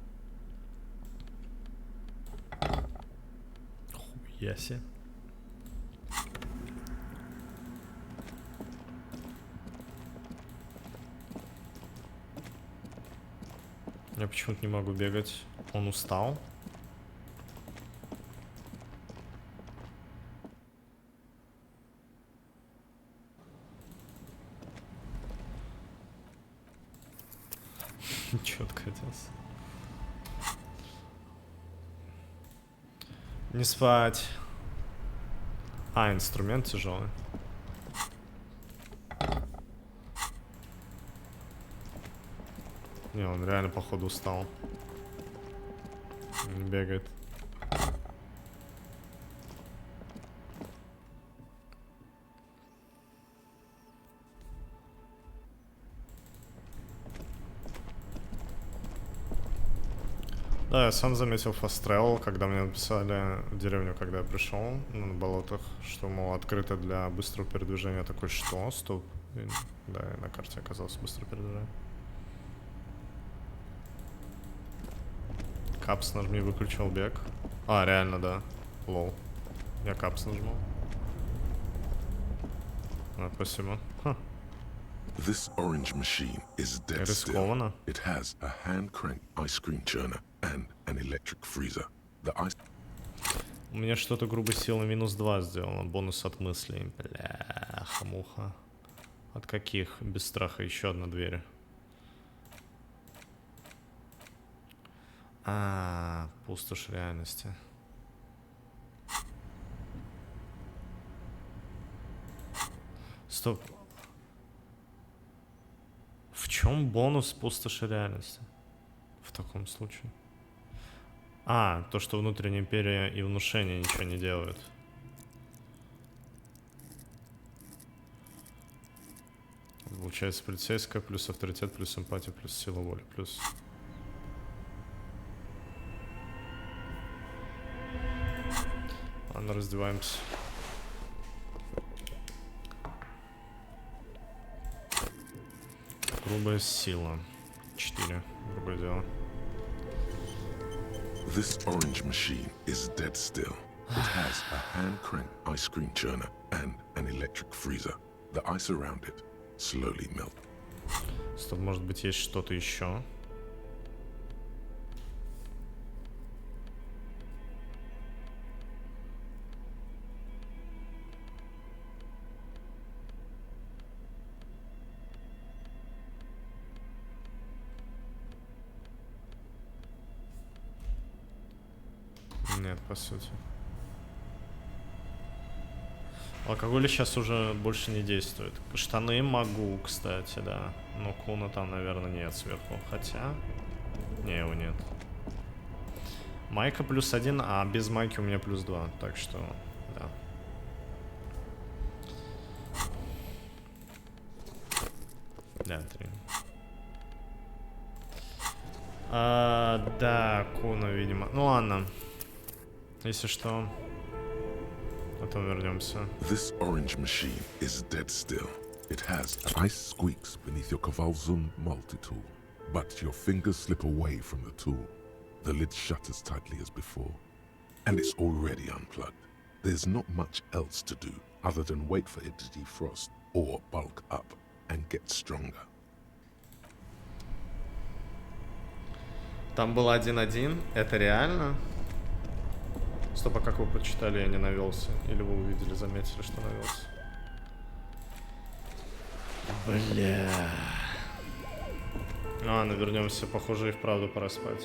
Хуяси. Я почему-то не могу бегать. Он устал. Четко оделся. Не спать. А, инструмент тяжелый. Не, он реально походу устал. Он бегает. Да, я сам заметил fast travel, когда мне написали в деревню, когда я пришел на болотах, что, мол, открыто для быстрого передвижения. Такой, что? Стоп. И, да, и на карте оказалось быстрое передвижение. Капс нажми, выключил бег. А, реально, да. Лол. Я капс нажму. А, спасибо. Ха. This orange machine is dead still. It has a hand-crank ice cream churner and an electric freezer. The ice... У меня что-то грубо сила -2 сделано. Бонус от мыслей. Бляха-муха. От каких? Без страха. Еще одна дверь. А, пустошь реальности. Стоп. В чем бонус пустоши реальности? В таком случае. А, то, что внутренняя империя и внушение ничего не делают. Получается полицейская, плюс авторитет, плюс эмпатия, плюс сила воли, плюс... Ладно, раздеваемся. Грубая сила. 4. Грубое дело. This orange machine is dead still. It has a hand-crank ice cream churner and an electric freezer. The ice around it slowly melts. Стоп, может быть, есть что-то еще? Нет, по сути. Алкоголь сейчас уже больше не действует. Штаны могу, кстати, да. Но куна там, наверное, нет сверху. Хотя... Не, его нет. Майка +1, а без майки у меня +2. Так что, да. Да, 3. Да, куна, видимо. Ну ладно. Если что, потом вернемся. This orange machine is dead still. It has ice squeaks beneath your Kvalsund multi-tool, but your fingers slip away from the tool. The lid shutters tightly as before, and it's already unplugged. There's not much else to do other than wait for it to defrost or bulk up and get stronger. Там был 1-1, это реально? Стоп, а как вы прочитали, я не навелся? Или вы увидели, заметили, что навелся? Бля. Ладно, вернемся. Похоже, и вправду пора спать.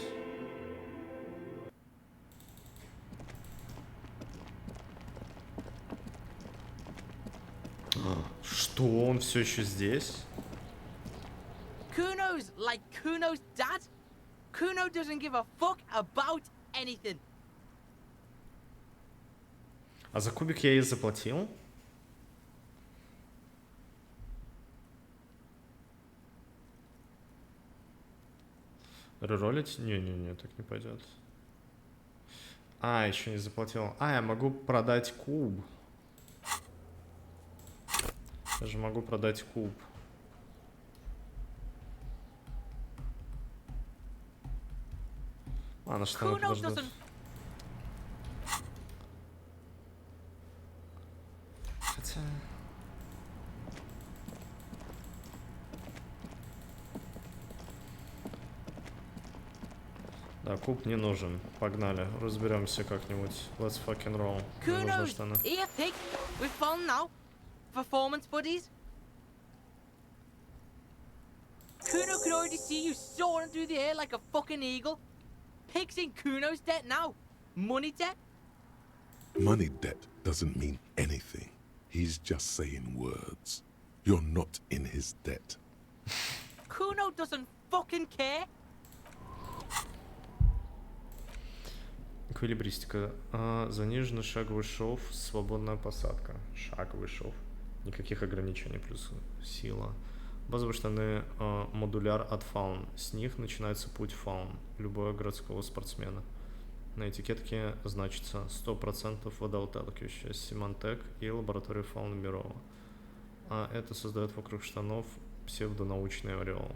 Что? Он все еще здесь? Kuno's like Kuno's dad? Kuno doesn't give a fuck about anything. А за кубик я ей заплатил? Реролить? Не-не-не, так не пойдет. А, еще не заплатил. А, я могу продать куб. Я же могу продать куб. А, на что она подождет? Хотя... Да, куб не нужен. Погнали, разберемся как-нибудь. Let's fucking roll. Kuno's here, pig. We've found now. Performance buddies. Kuno could already see you soaring through the air like a fucking eagle. Pig's in Kuno's debt now. Money debt? Money debt doesn't mean anything. He's just saying words. You're not in his debt. Kuno doesn't fucking care. Эквилибристика. Заниженный шаговый шов, свободная посадка. Шаговый шов. Никаких ограничений, плюс сила. Базовые штаны модуляр от фаун. С них начинается путь фаун любого городского спортсмена. На этикетке значится 100% водоотталкивающая, Симантек и лаборатория фауны Мирова. А это создает вокруг штанов псевдонаучный ореол.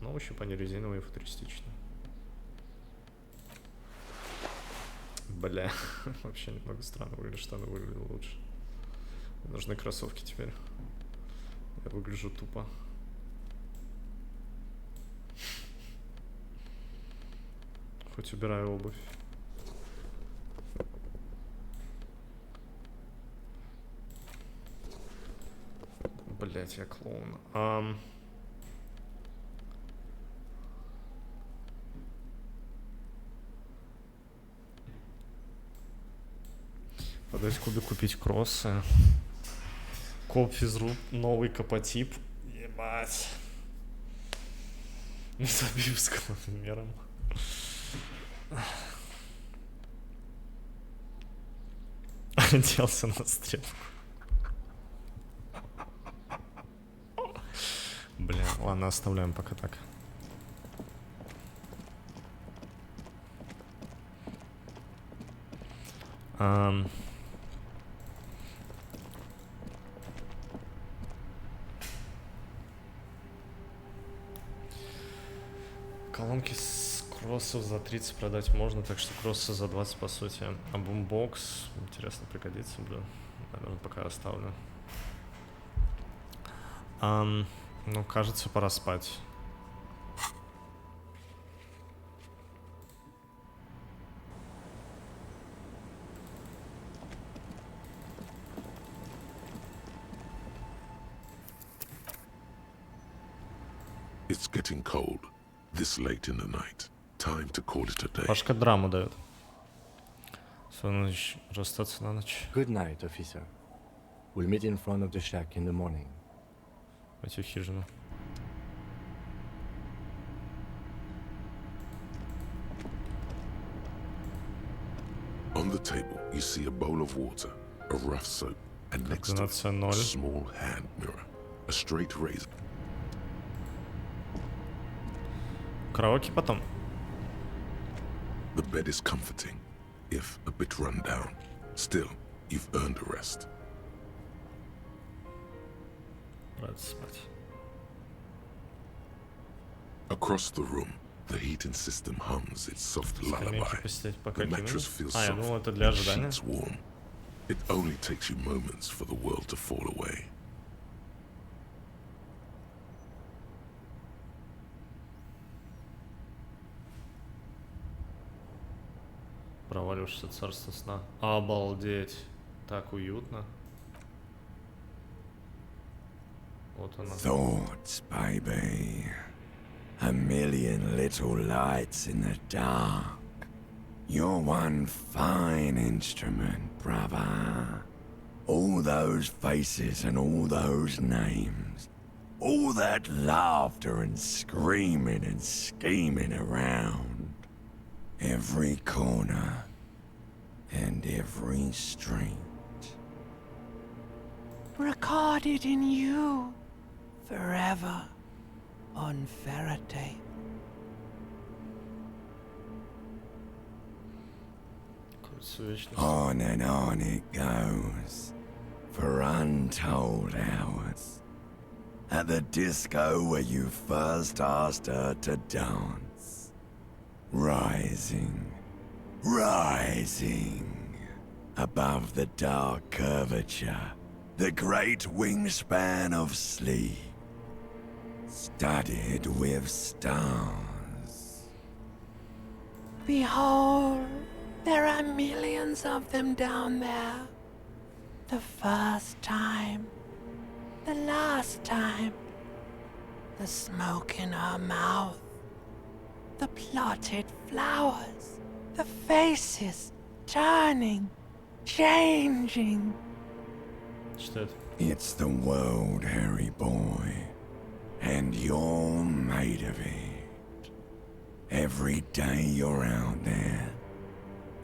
На ощупь они резиновые и футуристичные. Бля, вообще немного странно выглядит, штаны выглядят лучше. Мне нужны кроссовки теперь. Я выгляжу тупо. Хоть убираю обувь. Блять, я клоун. Подать кубик, купить кроссы. Коп физру, новый капотип. Ебать. Забив с главным. Оделся на стрелку. Бля, ладно, оставляем пока так. Колонки с кроссов за 30 продать можно, так что кроссы за 20 по сути. А бумбокс, интересно, пригодится, блин. Наверное, пока оставлю. Ну, кажется, пора спать. It's getting cold. This late in the night. Time to call it a day. Пашка драму дает. Всю ночь расстаться на ночь. Good night, officer. We'll meet in front of the shack in the morning. Пойти в хижину. On the table, you see a bowl of water, a rough soap, and next to it, a small hand mirror, a straight razor. Караоке потом. The bed is comforting, if a bit run down. Still, you've earned a rest. Рад спать. Across the room, the heating system hums its soft lullaby. The mattress feels soft, the sheets warm. It only takes you moments for the world to fall away. Проваливаешься в царство сна. Обалдеть. Так уютно. Вот она. Thoughts, baby. A million little lights in the dark. You're one fine instrument, brother. All those faces and all those names. All that laughter and screaming and scheming around. Every corner and every street. Recorded in you forever on Faraday. On and on it goes for untold hours. At the disco where you first asked her to dance. Rising, rising above the dark curvature, the great wingspan of sleep, studded with stars. Behold, there are millions of them down there. The first time, the last time, the smoke in her mouth, the plotted flowers, the faces turning, changing. It's the world, Harry boy, and you're made of it. Every day you're out there,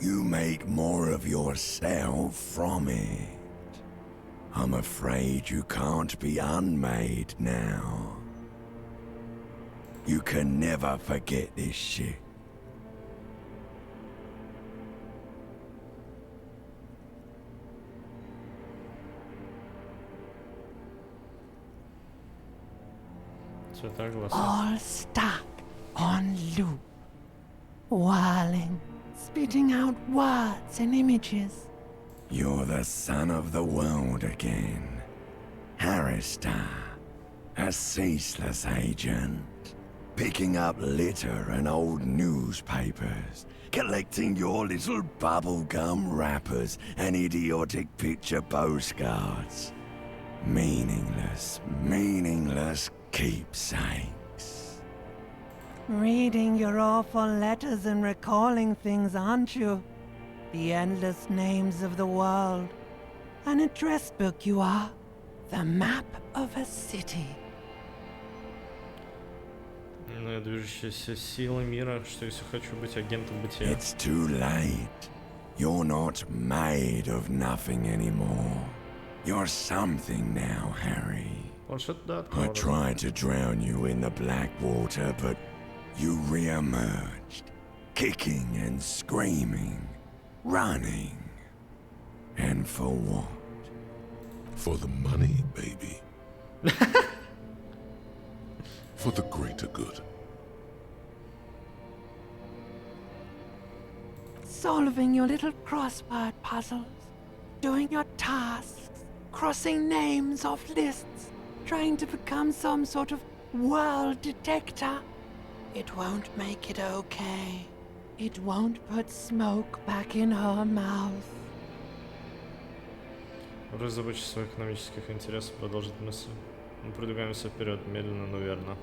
you make more of yourself from it. I'm afraid you can't be unmade now. You can never forget this shit. All stuck on loop, whirling, spitting out words and images. You're the son of the world again. Harrister, a ceaseless agent. Picking up litter and old newspapers. Collecting your little bubblegum wrappers and idiotic picture postcards. Meaningless, meaningless keepsakes. Reading your awful letters and recalling things, aren't you? The endless names of the world. An address book you are. The map of a city. Движущаяся сила мира, что если хочу быть агентом бытия. It's too late. You're not made of nothing anymore. You're something now, Harry. I tried to drown you in the black water, but you re-emerged, kicking and screaming, running. And for what? For the money, baby. For the greater good. Solving your little crossword puzzles, doing your tasks, crossing names off lists, trying to become some sort of world detector. It won't make it okay. It won't put smoke back in her mouth. Разработчик своих экономических интересов продолжит мысль. Мы продвигаемся вперед, медленно, но верно.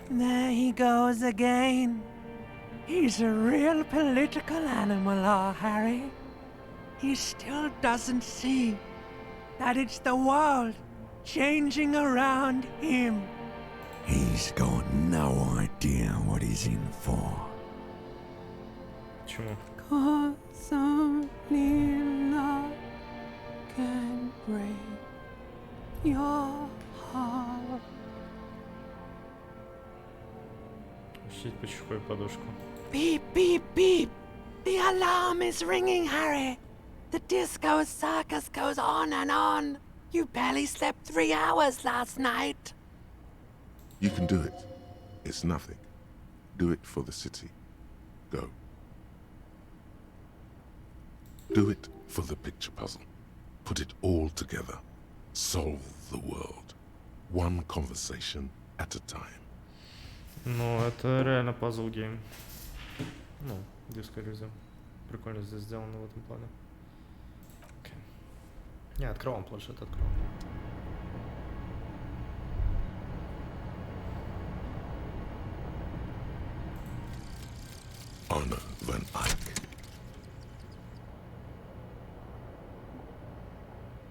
There he goes again. He's a real political animal, our Harry. He still doesn't see that it's the world changing around him. He's got no idea what he's in for. Почему? 'Cause only love can break your heart. Ощутить под щекой подушку. Beep, beep, beep. The alarm is ringing, Harry. The disco circus goes on and on. You barely slept 3 hours last night. You can do it. It's nothing. Do it for the city. Go. Do it for the picture puzzle. Put it all together. Solve the world. One conversation at a time. Ну, это реально пазл-гейм. Ну, диско Elysium. Прикольно здесь сделано в этом плане. Окей. Не, открываем планшет, открываем. Honor Van Eyck.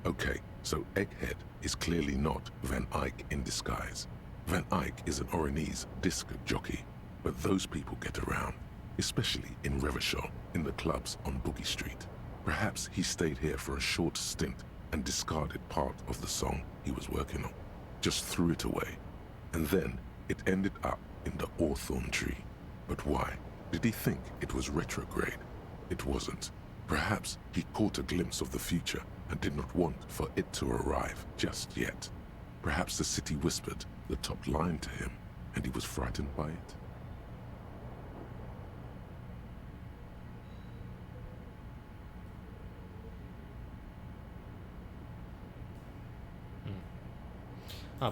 Okay, so Egghead is clearly not Van Eyck in disguise. Van Eyck is an Oranese disc jockey, but those people get around, especially in Revachol, in the clubs on Boogie Street. Perhaps he stayed here for a short stint and discarded part of the song he was working on, just threw it away, and then it ended up in the Hawthorn tree. But why? Did he think it was retrograde? It wasn't. Perhaps he caught a glimpse of the future and did not want for it to arrive just yet. Perhaps the city whispered the top line to him, and he was frightened by it.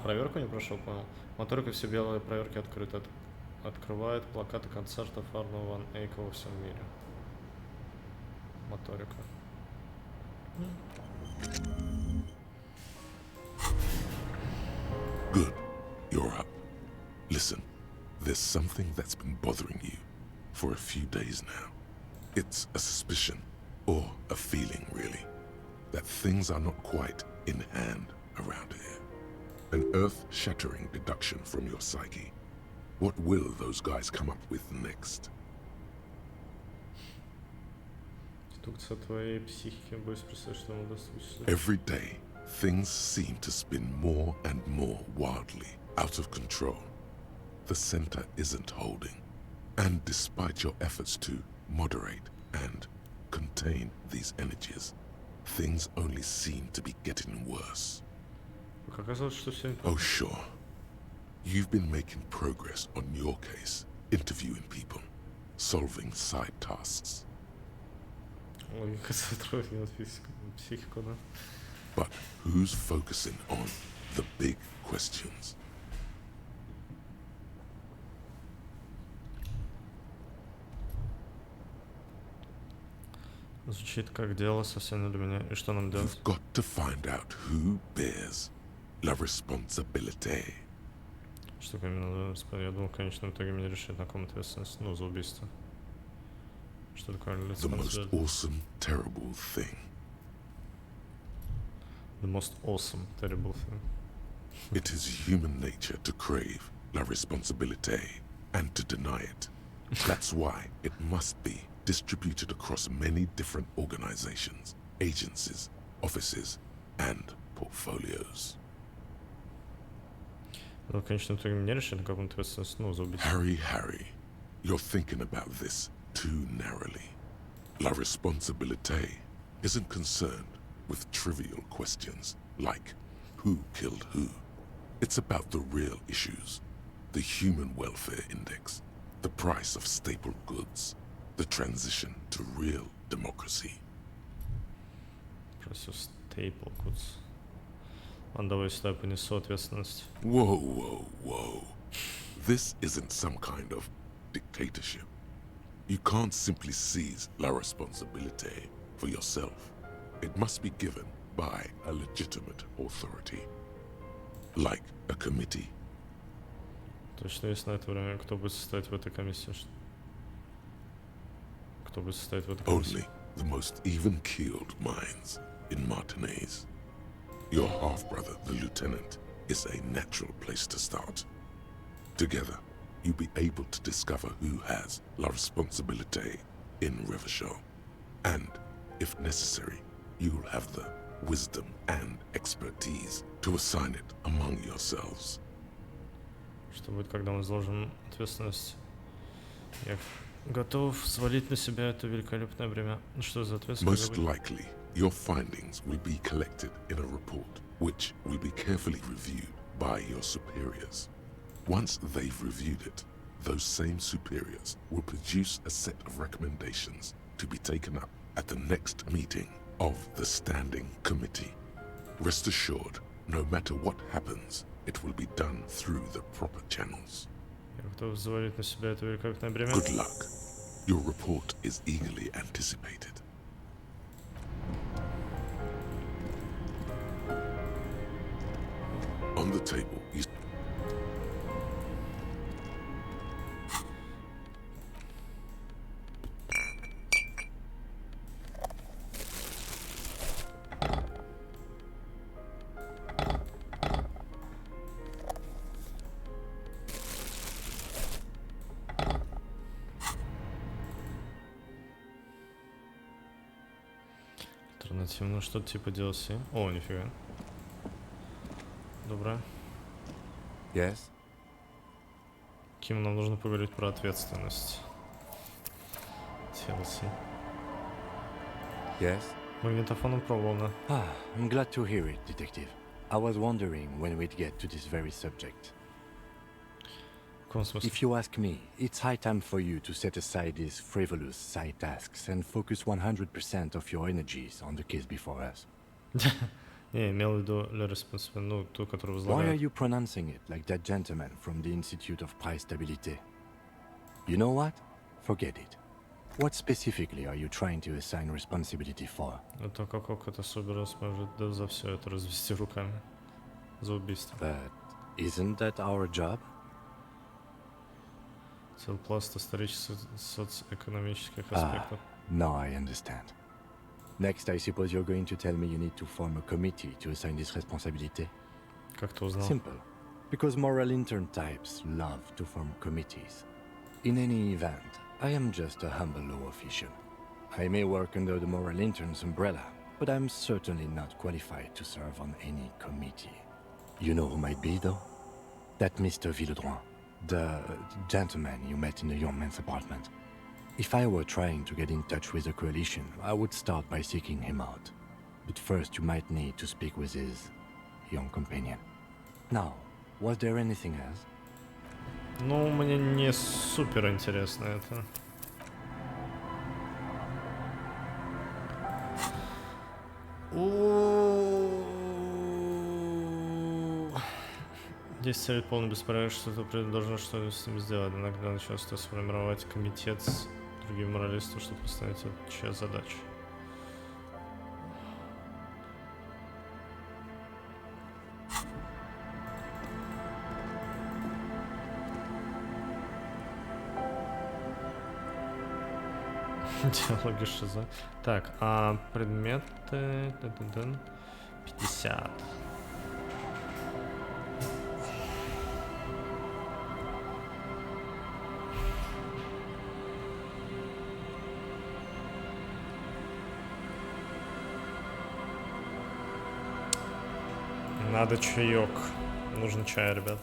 Проверку не прошел, понял. Моторика все белые проверки открыты. Открывает плакаты концертов Арно Ван Эйка во всем мире. Моторика. Good. You're up. Listen, there's something that's been bothering you for a few days now. It's a suspicion, or a feeling really, that things are not quite in hand around here. An earth-shattering deduction from your psyche. What will those guys come up with next? Every day, things seem to spin more and more wildly out of control. The center isn't holding. And despite your efforts to moderate and contain these energies, things only seem to be getting worse. Oh, sure. You've been making progress on your case, interviewing people, solving side tasks. But who's focusing on the big questions? Звучит как дело совсем не для меня. И что нам делать? You've got to find out who bears la responsabilité. Что именно, я думал, в конечном итоге мне решить, на ком ответственность, ну, за убийство. Что такое The most awesome, terrible thing. The most awesome, terrible thing. It is human nature to crave la responsabilité and to deny it. That's why it must be distributed across many different organizations, agencies, offices, and portfolios. Но в конечном итоге мне решить, на каком ответственность, ну, за убийство. Harry, you're thinking about this too narrowly. La responsabilité isn't concerned with trivial questions like who killed who. It's about the real issues, the human welfare index, the price of staple goods, the transition to real democracy. Price of staple goods. Давай сюда понесу ответственность. Whoa. This isn't some kind of dictatorship. You can't simply seize la responsabilité for yourself. It must be given by a legitimate authority, like a committee. Точно есть на это время, кто будет состоять в этой комиссии? Кто будет состоять в этой комиссии? Only the most even-keeled minds in Martinez. Your half-brother, the lieutenant, is a natural place to start. Together, you'll be able to discover who has la responsabilité in Revachol. And, if necessary, you'll have the wisdom and expertise to assign it among yourselves. Что будет, когда мы изложим ответственность? Я готов свалить на себя это великолепное бремя. Что за ответственность? Most likely, your findings will be collected in a report, which will be carefully reviewed by your superiors. Once they've reviewed it, those same superiors will produce a set of recommendations to be taken up at the next meeting of the Standing Committee. Rest assured, no matter what happens, it will be done through the proper channels. Я готов взвалить на себя это великолепное бремя. Good luck. Your report is eagerly anticipated. On the table is... Альтернативно, что-то типа DLC. О, нифига. Доброе. Yes? Ким, нам нужно поговорить про ответственность. DLC. Yes? Магнитофоном пробовано. I'm glad to hear it, Detective. I was wondering when we'd get to this very subject. If you ask me, it's high time for you to set aside these frivolous side tasks and focus 100% of your energies on the case before us. Не, имел в виду le responsable, ну, ту, которую Why are возлагает. you pronouncing it like that gentleman from the Institute of Price Stability? You know what? Forget it. What specifically are you trying to assign responsibility for? Это как это собирался, может, да, за все это развести руками. За убийство. But isn't that our job? Целый пласт исторических социоэкономических аспектов. Now I understand. Next, I suppose you're going to tell me you need to form a committee to assign this responsibility? Как ты узнал? Simple. Because moral intern types love to form committees. In any event, I am just a humble law official. I may work under the moral intern's umbrella, but I'm certainly not qualified to serve on any committee. You know who might be, though? That Mr. Villedroit, the gentleman you met in the young man's apartment. If I were trying to get in touch with the coalition, I would start by seeking him out. But first you might need to speak with his young companion. Now, was there anything else? Ну, мне не супер интересно это. Здесь царит полный беспорядок, что-то должно что-то с ним сделать. Иногда начался сформировать комитет с другими моралистами, чтобы поставить часть задач. Диалоги шиза. Так, а предметы... 50. Надо чаек. Нужен чай, ребят.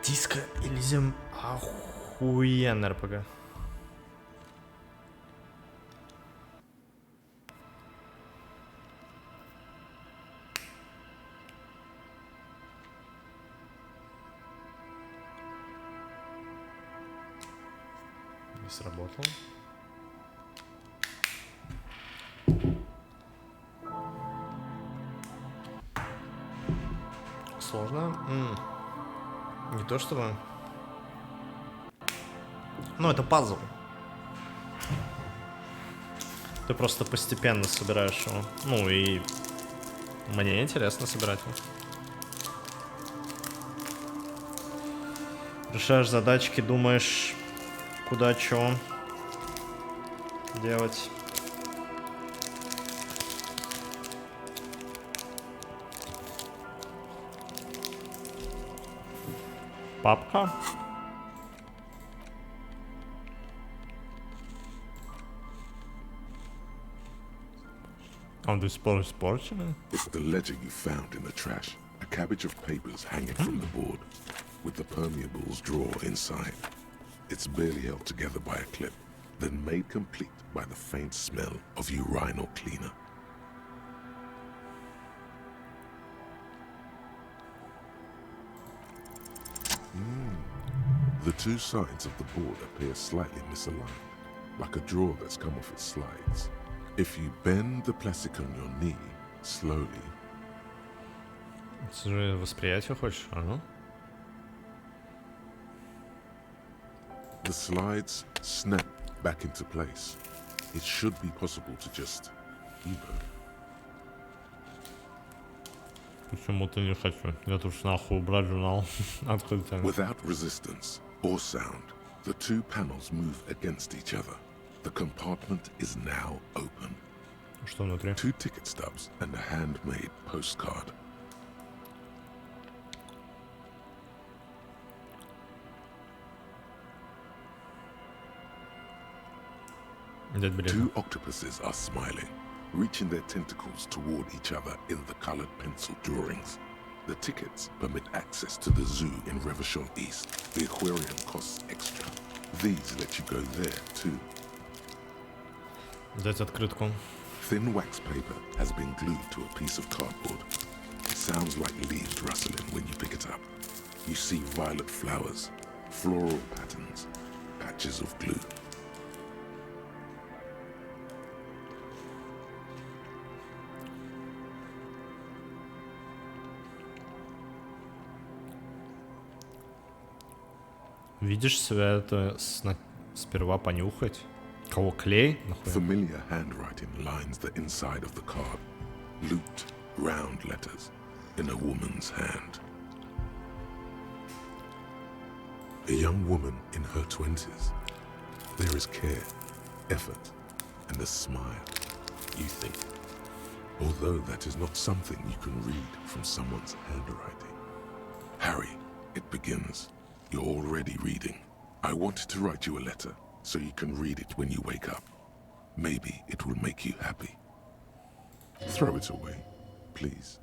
Диско Elysium охуенный РПГ. Не сработал. Сложно. Не то чтобы... Ну, это пазл. Ты просто постепенно собираешь его. Ну и мне интересно собирать его. Решаешь задачки, думаешь, куда что делать. Папка. On this sports. It's the ledger you found in the trash. A cabbage of papers hanging from the board, with the permeables drawer inside. It's barely held together by a clip, then made complete by the faint smell of urinal cleaner. The two sides of the board appear slightly misaligned, like a drawer that's come off its slides. If you bend the plastic on your knee slowly... Это же восприятие хочешь, ага. The slides snap back into place. It should be possible to just, you know... Почему-то не хочу. Я тут нахуй убрать журнал. Открытый. Without resistance or sound, the two panels move against each other. The compartment is now open. Что внутри? 2 ticket stubs and a handmade postcard. Two octopuses are smiling, reaching their tentacles toward each other in the colored pencil drawings. The tickets permit access to the zoo in Revachol East. The aquarium costs extra. These let you go there too. Дать открытку. Thin wax paper has been glued to a piece of cardboard. It sounds like leaves rustling when you pick it up. You see violet flowers, floral patterns, patches of glue. Видишь себя это сперва понюхать? Кого клей? Familiar handwriting lines the inside of the card. Looped, round letters in a woman's hand. A young woman in her 20s. There is care, effort, and a smile, you think. Although that is not something you can read from someone's handwriting. Harry, it begins. You're already reading. I wanted to write you a letter so you can read it when you wake up. Maybe it will make you happy. Throw it away, please.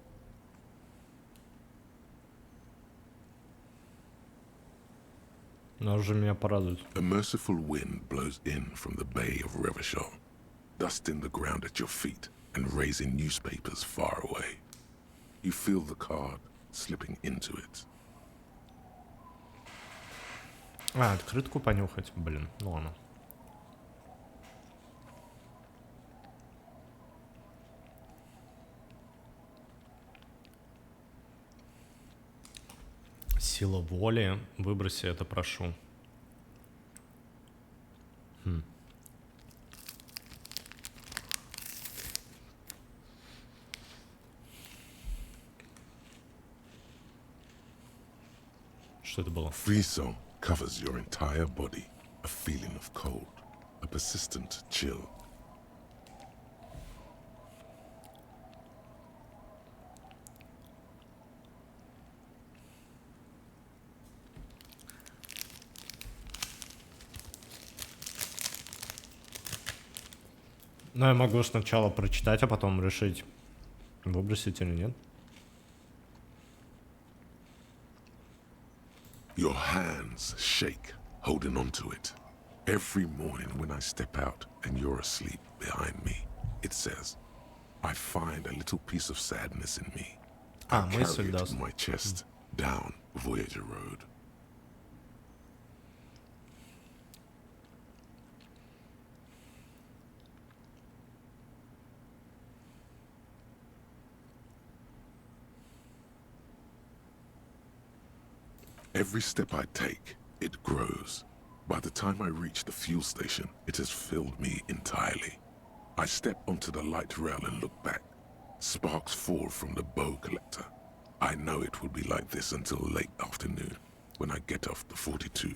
Уже меня порадует. A merciful wind blows in from the bay of Revachol, dusting the ground at your feet and raising newspapers far away. You feel the card slipping into it. Открытку понюхать, блин, ну ладно. Сила воли, выброси это, прошу. Что это было? Frisson covers your entire body, a feeling of cold, a persistent chill. Ну, я могу сначала прочитать, а потом решить, выбросить или нет. Your hands shake, holding onto it. Every morning when I step out and you're asleep behind me, it says, I find a little piece of sadness in me. I carry it in my chest down Voyager Road. Every step I take, it grows. By the time I reach the fuel station, it has filled me entirely. I step onto the light rail and look back. Sparks fall from the bow collector. I know it will be like this until late afternoon, when I get off the 42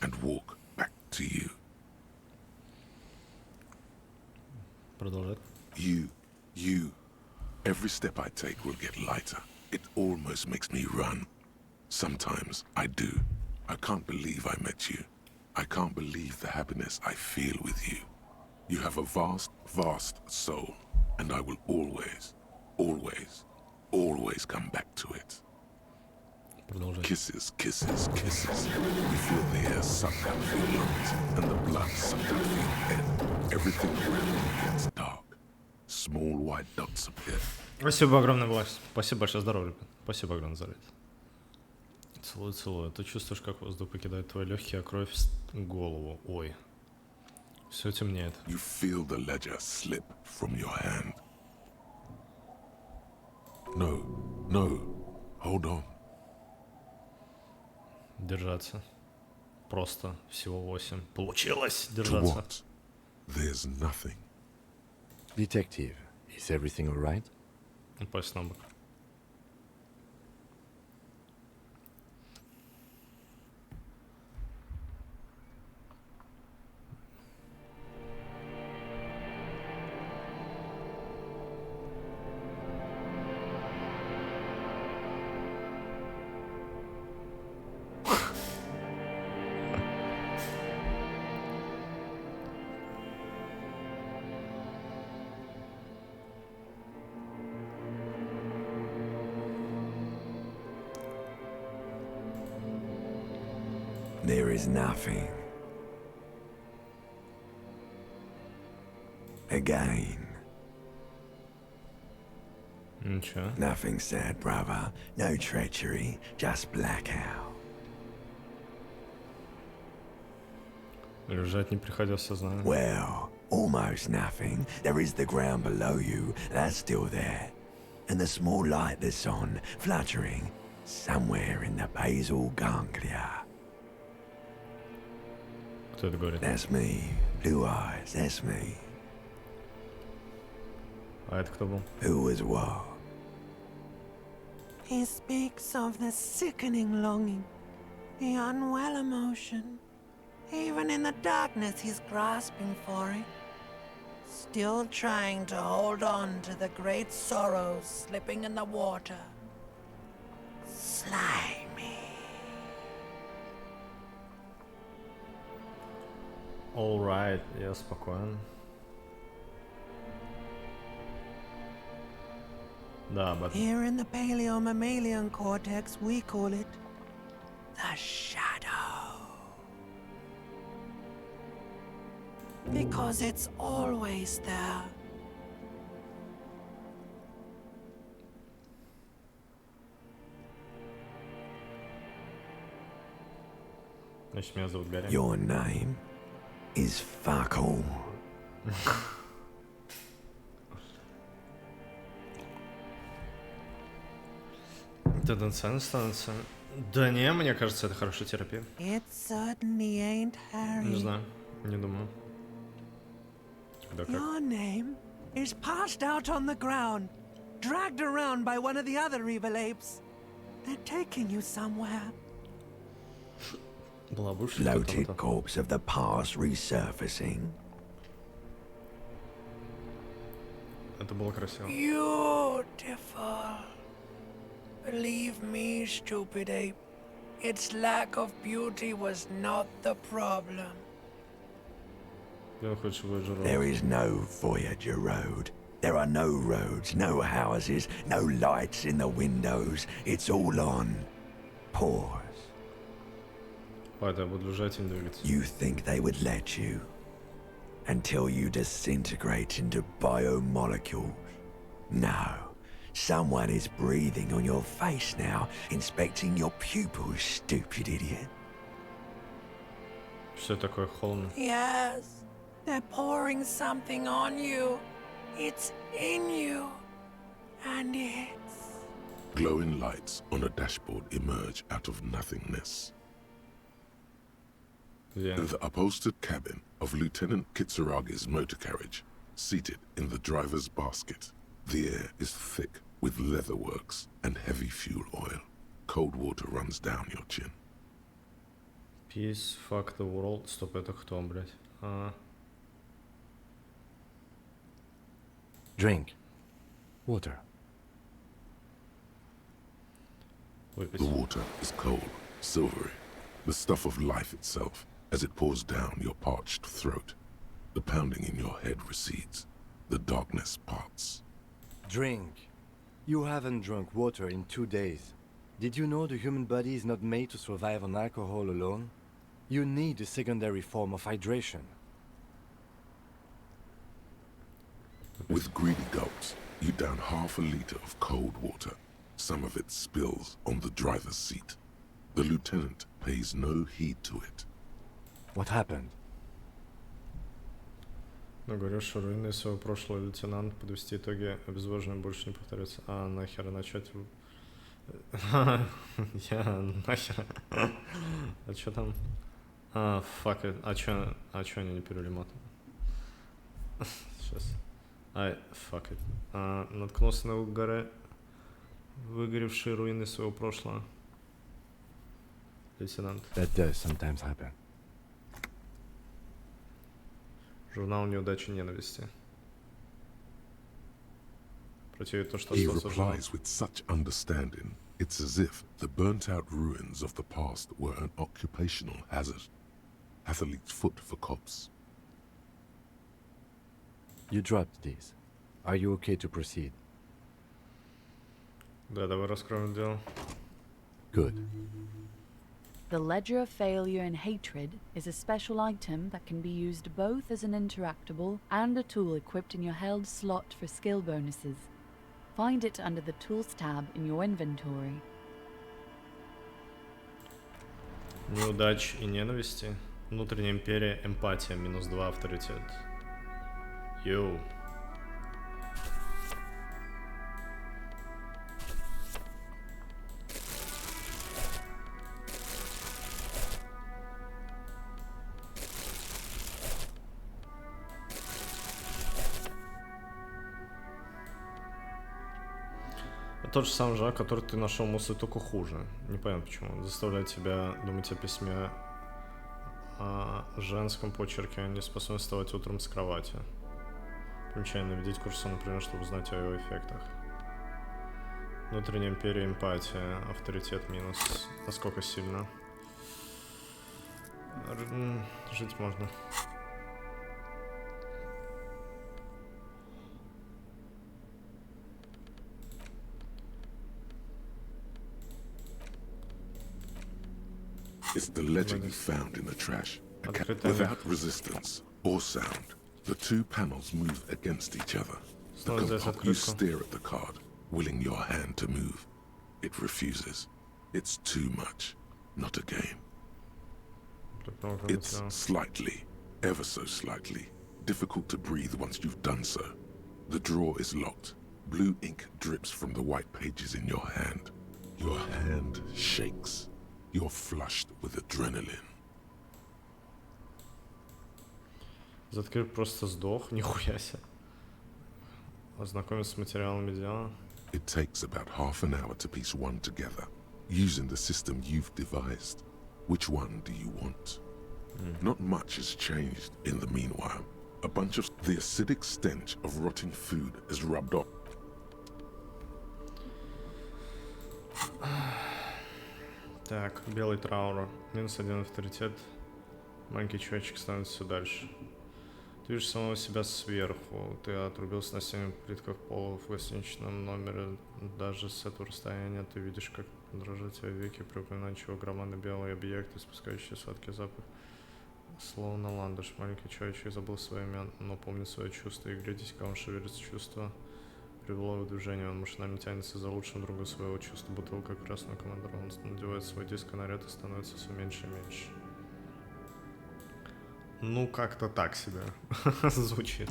and walk back to you. You. Every step I take will get lighter. It almost makes me run. Sometimes I do. I can't believe I met you. I can't believe the happiness I feel with you. You have a vast, vast soul, and I will always, always, always come back to it. Kisses, kisses, kisses. You feel the air sucked out of your lungs, and the blood sucked out of your head. Everything around you gets dark. Small white dots appear. Спасибо огромное, Влас. Спасибо большое, здорово, ребят. Спасибо огромное за рейд. Целую, целую. Ты чувствуешь, как воздух покидает твои легкие, а кровь в голову. Ой. Все темнеет. You feel the ledger slip from your hand. No. Hold on. Держаться. Просто всего 8. Получилось держаться. To what? There's nothing. Detective, is everything all right? Упасть на бок. There is nothing. Again. Ничего. Nothing sad, brother. No treachery, just blackout. Лежать не приходя в сознание. Well, almost nothing. There is the ground below you, that's still there. And the small light that's on, fluttering, somewhere in the basal ganglia. Кто это говорит? That's me. Blue eyes, that's me. А это кто был? Who was what? He speaks of the sickening longing, the unwell emotion. Even in the darkness, he's grasping for it. Still trying to hold on to the great sorrows slipping in the water. Slimy. All right, я спокоен. Да, but... Here in the paleo-mammalian cortex, we call it the shadow. Because it's always there. Значит, меня зовут Гарри. Your name is fuck all. Тенденциально становится. Да не, мне кажется, это хорошая терапия. It certainly ain't Harry. Не знаю, не думаю. Да как? Your name is passed out on the ground, dragged around by one of the other evil apes. They're taking you somewhere. Bloated corpse of the past resurfacing. Это было красиво. Beautiful. Believe me, stupid ape, its lack of beauty was not the problem. There is no Voyager Road. There are no roads, no houses, no lights in the windows. It's all on pause. Ладно, я буду лежать и не двигаться. You think they would let you? Until you disintegrate into biomolecules? No. Someone is breathing on your face now, inspecting your pupils, stupid idiot. Что такое холодно? Yes, they're pouring something on you. It's in you. And it's... Glowing lights on a dashboard emerge out of nothingness. The upholstered cabin of Lieutenant Kitsuragi's motor carriage, seated in the driver's basket. The air is thick with leatherworks and heavy fuel oil. Cold water runs down your chin. Peace, fuck the world. Стоп, это кто, блядь? Drink. Water. The water is cold, silvery, the stuff of life itself, as it pours down your parched throat. The pounding in your head recedes. The darkness parts. Drink. You haven't drunk water in 2 days. Did you know the human body is not made to survive on alcohol alone? You need a secondary form of hydration. With greedy gulps, you down half a liter of cold water. Some of it spills on the driver's seat. The lieutenant pays no heed to it. What happened? Ну, говорю, что руины своего прошлого, лейтенант, подвести итоги, обезвоженным больше не повторится. А, нахер начать... Я нахер... А чё там? Fuck it. А чё они не перевели матом? Сейчас. Fuck it. Наткнулся на горы, выгоревшие руины своего прошлого. Лейтенант. That does sometimes happen. Журнал неудачи ненависти. Против то, что He остался жив. replies with such understanding, it's as if the burnt-out ruins of the past were an occupational hazard. Athlete's foot for cops. You dropped these. Are you okay to proceed? Да, давай раскроем дело. Good. The Ledger of Failure and Hatred is a special item that can be used both as an interactable and a tool equipped in your held slot for skill bonuses. Find it under the Tools tab in your inventory. Неудач и ненависти. Внутренняя империя, эмпатия, -2 авторитет. Йоу. Тот же самый жак, который ты нашел мысли, только хуже. Непонятно почему. Заставляет тебя думать о письме, о женском почерке, не способен вставать утром с кровати. Примечание: наведите курсор, например, чтобы узнать о его эффектах. Внутренняя империя, эмпатия, авторитет минус. Насколько сильно? Жить можно. It's the ledger you found in the trash. Without resistance or sound, the two panels move against each other. You stare at the card, willing your hand to move. It refuses. It's too much. Not a game. It's slightly, ever so slightly, difficult to breathe once you've done so. The drawer is locked. Blue ink drips from the white pages in your hand. Your hand shakes. You're flushed with adrenaline. Заткрыт просто сдох, нихуя себе. Ознакомиться с материалами дела. It takes about half an hour to piece one together, using the system you've devised. Which one do you want? Not much has changed in the meanwhile. A bunch of the acidic stench of rotting food is rubbed off. Так, белый траур. -1 авторитет. Маленький человечек становится все дальше. Ты видишь самого себя сверху. Ты отрубился на 7 плитках пола в гостиничном номере. Даже с этого расстояния ты видишь, как дрожать в веки при упоминании чего громадный белый объект, испускающий сладкий запах. Словно ландыш, маленький человечек забыл свое имя, но помнит свое чувство, и глядите, как он шевелится чувство. Привело его в движение, он машинально тянется за лучшим другом своего чувства. Бутылка красного командора, он надевает свой диско-наряд и становится все меньше и меньше. Ну, как-то так себе звучит.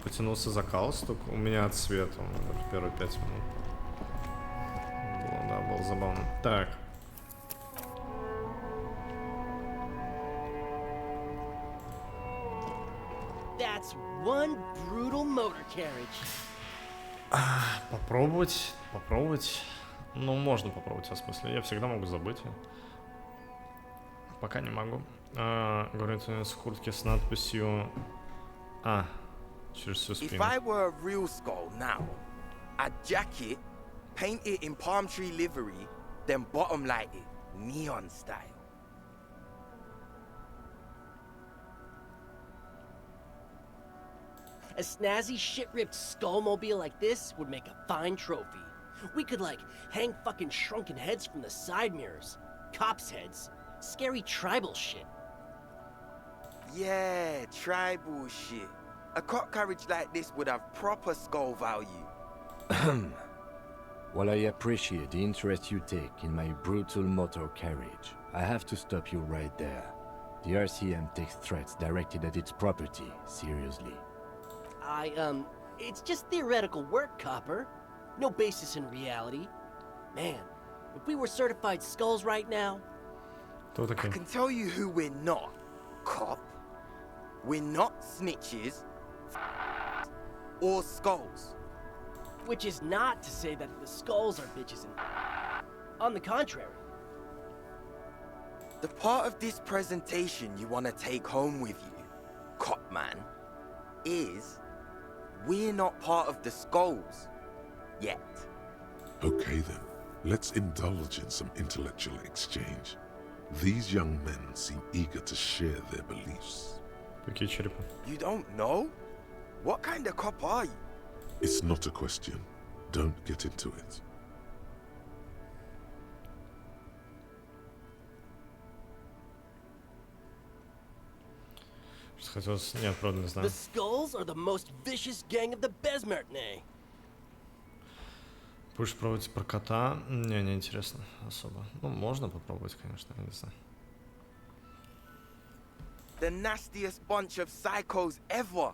Потянулся за галстук. У меня цвет, он первые 5 минут. Да, было забавно. Так. That's one brutal motor carriage. Попробовать. Ну, можно попробовать, в смысле. Я всегда могу забыть. Пока не могу. Говорит, у него в куртке с надписью... через всю спину. If I were a real skull now, I'd jack it, paint it in palm tree livery, then bottom light it, neon style. A snazzy shit-ripped skullmobile like this would make a fine trophy. We could, like, hang fucking shrunken heads from the side mirrors. Cops' heads. Scary tribal shit. Yeah, tribal shit. A cop carriage like this would have proper skull value. While I appreciate the interest you take in my brutal motor carriage, I have to stop you right there. The RCM takes threats directed at its property seriously. It's just theoretical work, Copper. No basis in reality. Man, if we were certified skulls right now... I can tell you who we're not, cop. We're not snitches or skulls. Which is not to say that the skulls are bitches and... On the contrary. The part of this presentation you want to take home with you, cop man, is we're not part of the skulls yet. Okay then, let's indulge in some intellectual exchange. These young men seem eager to share their beliefs. You don't know? What kind of cop are you? It's not a question. Don't get into it. The skulls are the most vicious gang of the Besmertne. Будешь пробовать про кота? Не интересно особо. Ну, можно попробовать, конечно, я не знаю. The nastiest bunch of psychos ever.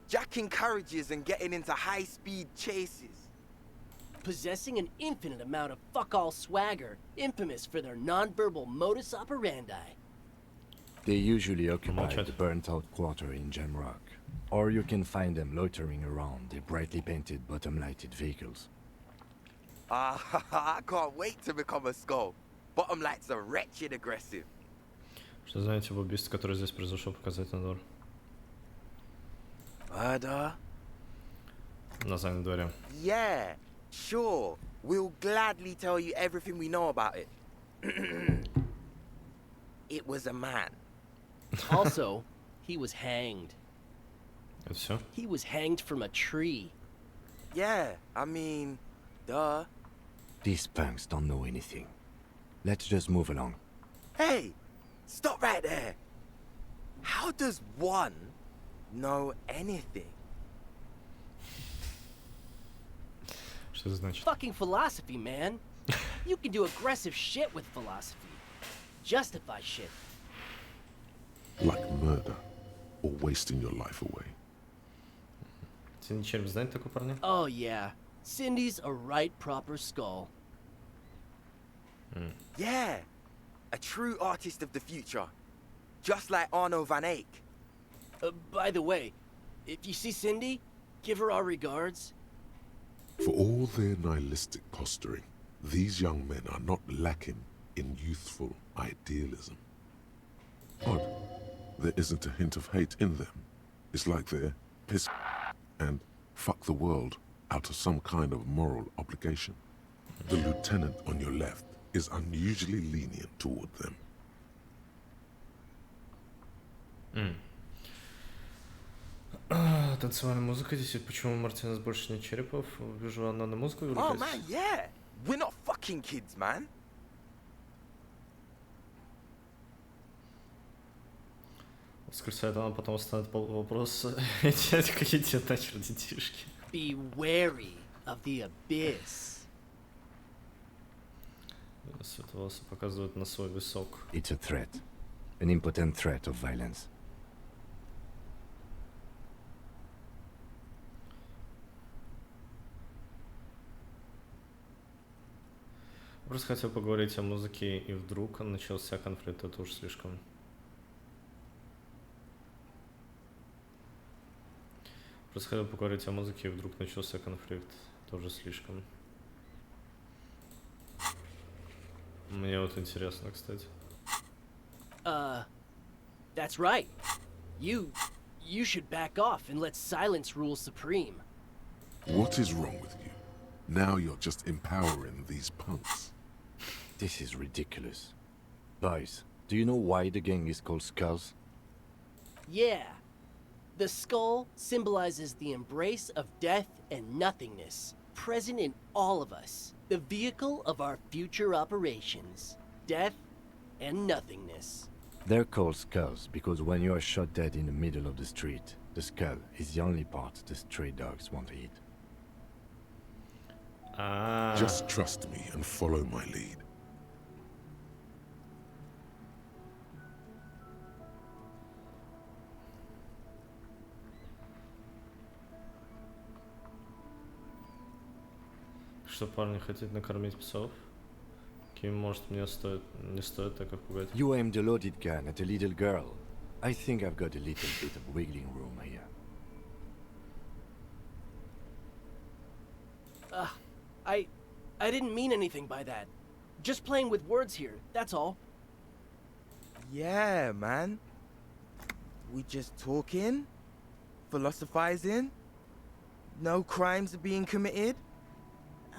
Jacking carriages and getting into high-speed chases. Possessing an infinite amount of fuck-all swagger, infamous for their non-verbal modus operandi. They usually occupy the burnt-out quarter in Jamrock, or you can find them loitering around the brightly painted bottom-lighted vehicles. I can't wait to become a skull. Bottom lights are wretched aggressive. Что знаете об убийстве, которое здесь произошло, показать надо? Murder? На заднем дворе. Yeah, sure. We'll gladly tell you everything we know about it. It was a man. Also, he was hanged. Это все? He was hanged from a tree. Yeah, I mean, duh. These punks don't know anything. Let's just move along. Hey, stop right there. How does one know anything? Что это значит? Fucking philosophy, man. You can do aggressive shit with philosophy. Justify shit. Like murder, or wasting your life away. Cindy Череп знает такого парня? Oh yeah, Cindy's a right proper skull. Yeah, a true artist of the future. Just like Arno van Eyck. By the way, if you see Cindy, give her our regards. For all their nihilistic posturing, these young men are not lacking in youthful idealism. Odd, there isn't a hint of hate in them. It's like they're piss and fuck the world out of some kind of moral obligation. The lieutenant on your left is unusually lenient toward them. танцевальная музыка здесь. Почему Мартинес больше нет черепов? Вижу, она на музыку Oh увлекается. man, yeah. We're not fucking kids, man. Воскресает она, потом ставит вопрос. Дядька идет нахер, детишки. Be wary of the abyss. Световолосый показывает на свой висок. It's a threat. An impotent threat of violence. Просто хотел поговорить о музыке, и вдруг начался конфликт. Это уж слишком. Просто хотел поговорить о музыке, и вдруг начался конфликт. Тоже слишком. Мне вот интересно, кстати. That's right. You should back off and let silence rule supreme. What is wrong with you? Now you're just empowering these punks. This is ridiculous. Boys, do you know why the gang is called Skulls? Yeah. The skull symbolizes the embrace of death and nothingness, present in all of us. The vehicle of our future operations. Death and nothingness. They're called Skulls because when you are shot dead in the middle of the street, the skull is the only part the stray dogs want to eat. Just trust me and follow my lead. Что парни хотят накормить псов? Ким, может, мне не стоит так их пугать? You aimed a loaded gun at a little girl. I think I've got a little bit of wiggling room here. I didn't mean anything by that. Just playing with words here, that's all. Yeah, man. We just talking, philosophizing. No crimes are being committed.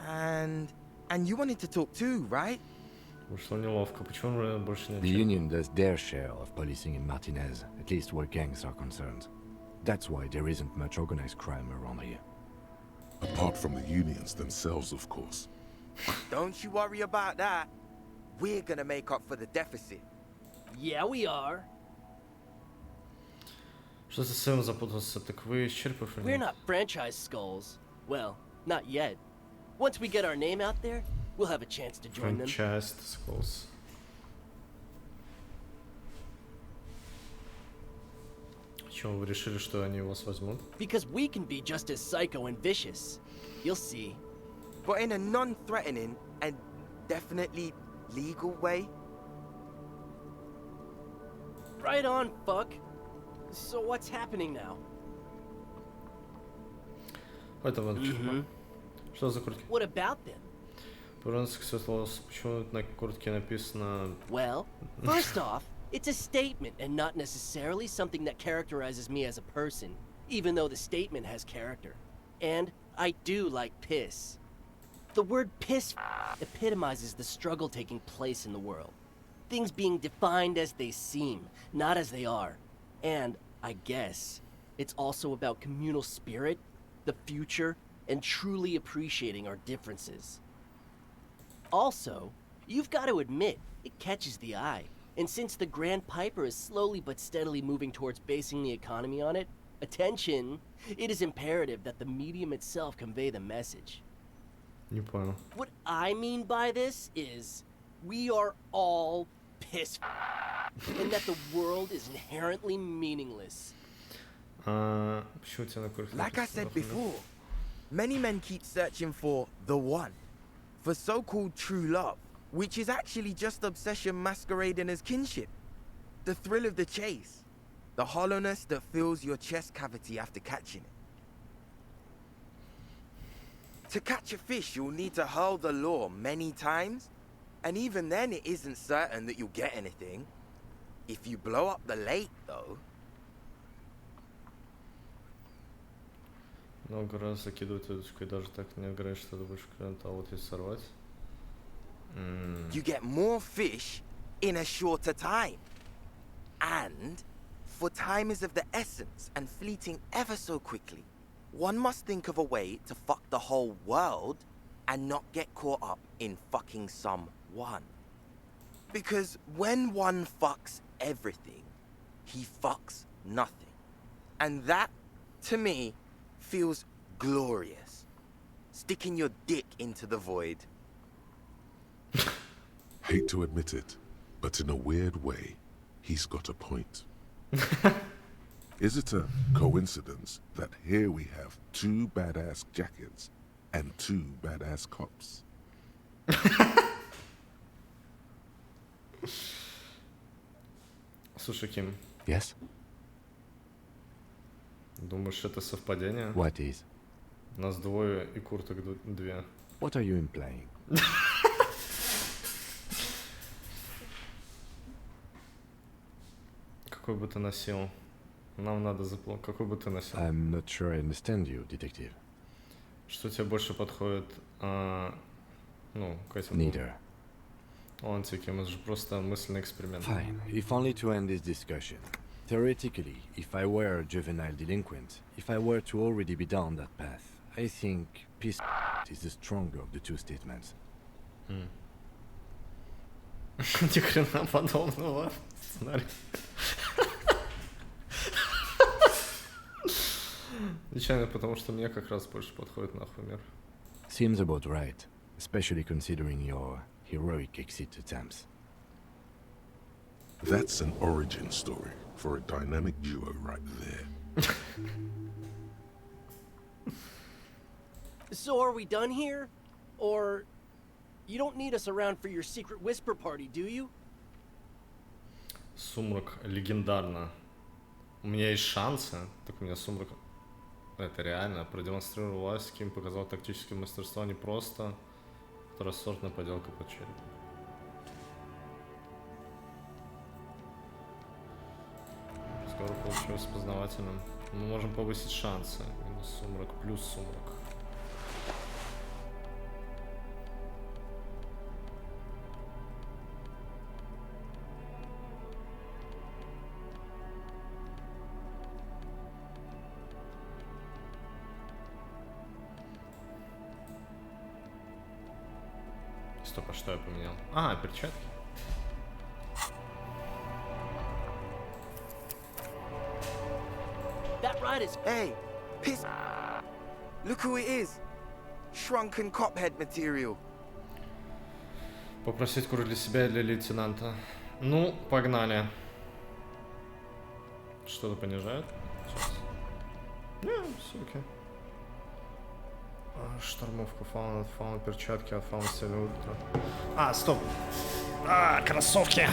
And you wanted to talk too, right? Вышло неловко. Почему больше нет? The Union does their share of policing in Martinez, at least where gangs are concerned. That's why there isn't much organized crime around here. Apart from the unions themselves, of course. Don't you worry about that. We're gonna make up for the deficit. Yeah, we are. Что за Сэм запутался? Так вы из черепов или We're нет? not franchise skulls. Well, not yet. Once we get our name out there, we'll have a chance to join them. Часть склз. Чего вы решили, что они вас возьмут? Because we can be just as psycho and vicious. You'll see. But in a non-threatening and definitely legal way. Right on, fuck. So what's happening now? Это вот что за куртки? What about them? По-русски светловолосый. Почему на куртке написано? Well, first off, it's a statement and not necessarily something that characterizes me as a person, even though the statement has character. And I do like piss. The word piss epitomizes the struggle taking place in the world. Things being defined as they seem, not as they are. And, I guess, it's also about communal spirit, the future, and truly appreciating our differences. Also, you've got to admit, it catches the eye. And since the Grand Piper is slowly but steadily moving towards basing the economy on it, attention, it is imperative that the medium itself convey the message. Не понял. What I mean by this is, we are all pissed, and that the world is inherently meaningless. Почему у тебя на куртке? Like I said before, many men keep searching for the one, for so-called true love, which is actually just obsession masquerading as kinship. The thrill of the chase, the hollowness that fills your chest cavity after catching it. To catch a fish, you'll need to hurl the lure many times, and even then it isn't certain that you'll get anything. If you blow up the lake, though... Много раз закидывать удочку и даже так не играешь, что ты будешь клиента, а вот если сорвать... You get more fish in a shorter time. And For time is of the essence and fleeting ever so quickly. One must think of a way to fuck the whole world and not get caught up in fucking someone. Because when one fucks everything, he fucks nothing. And that, to me, feels glorious. Sticking your dick into the void. Hate to admit it, but in a weird way, he's got a point. Is it a coincidence that here we have 2 badass jackets and 2 badass cops? Слушай, Ким. Yes? Думаешь, это совпадение? What is? Нас двое и курток 2. What are you implying? Какой бы ты носил? Нам надо заплатить. Какой бы ты носил? I'm not sure I understand you, detective. Что тебе больше подходит, ну, к этим... Neither. Он Ким, это же просто мысленный эксперимент. Fine, if only to end this discussion. Theoretically, if I were a juvenile delinquent, if I were to already be down that path, I think peace is the stronger of the two statements. Ни хрена подобного. Сценарий. Нечаянно, потому что мне как раз больше подходит нахуй мир. Seems about right, especially considering your heroic exit attempts. That's an origin story for a dynamic duo right there. So are we done here? Or you don't need us around for your secret whisper party, do you? Сумрак легендарно. У меня есть шансы, так у меня Сумрак... Это реально. Продемонстрировал власть, Ким показал тактическое мастерство, не просто второсортная поделка под череп. Разговор получился познавательным. Мы можем повысить шансы. Минус Сумрак, плюс Сумрак. Стоп, а что я поменял? А, перчатки. That right is... Hey, piss... Look who it is. Shrunken cophead material. Попросить курс для себя и для лейтенанта. Ну, погнали. Что-то понижает? Сейчас. Все окей. Штормовку фаун, перчатки от фаун сильно ультра. А, стоп! А, кроссовки!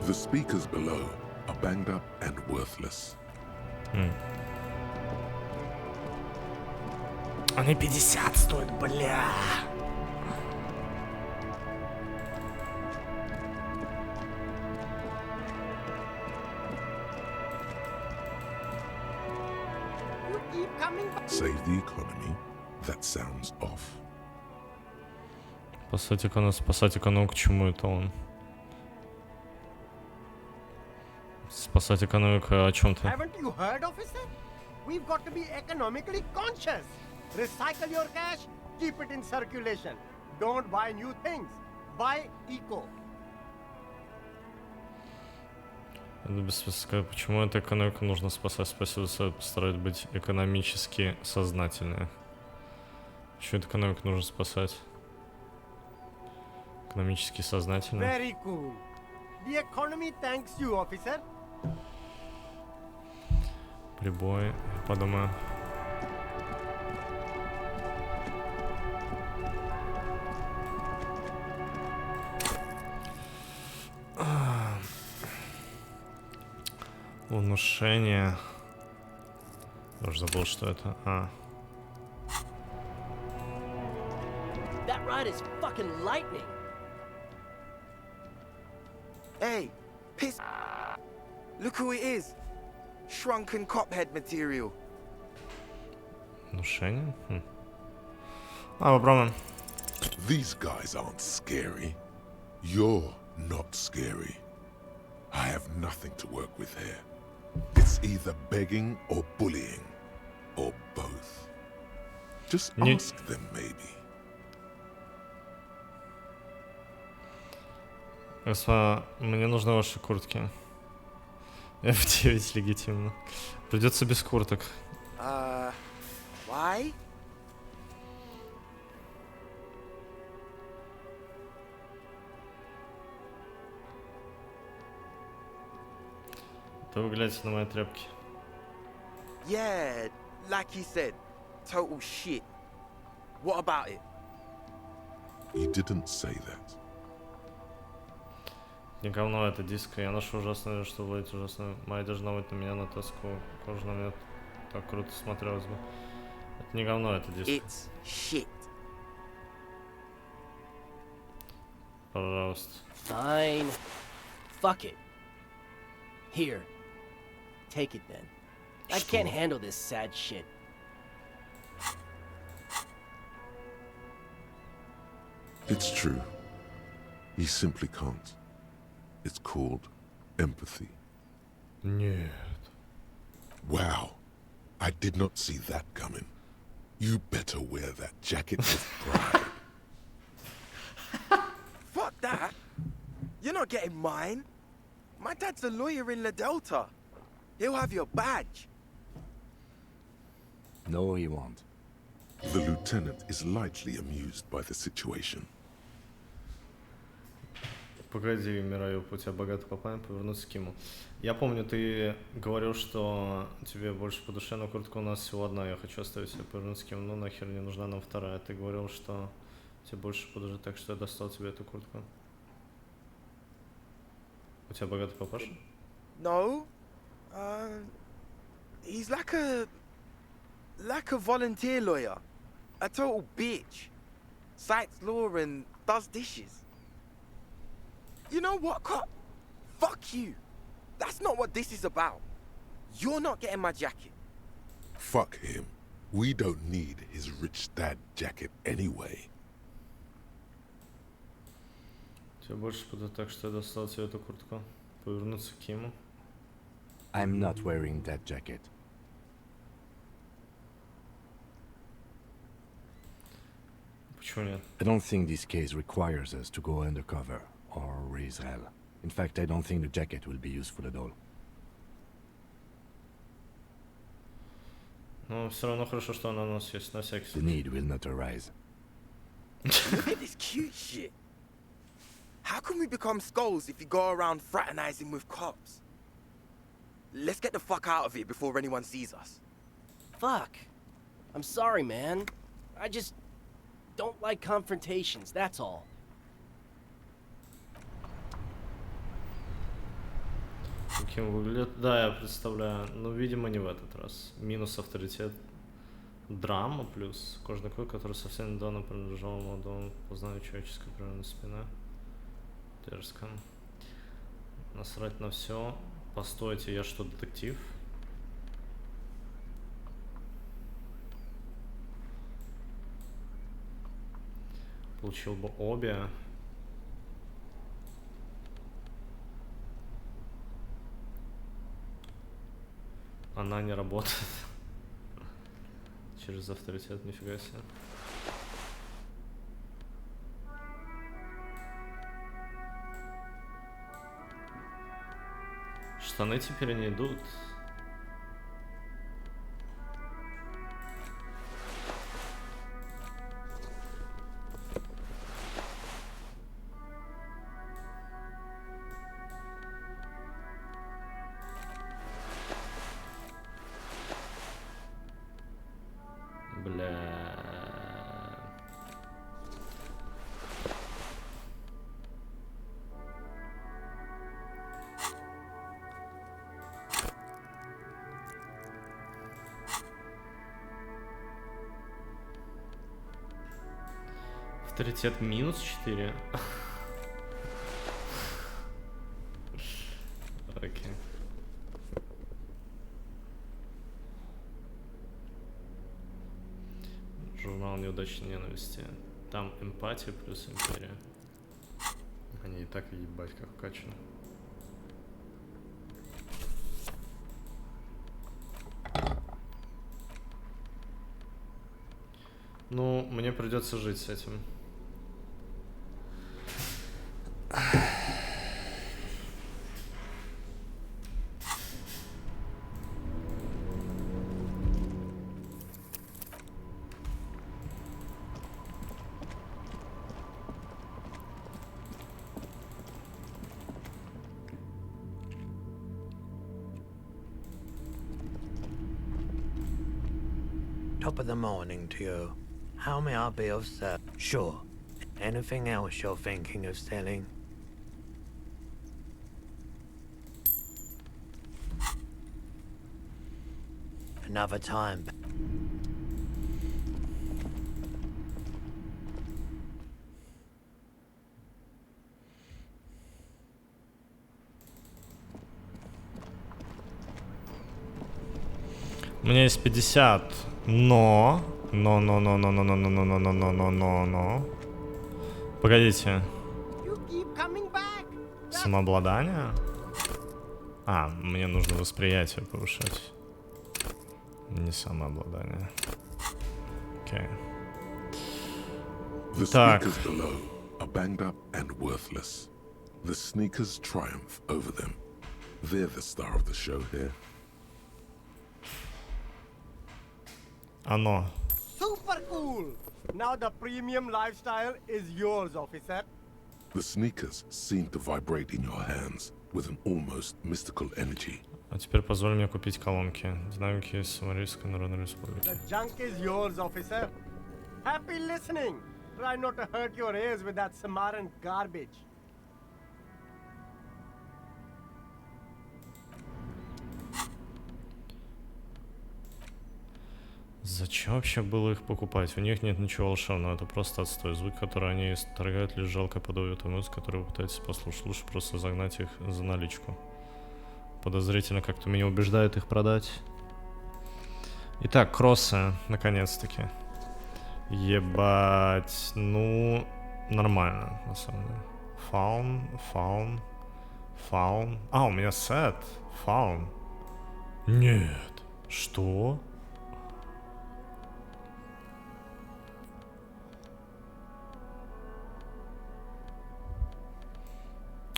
The speakers below are banged up and worthless. Они 50 стоят, бля! Save the economy? That sounds off. Спасать экономику, к чему это он? Спасать экономику о чем-то. Haven't you heard, officer? We've got to be economically conscious. Recycle your cash, keep it in circulation. Don't buy new things. Buy eco. Почему эту экономику нужно спасать? Спасибо, постараюсь быть экономически сознательной. Почему эту экономику нужно спасать? Экономически сознательно. Very cool. The economy thanks you, officer. Прибой, я подумаю. Внушение. Я уже забыл, что это. That ride is fucking lightning. Hey, piss... Look who it is. Shrunken cophead material. Внушение? Попробуем. These guys aren't scary. You're not scary. I have nothing to work with here. It's either begging or bullying, or both. Just ask them, maybe. Мне нужны ваши куртки. F9 легитимно. Придется без курток. Why? Да вы гляньте на мои тряпки. Yeah, like he said, total shit. What about it? You didn't say that. Не говно это диско. Я ношу ужасное, что будет ужасно. Моя должна быть на меня на тоску. Кожа на меня так круто смотрелась бы. Это не говно, это диско. It's shit. Пожалуйста. Fine. Fuck it. Here. Take it then. I can't handle this sad shit. It's true. You simply can't. It's called empathy. Нет. Wow. I did not see that coming. You better wear that jacket with pride. Fuck that. You're not getting mine. My dad's a lawyer in La Delta. He'll have your badge. No, he won't. The lieutenant is lightly amused by the situation. Погоди, Мираюп, у тебя богатый по плану повернуться к Киму. Я помню, ты говорил, что тебе больше по душе, но куртка у нас всего одна. Я хочу оставить себе повернуться к Киму. Ну нахер не нужна нам вторая. Ты говорил, что тебе больше по душе, так что я достал тебе эту куртку. У тебя богатый папаша? No. He's like a volunteer lawyer. A total bitch. Cites law and does dishes. You know what, cop? Fuck you. That's not what this is about. You're not getting my jacket. Fuck him. We don't need his rich dad jacket anyway. Тебе больше подо, так что я достал тебе эту куртку. Повернуться к Киму. I'm not wearing that jacket. Почему нет? I don't think this case requires us to go undercover or raise hell. In fact, I don't think the jacket will be useful at all. Но все равно хорошо, что она у нас есть, на всякий The случай. need will not arise. Look at this cute shit. How can we become skulls if you go around fraternizing with cops? Let's get the fuck out of here before anyone sees us. Fuck. I'm sorry, man. I just don't like confrontations, that's all. Каким выглядит? Да, я представляю. Но, видимо, не в этот раз. Минус авторитет. Драма плюс кожный клык, который совсем недавно принадлежал молодому познанию человеческой природы спина. Дерзко. Насрать на все. Постойте, я что, детектив? Получил бы обе. Она не работает. Через авторитет, нифига себе. Штаны теперь не идут. Бля. Авторитет минус 4. Окей. Журнал неудачной ненависти. Там эмпатия плюс империя. А Они и так ебать как вкачаны. Ну, мне придется жить с этим. Top of the morning to you. How may I be of service? Sure. Anything else you're thinking of selling? Another time. У меня есть 50, но... Погодите. Самообладание? А, мне нужно восприятие повышать. Не самообладание. Окей. The speakers below are banged up and worthless. The sneakers triumph over them. They're the star of the show here. Оно. Super cool! Now the premium lifestyle is yours, officer. The sneakers seem to vibrate in your hands with an almost mystical energy. А теперь позволь мне купить колонки. Динамики Сомалийской Народной Республики. The junk is yours, officer. Happy listening. Try not to hurt your ears with that Samaran garbage. Зачем вообще было их покупать? У них нет ничего волшебного, это просто отстой. Звук, который они исторгают, лишь жалкое подобие той музыки, которую вы пытаетесь послушать. Лучше просто загнать их за наличку. Подозрительно как-то меня убеждает их продать. Итак, кроссы, наконец-таки. Ебать, ну, нормально, на самом деле. Фаун. А, у меня сет. Фаун. Нет. Что?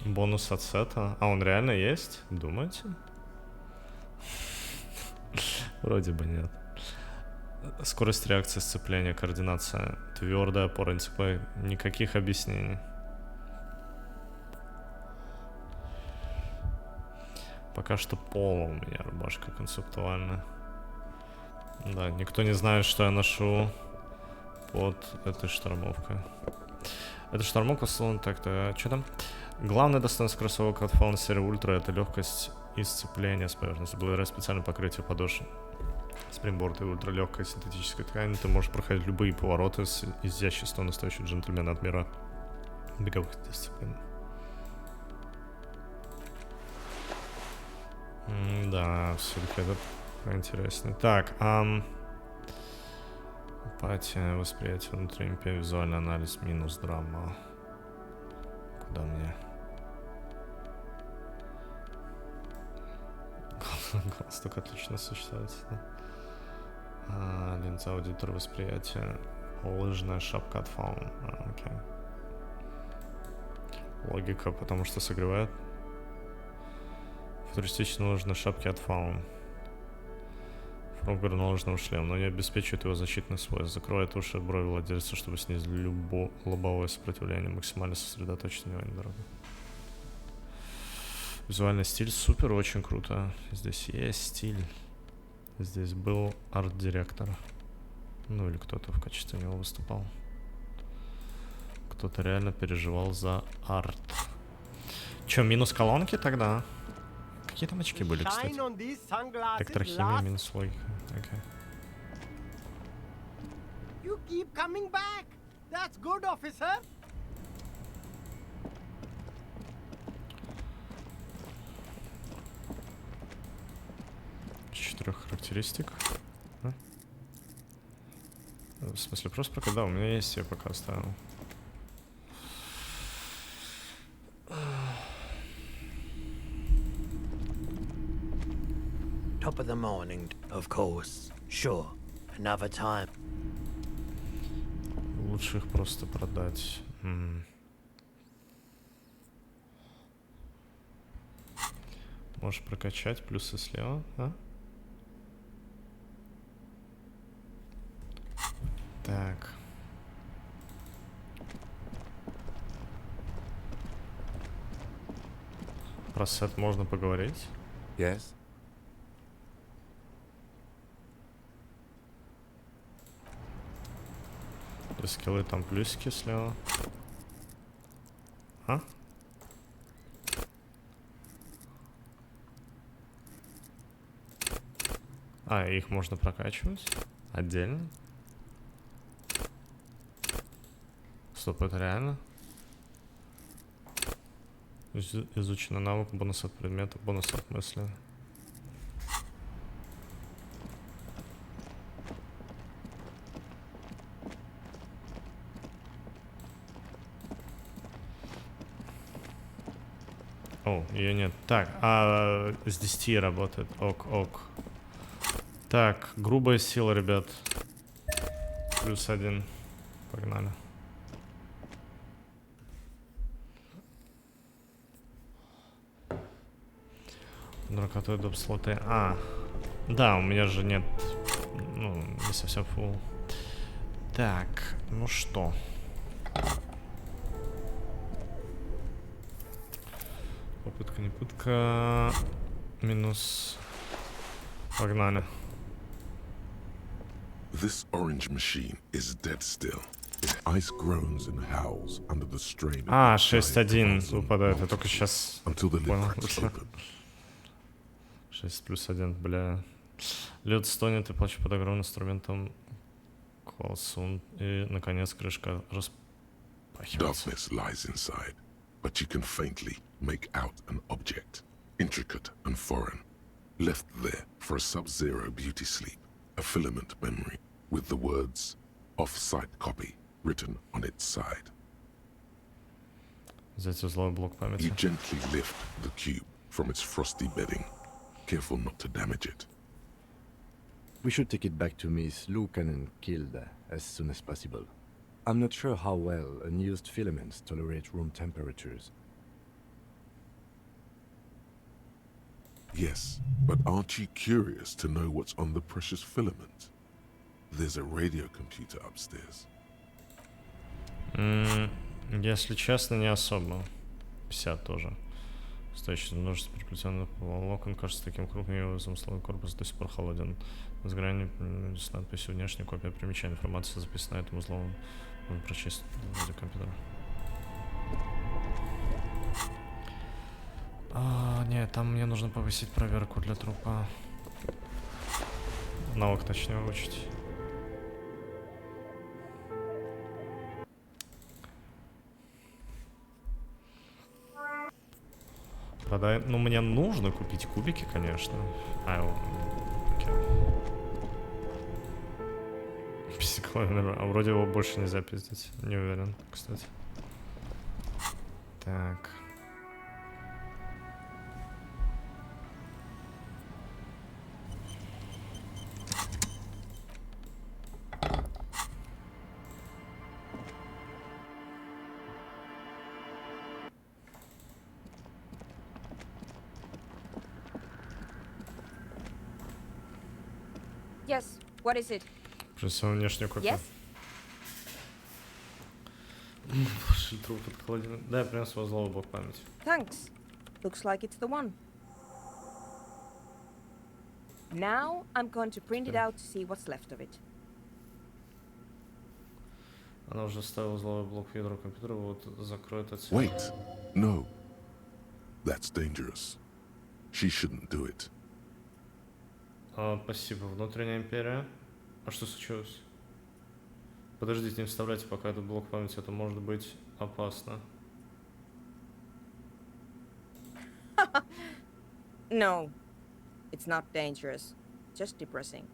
Бонус от сета. А он реально есть? Думаете? Вроде бы нет. Скорость реакции, сцепления, координация, твердая опора, никаких объяснений. Пока что пола у меня рубашка концептуальная. Да, никто не знает, что я ношу под этой штормовкой. Эта штормовка, словно так-то... Что там? Главное достоинство кроссовок от Fauna серии Ультра — это легкость и сцепление с поверхностью. Благодаря специальному покрытию подошв спрингборд и ультралегкой синтетической ткани ты можешь проходить любые повороты с изяществом настоящего джентльмена от мира беговых дисциплин. Да, все-таки это поинтереснее. Так, апатия, восприятие внутренней импи, визуальный анализ, минус драма. Куда мне? Глаз только отлично сочетается, да? Линза, аудитор, восприятие. Лыжная шапка от Fauna. Окей. Логика, потому что согревает. Футуристичные лыжные шапки от Fauna. Фрогер наложенного шлема, но не обеспечивает его защитный слой. Закроет уши от брови владельца, чтобы снизить лобовое сопротивление. Максимально сосредоточить внимание дорогу. Визуальный стиль супер, очень круто. Здесь есть стиль. Здесь был арт-директор. Ну или кто-то в качестве него выступал. Кто-то реально переживал за арт. Че, минус колонки тогда? Какие там очки были, кстати? Электрохимия, минус логика. Окей. You keep coming back. That's good, officer. Четырех характеристик. А? В смысле, просто пока, да, у меня есть, я пока оставил. Top of the morning, of course. Sure, another time. Лучше их просто продать. Можешь прокачать плюсы слева, а? Так. Про сет можно поговорить? Yes? Скиллы там плюсики слева. А? Их можно прокачивать отдельно. Стоп, это реально? Изучено навык, бонус от предмета, бонус от мысли. О, ее нет. Так, с 10 работает. Ок. Так, грубая сила, ребят. +1. Погнали. Наркотой доп. Слоты. Да, у меня же нет. Ну, не совсем фул. Так, ну что? Попытка, не пытка. Минус. Погнали. This orange machine is dead still. Its ice groans and howls under the strain. 6-1 выпадает. Я только сейчас понял. 6+1, бля. Лед стонет и плачет под огромным инструментом. Колсун. И, наконец, крышка распахивается. Darkness lies inside, but you can faintly make out an object, intricate and foreign, left there for a sub-zero beauty sleep, a filament memory with the words off-site copy written on its side. Взять узловой блок памяти. You gently lift the cube from its frosty bedding, careful not to damage it. We should take it back to Miss Lucan and Kilda as soon as possible. I'm not sure how well unused filaments tolerate room temperatures. Yes, but aren't you curious to know what's on the precious filament? There's a radio computer upstairs. Если честно, не особо. 50 тоже. Стоящее множество переплетенных волокон кажется таким крупным, и его замысловой корпус до сих пор холоден. На сгрании с надписью «Внешняя копия примечания». Информация записана этим узлом. Можно прочесть ради компьютера. Нет, там мне нужно повысить проверку для трупа. Навык точнее выучить. Продай. Ну, мне нужно купить кубики, конечно. Окей. А вроде его больше нельзя пиздить. Не уверен, кстати. Так. Yes, what is it? Просто внешнюю копию. Yes? Труп под холодильник. Да, я принес его злого блок памяти. Thanks. Looks like it's the one. Now I'm going to print it out to see what's left of it. Она уже вставила зловой блок в ядро компьютера, вот закроет отсюда. Wait, no. That's dangerous. She shouldn't do it. Спасибо. Внутренняя империя. А что случилось? Подождите, не вставляйте пока этот блок памяти, это может быть опасно. No, it's not dangerous. Just depressing.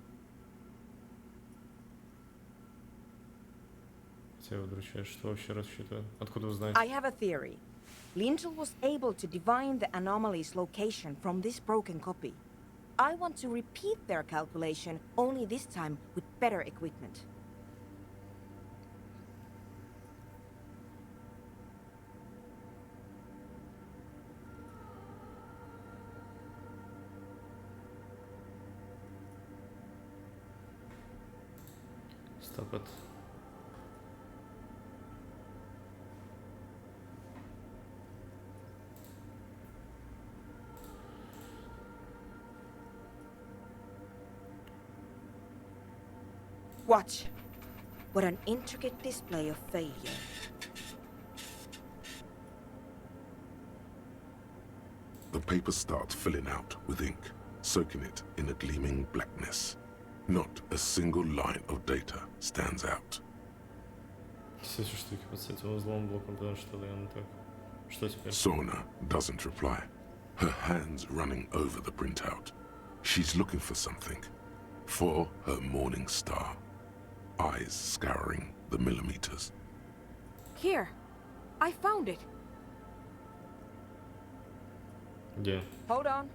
Тебя удручает, что вообще рассчитывает? Откуда вы знаете? I have a theory. Lintel was able to divine the anomaly's location from this broken copy. I want to repeat their calculation, only this time with better equipment. Stop it. Watch. What an intricate display of failure. The paper starts filling out with ink, soaking it in a gleaming blackness. Not a single line of data stands out. Все эти штуки под этим узлом блоком, потому что я так. Что теперь? Sona doesn't reply. Her hands running over the printout. She's looking for something. For her morning star. Eyes scouring the millimeters. Here. I found it. Yeah. Hold on.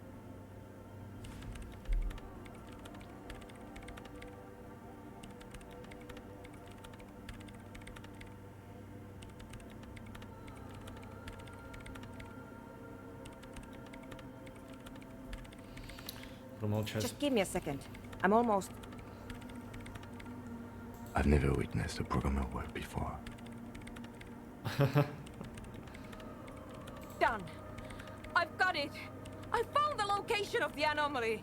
Промолчать. Just give me a second. I'm almost... I've never witnessed a programmer work before. Done. I've got it. I found the location of the anomaly.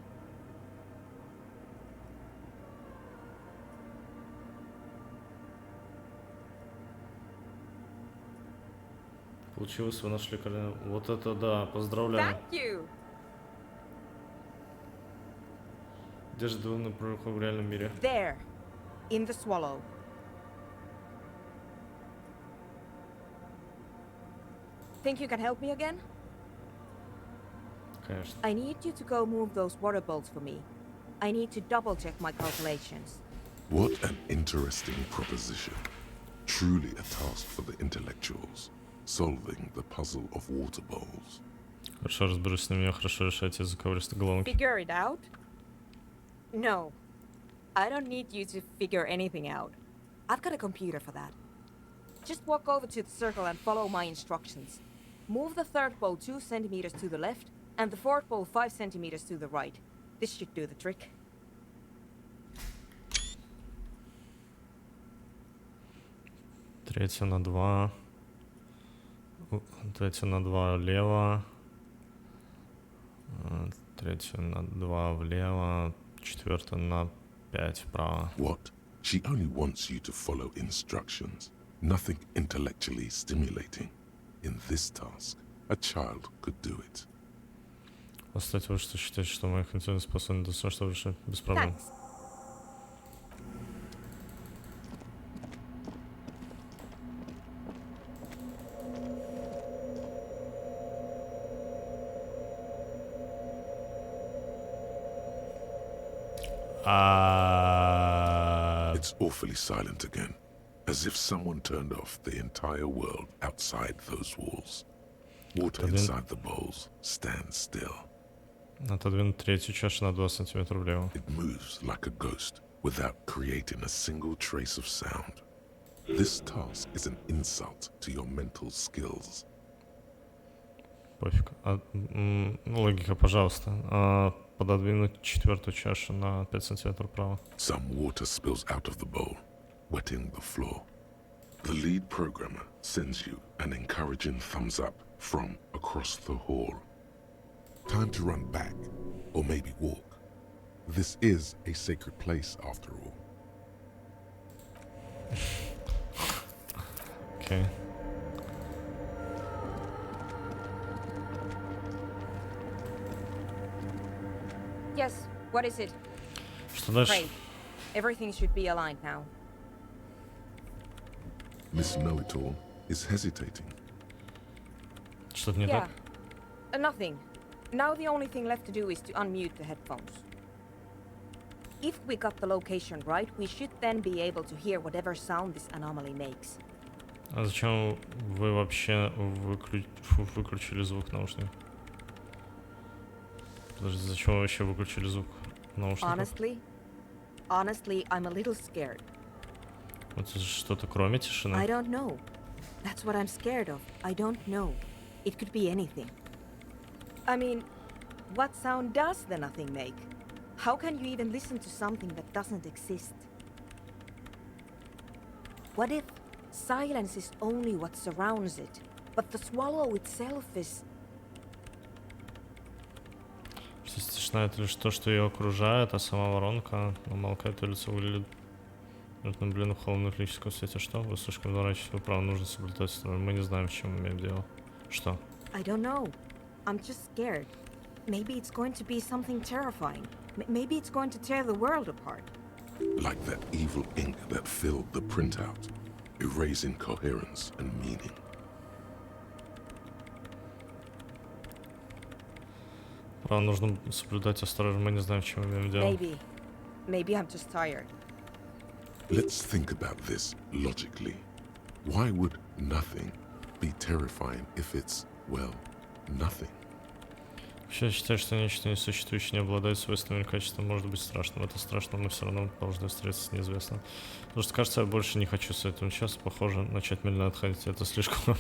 Получилось, вы нашли координаты. Вот это да, поздравляю. Thank you. Где же двойной прорыв в реальном мире? There. In the swallow. Think you can help me again? Конечно. I need you to go move those water bolts for me. I need to double check my calculations. What an interesting proposition. Truly a task for the intellectuals. Solving the puzzle of water bowls. Хорошо разберусь с ними, я хорошо решать языковые головки. Figure it out? No. I don't need you to figure anything out. I've got a computer for that. Just walk over to the circle and follow my instructions. Move the third bowl 2 centimeters to the left, and the fourth bowl 5 centimeters to the right. This should do the trick. Третья на 2. Третья на 2 влево. Третья на 2 влево. Четвертая на 5 вправо. What? She only wants you to follow instructions. Nothing intellectually stimulating. In this task, a child could do it. Кстати, вы что считаете, что моих интеллект способен достаточно, чтобы решить без проблем? It's awfully silent again, as if someone turned off the entire world outside those walls. Water inside the bowls stands still. Отодвинуть третью чашу на 2 сантиметра влево. It moves like a ghost without creating a single trace of sound. This task is an insult to your mental skills. Пофиг. Логика, пожалуйста. Пододвинуть четвертую чашу на 5 сантиметров вправо. Some water spills out of the bowl, wetting the floor. The lead programmer sends you an encouraging thumbs up from across the hall. Time to run back, or maybe walk. This is a sacred place, after all. Okay. Yes, what is it? Что дальше? Great. Everything should be aligned now. Miss Know-It-All is hesitating. Что-то не Yeah. так? Nothing. Now the only thing left to do is to unmute the headphones. If we got the location right, we should then be able to hear whatever sound this anomaly makes. А зачем вы вообще выключили звук наушников? Подожди, зачем вы вообще выключили звук наушников? Honestly, I'm a little scared. Вот что-то кроме тишины? I don't know. That's what I'm scared of. I don't know. It could be anything. I mean, what sound does the nothing make? How can you even listen to something that doesn't exist? What if silence is only what surrounds it, but the swallow itself is... Что тишина — это лишь то, что ее окружает, а сама воронка умолкает, улица выглядит... Ну, блин, в холодном электрическом свете. Что? Вы слишком дворачиваете вправо, нужно соблюдать строй. Мы не знаем, с чем имеем дело. Что? I don't know. I'm just scared. Maybe it's going to be something terrifying. Maybe it's going to tear the world apart. Like that evil ink that filled the printout, erasing coherence and meaning. Право, нужно соблюдать осторожно. Мы не знаем, с чем имеем дело. Maybe I'm just tired. Let's think about this logically. Why would nothing be terrifying if it's, well, nothing? Вообще считаю, что нечто несуществующее не обладает свойствами или качеством, может быть страшным. Это страшно, мы все равно должны встретиться с неизвестным. Потому что, кажется, я больше не хочу с этим сейчас. Похоже, начать медленно отходить. Это слишком...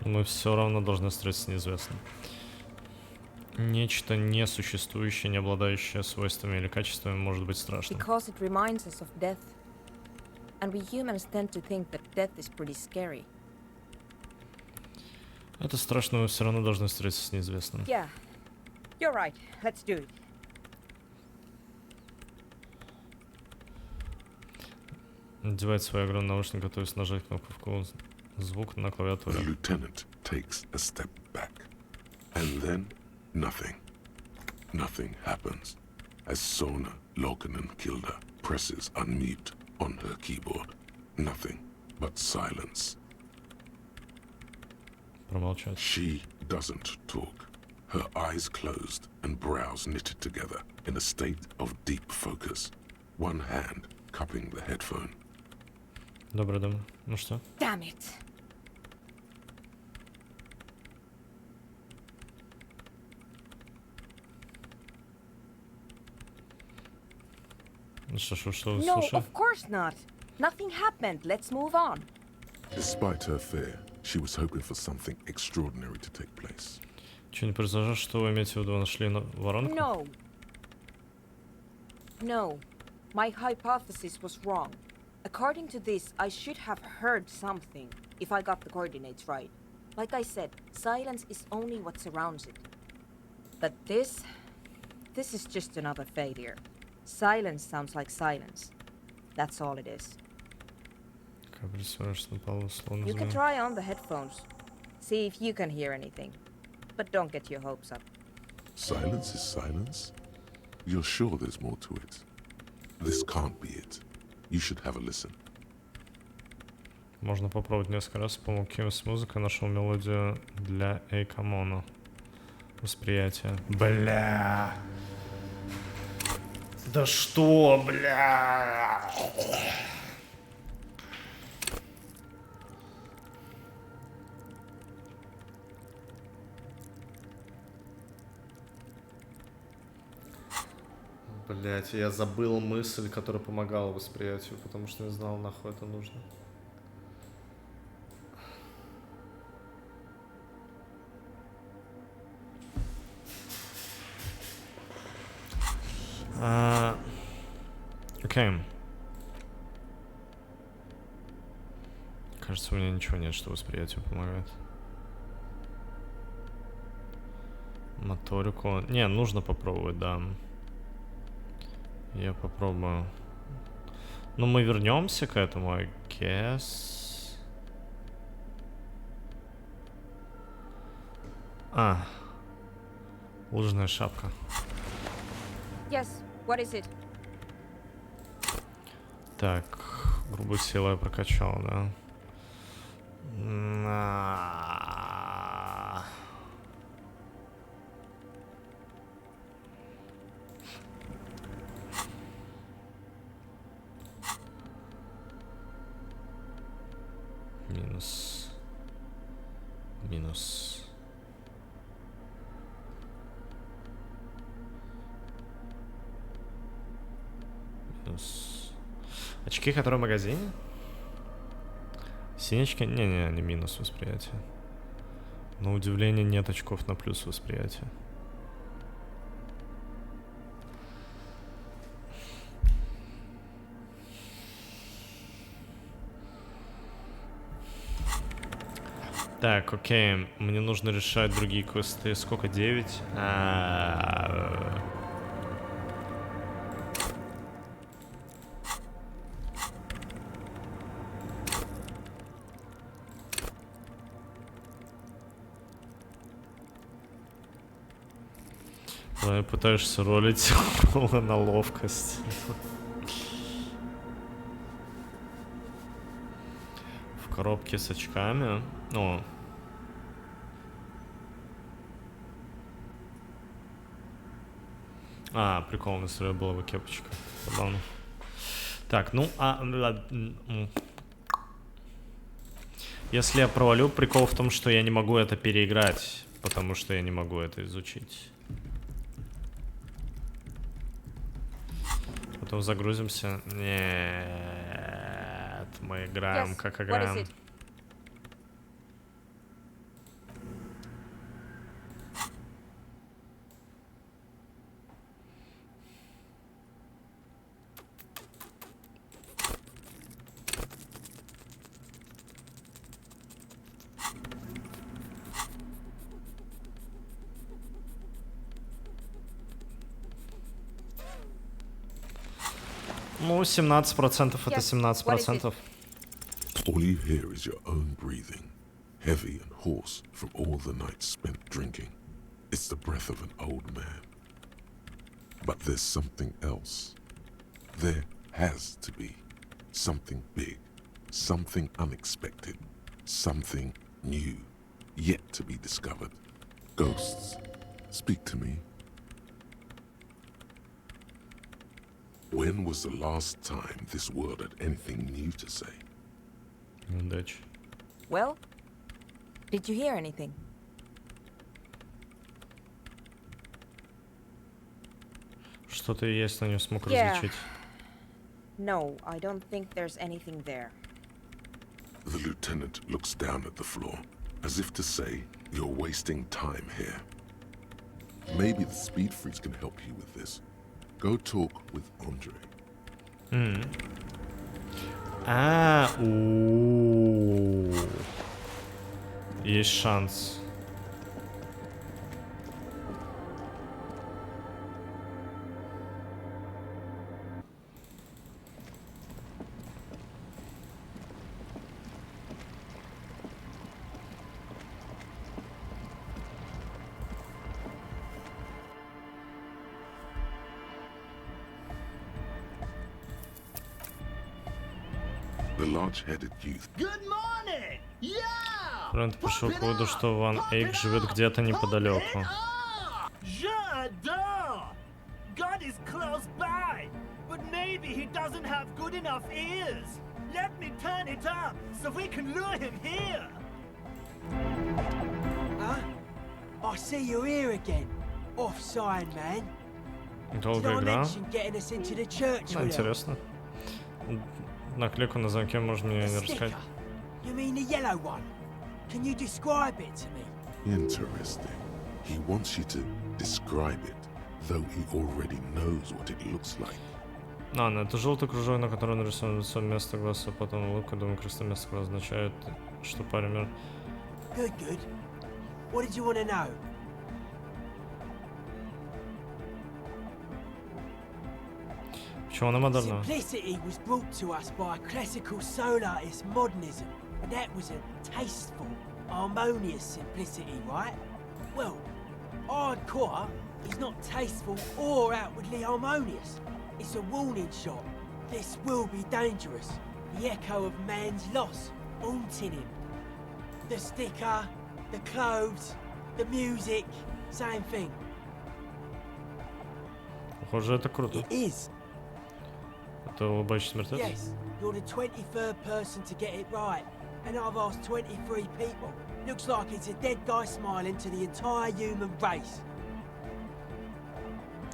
Мы все равно должны встретиться с неизвестным. Нечто несуществующее, не обладающее свойствами или качествами, может быть страшным. Because it reminds us of death. And we humans tend to think that death is pretty scary. Это страшно, мы все равно должны встретиться с неизвестным. Yeah, you're right. Let's do it. Надевает свои огромные наушники, готовясь нажать кнопку звук на клавиатуре. The lieutenant takes a step back. And then, nothing. Nothing happens. As Sona Lokanen-Kilda presses unmute on her keyboard. Nothing but silence. Промолчать. She doesn't talk. Her eyes closed and brows knitted together in a state of deep focus. One hand cupping the headphone. Добрый дом. Ну что? Damn it. Ну что вы No, слушали? of course not. Nothing happened. Let's move on. Despite her fear, she was hoping for something extraordinary to take place. Что не произошло? Что вы имеете в виду? Вы нашли воронку? No. No. My hypothesis was wrong. According to this, I should have heard something, if I got the coordinates right. Like I said, silence is only what surrounds it. But this is just another failure. Silence sounds like silence. That's all it is. You can try on the headphones. See if you can hear anything. But don't get your hopes up. Silence is silence? You're sure there's more to it? This can't be it. You should have a listen. Можно попробовать несколько раз. По-моему, Ким с музыкой нашел мелодию для Эйкомона. Восприятие. Бля. Да что, бля? Блять, я забыл мысль, которая помогала восприятию, потому что не знал, нахуй это нужно. Окей. Кажется, у меня ничего нет, что восприятию помогает. Моторику. Не, нужно попробовать, да. Я попробую. Ну, мы вернемся к этому, I guess. Лыжная шапка. Yes, what is it? Так, грубую силу я прокачал, да? Минус. минус. Очки, которые в магазине? Синечки? Не-не, не минус восприятия. На удивление нет очков на плюс восприятия. Так, окей. Мне нужно решать другие квесты. Сколько? 9? Пытаешься ролить на ловкость. В коробке с очками. О. Прикол, на столе была бы кепочка. Забавно. Так, ну, если я провалю, прикол в том, что я не могу это переиграть, потому что я не могу это изучить. Потом загрузимся. Нет, мы играем, как играем. Ну, 17% это 17%. All you hear is your own breathing, heavy and hoarse from all the nights spent drinking. It's the breath of an old man. But there's something else. There has to be something big, something unexpected, something new, yet to be discovered. Ghosts, speak to me. When was the last time this world had anything new to say? Well, did you hear anything? Что-то есть, но не смог различить. No, I don't think there's anything there. The lieutenant looks down at the floor, as if to say, you're wasting time here. Maybe the speed freaks can help you with this. Go talk with Andre. Есть шанс. The large-headed youth. Good morning! Yeah! Фрэнд пришел к выводу, что Ван Эйк живет где-то неподалеку. Je adore! God is close by, but maybe he doesn't have good enough ears. Let me turn it up so we can lure him here. Huh? I see you're here again. Off-sign, man. Долгая игра. Интересно. Наклейку на замке можно мне не рассказать. You mean the yellow one? Can you describe it to me? Interesting. He wants you to describe it, though he already knows what it looks like. Ну, это желтый кружок, на котором нарисовано лицо вместо глаза, потом улыбка, думаю, крестное место глаза означает, что парень... Good, good. What did you want to know? Simplicity was brought to us by a classical soul artist modernism, and that was a tasteful, harmonious simplicity, right? Well, hardcore is not tasteful or outwardly harmonious. It's a warning shot. This will be dangerous. The echo of man's loss, haunting him. The sticker, the clothes, the music, same thing. Похоже, это круто. It is. Это улыбающийся мертвец? Yes, you're the 23rd person to get it right, and I've asked 23 people. Looks like it's a dead guy smiling to the entire human race.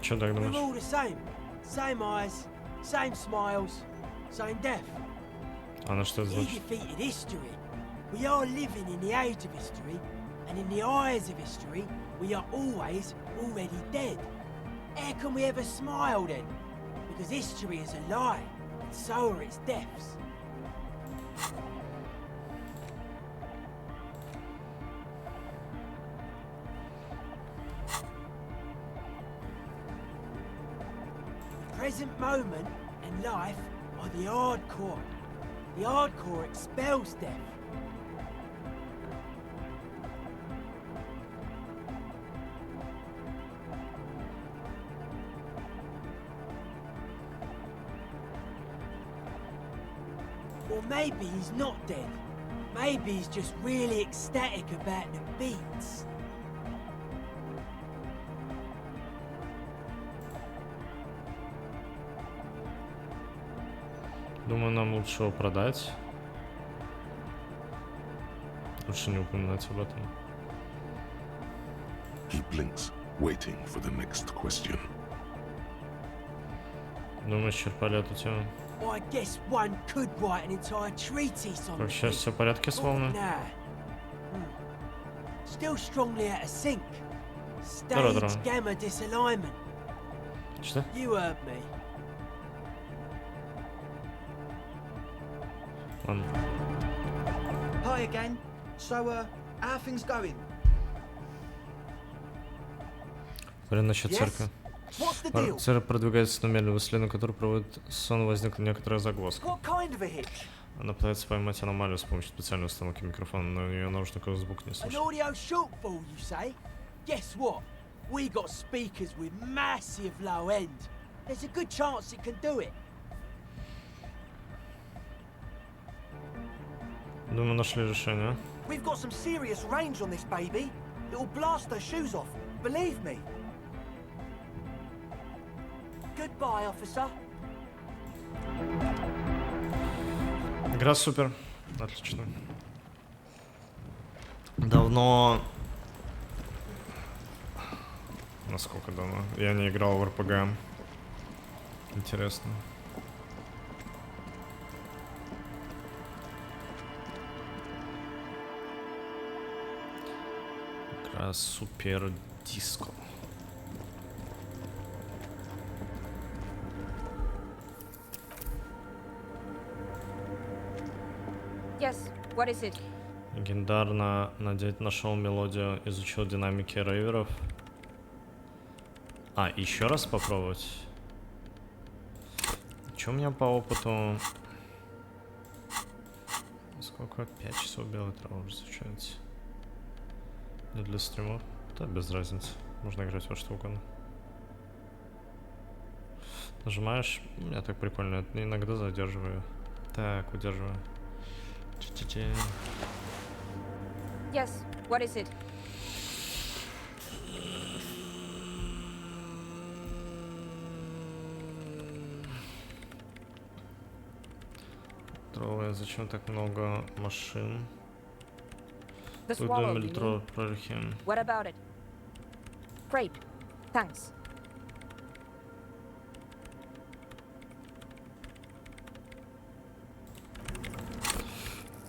Чё так думаешь? We're all the same. Same eyes, Same smiles, same death. А что это He значит? defeated history. We are living in the age of history, and in the eyes of history, we are always already dead. How can we ever smile then? Because history is a lie, and so are its deaths. The present moment and life are the hardcore. The hardcore expels death. Or maybe he's not dead. Maybe he's just really ecstatic about the beats. Думаю, нам лучше его продать. Лучше не упоминать об этом. He blinks, waiting for the next question. Думаю, исчерпали эту тему. I guess one could write an entire treatise on Как the сейчас все в порядке с волной? Nah. Still strongly out of sync. Здорово. Stage gamma disalignment. Что? You heard me. Ладно. Hi again. So, how are things going? Говорим насчет Yes? церкви. What's the deal? Церковь продвигается на медленную исследование, которое проводит сон, возникла некоторая загвоздка. What kind of a hitch? Она пытается поймать аномалию с помощью специальной установки микрофона, но у нее наушников звук не An слышит. audio shortfall, you say? Guess what? We got speakers with massive low end. There's a good chance it can do it. Думаю, нашли решение. We've got some serious range on this baby. It'll blast her shoes off. Believe me. Goodbye, officer. Игра супер. Отлично. Давно... Насколько давно? Я не играл в РПГ. Интересно. Игра Супер Диско. Yes, what is it? Легендарно надеть нашел мелодию, изучил динамики рейверов. А, еще раз попробовать. Что у меня по опыту? Сколько? 5 часов белой травы уже изучается. Не для стримов? Да, без разницы. Можно играть во что угодно. Нажимаешь, у меня так прикольно, это иногда задерживаю. Так, удерживаю. Yes, what is it? Троллы, зачем так много машин? The Тут swallow, you метро mean? прорехи. What about it? Great, thanks.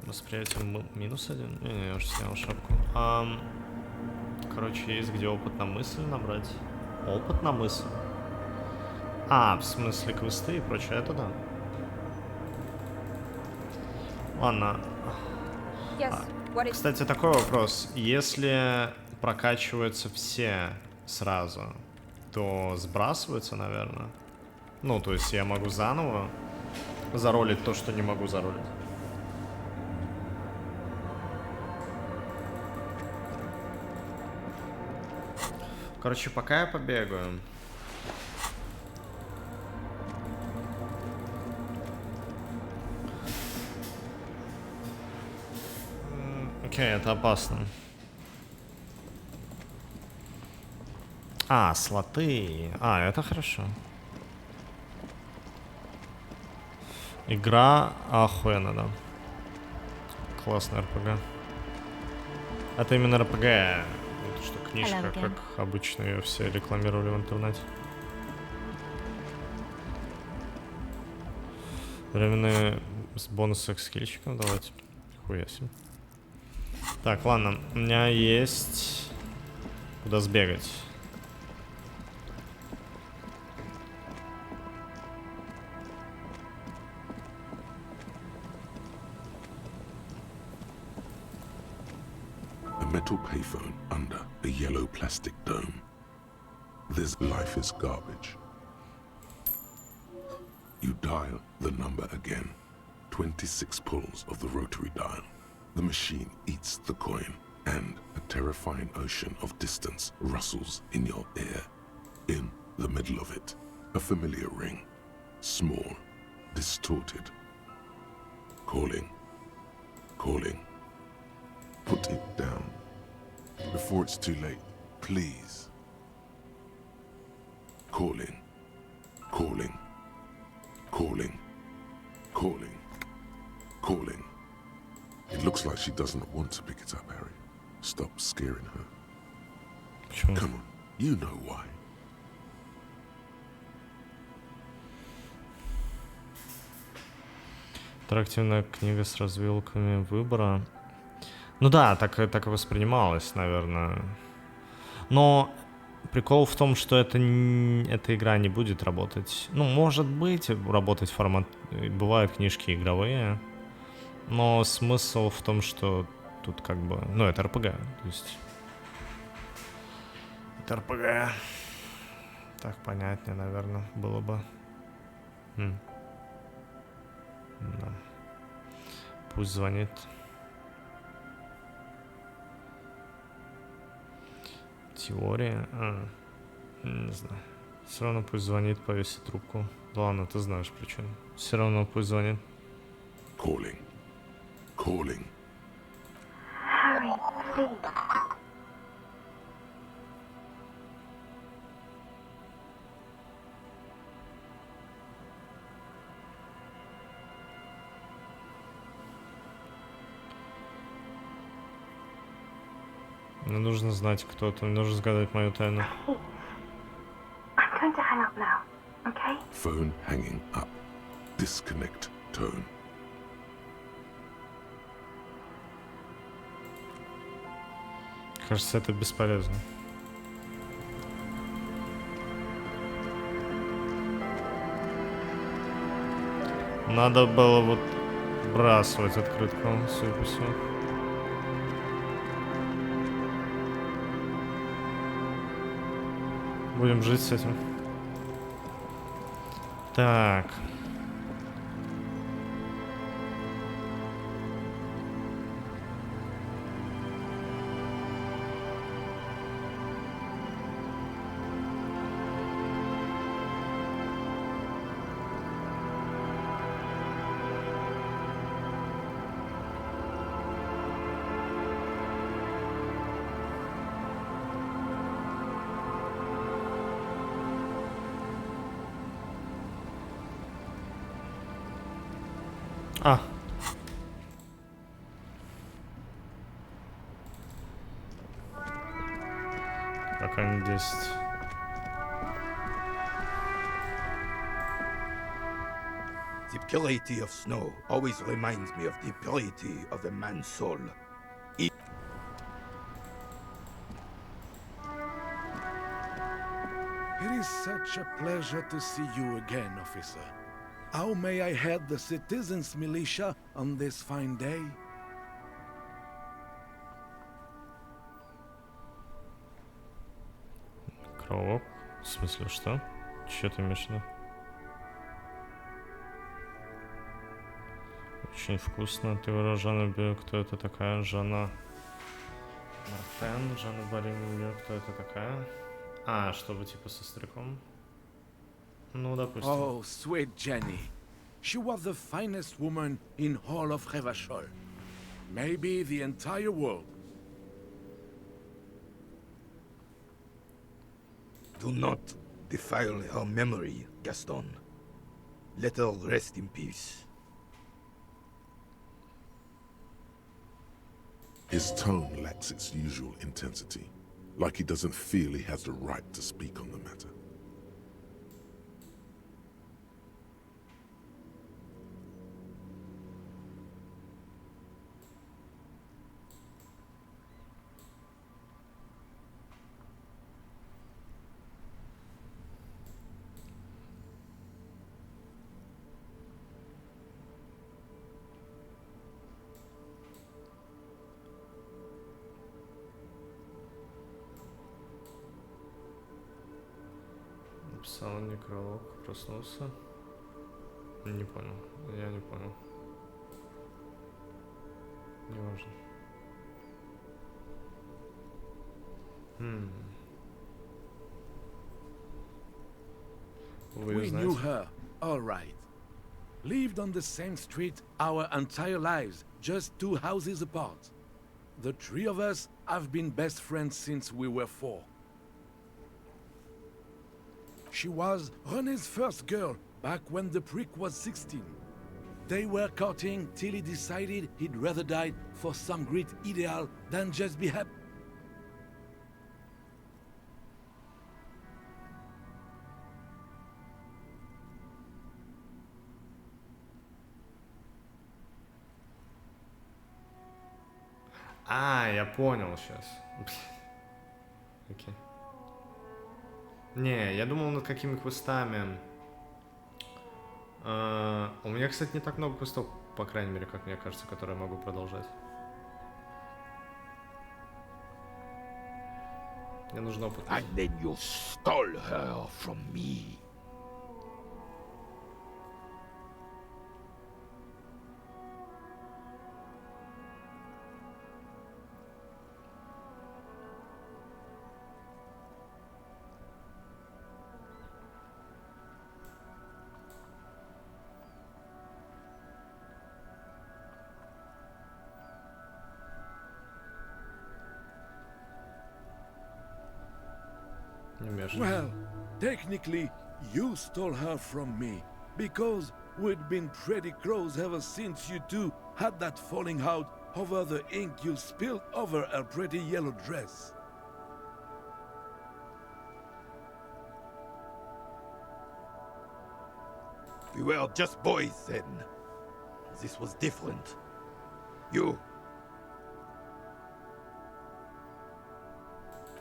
Восприятие -1? Не, я уже снял шапку. Короче, есть где опыт на мысль набрать. Опыт на мысль? А, в смысле квесты и прочее, это да. Ладно. Yes, what is Кстати, такой вопрос. Если прокачиваются все сразу, то сбрасываются, наверное? Ну, то есть я могу заново заролить то, что не могу заролить. Короче, пока я побегаю. Окей, это опасно. А, слоты. А, это хорошо. Игра охуенно, да. Классная РПГ. Это именно РПГ. Это что, книжка, как обычно ее все рекламировали в интернете. Временные бонусы к скилльчикам давайте. Хуя себе. Так, ладно. У меня есть... Куда сбегать? A metal payphone under a yellow plastic dome. This life is garbage. You dial the number again. 26 pulls of the rotary dial. The machine eats the coin, and a terrifying ocean of distance rustles in your ear. In the middle of it, a familiar ring. Small, distorted. Calling. Calling. Put it down. Before it's too late, please. Calling. Calling. Calling. Calling. Calling. It looks like she doesn't want to pick it up, Harry. Stop scaring her. Почему? Come on, you know why. Интерактивная книга с развилками выбора. Ну да, так и воспринималось, наверное. Но прикол в том, что эта игра не будет работать. Ну, может быть, работать формат... Бывают книжки игровые. Но смысл в том, что тут как бы... Ну, это РПГ. То есть... Это РПГ. Так понятнее, наверное, было бы. Да. Пусть звонит. Теория. Не знаю. Все равно пусть звонит, повесит трубку. Ладно, ты знаешь причину. Все равно пусть звонит. Calling. Calling. Harry, please. Мне нужно знать кто-то, мне нужно загадать мою тайну. I'm going to hang up now, okay? Phone hanging up. Disconnect tone. Кажется, это бесполезно. Надо было вот бросать открытку, судя по всему. Будем жить с этим. Так. А. Пока не 10. The purity of snow always reminds me of the purity of a man's soul. It is such a pleasure to see you again, officer. How may I head the citizens' militia on this fine day? Кровок? В смысле, что? Чё ты имеешь в виду? Очень вкусно. Ты говорила, Жанна Бю, кто это такая? Жанна Мартен, Жанна Барин, кто это такая? А, чтобы типа со стреком? Ну, допустим. Oh, sweet Jenny. She was the finest woman in all of Revachol. Maybe the entire world. Do not defile her memory, Gaston. Let her rest in peace. His tone lacks its usual intensity, like he doesn't feel he has the right to speak on the matter. Написал некролог, проснулся. Не понял. Я не понял. Не важно. We knew her, all right. Lived on the same street our entire lives, just 2 houses apart. The 3 of us have been best friends since we were 4. She was René's first girl, back when the prick was 16. They were courting till he decided he'd rather die for some great ideal than just be happy. Я понял сейчас. Окей. Не, я думал над какими квестами. У меня, кстати, не так много квестов, по крайней мере, как мне кажется, которые я могу продолжать. Мне нужно опыт. And then you stole her from me. Well, technically, you stole her from me, because we'd been pretty close ever since you two had that falling out over the ink you spilled over her pretty yellow dress. We were just boys then. This was different. You...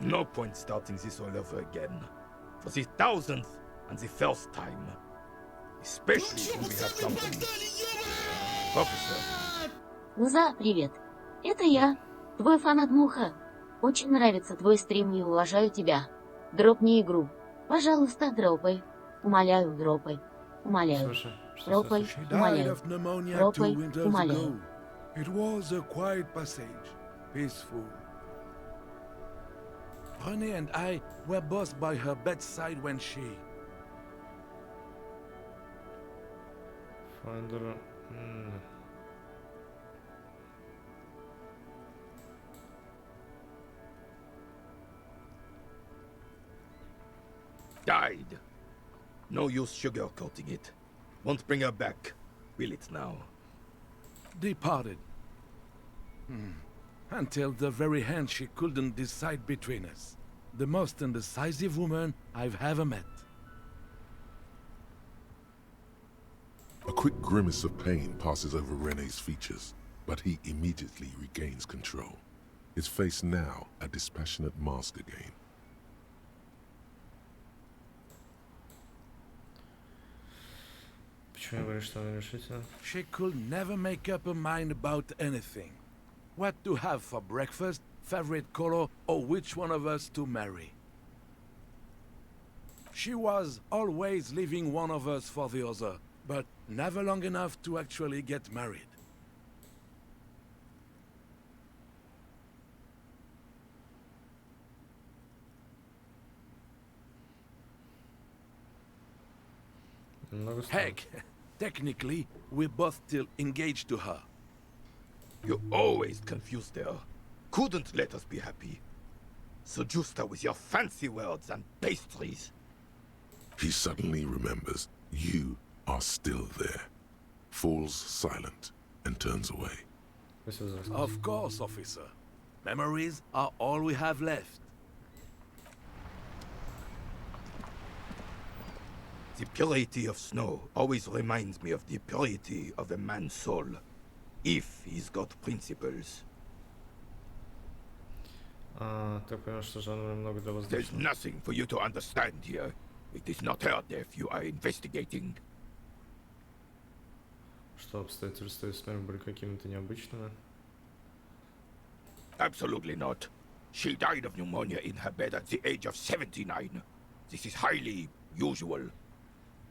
No point starting this all over again. For the 1000th and the first time. Especially when we have company. Officer. Луза, привет. Это я, твой фанат Муха. Очень нравится твой стрим и уважаю тебя. Дропни игру. Пожалуйста, дропай. Умоляю, дропай. Умоляю. Дропай, умоляю. Дропай, умоляю. It was a quiet passage, peaceful. René and I were both by her bedside when she... Finder... Died. No use sugarcoating it. Won't bring her back. Will it now? Departed. Until the very end she couldn't decide between us. The most indecisive woman I've ever met. A quick grimace of pain passes over René's features, but he immediately regains control. His face now a dispassionate mask again. She could never make up her mind about anything. What to have for breakfast, favorite color, or which one of us to marry. She was always leaving one of us for the other, but never long enough to actually get married. Heck, technically, we're both still engaged to her. You always confused her. Couldn't let us be happy. Seduced her with your fancy words and pastries. He suddenly remembers you are still there. Falls silent and turns away. Of course, officer. Memories are all we have left. The purity of snow always reminds me of the purity of a man's soul. If he's got principles. There's nothing for you to understand here. It is not her death you are investigating. Что обстоятельства ее смерти были какими-то необычными? Absolutely not. She died of pneumonia in her bed at the age of 79. This is highly usual.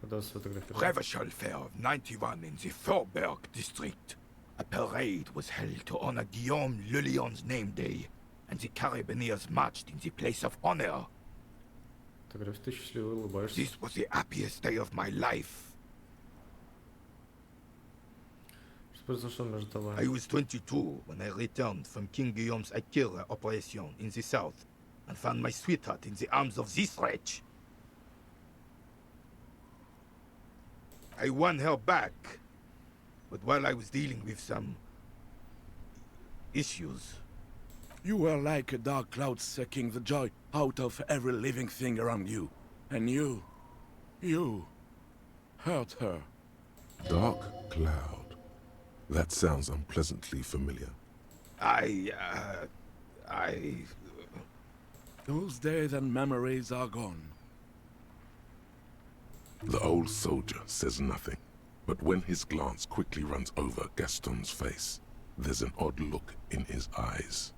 Reversal Fair of 91 in the Thorberg district. A parade was held to honor Guillaume Le Lion's name day, and the Carabineers marched in the place of honor. This was the happiest day of my life. I was 22 when I returned from King Guillaume's Akira operation in the south and found my sweetheart in the arms of this wretch. I won her back, but while I was dealing with some issues... You were like a dark cloud sucking the joy out of every living thing around you. And you hurt her. Dark cloud. That sounds unpleasantly familiar. Those days and memories are gone. The old soldier says nothing, but when his glance quickly runs over Gaston's face, there's an odd look in his eyes.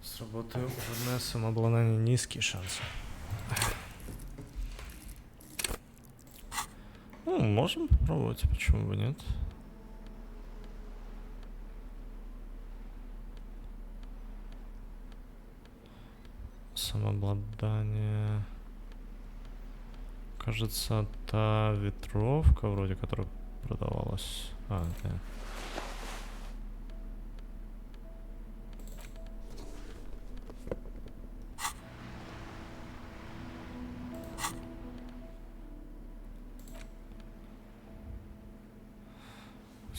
С работы уводное самообладание, низкие шансы. Ну, можем попробовать, почему бы нет? Самообладание. Кажется, та ветровка вроде, которая продавалась. А, да.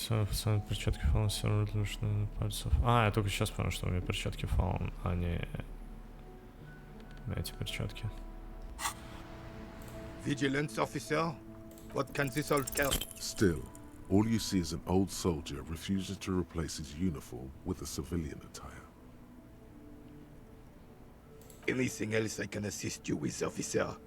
Официальные перчатки фаун сервер на пальцев. А, я только сейчас понял, что у меня перчатки фаун, а не эти перчатки. Vigilance officer? What can this all tell? Still, all you see is an old soldier refusing to replace his uniform with a civilian attire. Anything else I can assist you with, officer?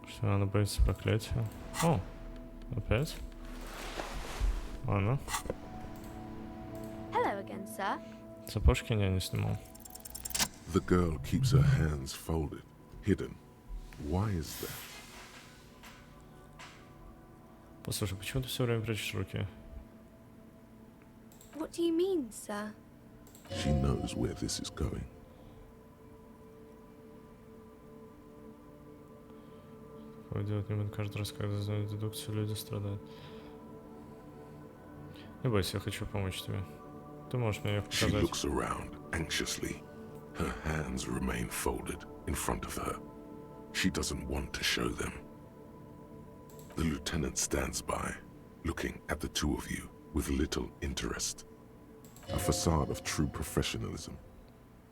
Что, она боится проклятия? О, опять? Ладно. Hello again, sir. Сапожки я не снимал. The girl keeps her hands folded, hidden. Why is that? Послушай, почему ты все время прячешь руки? What do you mean, sir? She knows where this is going. Такое делать не буду каждый раз, когда знают дедукцию, люди страдают. Не бойся, я хочу помочь тебе. Ты можешь мне их показать. She looks around anxiously. Her hands remain folded in front of her. She doesn't want to show them. The lieutenant stands by, looking at the two of you with little interest. A facade of true professionalism.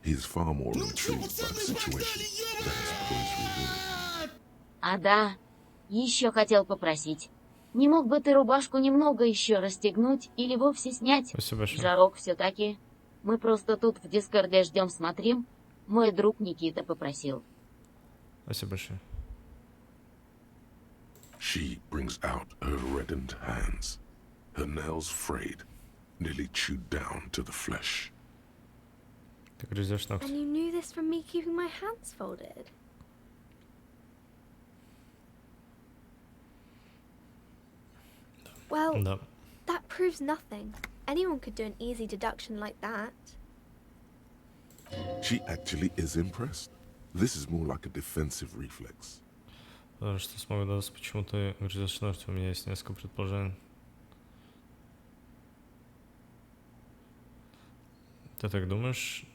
He is far more intrigued by the situation than his police reward. А да, еще хотел попросить. Не мог бы ты рубашку немного еще расстегнуть или вовсе снять? Спасибо большое. Жарок все-таки. Мы просто тут в Дискорде ждем, смотрим. Мой друг Никита попросил. Спасибо большое. She brings out her reddened hands, her nails frayed, nearly chewed down to the flesh. Ты грызешь ногти. And you knew this from me keeping my hands folded? Well, Да. that proves nothing. Anyone could do an easy deduction like that. She actually is impressed. This is more like a defensive reflex. Потому что смогу догадаться, почему ты грызешь ногти. У меня есть несколько предположений. Ты так думаешь?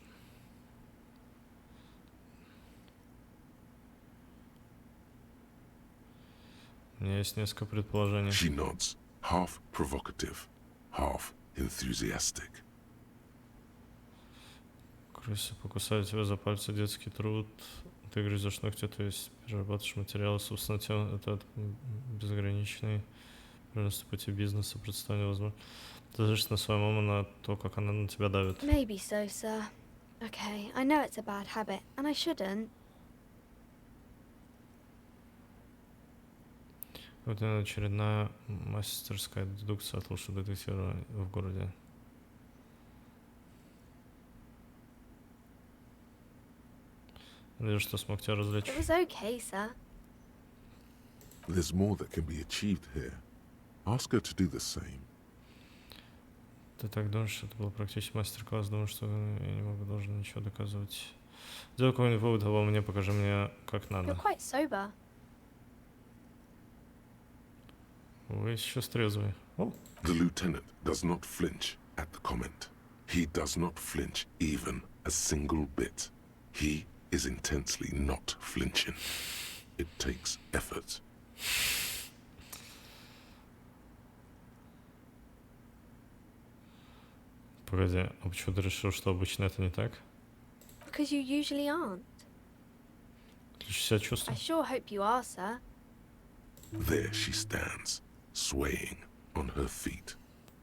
У меня есть несколько предположений. She nods, half provocative, half enthusiastic. Крысы покусают тебя за пальцы, детский труд. Ты грызешь ногти, то есть перерабатываешь материалы. Собственно, это безграничный по пути бизнеса представление возможно. Ты злишься на свою маму, на то, как она на тебя давит. Maybe so, sir. Okay, I know it's a bad habit, and I shouldn't. Вот очередная мастерская дедукция от лучшего детектива в городе. Надеюсь, что смог тебя развлечь. It was okay, sir. There's more that can be achieved here. Ask her to do the same. Ты так думаешь, что это был практически мастер-класс? Думаю, что я не могу даже ничего доказывать. Сделай какой-нибудь вывод обо мне, покажи мне, как надо. You're quite sober. Вы сейчас трезвый. Oh. The lieutenant does not flinch at the comment. He does not flinch even a single bit. He is intensely not flinching. It takes effort. Погоди, а почему ты решил, что обычно это не так? Because you usually aren't. Отлично себя чувствую. I sure hope you are, sir. There she stands, swaying on her feet,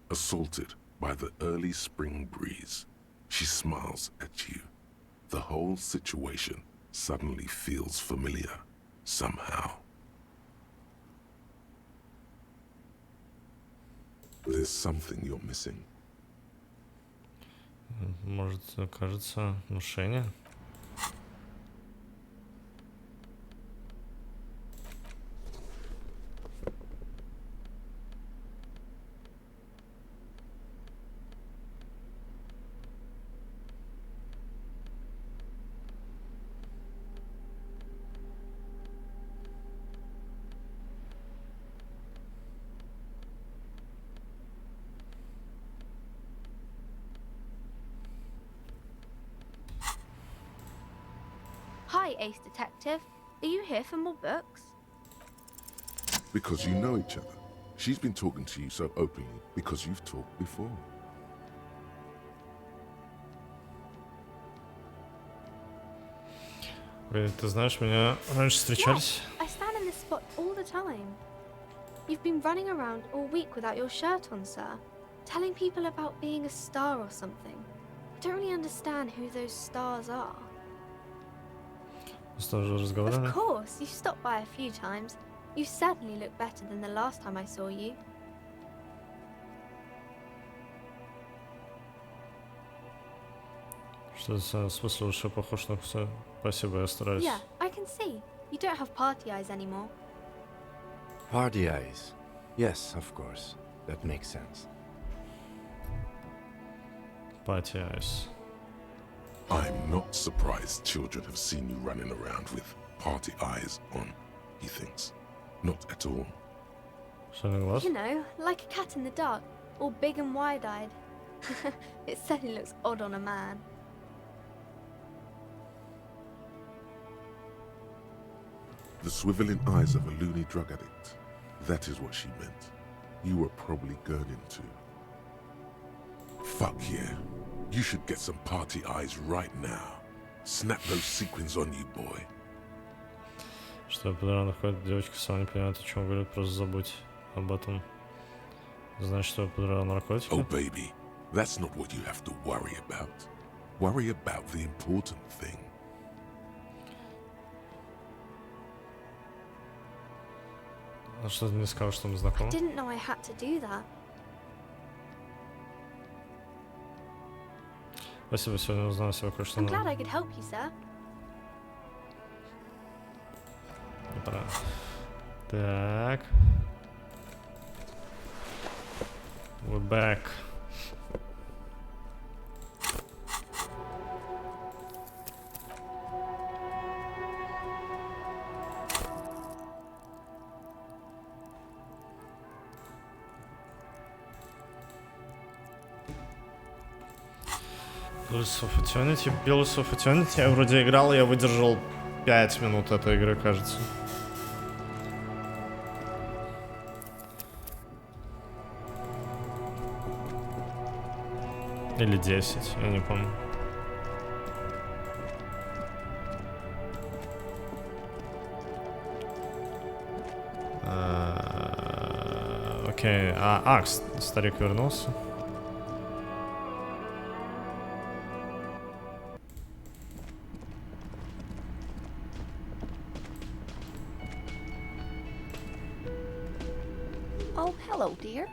assaulted by the early spring breeze. She smiles at you. The whole situation suddenly feels familiar, somehow. There's something you're missing. Может, кажется, внушение? Hi, Ace Detective. Are you here for more books? Because you know each other. She's been talking to you so openly because you've talked before. Ты знаешь, меня раньше встречались? Yes, I stand in this spot all the time. You've been running around all week without your shirt on, sir. Telling people about being a star or something. I don't really understand who those stars are. Of course, you've stopped by a few times. You certainly look better than the last time I saw you. Что в смысле лучше похож на все? Спасибо, я стараюсь. Yeah, I can see. You don't have party eyes anymore. Party eyes. Yes, of course. That makes sense. Party eyes. I'm not surprised children have seen you running around with party eyes on, he thinks. Not at all. You know, like a cat in the dark, all big and wide-eyed. It certainly looks odd on a man. The swiveling eyes of a loony drug addict. That is what she meant. You were probably gurning too. Fuck yeah. You should get some party eyes right now. Snap those sequins on you, boy. Что подряд находит девочка, сама не понимает, о чем говорит, просто забудь об этом. Знаешь, что подряд наркотики? Oh, baby, that's not what you have to worry about. Worry about the important thing. А что ты мне сказал, что мы знакомы? I didn't know I had to do that. Спасибо, сегодня узнал себе кое-что. I'm glad I could help you, sir. Пора. Так. We're back. Elysium Eternity. Я вроде играл, я выдержал 5 минут этой игры, кажется. Или 10, я не помню. Окей, старик вернулся. Oh, hello, dear.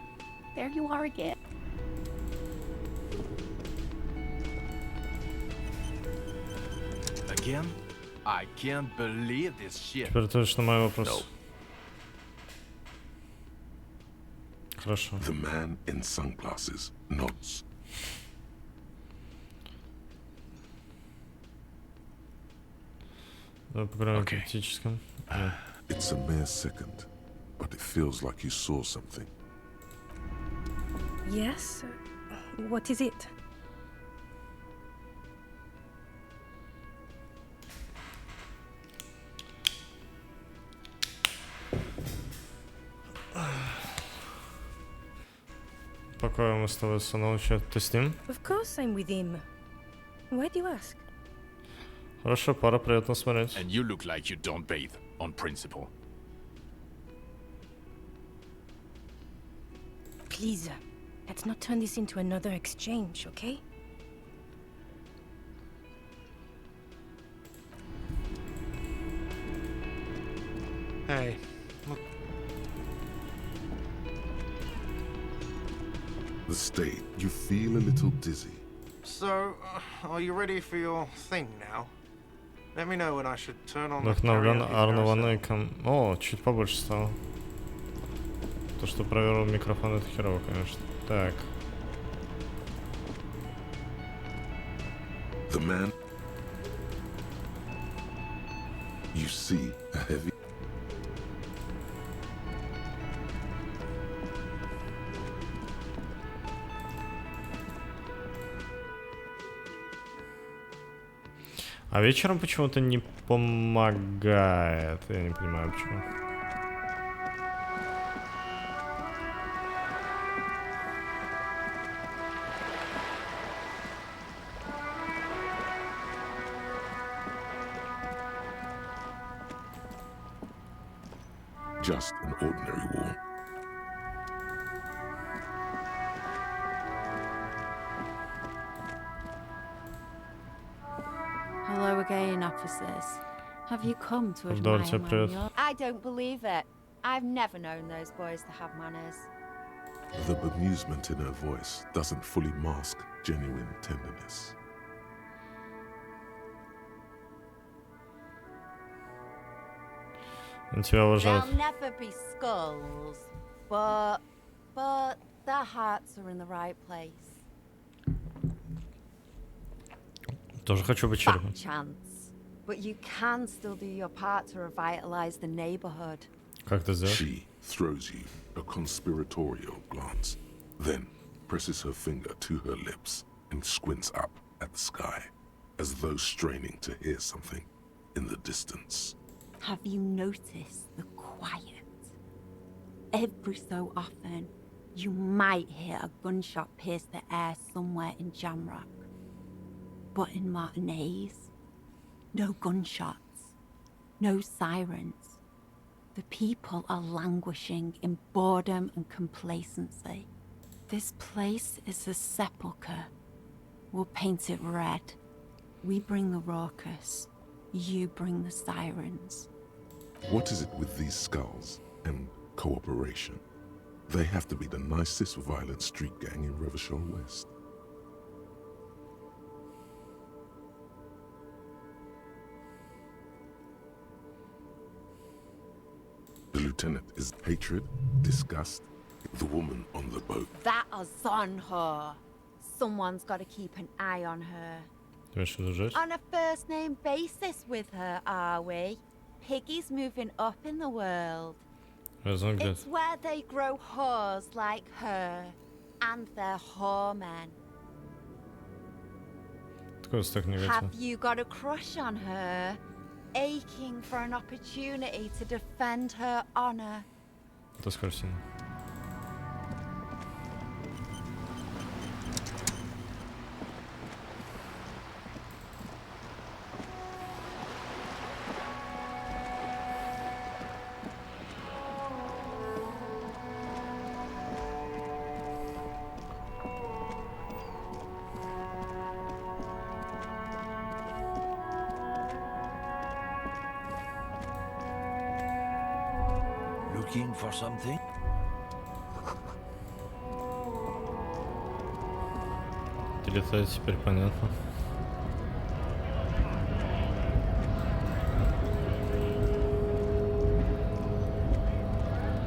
There you are again. Again? I can't believe this shit. Теперь точно мой вопрос. Хорошо. The man in sunglasses nods. Давай поговорим о критическом. It's a mere second, but it feels like you saw something. Yes? What is it? Пока ему остается научить, ты с ним? Of course I'm with him. Why do you ask? Хорошо, пара, приятно смотреть. And you look like you don't bathe on principle. Please, let's not turn this into another exchange, okay? Hey, look. The state, you feel a little dizzy. So, are you ready for your thing now? Let me know when I should turn on the Вдохновлен karaoke Арнованейком. О, чуть побольше стало. То, что проверил микрофон, это херово, конечно. Так. The man. You see a heavy. А вечером почему-то не помогает. Я не понимаю, почему. Just an ordinary wall. Hello again, officers. Have you come to admire my yacht? I don't believe it. I've never known those boys to have manners. The bemusement in her voice doesn't fully mask genuine tenderness. There'll never be skulls, but their hearts are in the right place. Тоже хочу быть Fat черепом. chance, but you can still do your part to revitalize the neighborhood. Как ты сделаешь? She throws you a conspiratorial glance, then presses her finger to her lips and squints up at the sky, as though straining to hear something in the distance. Have you noticed the quiet? Every so often, you might hear a gunshot pierce the air somewhere in Jamrock. But in Martinez, no gunshots, no sirens. The people are languishing in boredom and complacency. This place is a sepulchre. We'll paint it red. We bring the raucous. You bring the sirens. What is it with these skulls and cooperation? They have to be the nicest violent street gang in Revachol West. The lieutenant is hatred, disgust, the woman on the boat. That is on her. Someone's got to keep an eye on her. On a first-name basis with her, are we? Piggy's moving up in the world. It's where they grow whores like her, and their whoremen. Have you got a crush on her? Aching for an opportunity to defend her honor? Это скоро сильно. Looking for something? Летает теперь понятно.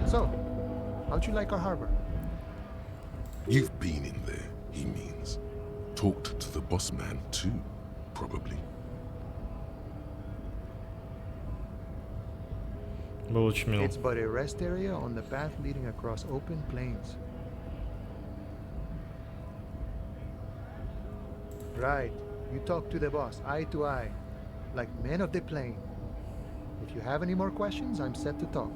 So, how'd you like our harbor? You've been in there, he means. Talked to the boss man too, probably. Был очень мил. It's but a rest area on the path leading across open plains. Right. You talk to the boss, eye to eye, like men of the plain. If you have any more questions, I'm set to talk.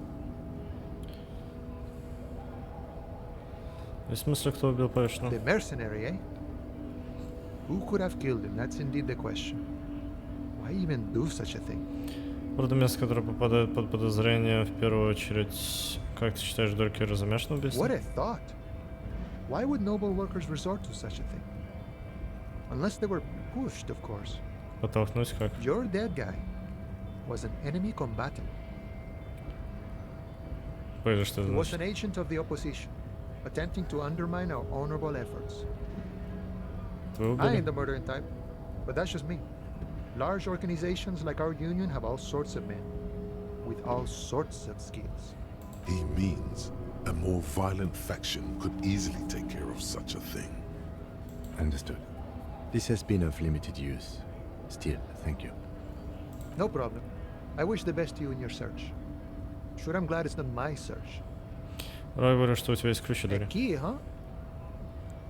В смысле, кто убил Пэшна? The mercenary, eh? Who could have killed him? That's indeed the question. Why even do such a thing? Правда, место, которое попадает под подозрение в первую очередь, как ты считаешь, Доркера замешан в убийстве? What a thought! Why would noble workers resort to such a thing? Unless they were pushed, of course. Подтолкнуть как? Your dead guy was an enemy combatant. Понял, что это He was значит? an agent of the opposition, attempting to undermine our honorable efforts. Твоего I убили? ain't the murdering type, but that's just me. Large organizations like our union have all sorts of men, with all sorts of skills. He means a more violent faction could easily take care of such a thing. Understood. This has been of limited use. Still, thank you. No problem. I wish the best to you in your search. Sure, I'm glad it's not my search. Рай говорю, что у тебя есть ключи, A Дори. key, huh?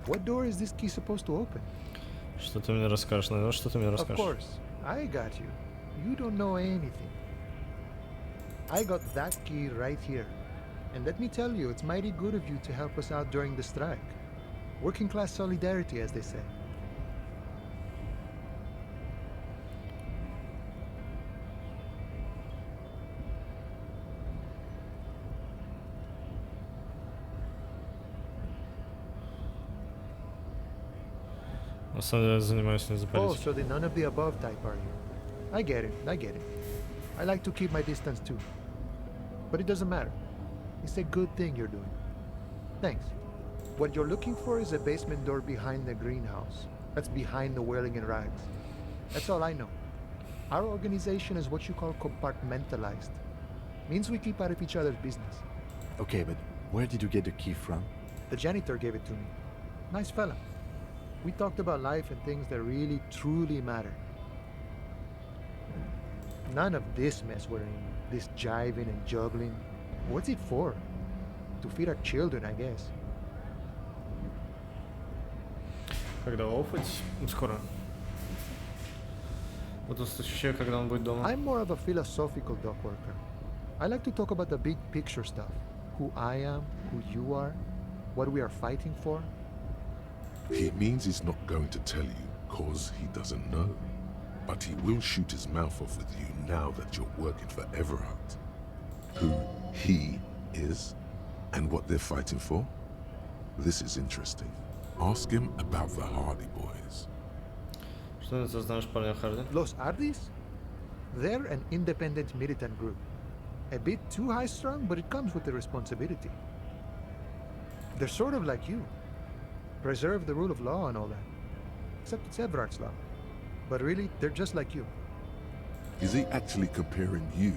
What door is this key supposed to open? Что ты мне расскажешь? Наверное, что ты мне Of расскажешь? course. I got you. You don't know anything. I got that key right here. And let me tell you, it's mighty good of you to help us out during the strike. Working class solidarity, as they say. На самом деле, занимаюсь не за Oh, политикой. so the none of the above type are you? I get it, I get it. I like to keep my distance too. But it doesn't matter. It's a good thing you're doing. Thanks. What you're looking for is a basement door behind the greenhouse. That's behind the whirling and rags. That's all I know. Our organization is what you call compartmentalized. Means we keep out of each other's business. Okay, but where did you get the key from? The janitor gave it to me. Nice fella. We talked about life and things that really, truly matter. None of this mess we're in, this jiving and juggling. What's it for? To feed our children, I guess. Когда офать? Скоро. Вот ощущение, когда он будет дома. I'm more of a philosophical dock worker. I like to talk about the big picture stuff. Who I am, who you are, what we are fighting for. He means he's not going to tell you cause he doesn't know. But he will shoot his mouth off with you now that you're working for Everhart. Who he is and what they're fighting for? This is interesting. Ask him about the Hardy Boys. Что ты знаешь парня Харди? Los Ardis? They're an independent militant group. A bit too high-strung, but it comes with the responsibility. They're sort of like you. Preserve the rule of law and all that. Except it's Everart's law. But really, they're just like you. Is he actually comparing you,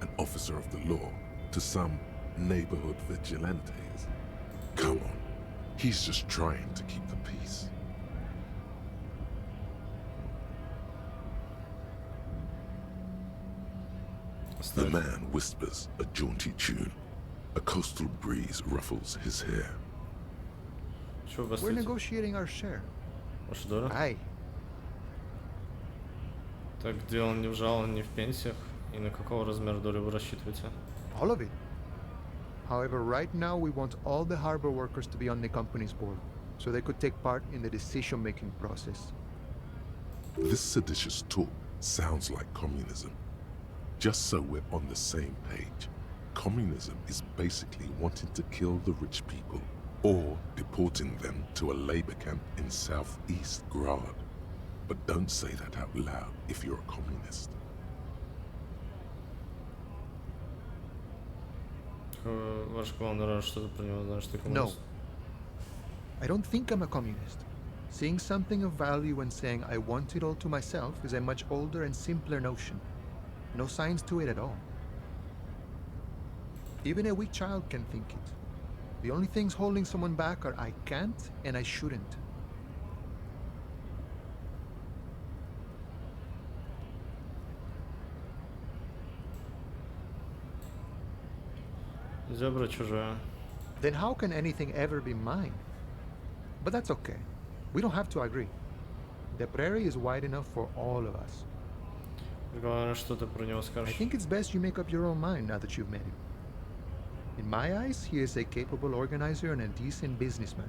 an officer of the law, to some neighborhood vigilantes? Come on. He's just trying to keep the peace. The man whispers a jaunty tune. A coastal breeze ruffles his hair. We're negotiating our share. Ваша доля? Aye. Так дело не в жаловании, не в пенсиях. И на какого размера доли вы рассчитываете? All of it. However, right now we want all the harbor workers to be on the company's board, so they could take part in the decision-making process. This seditious talk sounds like communism. Just so we're on the same page, communism is basically wanting to kill the rich people or deporting them to a labor camp in southeast Grad. But don't say that out loud if you're a communist. ваш командор что-то про него знает, что ты No. коммунист. I don't think I'm a communist. Seeing something of value and saying I want it all to myself is a much older and simpler notion. No science to it at all. Even a weak child can think it. The only things holding someone back are I can't and I shouldn't. Зебра чужая. Then how can anything ever be mine? But that's okay. We don't have to agree. The prairie is wide enough for all of us. Главное, что ты про него I скажешь. think it's best you make up your own mind now that you've met him. In my eyes, he is a capable organizer and a decent businessman.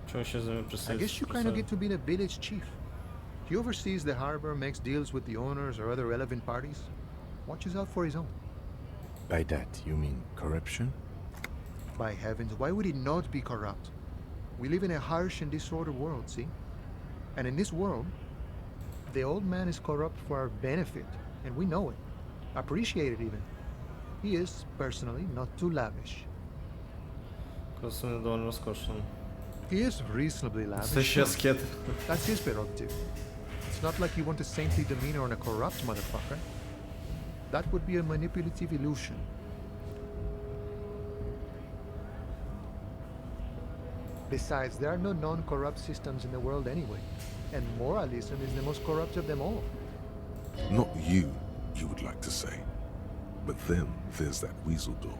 Что вообще за меня I guess you kind of get to be the village chief. He oversees the harbor, makes deals with the owners or other relevant parties, watches out for his own. By that, you mean corruption? By heavens, why would he not be corrupt? We live in a harsh and disordered world, see? And in this world, the old man is corrupt for our benefit, and we know it. Appreciate it even. He is, personally, not too lavish. Кажется, мне довольно роскошным. He is reasonably lavish. Настоящий аскет. That's his prerogative. It's not like you want a saintly demeanor on a corrupt motherfucker. That would be a manipulative illusion. Besides, there are no non-corrupt systems in the world anyway, and moralism is the most corrupt of them all. Not you would like to say. But then there's that weasel door.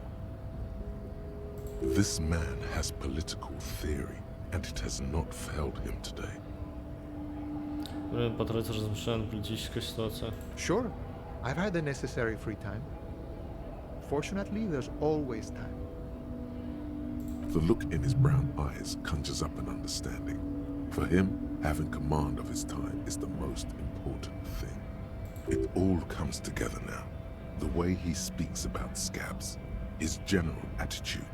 This man has political theory, and it has not failed him today. Время потратить размышления на политическую ситуацию. Sure, I've had the necessary free time. Fortunately, there's always time. The look in his brown eyes conjures up an understanding. For him, having command of his time is the most important thing. It all comes together now. The way he speaks about scabs, his general attitude.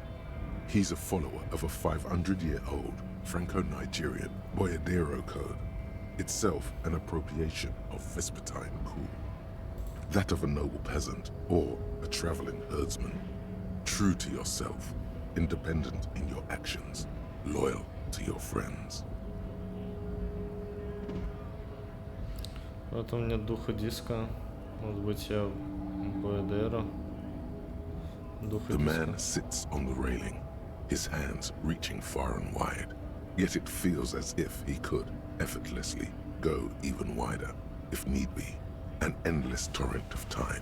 He's a follower of a 500-year-old Franco-Nigerian Boyadero code, itself an appropriation of Vespertine cool. That of a noble peasant or a traveling herdsman. True to yourself, independent in your actions, loyal to your friends. Поэтому нет духа диска. Может быть, я Боядера. Духа The диска. man sits on the railing, his hands reaching far and wide. Yet it feels as if he could, effortlessly, go even wider, if need be. An endless torrent of time.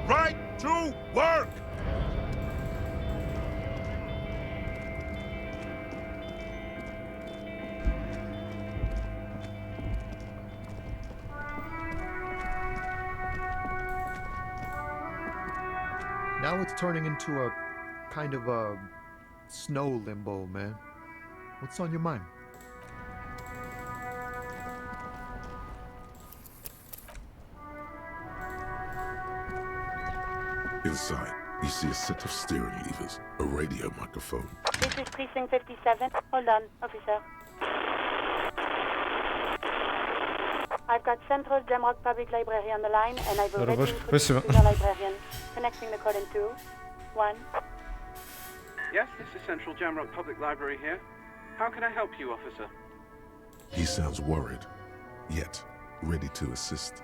Right to work! Now it's turning into a kind of a snow limbo, man. What's on your mind? Inside, you see a set of steering levers, a radio microphone. This is Precinct 57. Hold on, officer. I've got Central Jamrock Public Library on the line, and I've already Рубашка, put спасибо. the librarian. Connecting the call in 2, 1. Yes, this is Central Jamrock Public Library here. How can I help you, officer? He sounds worried, yet ready to assist.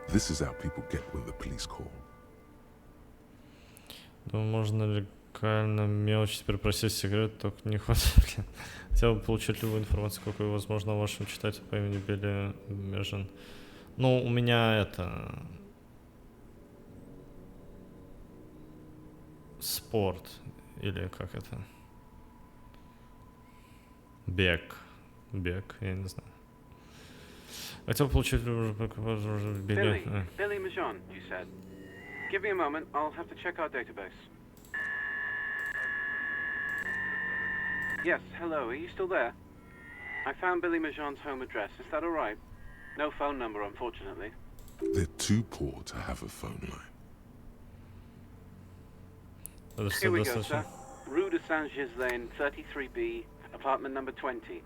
This is how people get when the police call. Думаю, можно легально мелочь теперь просить сигарет, только не хватит. Хотел бы получить любую информацию, какую возможно о вашем читателе по имени Билли Межин. Ну, у меня это... Спорт. Или как это? Бег. Бег, я не знаю. Хотел получить Билли... Billy Majon, you said. Give me a moment, I'll have to check our database. Yes, hello, are you still there? I found Billy Majon's home address, is that alright? No phone number, unfortunately. They're too poor to have a phone line. Here we go, sir. Rue de Saint-Ghislain, 33B, Apartment number 20.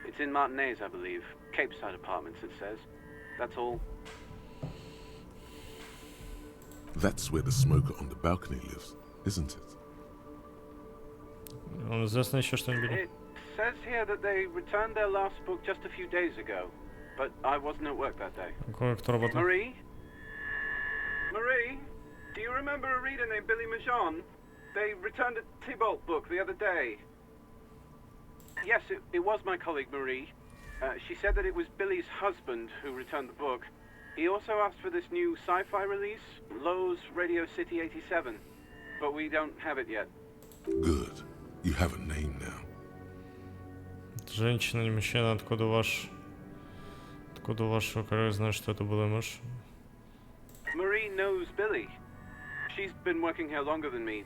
It's in Martinez, I believe. Capeside Apartments, it says. That's all. That's where the smoker on the balcony lives, isn't it? Он известно еще что-нибудь? It says here that they returned their last book just a few days ago, but I wasn't at work that day. Кто работал? Marie? Marie? Do you remember a reader named Billy Majon? They returned a Tybalt book the other day. Yes, it was my colleague Marie. She said that it was Billy's husband who returned the book. He also asked for this new sci-fi release, Lowe's Radio City 87, but we don't have it yet. Good. You have a name now. Женщина, не мужчина, откуда ваш коллега знает, что это была мышь? Marie knows Billy. She's been working here longer than me.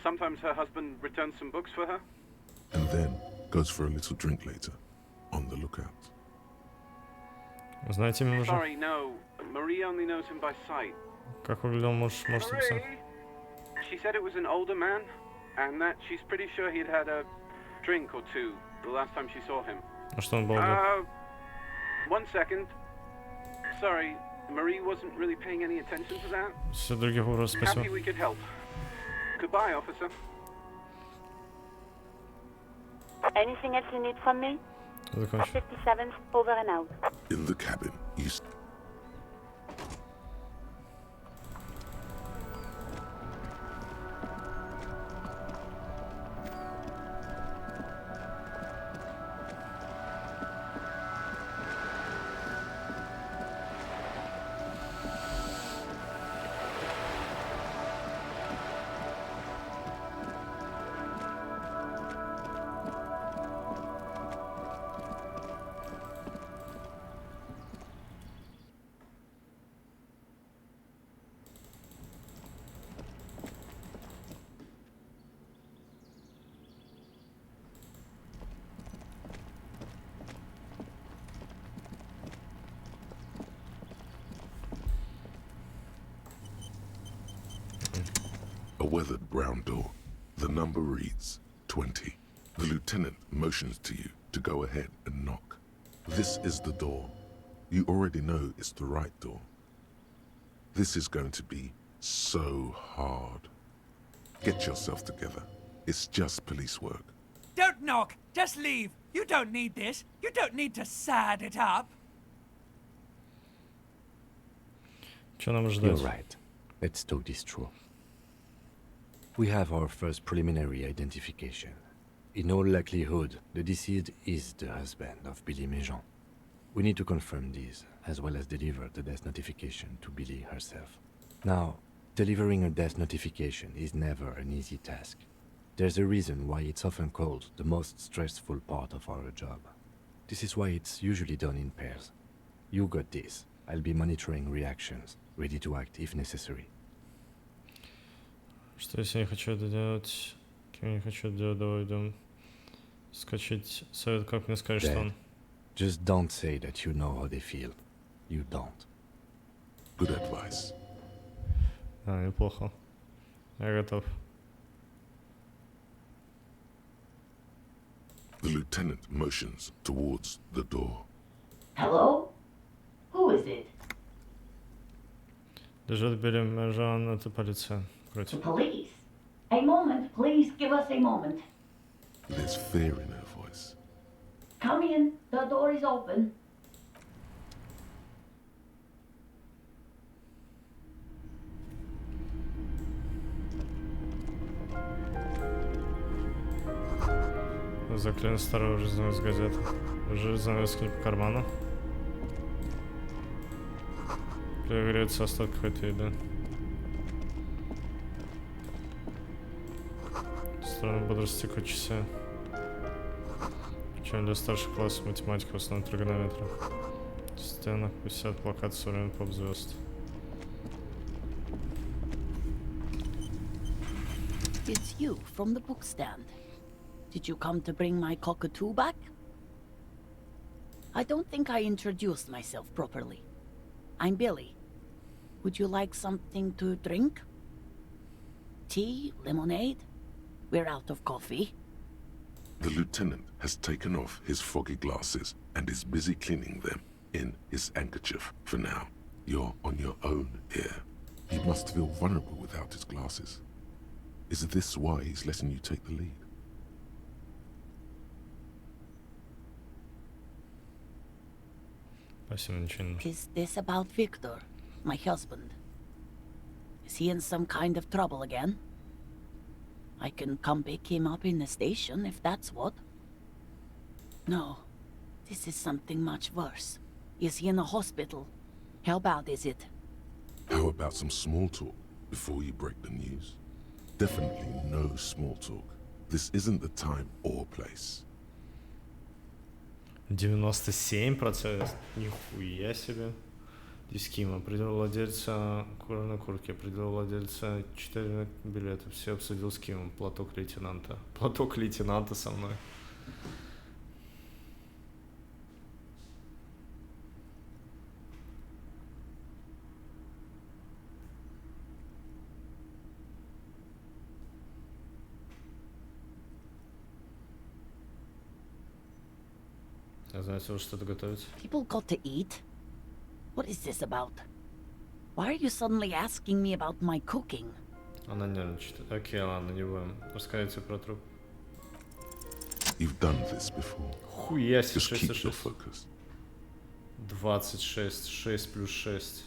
Sometimes her husband returns some books for her. And then goes for a little drink later. On the lookout. Знаете имя мужа? Sorry, no. Marie only knows him by sight. Как выглядел муж, можете написать? She said it was an older man, and that she's pretty sure he'd had a drink or two the last time she saw him. А что он был одет? 1 second. Sorry, Marie wasn't really paying any attention to that. Все других вопросов, Happy спасибо. we could help. Goodbye, officer. Anything else you need from me? 57th, over and out. In the cabin, east. A weathered brown door. The number reads 20. The lieutenant motions to you to go ahead and knock. This is the door. You already know it's the right door. This is going to be so hard. Get yourself together. It's just police work. Don't knock! Just leave! You don't need this! You don't need to sad it up! Что нам You're ждать? right. Let's talk this through. We have our first preliminary identification. In all likelihood, the deceased is the husband of Billy Majon. We need to confirm this, as well as deliver the death notification to Billy herself. Now, delivering a death notification is never an easy task. There's a reason why it's often called the most stressful part of our job. This is why it's usually done in pairs. You got this. I'll be monitoring reactions, ready to act if necessary. Что если я не хочу это делать? Кем я не хочу это делать? Давай идем скачать совет, как мне сказать, что Dad, он... just don't say that you know how they feel. You don't. Good advice. Неплохо. Я готов. The lieutenant motions towards the door. Hello? Who is it? Лежит Билли Мэжон, это полиция. The Против. police. A moment, please give us a moment. There's fear in her voice. Come in, the door is open. Заклеен старую жизненную из газеты. Жизненную скинь по карману. Перегреется остаток какой-то еды. Странно бодрости текут часы. Причем для старших классов математика, в основном тригонометрия. В стенах висят плакаты современных поп-звезд. It's you from the book stand. Did you come to bring my cockatoo back? I don't think I introduced myself properly. I'm Billy. Would you like something to drink? Tea? Lemonade? We're out of coffee. The lieutenant has taken off his foggy glasses and is busy cleaning them in his handkerchief for now. You're on your own here. He must feel vulnerable without his glasses. Is this why he's letting you take the lead? Спасибо, ничего не нужно. Is this about Victor, my husband? Is he in some kind of trouble again? I can come pick him up in the station if that's what. No, this is something much worse. Is he in a hospital? How bad is it? How about some small talk before you break the news? Definitely no small talk. This isn't the time or place. 97%? Нихуя себе. Дискима. Предел владельца кожаной куртки. Предел владельца 4 билета. Все обсудил с Кимом. Платок лейтенанта. Платок лейтенанта со мной. Знаете, вы что-то готовите? People got to eat? What is this about? Why are you suddenly asking me about my cooking? Она нервничает. Окей, ладно, не будем. Расскажите про труп. You've done this before. Хуя себе, Just 6 keep и your 6. focus. 26, 6 плюс 6.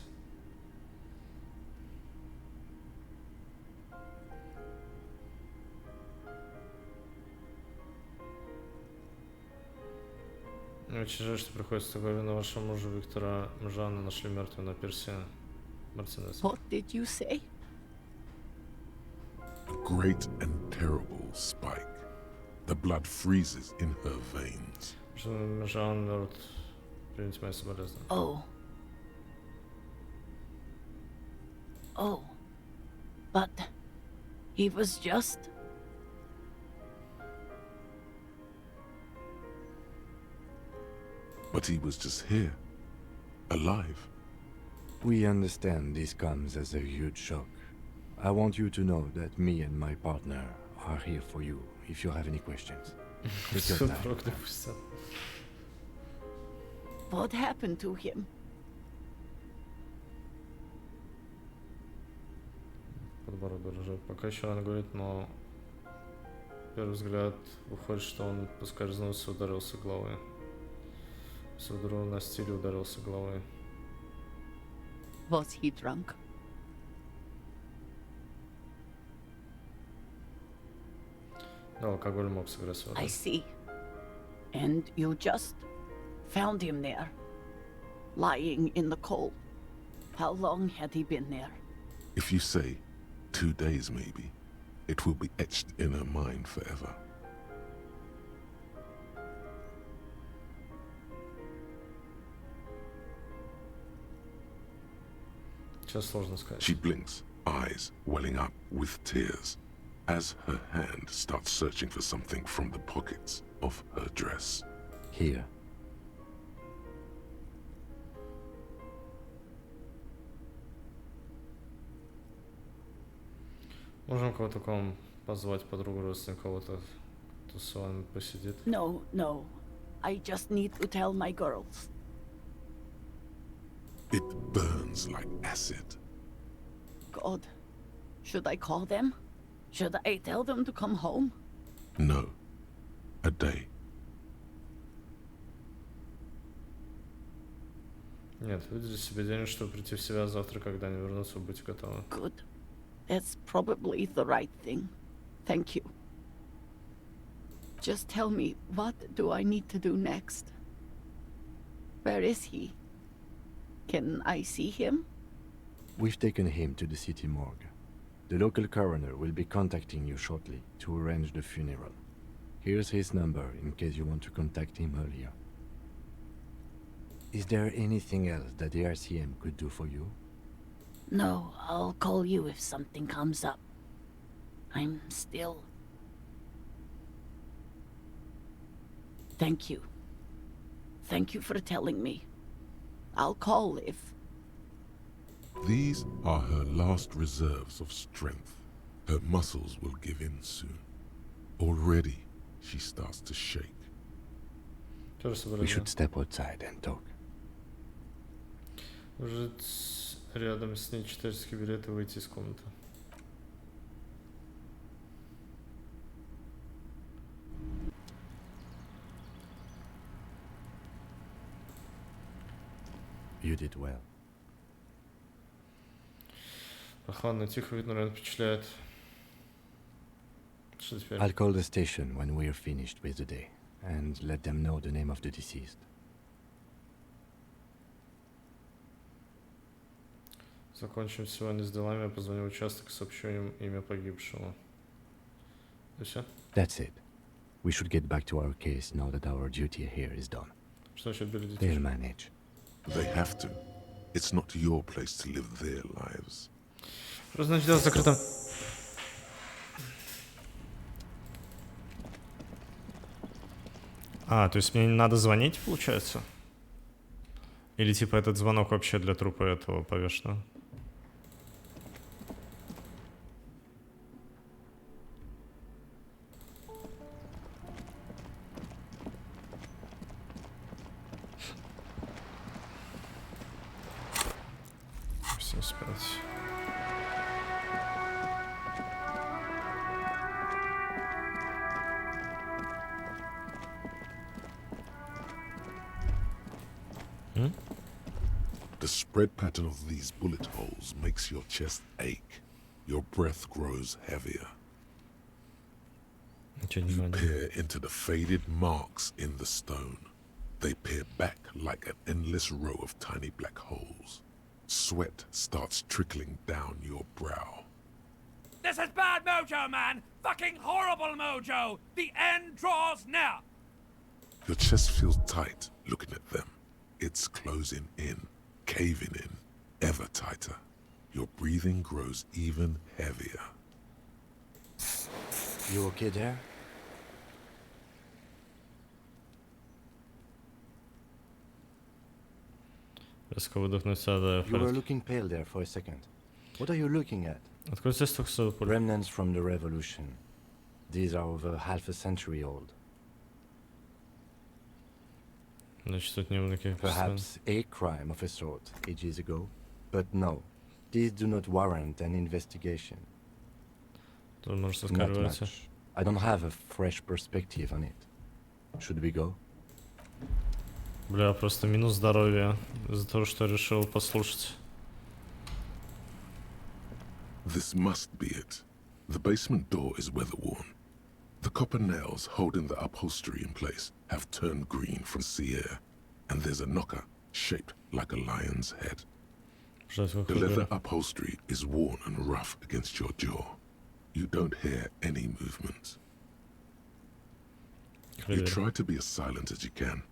Очень жаль, что приходится такое вина вашему мужу Виктора Жанна нашли мертвым на пирсе Мартинес. What did you say? A great and terrible spike. The blood freezes in her veins. Жан мертв. Примите мои соболезнования. Oh. Oh. But he was just... But he was just here. Alive. We understand this comes as a huge shock. I want you to know that me and my partner are here for you if you have any questions. Take your time. What happened to him? Подбородок дрожит. Пока еще она говорит, но первый взгляд выходит, что он поскользнулся и ударился головой. С другого на стиле ударился головой. Was he drunk? Да, алкоголь мог сыграть свою роль. I see. And you just found him there, lying in the coal. How long had he been there? If you say 2 days maybe, it will be etched in her mind forever. Сейчас сложно сказать. She blinks, eyes welling up with tears, as her hand starts searching for something from the pockets of her dress. Here. Можем кого-то к вам позвать, подругу, родственника, кого-то, кто с вами посидит? No, no. I just need to tell my girls. It burns like acid. God. Should I call them? Should I tell them to come home? No. A day. Нет, выделите себе день, чтобы прийти в себя завтра, когда они вернутся, будьте готовы. Good. That's probably the right thing. Thank you. Just tell me, what do I need to do next? Where is he? Can I see him? We've taken him to the city morgue. The local coroner will be contacting you shortly to arrange the funeral. Here's his number in case you want to contact him earlier. Is there anything else that the RCM could do for you? No, I'll call you if something comes up. I'm still... Thank you. Thank you for telling me. I'll call if... These are her last reserves of strength. Her muscles will give in soon. Already, she starts to shake. We should step outside and talk. Жить рядом с ней, читать билеты, выйти из комнаты. You did well. Охрана тихо, видно, район впечатляет. Что теперь? I'll call the station when we're finished with the day and let them know the name of the deceased. Закончим сегодня с делами, я позвоню в участок, сообщу им имя погибшего. И все? That's it. We should get back to our case now that our duty here is done. Что насчет били детей? They'll manage. They have to. It's not your place to live their lives. Что значит дело закрыто? А, то есть мне не надо звонить, получается? Или типа этот звонок вообще для трупа этого повешенного? Все спать. The spread pattern of these bullet holes makes your chest ache. Your breath grows heavier. You peer into the faded marks in the stone. They peer back like an endless row of tiny black holes. Sweat starts trickling down your brow. This is bad mojo, man! Fucking horrible mojo! The end draws near! Your chest feels tight looking at them. It's closing in, caving in, ever tighter. Your breathing grows even heavier. You okay there? Резко выдохнуть сада. You were looking pale there for a second. What are you looking at? Откуда здесь только что пуля? Remnants from the revolution. These are over half a century old. Значит, тут не было никаких Perhaps a crime of a sort ages ago, but no, these do not warrant an investigation. Тут может Not скарываться. much. I don't have a fresh perspective on it. Should we go? Бля, просто минус здоровья из-за того, что решил послушать. This must be it. The basement door is weather-worn. The copper nails holding the upholstery in place have turned green from sea air, and there's a knocker shaped like a lion's head. The leather upholstery is worn and rough against your jaw. You don't hear any movement. You try to be as silent as you can.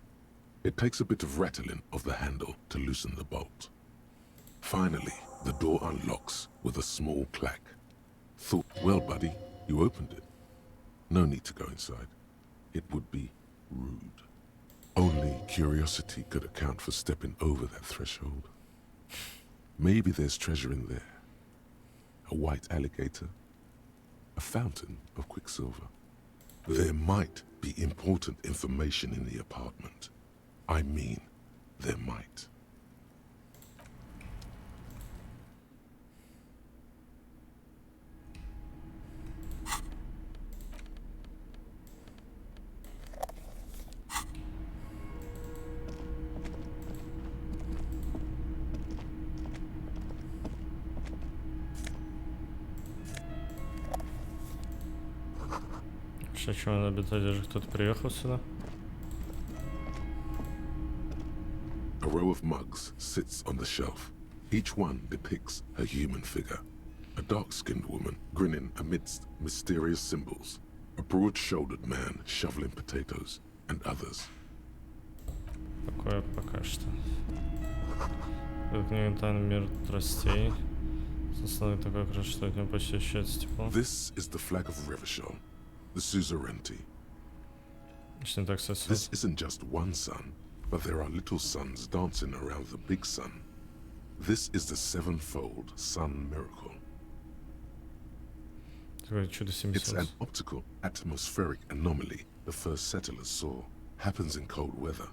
It takes a bit of rattling of the handle to loosen the bolt. Finally, the door unlocks with a small clack. Thought, well, buddy, you opened it. No need to go inside. It would be rude. Only curiosity could account for stepping over that threshold. Maybe there's treasure in there. A white alligator. A fountain of quicksilver. There might be important information in the apartment. I mean, there might. Что надо обитать, кто-то приехал сюда? A row of mugs sits on the shelf. Each one depicts a human figure. A dark-skinned woman grinning amidst mysterious symbols. A broad-shouldered man shoveling potatoes, and others. Такое пока что. Книга «Тайный мир тростей». Основной такой краш, что от него почти ощущается тепло. This is the flag of Revachol, the suzerainty. This isn't just one sun, but there are little suns dancing around the big sun. This is the sevenfold sun miracle. It's an optical atmospheric anomaly the first settlers saw. Happens in cold weather.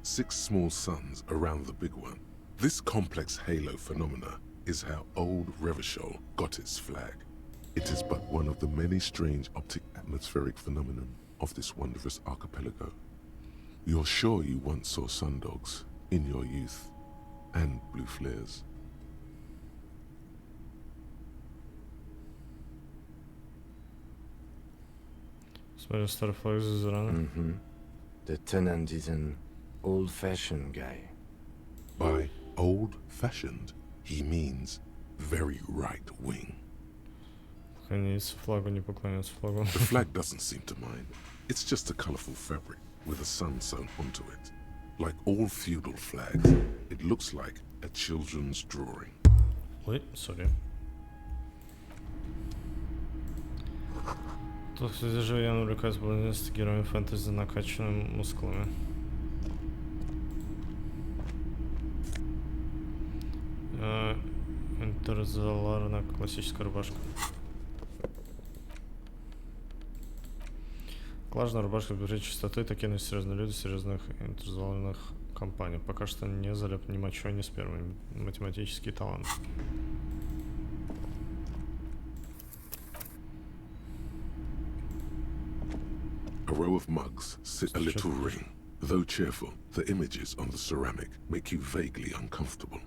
6 small suns around the big one. This complex halo phenomena is how old Revachol got its flag. It is but one of the many strange optic atmospheric phenomena of this wondrous archipelago. You're sure you once saw sundogs in your youth and blue flares. Mm-hmm. The tenant is an old-fashioned guy. By old-fashioned, he means very right-wing. The flag doesn't seem to mind. It's just a colorful fabric with a sun sewn onto it. Like all feudal flags, it looks like a children's drawing. Ой, сори. Тот, кто держит, я увлекаюсь баланистом героем фэнтези с накачанными мускулами. Интерзоларная классическая рубашка. Клажная рубашка без чистоты, такие на серьезные люди, серьезных интерзоларных компаний. Пока что не залеп ни мочой, ни спермой. Математический талант. A row of mugs sit a little ring. Though cheerful, the images on the ceramic make you vaguely uncomfortable.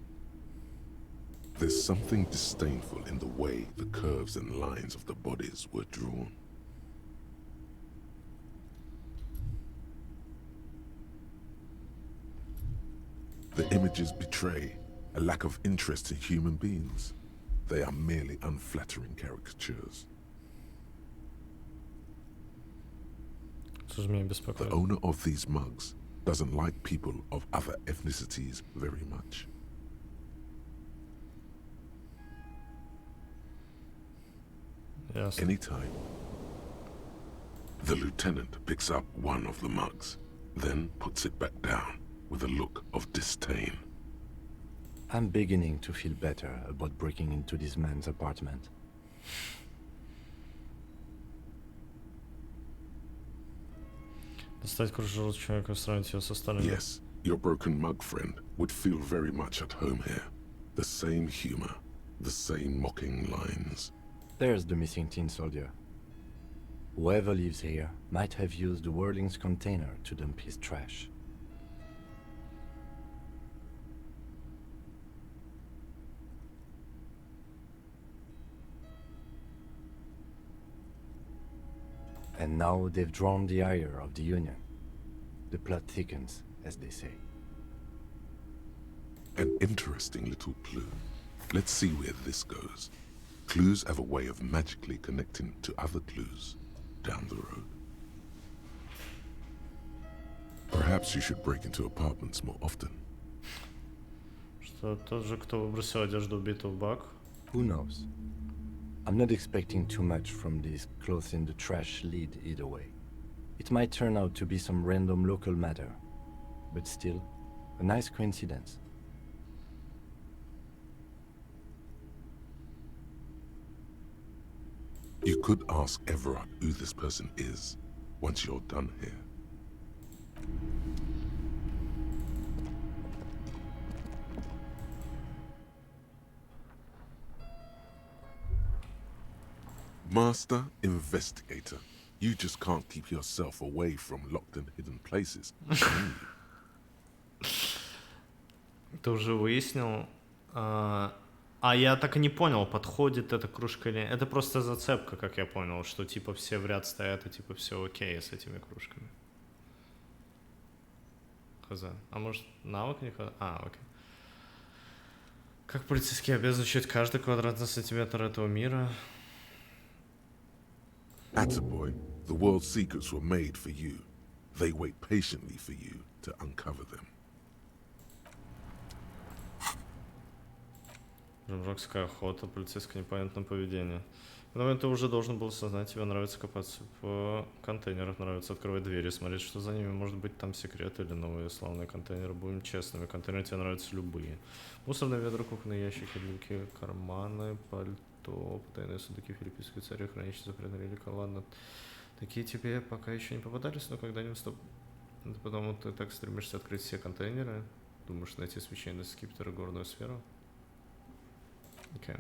There's something disdainful in the way the curves and lines of the bodies were drawn. The images betray a lack of interest in human beings. They are merely unflattering caricatures. The owner of these mugs doesn't like people of other ethnicities very much. Yes. Anytime, the lieutenant picks up one of the mugs, then puts it back down with a look of disdain. I'm beginning to feel better about breaking into this man's apartment. Yes, your broken mug friend would feel very much at home here. The same humor, the same mocking lines. There's the missing tin soldier. Whoever lives here might have used the Whirling's container to dump his trash. And now they've drawn the ire of the Union. The plot thickens, as they say. An interesting little clue. Let's see where this goes. Clues have a way of magically connecting to other clues down the road. Perhaps you should break into apartments more often. Что тот же, кто выбросил одежду убитого Бак? Who knows? I'm not expecting too much from this clothes in the trash lead either way. It might turn out to be some random local matter, but still, a nice coincidence. You could ask Everard who this person is once you're done here. Master Investigator, you just can't keep yourself away from locked and hidden places. Ты уже выяснил? А я так и не понял, подходит эта кружка или нет. Это просто зацепка, как я понял, что типа все в ряд стоят и типа все окей с этими кружками. Хз. А может навык не хз? Окей. Как полицейский обязан изучать каждый квадратный сантиметр этого мира? Attaboy, the world's secrets were made for you. They wait patiently for you to uncover them. Жемжокская охота, полицейское непонятное поведение. Но ты уже должен был осознать, тебе нравится копаться в контейнерах, нравится открывать двери, смотреть, что за ними, может быть там секреты или новые славные контейнеры. Будем честными, контейнеры тебе нравятся любые. Мусорные ведра, кухонные ящики, люки, карманы, пальто. то потайные сундуки филиппинской цари, хранящие запретные реликвии. Ладно, такие тебе пока еще не попадались, но когда-нибудь стоп. Потому ты так стремишься открыть все контейнеры. Думаешь найти священный скипетр и горную сферу? Окей.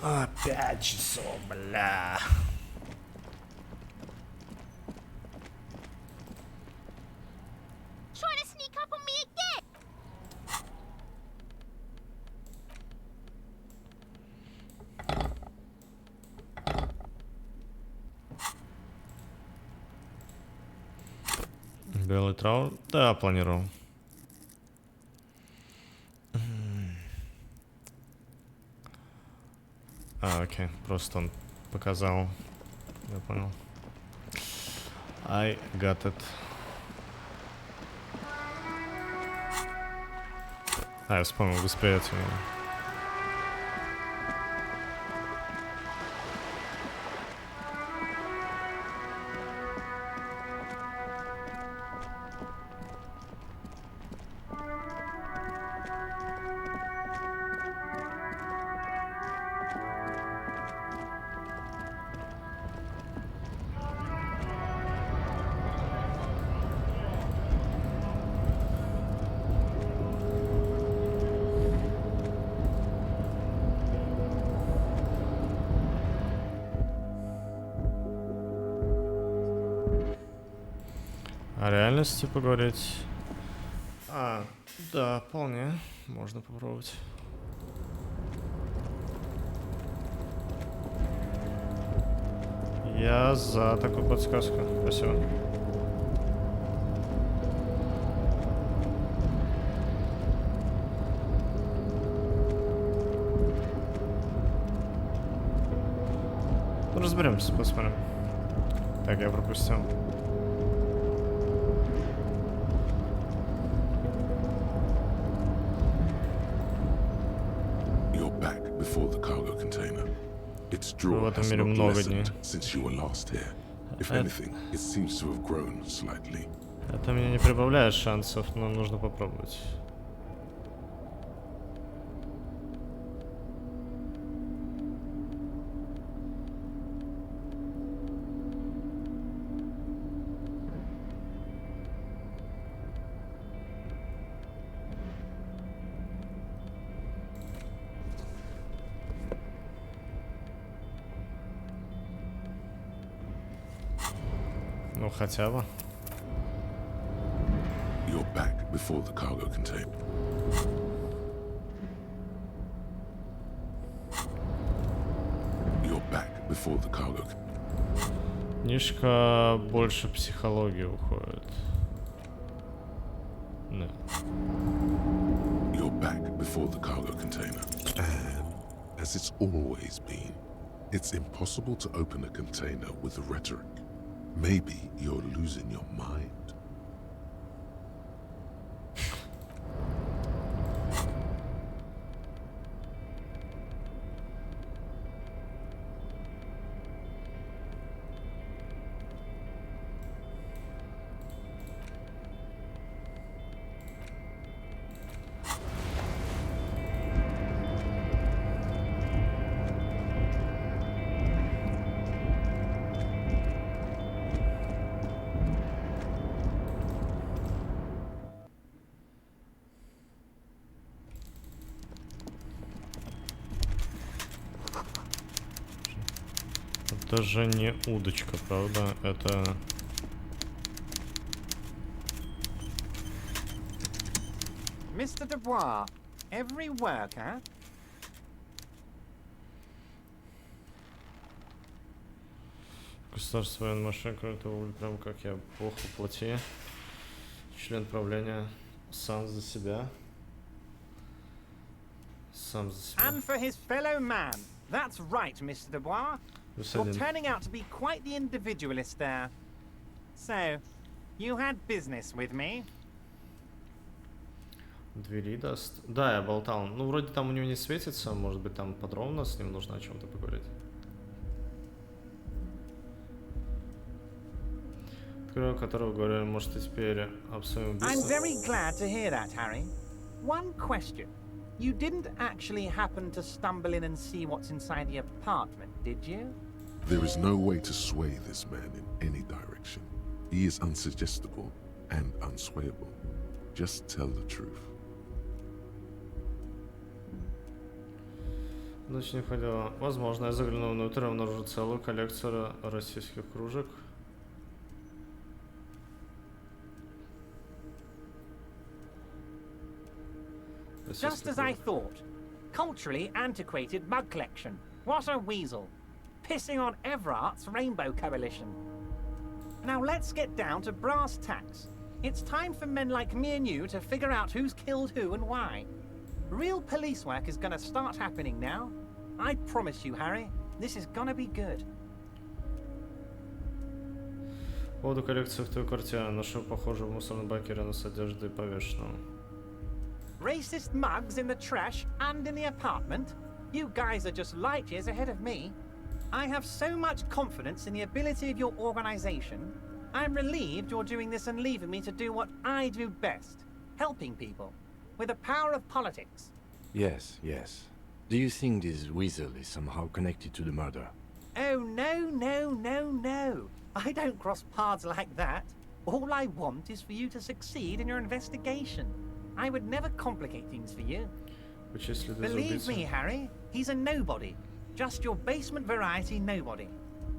Опять часов, бля. Trying to sneak up on me again? Белый траур? Да, планировал. Окей, просто он показал. Я понял. I got it. Я вспомнил восприятие. О реальности поговорить? Да, вполне. Можно попробовать. Я за такую подсказку. Спасибо. Разберемся, посмотрим. Так, я пропустил. Before the cargo container. Its В drawer этом has мире not много дней. lessened since you were last here. If anything, it seems to have grown slightly. Это мне не прибавляет шансов, но нужно попробовать. Ну, хотя бы. You're back before the cargo container. You're back before the cargo. Книжка больше психологии уходит. Да. You're back before the cargo container. And as it's always been, it's impossible to open a container with rhetoric. Maybe you're losing your mind. Это же не удочка, правда? Это... Mr. Dubois, every worker... Государство военной машины, кроме того, прям как я, бог воплоти. Член правления сам за себя. Сам за себя. And for his fellow man. That's right, Mr. Dubois. You're turning out to be quite the individualist there. So, you had business with me? Двери даст. Да, я болтал. Ну, вроде там у него не светится. Может быть, там подробно с ним нужно о чем-то поговорить. Открою, которого говорили, может, и теперь об своем убийстве. I'm very glad to hear that, Harry. One question. You didn't actually happen to stumble in and see what's inside the apartment, did you? There is no way to sway this man in any direction. He is unsuggestible and unswayable. Just tell the truth. Дочь не ходила. Возможно, я заглянул внутрь, обнаружил целую коллекцию российских кружек. Just as I thought. Culturally antiquated mug collection. What a weasel. Pissing on Everart's Rainbow Coalition. Now let's get down to brass tacks. It's time for men like me and you to figure out who's killed who and why. Real police work is gonna start happening now. I promise you, Harry, this is gonna be good. По поводу коллекции в той квартире нашел похожую в мусорном баке рядом с одеждой повешенного. Racist mugs in the trash and in the apartment? You guys are just light years ahead of me. I have so much confidence in the ability of your organization. I'm relieved you're doing this and leaving me to do what I do best, helping people, with the power of politics. Yes, yes. Do you think this weasel is somehow connected to the murder? Oh, no. I don't cross paths like that. All I want is for you to succeed in your investigation. I would never complicate things for you. Believe me, Harry, he's a nobody. Just your basement variety nobody.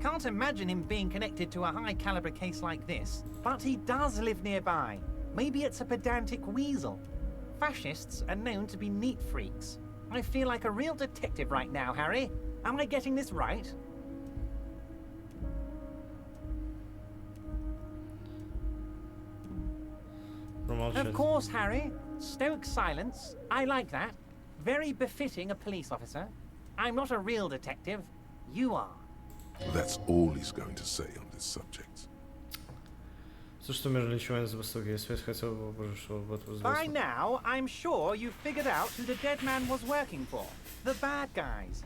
Can't imagine him being connected to a high-caliber case like this, but he does live nearby. Maybe it's a pedantic weasel. Fascists are known to be neat freaks. I feel like a real detective right now, Harry. Am I getting this right? Of course, Harry. Stoic silence. I like that. Very befitting a police officer. I'm not a real detective. You are. That's all he's going to say on this subject. By now, I'm sure you've figured out who the dead man was working for. The bad guys.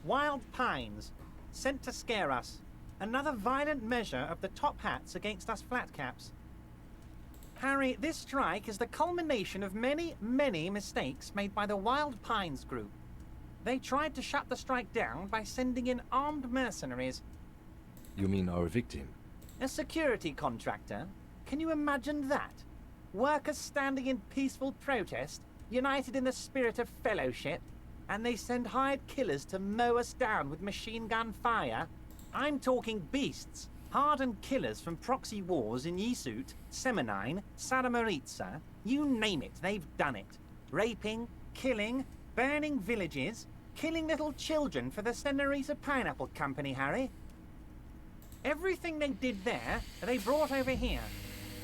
Wild Pines. Sent to scare us. Another violent measure of the top hats against us flatcaps. Harry, this strike is the culmination of many, many mistakes made by the Wild Pines group. They tried to shut the strike down by sending in armed mercenaries. You mean our victim? A security contractor? Can you imagine that? Workers standing in peaceful protest, united in the spirit of fellowship, and they send hired killers to mow us down with machine gun fire? I'm talking beasts. Hardened killers from proxy wars in Yesut, Semenine, Saramoritsa, you name it, they've done it. Raping, killing, burning villages, killing little children for the Senorita Pineapple Company, Harry. Everything they did there, they brought over here.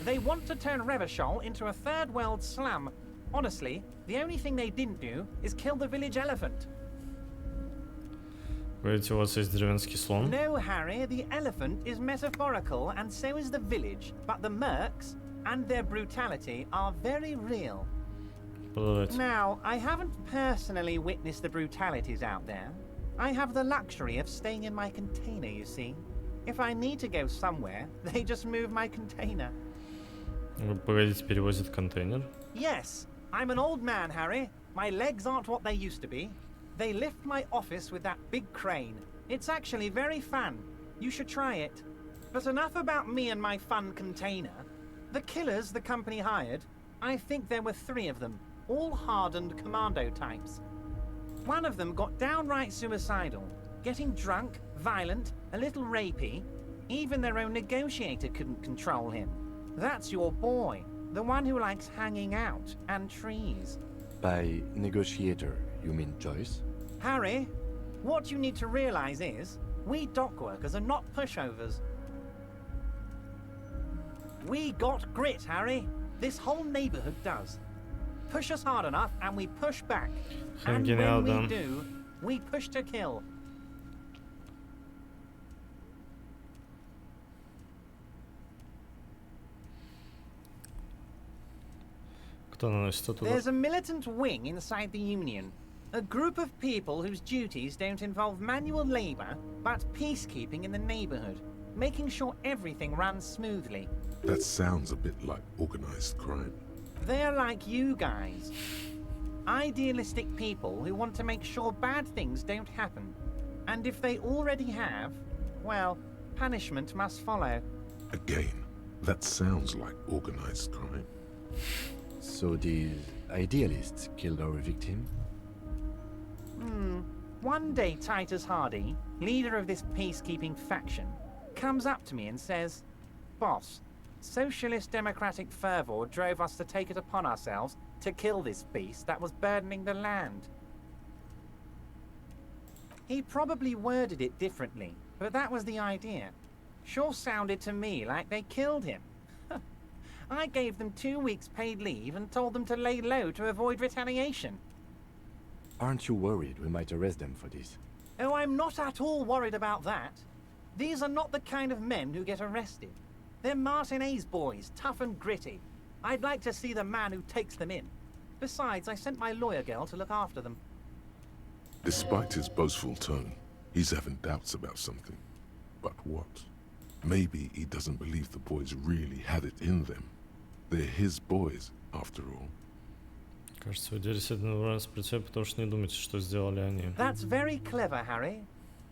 They want to turn Revachol into a third world slum. Honestly, the only thing they didn't do is kill the village elephant. Говорите, у вас есть деревенский слон? No, Harry, the elephant is metaphorical and so is the village, but the mercs and their brutality are very real. Now, I haven't personally witnessed the brutalities out there. I have the luxury of staying in my container, you see. If I need to go somewhere, they just move my container. Погодите, перевозит контейнер? Yes, I'm an old man, Harry. My legs aren't what they used to be. They lift my office with that big crane. It's actually very fun. You should try it. But enough about me and my fun container. The killers the company hired, I think there were 3 of them, all hardened commando types. One of them got downright suicidal, getting drunk, violent, a little rapey. Even their own negotiator couldn't control him. That's your boy, the one who likes hanging out and trees. By negotiator, you mean Joyce? Harry, what you need to realize is, we dock workers are not pushovers. We got grit, Harry. This whole neighborhood does. Push us hard enough and we push back. And when we do, we push to kill. There's a militant wing inside the Union. A group of people whose duties don't involve manual labor, but peacekeeping in the neighborhood, making sure everything runs smoothly. That sounds a bit like organized crime. They're like you guys. Idealistic people who want to make sure bad things don't happen. And if they already have, well, punishment must follow. Again, that sounds like organized crime. So these idealists killed our victim? One day Titus Hardy, leader of this peacekeeping faction, comes up to me and says, "Boss, socialist democratic fervor drove us to take it upon ourselves to kill this beast that was burdening the land." He probably worded it differently, but that was the idea. Sure sounded to me like they killed him. I gave them 2 weeks paid leave and told them to lay low to avoid retaliation. Aren't you worried we might arrest them for this? Oh, I'm not at all worried about that. These are not the kind of men who get arrested. They're Martinez boys, tough and gritty. I'd like to see the man who takes them in. Besides, I sent my lawyer girl to look after them. Despite his boastful tone, he's having doubts about something. But what? Maybe he doesn't believe the boys really had it in them. They're his boys, after all. Кажется, вы действительно нравится при тебе, потому что не думаете, что сделали они. That's very clever, Harry.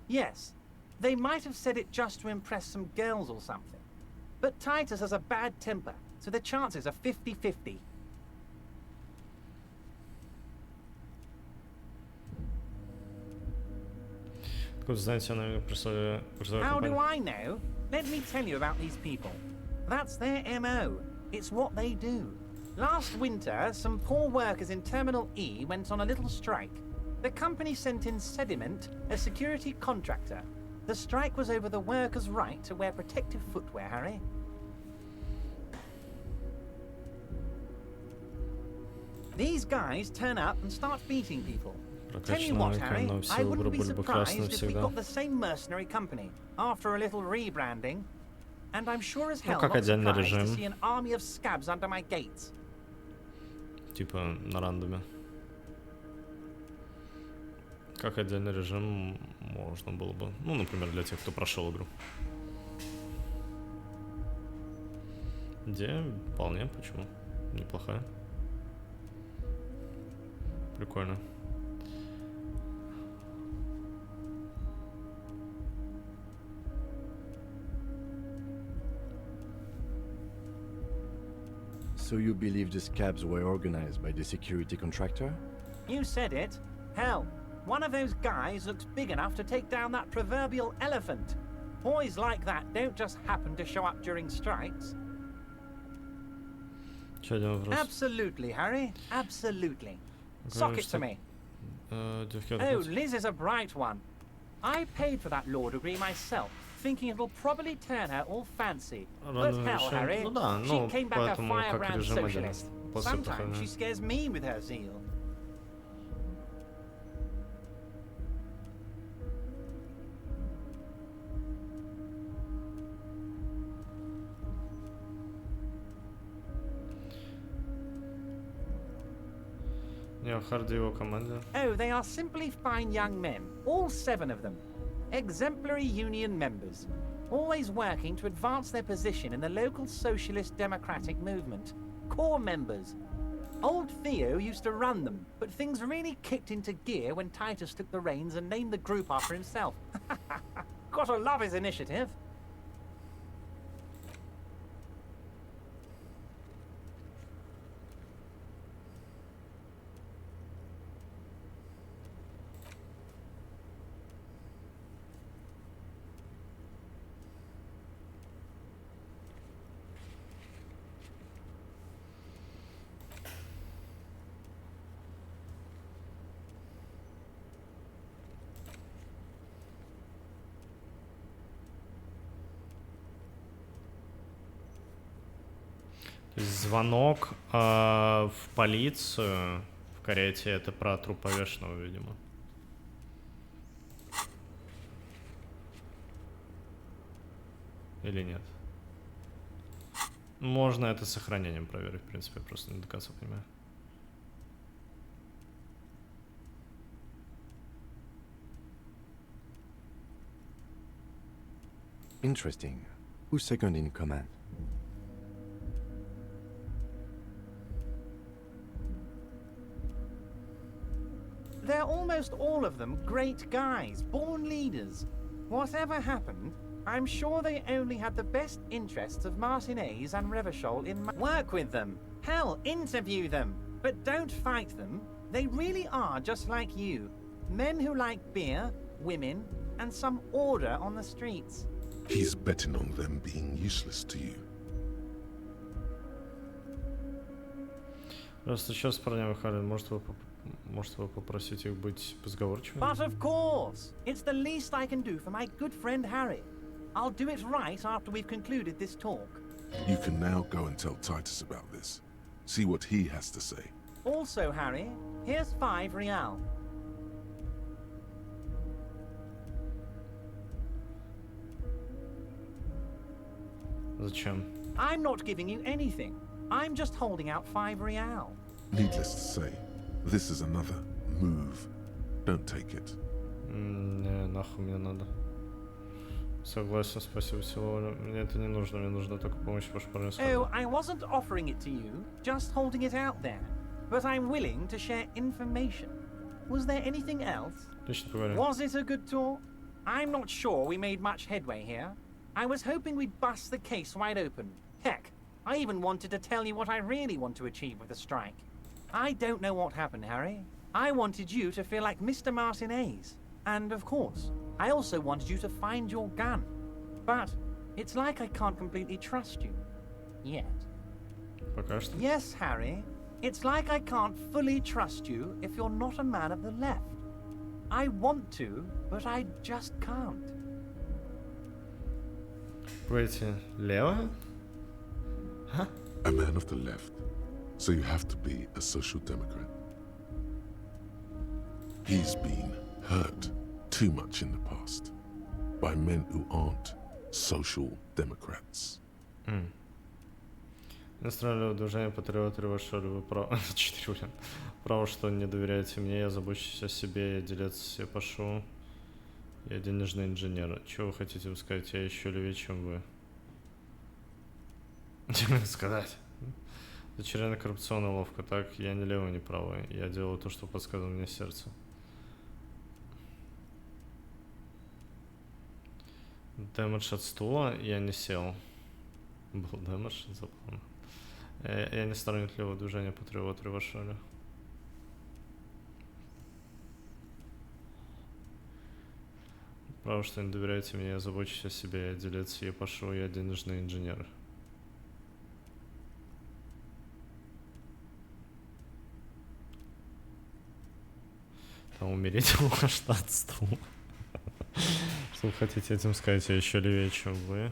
Yes, they might have said it just to impress some girls or something. But Titus has a bad temper, so the chances are 50-50. Знаете, она прислала How do I know? Let me tell you about these people. That's their MO. It's what they do. Last winter, some poor workers in Terminal E went on a little strike. The company sent in Sediment, a security contractor. The strike was over the workers' right to wear protective footwear, Harry. These guys turn up and start beating people. Tell you what, Harry, I wouldn't be surprised if we got the same mercenary company after a little rebranding. And I'm sure as hell not surprised to see an army of scabs under my gates. Типа на рандоме. Как отдельный режим можно было бы. Ну, например, для тех, кто прошел игру. Идея вполне, почему? Неплохая. Прикольно. So you believe the scabs were organized by the security contractor? You said it. Hell, one of those guys looks big enough to take down that proverbial elephant. Boys like that don't just happen to show up during strikes. Absolutely, Harry. Absolutely. Sock it to me. Oh, Liz is a bright one. I paid for that law degree myself, thinking it'll probably turn her all fancy. But hell, Harry, she came back a firebrand socialist. Sometimes she scares me with her zeal. Oh, they are simply fine young men, all 7 of them. Exemplary union members, always working to advance their position in the local socialist democratic movement. Core members. Old Theo used to run them, but things really kicked into gear when Titus took the reins and named the group after himself. Gotta love his initiative. Звонок в полицию в карете — это про труп повешенного, видимо. Или нет? Можно это сохранением проверить, в принципе, я просто не до конца понимаю. Interesting. Who's second in command? almost all of them great guys, born leaders. Whatever happened, I'm sure they only had the best interests of Martinez and Revachol in mind. Work with them. Hell, interview them. But don't fight them. They really are just like you. Men who like beer, women, and some order on the streets. He's betting on them being useless to you. Раз ты сейчас с парнями, Харин, может вы попросить их быть позговорчивыми? But of course, it's the least I can do for my good friend Harry. I'll do it right after we've concluded this talk. You can now go and tell Titus about this. See what he has to say. Also, Harry, here's 5 real. Зачем? I'm not giving you anything. I'm just holding out 5 real. Needless to say, this is another move. Don't take it. Не, нахуй мне надо. Согласен, спасибо, всего. Мне это не нужно, мне нужна только помощь вашей парню. Oh, I wasn't offering it to you, just holding it out there. But I'm willing to share information. Was there anything else? Was it a good talk? I'm not sure we made much headway here. I was hoping we'd bust the case wide open. Heck, I even wanted to tell you what I really want to achieve with the strike. I don't know what happened, Harry. I wanted you to feel like Mr. Martinez. And of course, I also wanted you to find your gun. But it's like I can't completely trust you. Yet. Пока что. Yes, Harry. It's like I can't fully trust you if you're not a man of the left. I want to, but I just can't. Пойти лево? Huh? A man of the left. So you have to be a social democrat. He's been hurt too much in the past by men who aren't social democrats. Настраиваю движение патриоты Ревашоли. Вы правы. 4, блин. Право, что не доверяете мне, я забочусь о себе, я делец все пошу. Я денежный инженер. Чего вы хотите сказать? Я еще левее, чем вы. Что сказать? Дочеряно коррупционная ловка. Так, я не левый, не правый. Я делаю то, что подсказывает мне сердце. Дэмэдж от стула. Я не сел. Был дэмэдж, забавно. Я не сторонник левого движения патриот Ревашоли. Право, что не доверяете мне, я забочусь о себе, я делец, я пошу, я денежный инженер. Там умереть можно от стула. Что вы хотите этим сказать? Я еще левее, чем вы.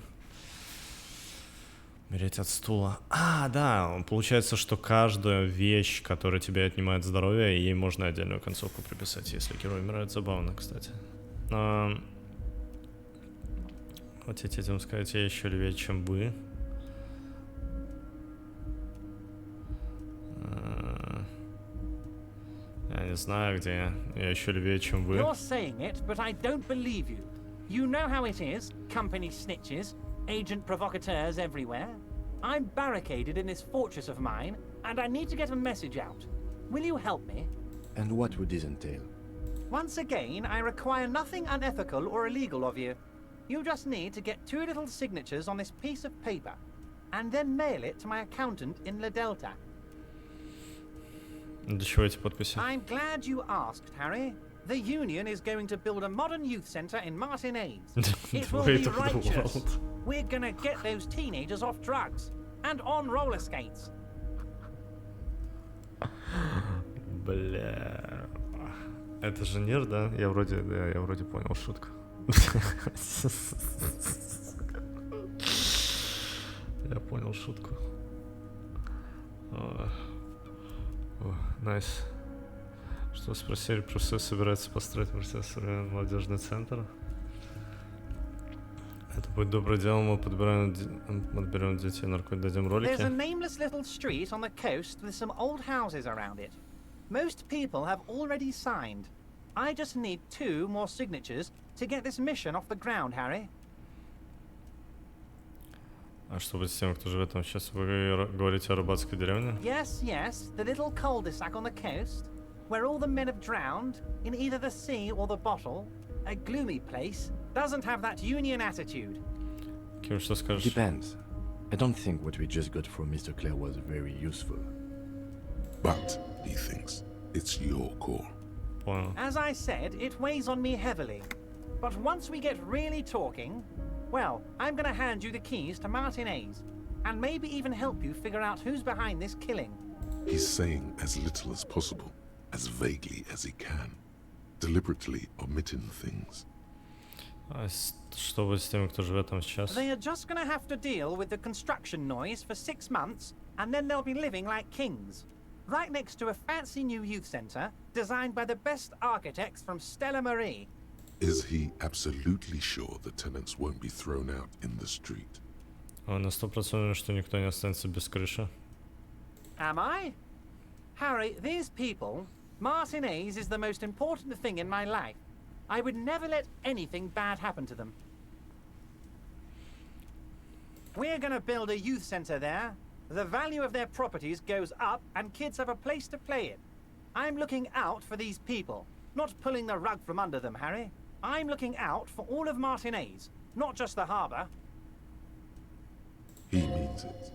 Умереть от стула. А, да, получается, что каждая вещь, которая тебе отнимает здоровье, ей можно отдельную концовку приписать, если герой умирает. Забавно, кстати. Хотите этим сказать, я еще левее, чем вы. Я не знаю, где я еще левее, чем вы. You're saying it, but I don't believe you. You know how it is, company snitches, agent provocateurs everywhere. I'm barricaded in this fortress of mine, and I need to get a message out. Will you help me? And what would this entail? Once again, I require nothing unethical or illegal of you. You just need to get 2 little signatures on this piece of paper, and then mail it to my accountant in La Delta. Для чего эти подписи? I'm glad you asked, Harry. The Union is going to build a modern youth center in Martinez. It will be righteous. We're gonna get those teenagers off drugs and on roller skates. Бля. Это же нер, да? Я вроде понял шутку. Я понял шутку. Найс. Что спросили, профессор собирается построить современный молодежный центр. Это будет доброе дело, мы подберем детей, дадим ролики. There's a nameless little street on the coast with some old houses around it. Most people have already signed. I just need 2 more signatures to get this mission off the ground, Harry. А что будет с тем, кто живет там сейчас? Вы говорите о рыбацкой деревне? Yes, the little cul-de-sac on the coast. where all the men have drowned, in either the sea or the bottle, a gloomy place, doesn't have that union attitude. Ким, что скажешь? Depends. I don't think what we just got from Mr. Clare was very useful. But, he thinks, it's your call. Понял. As I said, it weighs on me heavily. But once we get really talking, well, I'm gonna hand you the keys to Martinez, and maybe even help you figure out who's behind this killing. He's saying as little as possible, as vaguely as he can, deliberately omitting things. А что будет с теми, кто живет там сейчас? They are just gonna have to deal with the construction noise for 6 months, and then they'll be living like kings. Right next to a fancy new youth centre, designed by the best architects from Stella Marie. Is he absolutely sure the tenants won't be thrown out in the street? А на 100% что никто не останется без крыши? Am I? Harry, these people, Martinez is the most important thing in my life. I would never let anything bad happen to them. We're gonna build a youth centre there. The value of their properties goes up and kids have a place to play in. I'm looking out for these people, not pulling the rug from under them, Harry. I'm looking out for all of Martinez, not just the harbour. He means it.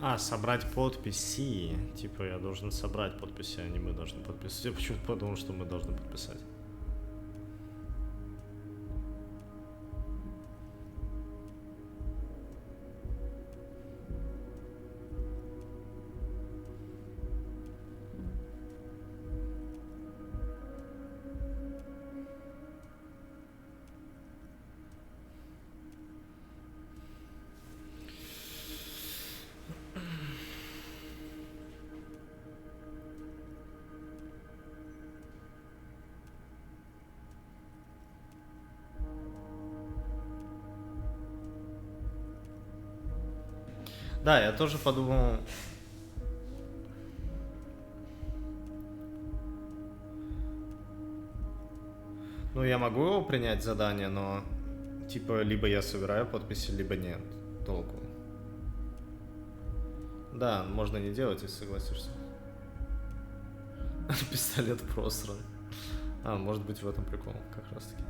А, собрать подписи. Типа я должен собрать подписи, а не мы должны подписать. Я почему-то подумал, что мы должны подписать. Да, я тоже подумал. Ну, я могу его принять задание, но типа либо я собираю подписи, либо нет. Толку. Да, можно не делать, если согласишься. Пистолет просран. А, может быть в этом прикол, как раз таки.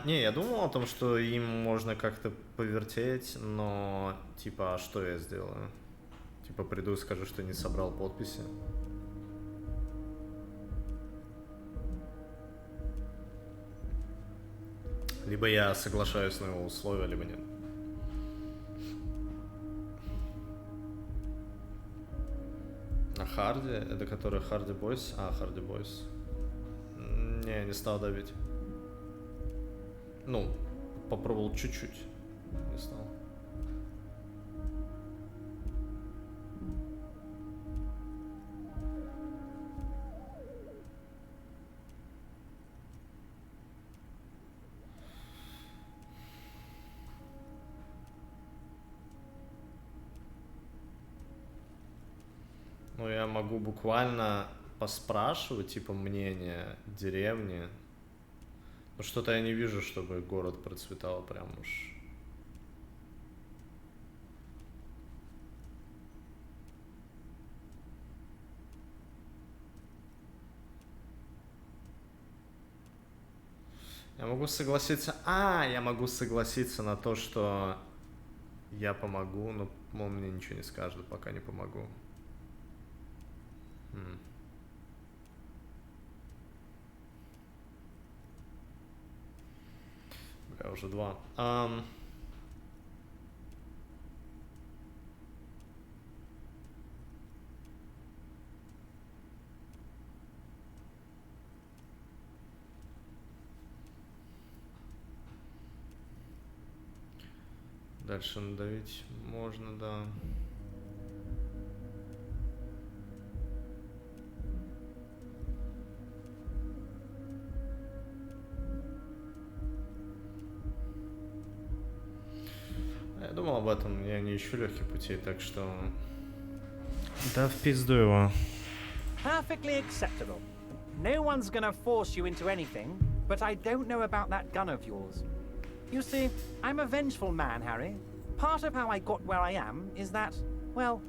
Не, я думал о том, что им можно как-то повертеть, но типа, а что я сделаю? Типа приду и скажу, что не собрал подписи. Либо я соглашаюсь на его условия, либо нет. А Харди? Это который Харди Бойс? А, Харди Бойс. Не, не стал давить. Ну, попробовал чуть-чуть. Не стал. Ну, я могу буквально поспрашивать, типа, мнение деревни. Но что-то я не вижу, чтобы город процветал прям уж. Я могу согласиться... я могу согласиться на то, что я помогу, но он мне ничего не скажет, пока не помогу. Бля, уже два. Дальше надавить можно, да. Я думал об этом, я не ищу легких путей, так что... Да в пизду его. Perfectly acceptable. No one's gonna force you into anything, but I don't know about that gun of yours. You see, I'm a vengeful man, Harry. Part of how I got where I am is that, well,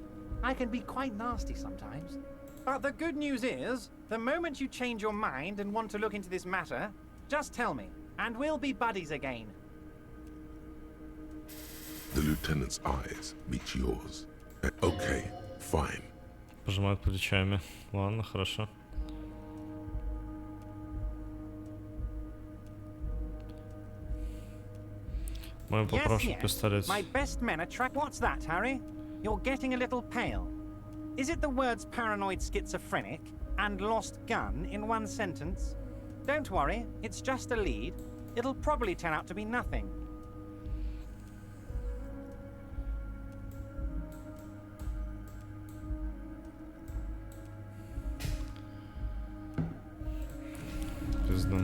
I can be quite nasty sometimes. But the good news is, the moment you change your mind and want to look into this matter, just tell me, and we'll be buddies again. The lieutenant's eyes meet yours. Okay, fine. Пожимает плечами. Ладно, хорошо. Мы попрошу пистолет. My best men attract. What's that, Harry? You're getting a little pale. Is it the words paranoid schizophrenic and lost gun in one sentence? Don't worry, it's just a lead. It'll probably turn out to be nothing. Пизда.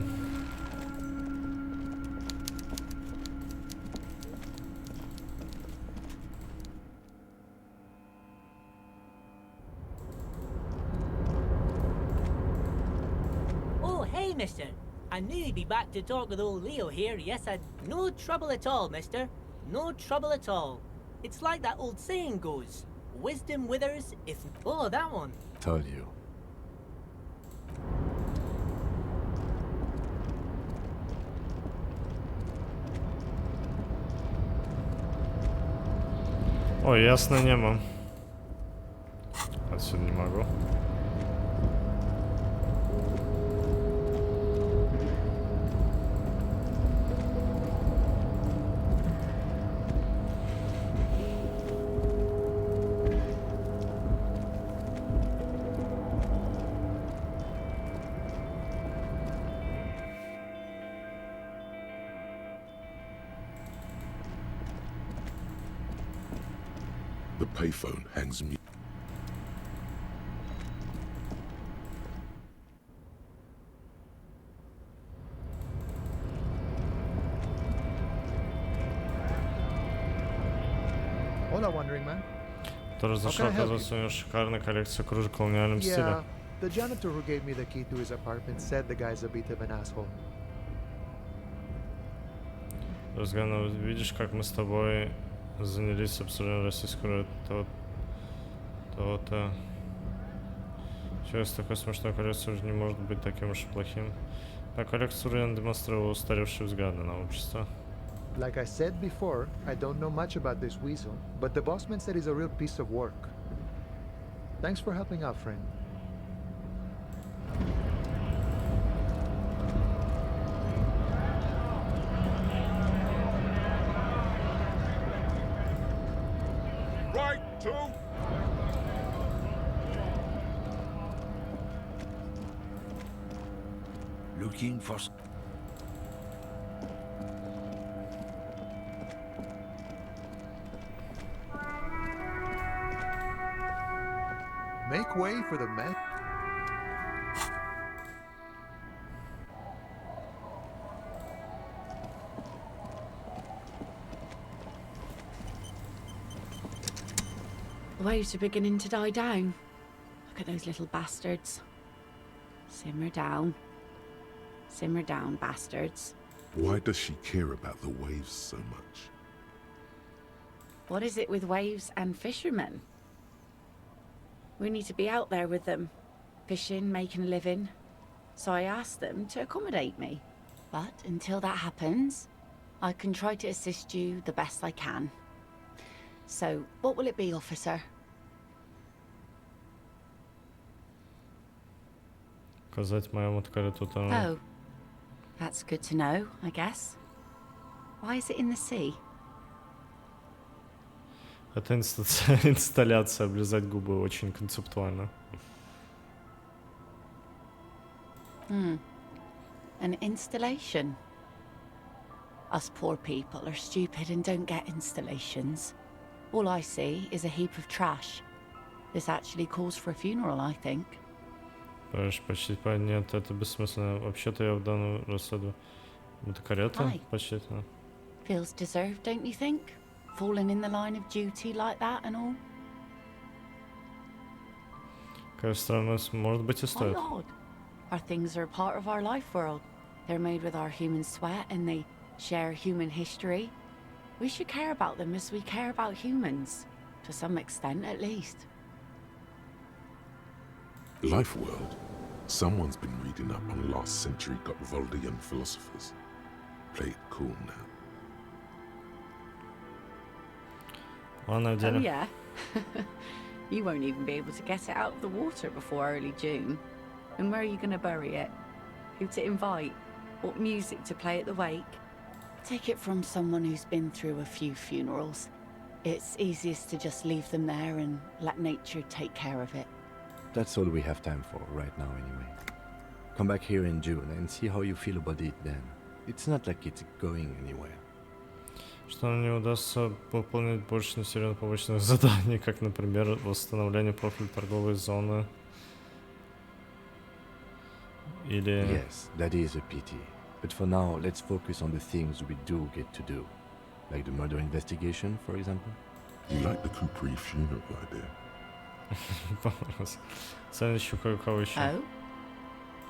Oh, hey, mister. I knew you'd be back to talk with old Leo here. Yes, no trouble at all, mister. No trouble at all. It's like that old saying goes. Wisdom withers if... Oh, that one. Told you. Ой, ясно небо. Отсюда не могу. The payphone hangs me. Hola, Wandering Man. Тоже зашел, оказывается, у него шикарная коллекция кружек в колониальном стиле. Yeah, the janitor who gave me the key to his apartment said the guy's a bit of an asshole. Разган, видишь, как мы с тобой занялись обсуждением российского то-то. Человек с такой смешной коллекцией уже не может быть таким уж плохим. А коллекция Рен демонстрировала устаревшие взгляды на общество. Like I said before, I don't know much about this weasel, but the bossman said he's a real piece of work. Thanks for helping out, friend. Right, two. Looking for... Make way for the man. The waves are beginning to die down. Look at those little bastards. Simmer down. Simmer down, bastards. Why does she care about the waves so much? What is it with waves and fishermen? We need to be out there with them, fishing, making a living. So I asked them to accommodate me. But until that happens, I can try to assist you the best I can. So, what will it be, officer? Сказать моему ткарю Oh, that's good to know, I guess. Why is it in the sea? Это инсталляция, облизать губы очень концептуально. An installation. Us poor people are stupid and don't get installations. All I see is a heap of trash. This actually calls for a funeral, I think. Почти нет, это бессмысленно. Вообще-то я в данную рассаду. Это карета Hi. почти. Feels deserved, don't you think? Falling in the line of duty like that and all. Какая странная, может быть и My стоит. lord, our things are a part of our life world. They're made with our human sweat and they share human history. We should care about them as we care about humans. To some extent, at least. Life world. Someone's been reading up on last century Gotvaldian philosophers. Play it cool now. Ладно, в деле. Oh yeah. You won't even be able to get it out of the water before early June. And where are you going to bury it? Who to invite? What music to play at the wake? Take it from someone who's been through a few funerals. It's easiest to just leave them there and let nature take care of it. That's all we have time for right now anyway. Come back here in June and see how you feel about it then. It's not like it's going anywhere. Что нам не удастся выполнить больше несерьезных побочных заданий, как, например, восстановление профиля торговой зоны. Или... Yes, that is a pity. But for now, let's focus on the things we do get to do. Like the murder investigation, for example. You like the Kupri funeral idea? Цен еще кого еще? Oh?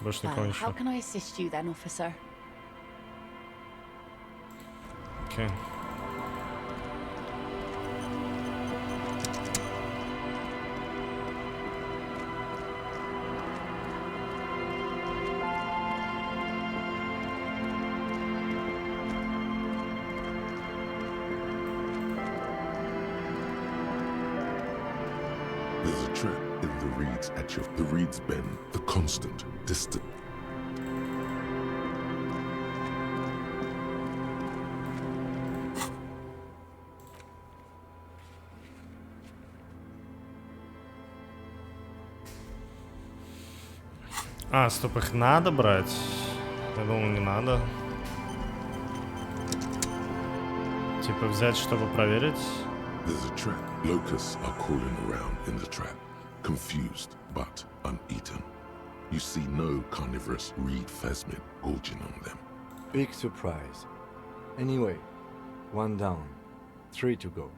Больше никого Well, еще. how can I assist you then, officer? Okay. There's a trap in the reeds at your... The reeds bend, the constant, distant. А, стоп, их надо брать? Я думал, не надо. Типа взять, чтобы проверить? There's a trap. Locusts are crawling around in the trap, confused but uneaten. You see no carnivorous reed phasmid gorging on them. Big surprise. Anyway, 1 down, 3 to go.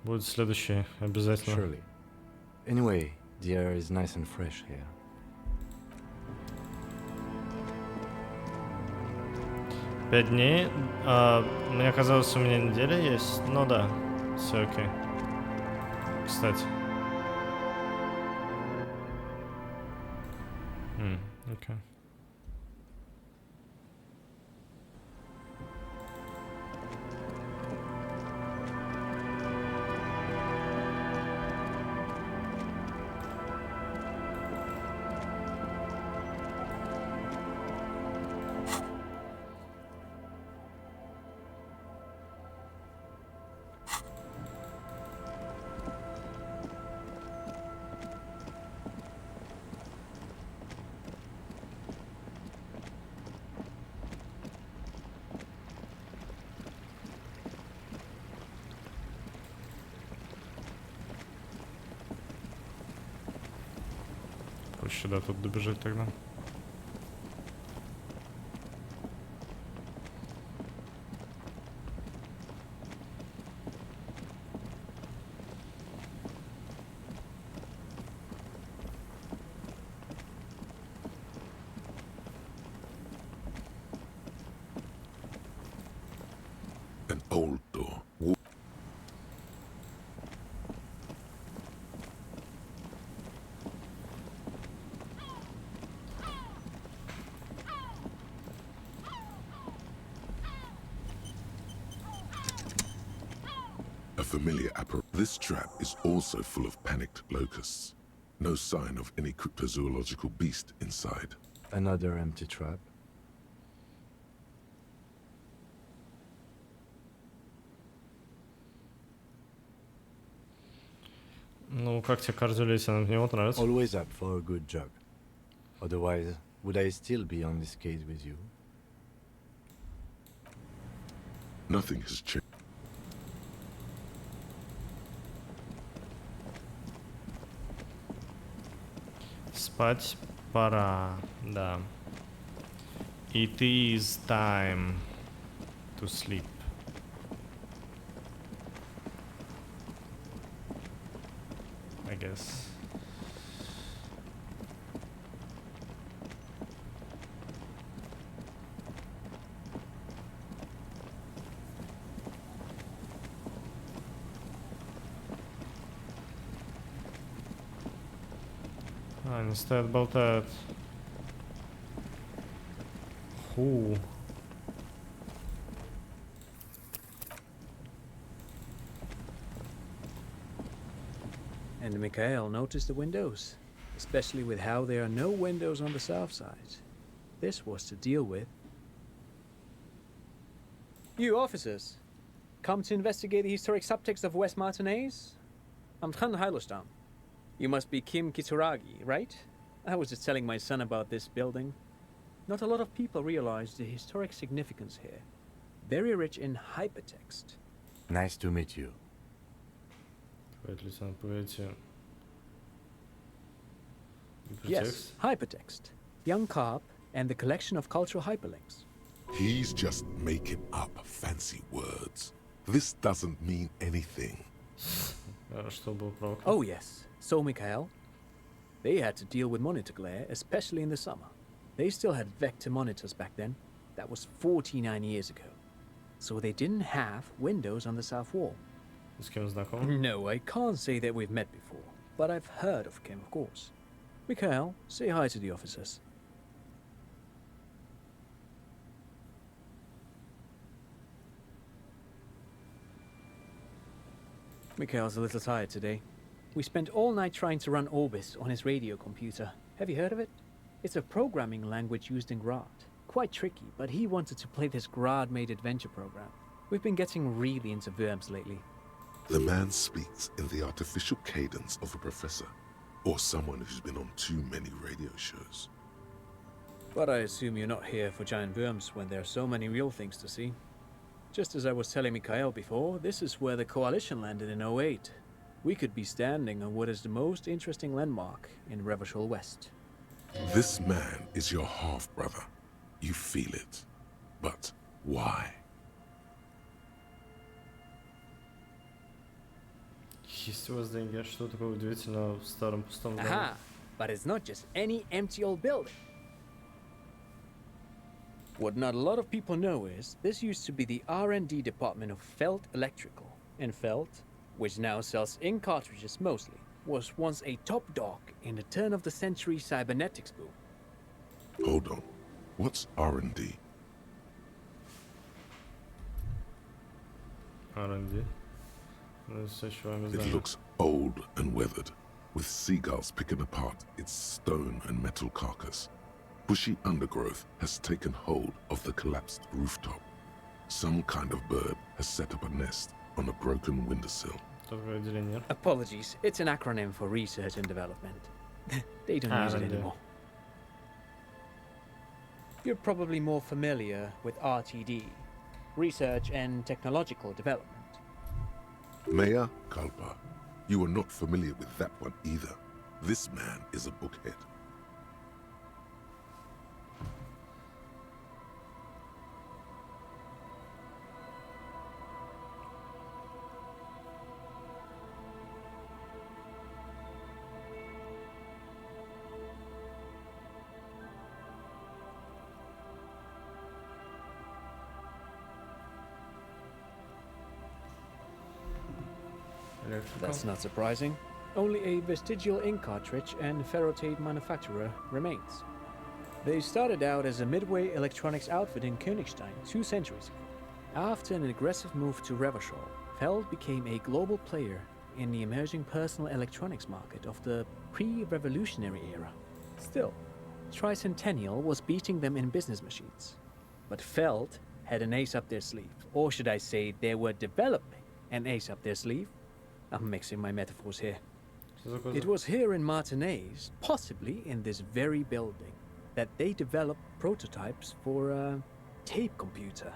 Будет следующий, обязательно. Surely. Anyway, the air is nice and fresh here. 5 дней. Мне казалось, у меня неделя есть. Ну да, все окей. Кстати. Окей. Проще сюда тут добежать тогда. An old door. A familiar apparatus. This trap is also full of panicked locusts. No sign of any cryptozoological beast inside. Another empty trap. Ну, как тебе кардиолейтенант? Мне вот нравится. Always up for a good jog. Otherwise, would I still be on this case with you? Nothing has changed. Спать пора, да. It is time to sleep. I guess. Они стоят, болтают. Ху. And Mikhail noticed the windows, especially with how there are no windows on the south side. This was to deal with. You officers, come to investigate the historic subtext of West Martinez? I'm Tran Heilostam. You must be Kim Kitsuragi, right? I was just telling my son about this building. Not a lot of people realize the historic significance here. Very rich in hypertext. Nice to meet you. Yes, hypertext. Young Carp and the collection of cultural hyperlinks. He's just making up fancy words. This doesn't mean anything. Oh yes, so Mikhail. They had to deal with monitor glare, especially in the summer. They still had vector monitors back then. That was 49 years ago. So they didn't have windows on the south wall. No, I can't say that we've met before, but I've heard of Kim, of course. Mikhail, say hi to the officers. Mikhail's a little tired today. We spent all night trying to run Orbis on his radio computer. Have you heard of it? It's a programming language used in Grad. Quite tricky, but he wanted to play this Grad-made adventure program. We've been getting really into Worms lately. The man speaks in the artificial cadence of a professor, or someone who's been on too many radio shows. But I assume you're not here for giant worms when there are so many real things to see. Just as I was telling Mikhail before, this is where the Coalition landed in 08. We could be standing on what is the most interesting landmark in Revachol West. This man is your half-brother. You feel it. But why? Есть у вас деньги, а что такое удивительного в старом пустом доме? Aha! But it's not just any empty old building. What not a lot of people know is, this used to be the R&D department of Felt Electrical. And Felt, which now sells ink cartridges mostly, was once a top dog in the turn-of-the-century cybernetics boom. Hold on. What's R&D? R&D? It looks old and weathered, with seagulls picking apart its stone and metal carcass. Bushy undergrowth has taken hold of the collapsed rooftop. Some kind of bird has set up a nest on a broken windowsill. Apologies, it's an acronym for research and development. They don't use it anymore. You're probably more familiar with RTD, Research and Technological Development. Mea culpa. You are not familiar with that one either. This man is a bookhead. That's not surprising. Only a vestigial ink cartridge and ferrotape manufacturer remains. They started out as a midway electronics outfit in Königstein 2 centuries ago. After an aggressive move to Revachol, Feld became a global player in the emerging personal electronics market of the pre-revolutionary era. Still, Tricentennial was beating them in business machines. But Feld had an ace up their sleeve, or should I say they were developing an ace up their sleeve. I'm mixing my metaphors here. It was here in Martinez, possibly in this very building, that they developed prototypes for a tape computer.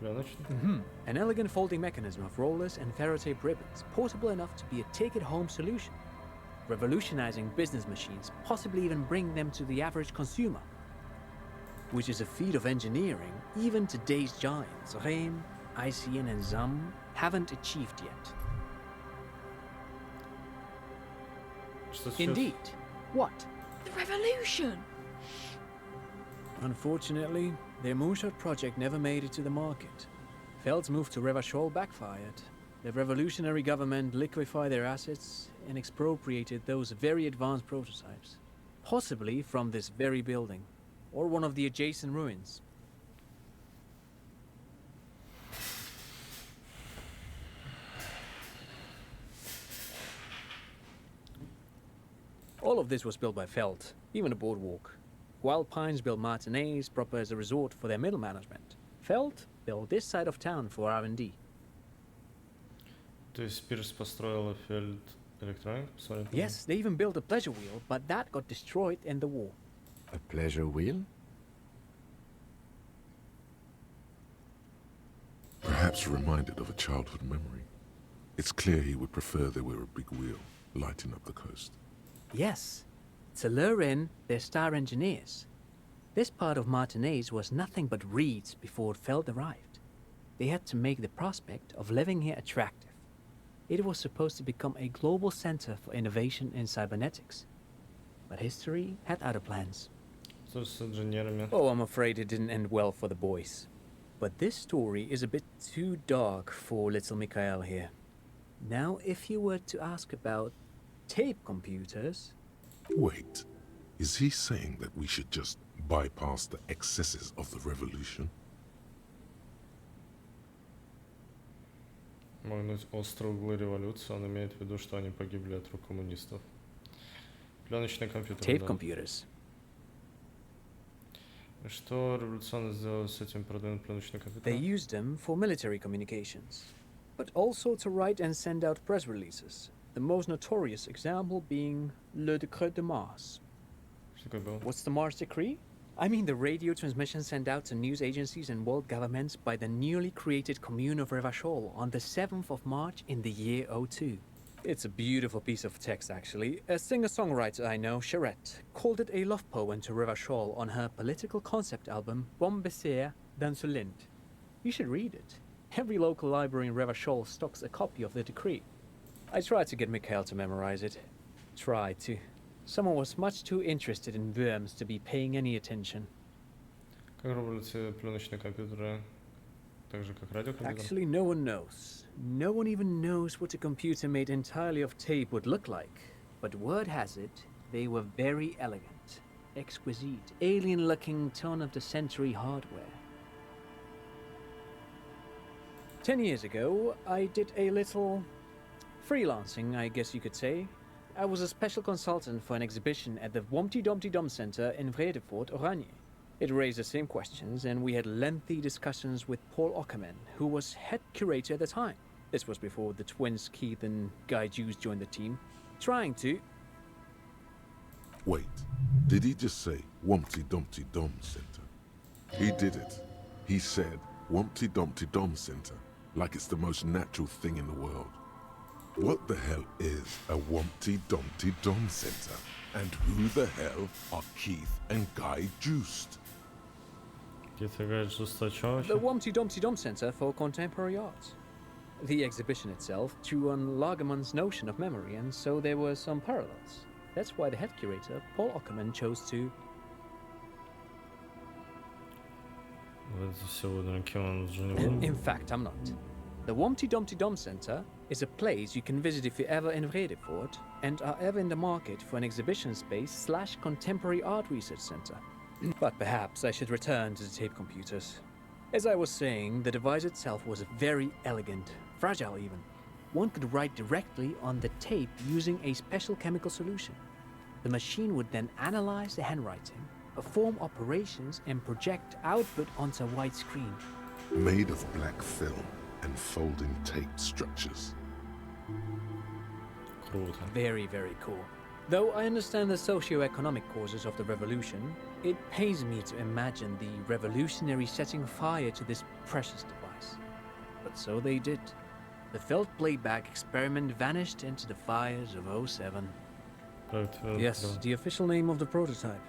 Пленочный? An elegant folding mechanism of rollers and ferrotape ribbons, portable enough to be a take-it-home solution, revolutionizing business machines, possibly even bringing them to the average consumer, which is a feat of engineering even today's giants, Rehm, ICN and ZAM, haven't achieved yet. Indeed. What? The revolution! Unfortunately, their moonshot project never made it to the market. Feld's move to Revachol backfired. The revolutionary government liquefied their assets and expropriated those very advanced prototypes, possibly from this very building, or one of the adjacent ruins. All of this was built by Feld, even the boardwalk. Wild Pines built Martinez proper as a resort for their middle management. Feld built this side of town for R&D. То есть Пирс построила Фельд Electronic? Yes, they even built a pleasure wheel, but that got destroyed in the war. A pleasure wheel? Perhaps reminded of a childhood memory. It's clear he would prefer there were a big wheel lighting up the coast. Yes, to lure in their star engineers. This part of Martinez was nothing but reeds before Feld arrived. They had to make the prospect of living here attractive. It was supposed to become a global center for innovation in cybernetics. But history had other plans. Что с инженерами? Oh, I'm afraid it didn't end well for the boys. But this story is a bit too dark for little Mikhail here. Now, if you were to ask about tape computers... Wait, is he saying that we should just bypass the excesses of the revolution? Магнуть острые углы революции, он имеет в виду, что они погибли от рук коммунистов. Пленочный компьютер. Tape computers. Что революционно сделали с этим продвинутым пленочным компьютером? They used them for military communications, but also to write and send out press releases. The most notorious example being Le Décret de Mars. What's the Mars Decree? I mean the radio transmission sent out to news agencies and world governments by the newly created commune of Revachol on the 7th of March in the year 02. It's a beautiful piece of text, actually. A singer-songwriter I know, Charette, called it a love poem to Revachol on her political concept album, Bombessier d'Insolente. You should read it. Every local library in Revachol stocks a copy of the decree. I tried to get Mikhail to memorize it. Tried to. Someone was much too interested in worms to be paying any attention. Как работают пленочные компьютеры? Так же, как радиокомпьютер? Actually, no one knows. No one even knows what a computer made entirely of tape would look like. But word has it, they were very elegant, exquisite, alien-looking turn-of-the-century hardware. 10 years ago, I did a little freelancing, I guess you could say. I was a special consultant for an exhibition at the Womty Dumpty Dum Center in Vredefort, Oranje. It raised the same questions, and we had lengthy discussions with Paul Ockerman, who was head curator at the time. This was before the twins Keith and Guy Jews joined the team, trying to... Wait, did he just say Wumpty Dumpty Dum Center? He did it. He said Wumpty Dumpty Dum Center, like it's the most natural thing in the world. What the hell is a Wumpty Dumpty Dum Center? And who the hell are Keith and Guy Juiced? Keith and Guy Juiced, что The Wumpty Dumpty Dum Center for Contemporary Art. The exhibition itself drew on Lagerman's notion of memory, and so there were some parallels. That's why the head curator, Paul Ockerman, chose to... In fact, I'm not. The Wumpty Dumpty Dum Center is a place you can visit if you're ever in Vredefort and are ever in the market for an exhibition space / contemporary art research center. But perhaps I should return to the tape computers. As I was saying, the device itself was very elegant, fragile even. One could write directly on the tape using a special chemical solution. The machine would then analyze the handwriting, perform operations, and project output onto a white screen. Made of black film and folding tape structures. Very, very cool. Though I understand the socio-economic causes of the revolution, it pains me to imagine the revolutionaries setting fire to this precious device. But so they did. The felt playback experiment vanished into the fires of '07. Yes, the official name of the prototype.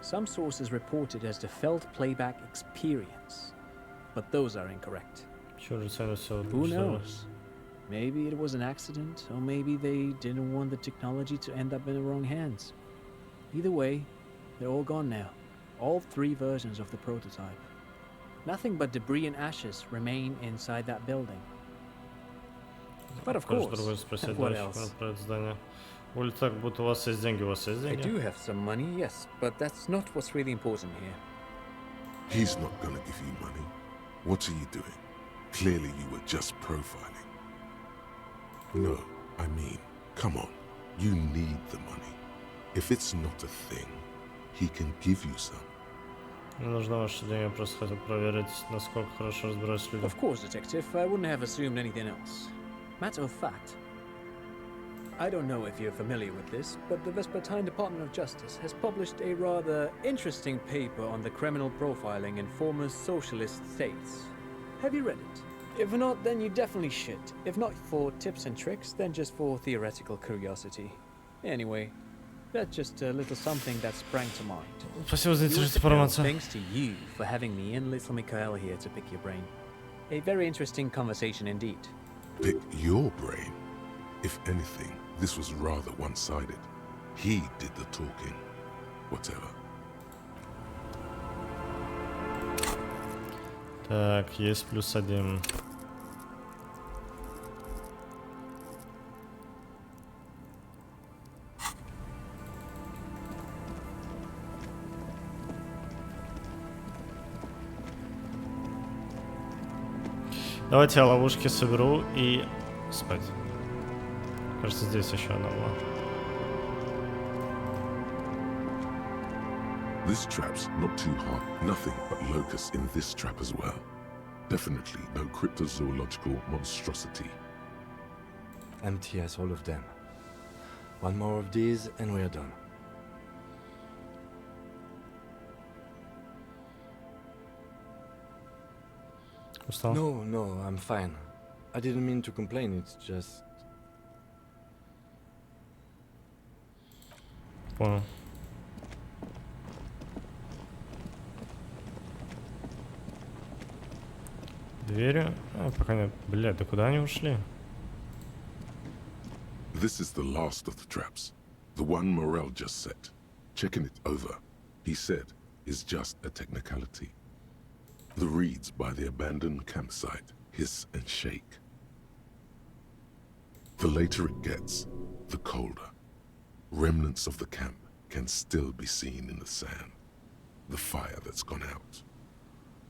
Some sources report it as the felt playback experience, but those are incorrect. Who knows? Maybe it was an accident, or maybe they didn't want the technology to end up in the wrong hands. Either way, they're all gone now. All 3 versions of the prototype. Nothing but debris and ashes remain inside that building. But of course, what else? I do have some money, yes, but that's not what's really important here. He's not gonna give you money. What are you doing? Clearly you were just profiling. No, I mean, come on. You need the money. If it's not a thing, he can give you some. Of course, Detective. I wouldn't have assumed anything else. Matter of fact, I don't know if you're familiar with this, but the Vespertine Department of Justice has published a rather interesting paper on the criminal profiling in former socialist states. Have you read it? If not, then you definitely should. If not for tips and tricks, then just for theoretical curiosity. Anyway, that's just a little something that sprang to mind. Thanks to you for having me and little Mikhail here to pick your brain. A very interesting conversation indeed. Pick your brain? If anything, this was rather one-sided. He did the talking. Whatever. Так, есть +1. Давайте я ловушки соберу и спать. Кажется, здесь еще одна была. This trap's not too hard. Nothing but locusts in this trap as well. Definitely no cryptozoological monstrosity. Empty as all of them. One more of these and we're done. No, I'm fine. I didn't mean to complain, it's just... Понял. Двери? Пока нет. Блядь, да куда они ушли? This is the last of the traps. The one Morel just set. Checking it over, he said, is just a technicality. The reeds by the abandoned campsite hiss and shake. The later it gets, the colder. Remnants of the camp can still be seen in the sand. The fire that's gone out.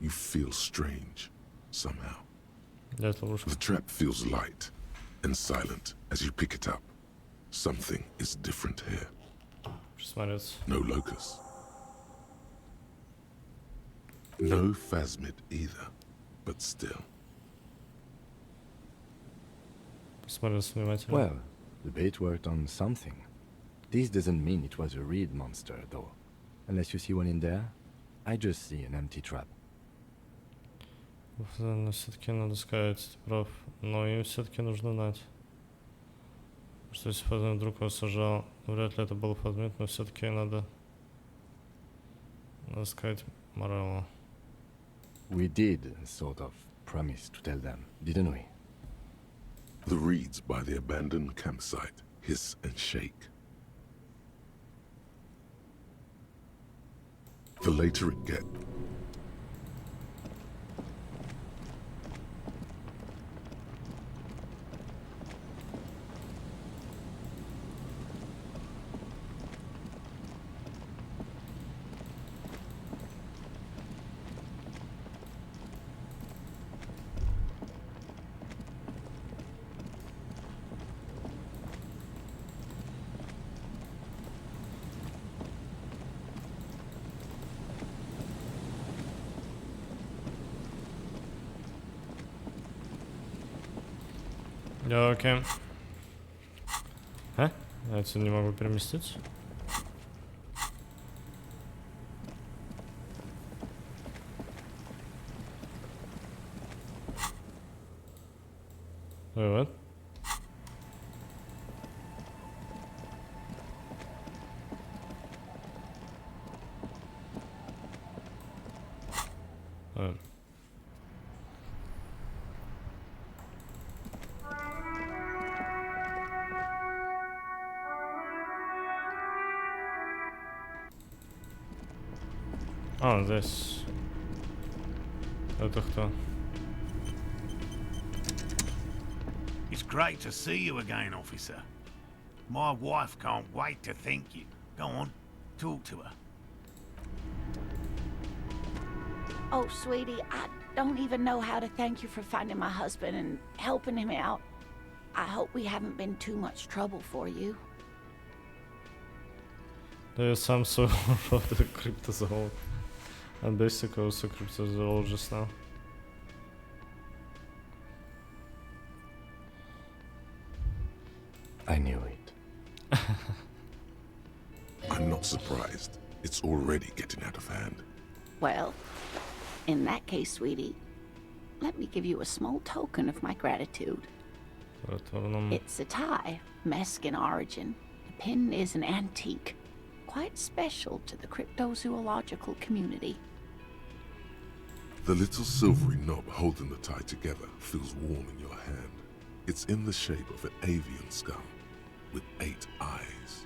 You feel strange, somehow. The trap feels light and silent as you pick it up. Something is different here. No locusts. No phasmid either, but still. Well, the bait worked on something. This doesn't mean it was a reed monster, though. Unless you see one in there, I just see an empty trap. Все-таки надо сказать, ты прав. Но им все-таки нужно знать. Что если Фазмит вдруг его сажал, вряд ли это был Фазмит, но все-таки надо сказать Мореллу. We did sort of promise to tell them, didn't we? The reeds by the abandoned campsite hiss and shake. The later it gets, Окей. А? Я отсюда не могу переместиться. Вот. А, здесь. Это кто? It's great to see you again, officer. My wife can't wait to thank you. Go on, talk to her. Oh, sweetie, I don't even know how to thank you for finding my husband and helping him out. I hope we haven't been too much trouble for you. Да я сам своего рода криптозоолог. I'm basically also a cryptozoologist now. I knew it. I'm not surprised. It's already getting out of hand. Well, in that case, sweetie, let me give you a small token of my gratitude. It's a tie, Mesk in origin. The pin is an antique, quite special to the cryptozoological community. The little silvery knob holding the tie together feels warm in your hand. It's in the shape of an avian skull with 8 eyes.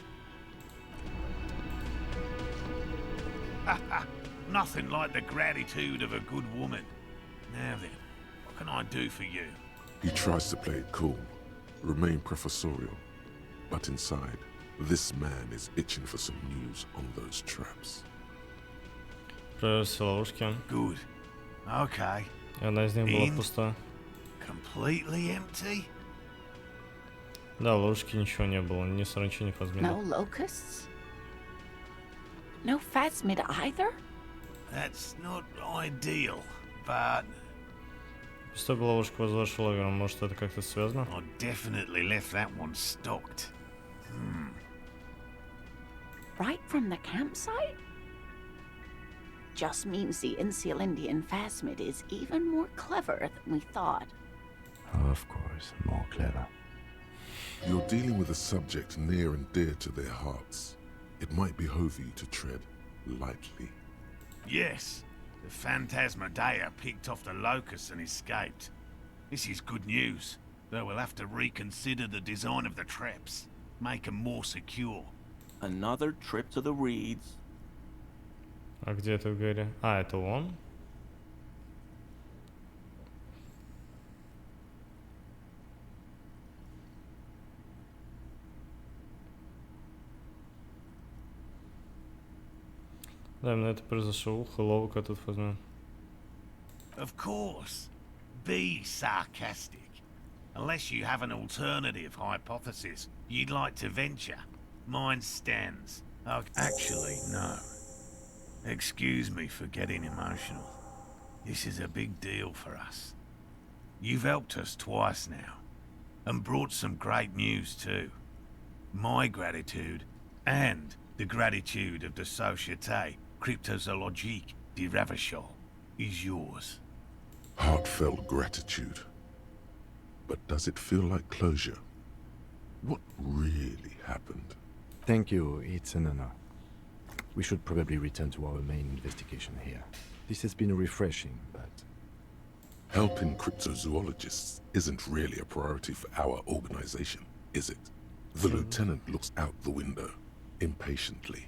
Nothing like the gratitude of a good woman. Now then, what can I do for you? He tries to play it cool, remain professorial, but inside, this man is itching for some news on those traps. Проверьте ловушки. Good. Okay. Одна из них была пуста. Completely empty? Да, ловушки ничего не было, ни саранчи, ни фазмида. No locusts? No phasmid either? That's not ideal, but... Пустой была ловушка возле вашего лагеря, может это как-то связано? I definitely left that one stocked. Right from the campsite? Just means the Insulindian phasmid is even more clever than we thought. Of course, more clever. You're dealing with a subject near and dear to their hearts. It might behove you to tread lightly. Yes, the Phantasmadeia picked off the locusts and escaped. This is good news, though we'll have to reconsider the design of the traps, make them more secure. Another trip to the reeds. А где это в горе? А, это он? Да, именно это произошло. Ловко тут возьмем. Of course. Be sarcastic. Unless you have an alternative hypothesis you'd like to venture. Mine stands. Oh, actually, no. Excuse me for getting emotional. This is a big deal for us. You've helped us twice now, and brought some great news too. My gratitude, and the gratitude of the Société Cryptozoologique de Ravachol, is yours. Heartfelt gratitude. But does it feel like closure? What really happened? Thank you, it's an honor. We should probably return to our main investigation here. This has been refreshing, but... Helping cryptozoologists isn't really a priority for our organization, is it? The lieutenant looks out the window, impatiently.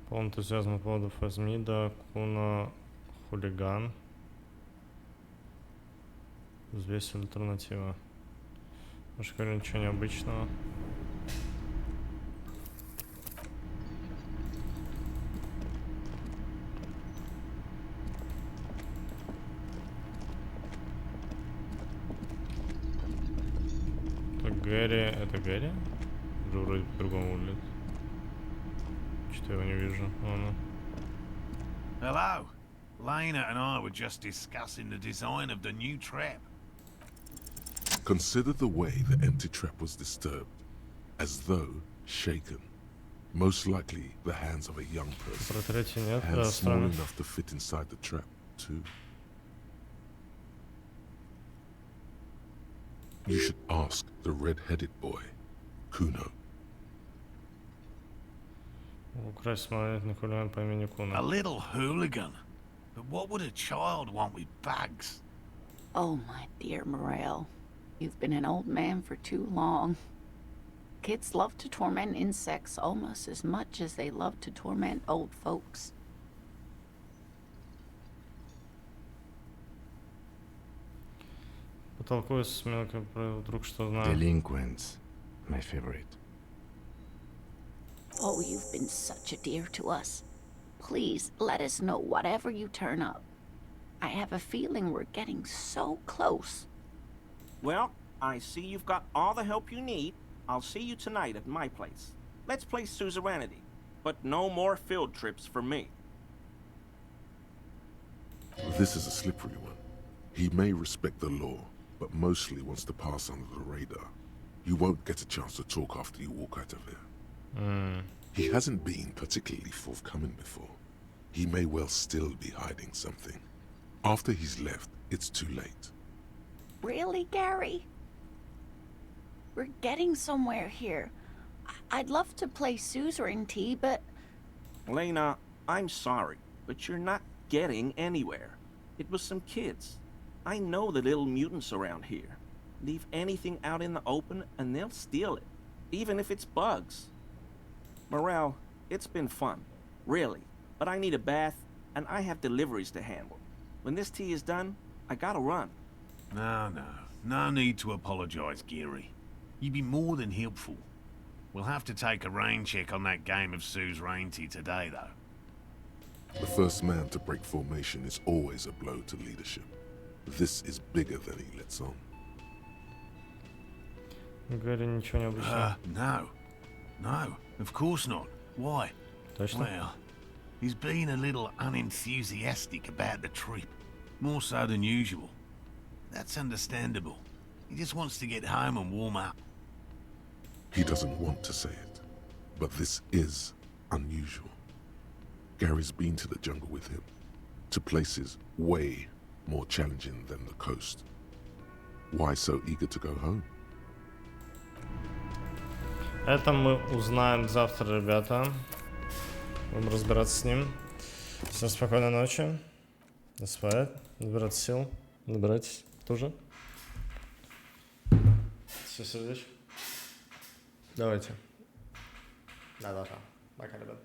Полный энтузиазм по поводу Фазмида, Куна, хулиган. Здесь альтернатива. Может, говорю, ничего необычного. Гэри, это Гэри? Уже вроде по-другому выглядит. Что-то его не вижу. Ладно. Hello. Lena and I were just discussing the design of the new trap. Consider the way the empty trap was disturbed. as though shaken. Most likely the hands of a young person. Портретей нет, да, Hands small странно. enough to fit inside the trap, too. You should ask the red-headed boy, Kuno. Украсть монетный кулон по имени Куна. A little hooligan. But what would a child want with bags? Oh, my dear Morel. You've been an old man for too long. Kids love to torment insects almost as much as they love to torment old folks. Потолкуй с мелким, вдруг что знаю. Delinquents, my favorite. Oh, you've been such a dear to us. Please, let us know whatever you turn up. I have a feeling we're getting so close. Well, I see you've got all the help you need. I'll see you tonight at my place. Let's play suzerainty, but no more field trips for me. This is a slippery one. He may respect the law, but mostly wants to pass under the radar. You won't get a chance to talk after you walk out of here. He hasn't been particularly forthcoming before. He may well still be hiding something. After he's left, it's too late. Really, Gary? We're getting somewhere here. I'd love to play suzerainty, but... Lena, I'm sorry, but you're not getting anywhere. It was some kids. I know the little mutants around here. Leave anything out in the open and they'll steal it, even if it's bugs. Morel, it's been fun, really, but I need a bath and I have deliveries to handle. When this tea is done, I gotta run. No need to apologize, Geary. You'd be more than helpful. We'll have to take a rain check on that game of suzerainty today, though. The first man to break formation is always a blow to leadership. This is bigger than he lets on. Гарри ничего не объяснил. No, of course not. Why? Точно? Well, he's been a little unenthusiastic about the trip. More so than usual. That's understandable. He just wants to get home and warm up. He doesn't want to say it, but this is unusual. Gary's been to the jungle with him, to places way more challenging than the coast. Why so eager to go home? Это мы узнаем завтра, ребята. Будем разбираться с ним. Всем спокойной ночи. До свидания. Набираться сил. Набирайтесь тоже. Все, сердечко. Давайте. Да. Пока, ребят.